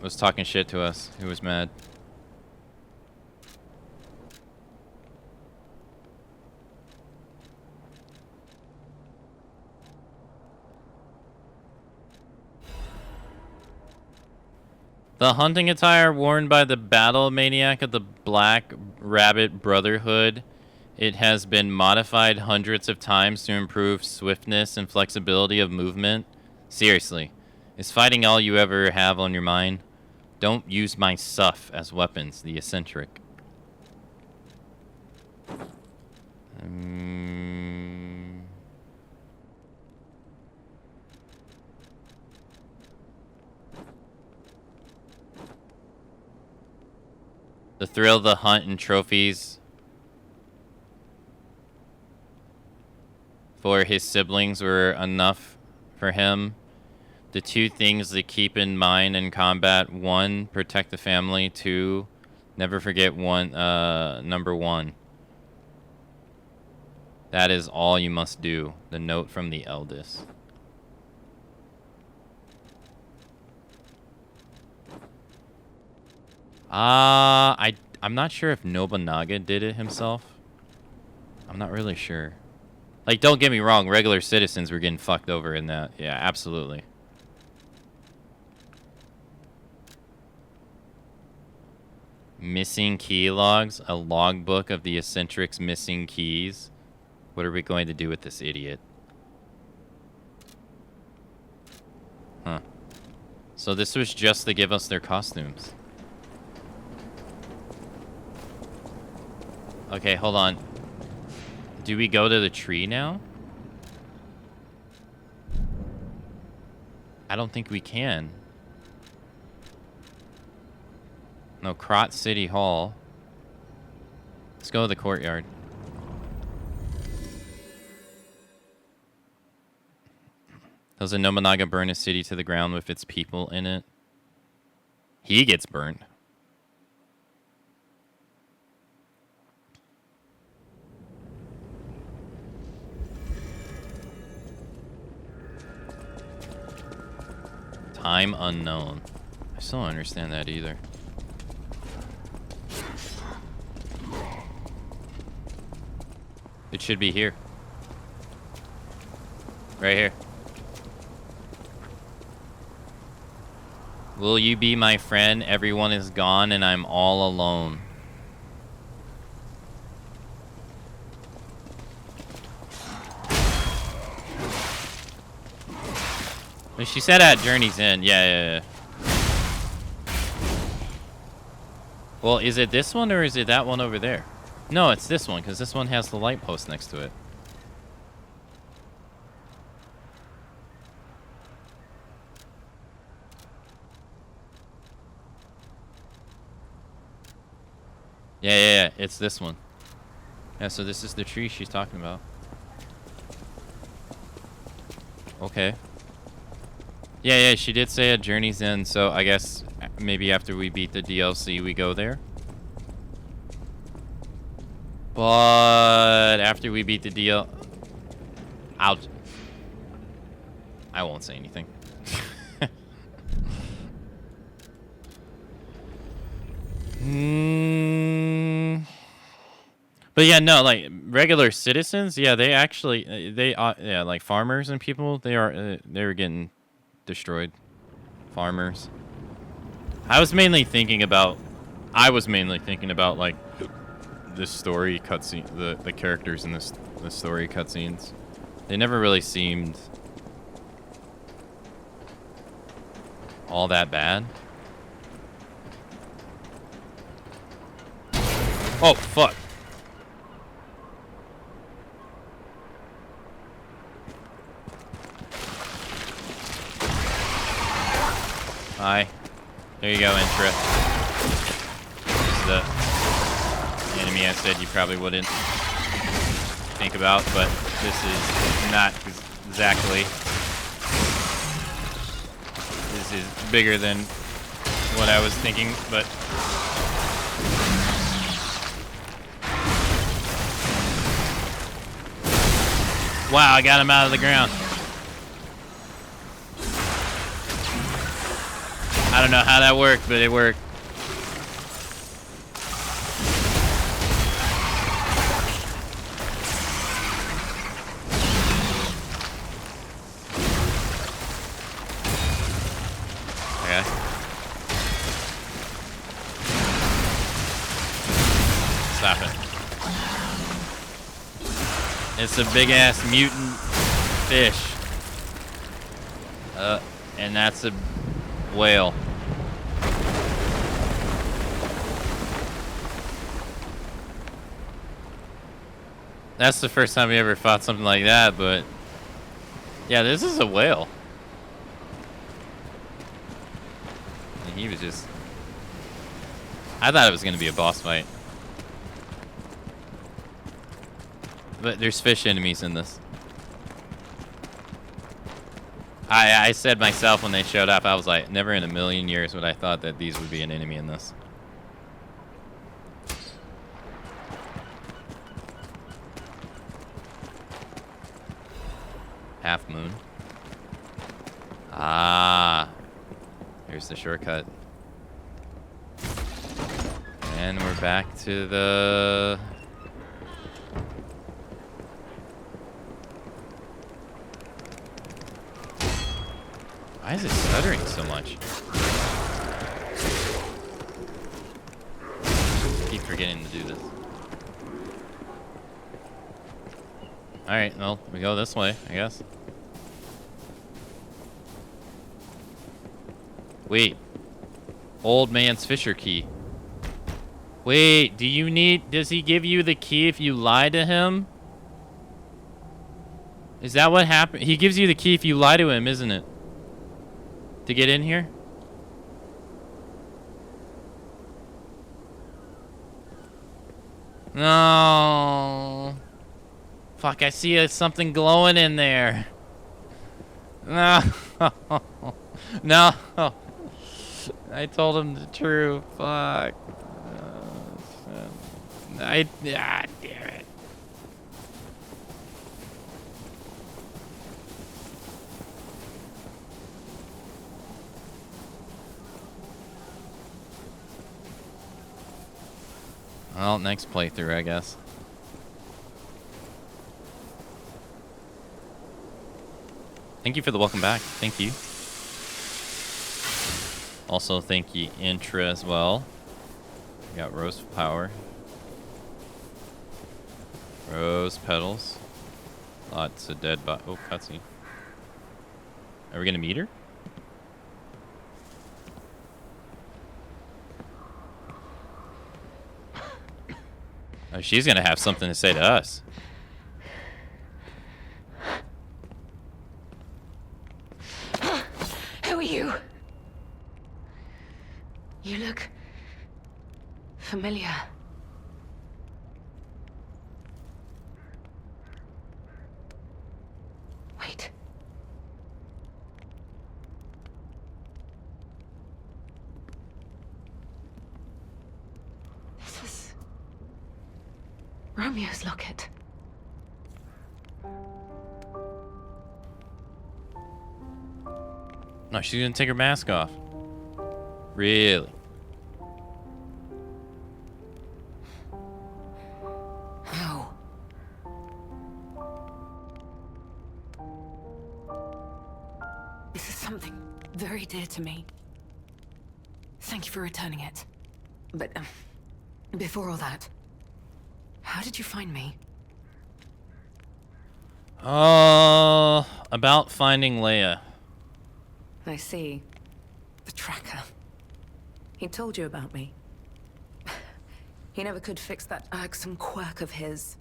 was talking shit to us. Who was mad. The hunting attire worn by the Battle Maniac of the Black Rabbit Brotherhood. It has been modified hundreds of times to improve swiftness and flexibility of movement. Seriously. Is fighting all you ever have on your mind? Don't use my stuff as weapons, the eccentric. The thrill of the hunt and trophies for his siblings were enough for him. The two things to keep in mind in combat: 1, protect the family. 2, never forget number 1. That is all you must do. The note from the eldest. I'm not sure if Nobunaga did it himself. I'm not really sure. Like, don't get me wrong, regular citizens were getting fucked over in that. Yeah, absolutely. Missing key logs, a logbook of the eccentric's missing keys. What are we going to do with this idiot? Huh. So this was just to give us their costumes. Okay, hold on. Do we go to the tree now? I don't think we can. No, Krot City Hall. Let's go to the courtyard. Does a Nobunaga burn a city to the ground with its people in it? He gets burned. Time unknown. I still don't understand that either. It should be here. Right here. Will you be my friend? Everyone is gone and I'm all alone. She said at Journey's End. Yeah. Well, is it this one or is it that one over there? No, it's this one, because this one has the light post next to it. Yeah. It's this one. Yeah, so this is the tree she's talking about. Okay. Yeah, she did say at Journey's End, so I guess maybe after we beat the DLC, we go there. But after we beat the DLC... Out. I won't say anything. But yeah, no, like regular citizens, yeah, they actually, yeah, like farmers and people, they're getting destroyed. Farmers. I was mainly thinking about like this story cutscene, the characters in the story cutscenes. They never really seemed all that bad. Oh, fuck. Hi. There you go, Intra. This is the enemy I said you probably wouldn't think about, but this is not exactly. This is bigger than what I was thinking, but... Wow, I got him out of the ground. I don't know how that worked, but it worked. Okay. Stop it. It's a big ass mutant fish. And that's a whale. That's the first time we ever fought something like that, but yeah, this is a whale. And he was just... I thought it was going to be a boss fight. But there's fish enemies in this. I said myself when they showed up, I was like, never in a million years would I thought that these would be an enemy in this. Half moon. Ah. Here's the shortcut. And we're back to the... Why is it stuttering so much? Keep forgetting to do this. Alright, well, we go this way, I guess. Wait. Old man's Fisher key. Wait, does he give you the key if you lie to him? Is that what happened? He gives you the key if you lie to him, isn't it? To get in here? No. Fuck, I see something glowing in there. No. No. I told him the truth. Fuck. Ah, damn it. Well, next playthrough, I guess. Thank you for the welcome back. Thank you. Also, thank you, Intra, as well. We got Rose Power. Rose Petals. Lots of dead bodies. Oh, cutscene. Are we gonna meet her? Oh, she's gonna have something to say to us. Who are you? You look familiar. Wait. This is Romeo's locket. No, she's gonna take her mask off. Really? How? This is something very dear to me. Thank you for returning it. But, before all that, how did you find me? About finding Leia. I see. The tracker. He told you about me. He never could fix that irksome quirk of his.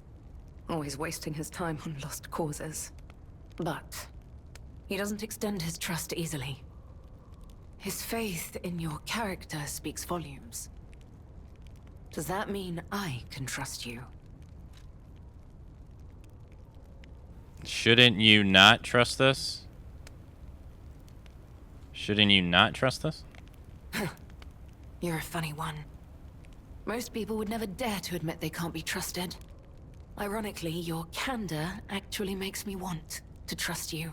Always wasting his time on lost causes. But he doesn't extend his trust easily. His faith in your character speaks volumes. Does that mean I can trust you? Shouldn't you not trust this? Shouldn't you not trust this? You're a funny one. Most people would never dare to admit they can't be trusted. Ironically, your candor actually makes me want to trust you.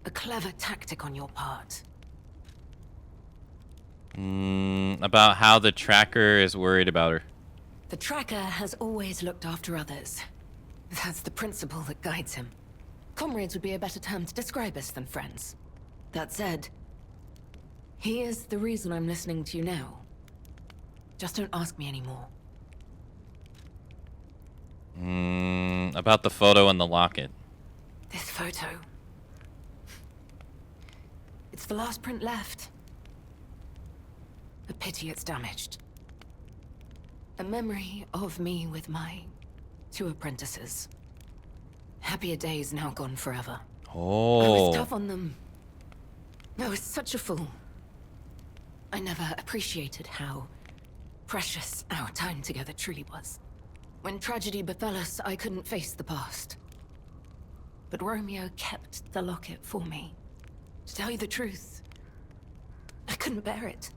A clever tactic on your part. About how the tracker is worried about her. The tracker has always looked after others. That's the principle that guides him. Comrades would be a better term to describe us than friends. That said, he is the reason I'm listening to you now. Just don't ask me anymore. About the photo and the locket. This photo. It's the last print left. A pity it's damaged. A memory of me with my 2 apprentices. Happier days now gone forever. I Oh. was tough on them. I was such a fool. I never appreciated how precious our time together truly was. When tragedy befell us, I couldn't face the past. But Romeo kept the locket for me. To tell you the truth, I couldn't bear it.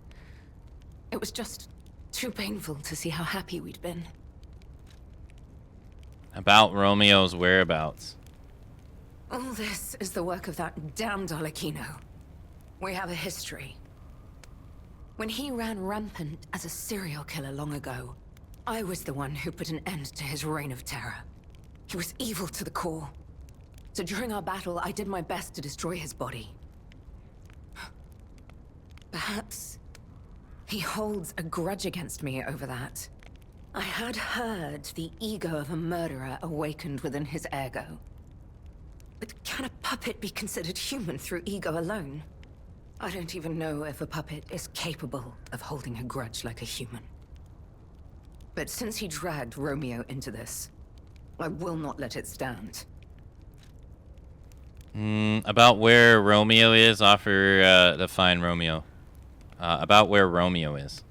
It was just too painful to see how happy we'd been. About Romeo's whereabouts. All this is the work of that damned Arlecchino. We have a history. When he ran rampant as a serial killer long ago, I was the one who put an end to his reign of terror. He was evil to the core. So during our battle, I did my best to destroy his body. Perhaps he holds a grudge against me over that. I had heard the ego of a murderer awakened within his ergo. But can a puppet be considered human through ego alone? I don't even know if a puppet is capable of holding a grudge like a human. But since he dragged Romeo into this, I will not let it stand. About where Romeo is, offer to find Romeo. About where Romeo is.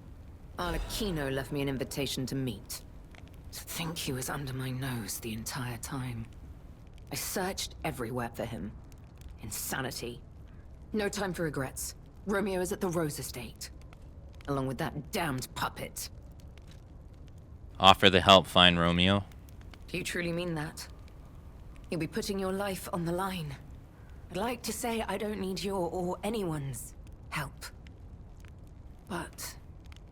Arlecchino left me an invitation to meet. To think he was under my nose the entire time. I searched everywhere for him. Insanity. No time for regrets. Romeo is at the Rose Estate. Along with that damned puppet. Offer to help find Romeo. Do you truly mean that? You'll be putting your life on the line. I'd like to say I don't need your or anyone's help. But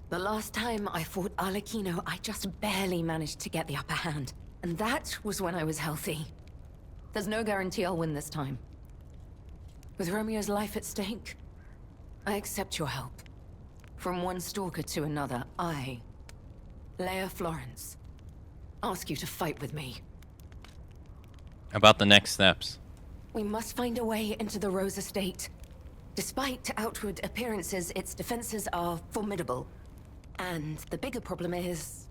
the last time I fought Arlecchino, I just barely managed to get the upper hand. And that was when I was healthy. There's no guarantee I'll win this time. With Romeo's life at stake, I accept your help. From one stalker to another, I, Leia Florence, ask you to fight with me. About the next steps. We must find a way into the Rose Estate. Despite outward appearances, its defenses are formidable. And the bigger problem is,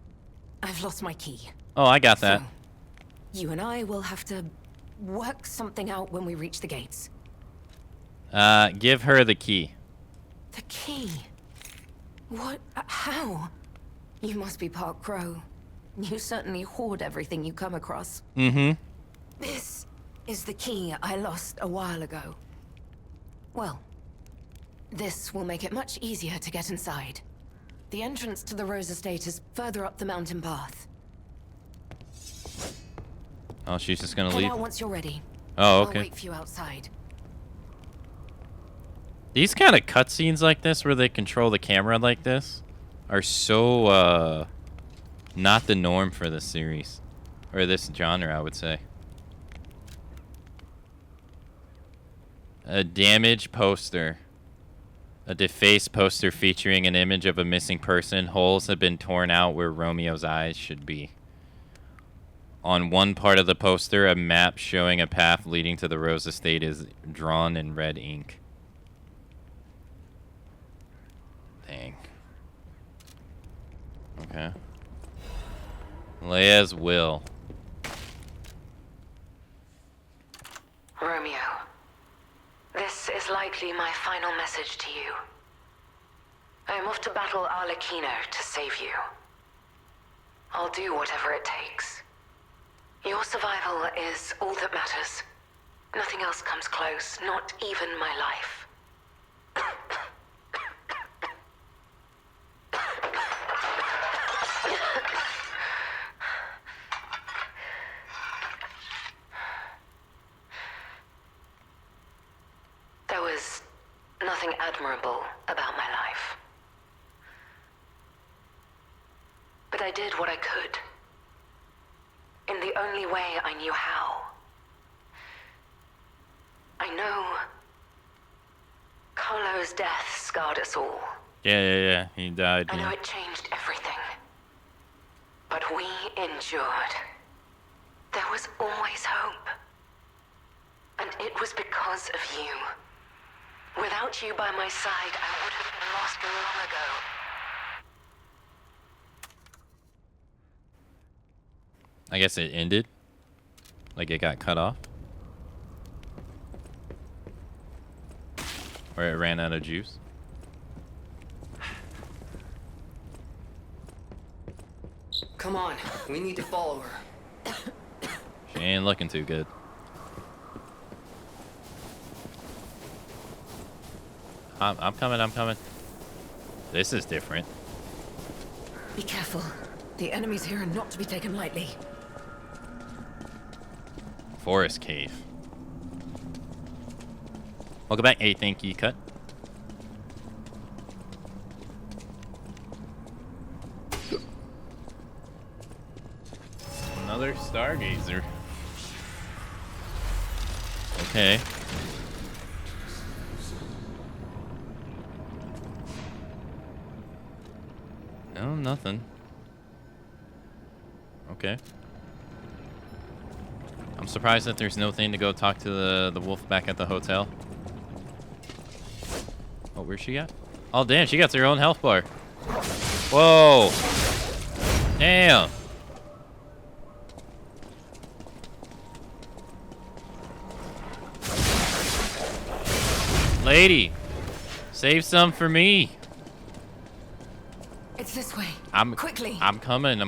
I've lost my key. Oh, I got that. So, you and I will have to work something out when we reach the gates. Give her the key. The key? What? How? You must be part crow. You certainly hoard everything you come across. Mm-hmm. This is the key I lost a while ago. Well, this will make it much easier to get inside. The entrance to the Rose Estate is further up the mountain path. Oh, she's just gonna Head leave? out once you're ready. Oh, okay. I'll wait for you outside. These kind of cutscenes like this, where they control the camera like this, are so, not the norm for this series. Or this genre, I would say. A damaged poster. A defaced poster featuring an image of a missing person. Holes have been torn out where Romeo's eyes should be. On one part of the poster, a map showing a path leading to the Rose Estate is drawn in red ink. Dang. Okay. Leia's will. Romeo, this is likely my final message to you. I am off to battle Arlecchino to save you. I'll do whatever it takes. Your survival is all that matters. Nothing else comes close, not even my life. There was nothing admirable about my life. But I did what I could. In the only way I knew how. I know Carlo's death scarred us all. Yeah. He died. I know Yeah. it changed everything. But we endured. There was always hope. And it was because of you. Without you by my side, I would have been lost long ago. I guess it ended. Like it got cut off? Or it ran out of juice? Come on, we need to follow her. She ain't looking too good. I'm coming. This is different. Be careful. The enemies here are not to be taken lightly. Forest cave. Welcome back. Hey, thank you, Cut. Another stargazer. Okay. No, nothing. Okay. I'm surprised that there's no thing to go talk to the wolf back at the hotel. Oh, where's she at? Oh, damn, she got her own health bar. Whoa. Damn. Lady, save some for me. It's this way. Quickly. I'm coming.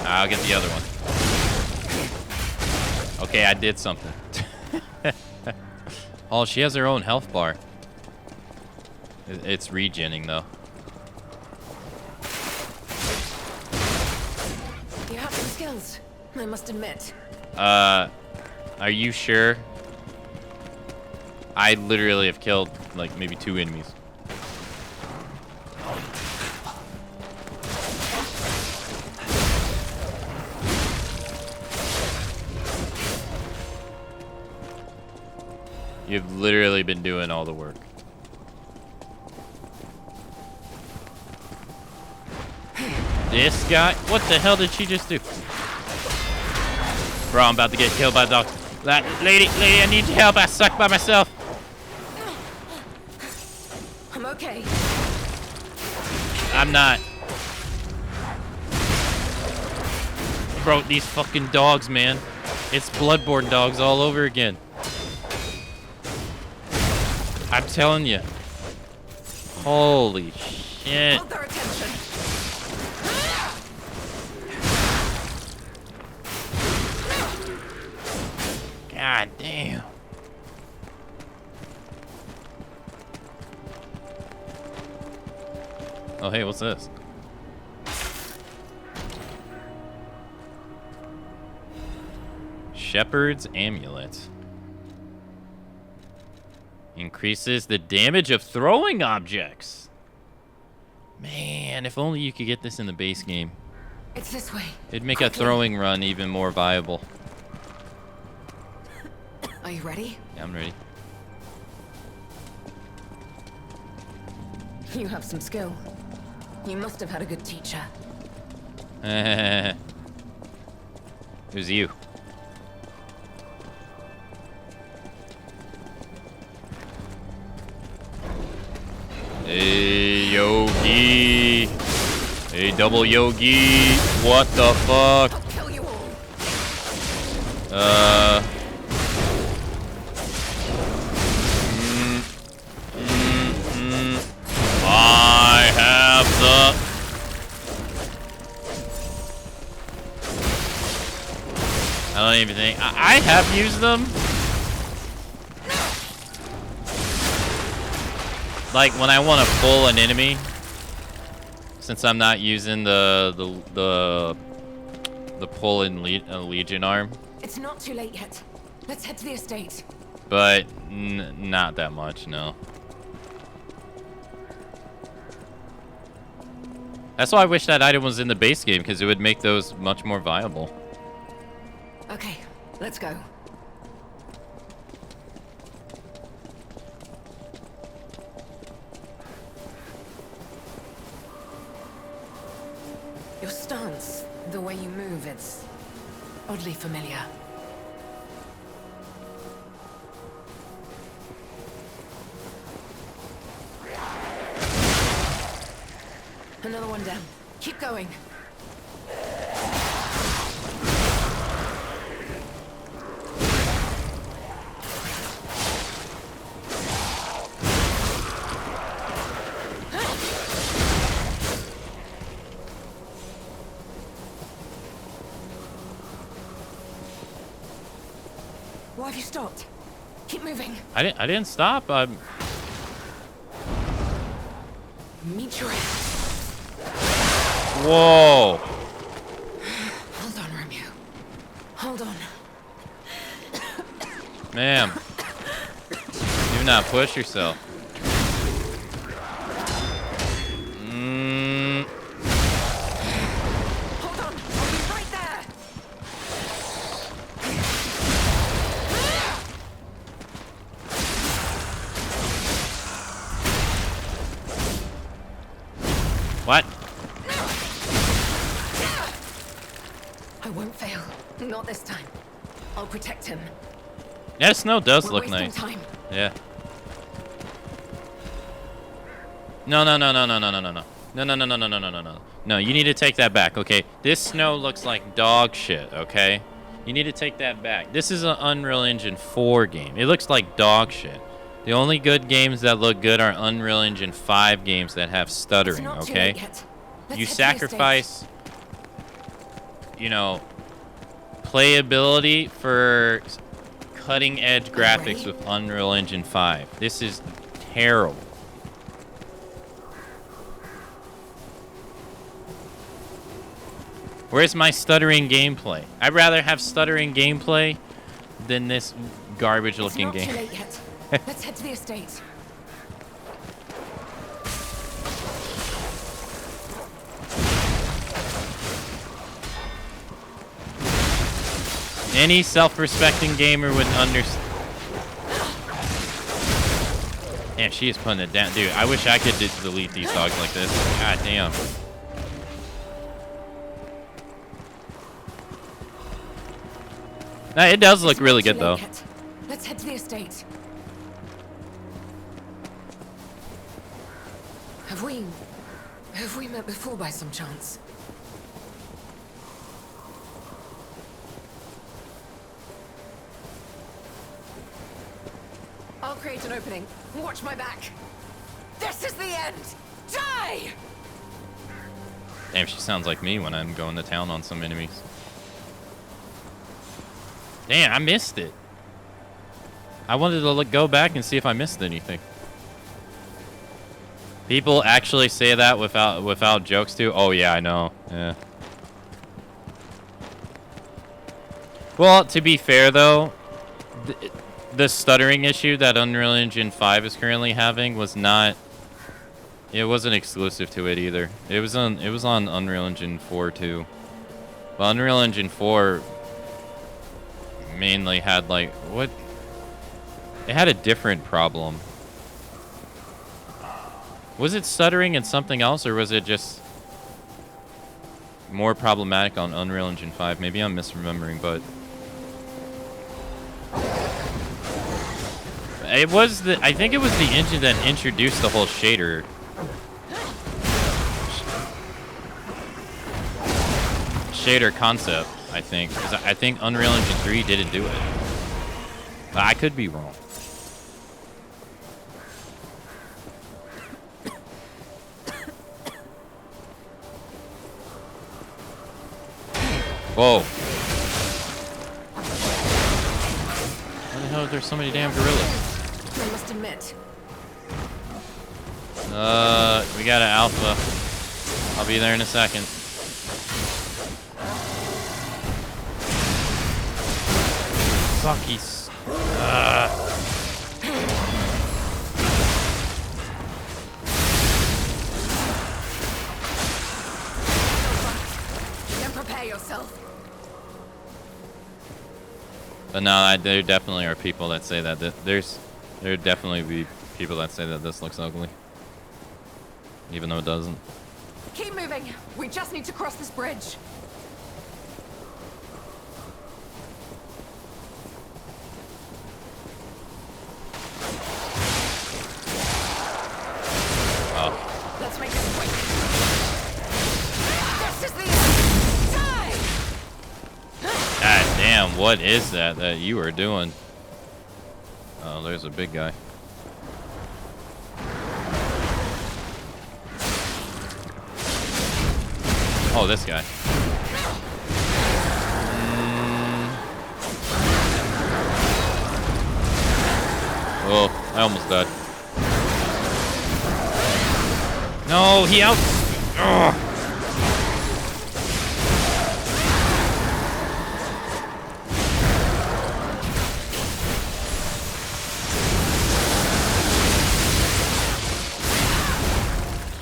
I'll get the other one. Okay, I did something. Oh, she has her own health bar. It's regenning though. You have some skills, I must admit. Are you sure? I literally have killed like maybe 2 enemies. You've literally been doing all the work. This guy? What the hell did she just do? Bro, I'm about to get killed by a dog. Lady, I need your help. I suck by myself. I'm okay. I'm not. Bro, these fucking dogs, man. It's Bloodborne dogs all over again. I'm telling you. Holy shit. Hold their attention. God damn. Oh, hey, what's this? Shepherd's Amulet. Increases the damage of throwing objects. Man, if only you could get this in the base game. It's this way. It'd make a throwing run even more viable. Are you ready? Yeah, I'm ready. You have some skill. You must have had a good teacher. Who's you? Hey, Yogi. Hey, double Yogi. What the fuck? I'll kill you all. I have the... I don't even think... I have used them. Like when I want to pull an enemy, since I'm not using the pull in Legion arm. It's not too late yet. Let's head to the estate. But not that much, no. That's why I wish that item was in the base game, because it would make those much more viable. Okay, let's go. Your stance, the way you move, it's oddly familiar. Another one down. Keep going. Why have you stopped? Keep moving. I didn't stop. Meet your end. Whoa. Hold on, Romeo. Hold on. Ma'am. Do not push yourself. Hold on. I'll be right there. What? I won't fail. Not this time. I'll protect him. Yeah, snow does We're look wasting nice. time. Yeah. No. No, you need to take that back, okay? This snow looks like dog shit, okay? You need to take that back. This is an Unreal Engine 4 game. It looks like dog shit. The only good games that look good are Unreal Engine 5 games that have stuttering, It's not too okay? late yet. Let's You head to the sacrifice, you know, playability for cutting edge graphics with Unreal Engine 5. This is terrible. Where's my stuttering gameplay? I'd rather have stuttering gameplay than this garbage looking It's not game. too late yet. Let's head to the estate. Any self-respecting gamer would understand. Damn, she is putting it down. Dude, I wish I could delete these dogs like this. God damn. Nah, it does look really good, though. Let's head to the estate. Have we met before by some chance? I'll create an opening. Watch my back. This is the end. Die! Damn, she sounds like me when I'm going to town on some enemies. Damn, I missed it. I wanted to go back and see if I missed anything. People actually say that without jokes too. Oh yeah, I know. Yeah. Well, to be fair though, the stuttering issue that Unreal Engine 5 is currently having was not. It wasn't exclusive to it either. It was on Unreal Engine 4 too. But Unreal Engine 4 mainly had like what? It had a different problem. Was it stuttering in something else, or was it just more problematic on Unreal Engine 5? Maybe I'm misremembering, but it was the. I think it was the engine that introduced the whole shader concept. I think, because I think Unreal Engine 3 didn't do it, but I could be wrong. Whoa. Why the hell are there so many damn gorillas? I must admit. We got an alpha. I'll be there in a second. Fuckies. Then prepare yourself. But no, there definitely are people that say that there definitely be people that say that this looks ugly, even though it doesn't. Keep moving. We just need to cross this bridge. Oh. Let's make this quick. This is the end. Die! God damn, what is that you are doing? Oh, there's a big guy. Oh, this guy. Oh, I almost died. No, he out. Ugh.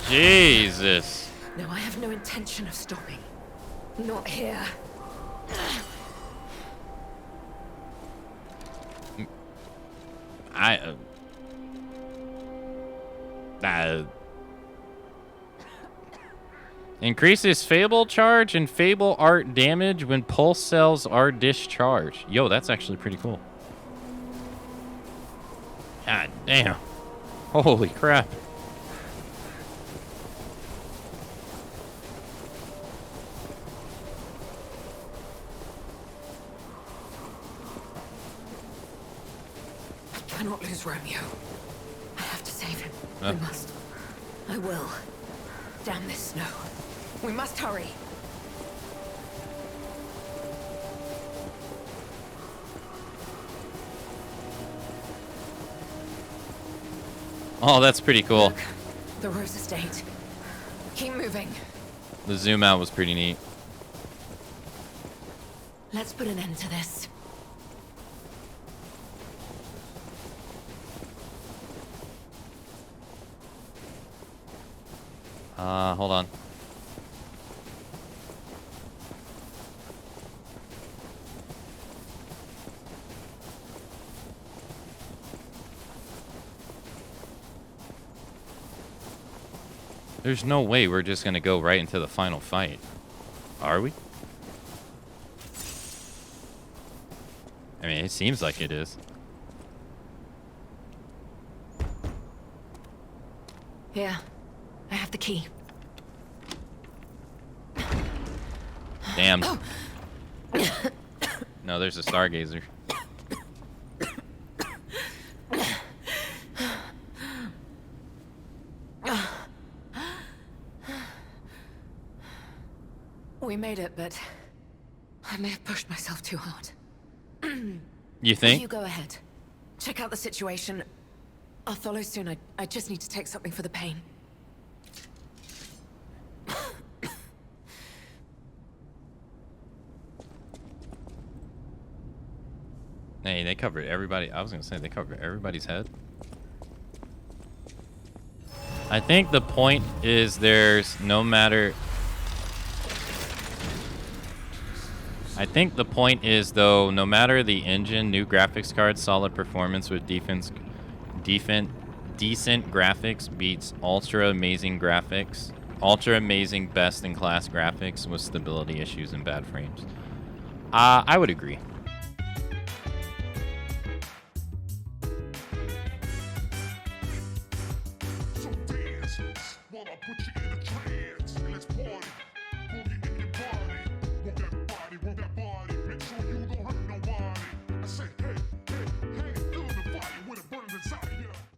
Jesus. No, I have no intention of stopping. Not here. Increases Fable charge and Fable art damage when pulse cells are discharged. Yo, that's actually pretty cool. God damn. Holy crap. I cannot lose Romeo. I have to save him. We must. I will. Damn this snow. We must hurry. Oh, that's pretty cool. Look, the Rose Estate. Keep moving. The zoom out was pretty neat. Let's put an end to this. Hold on. There's no way we're just gonna go right into the final fight. Are we? I mean, it seems like it is. Here. I have the key. Damn. No, there's a stargazer. We made it, but I may have pushed myself too hard. You think? You go ahead. Check out the situation. I'll follow soon. I just need to take something for the pain. Hey, they covered everybody. I was gonna say they covered everybody's head. I think the point is there's no matter. I think the point is though, no matter the engine, new graphics card, solid performance with decent graphics beats ultra amazing graphics, ultra amazing best in class graphics with stability issues and bad frames. I would agree.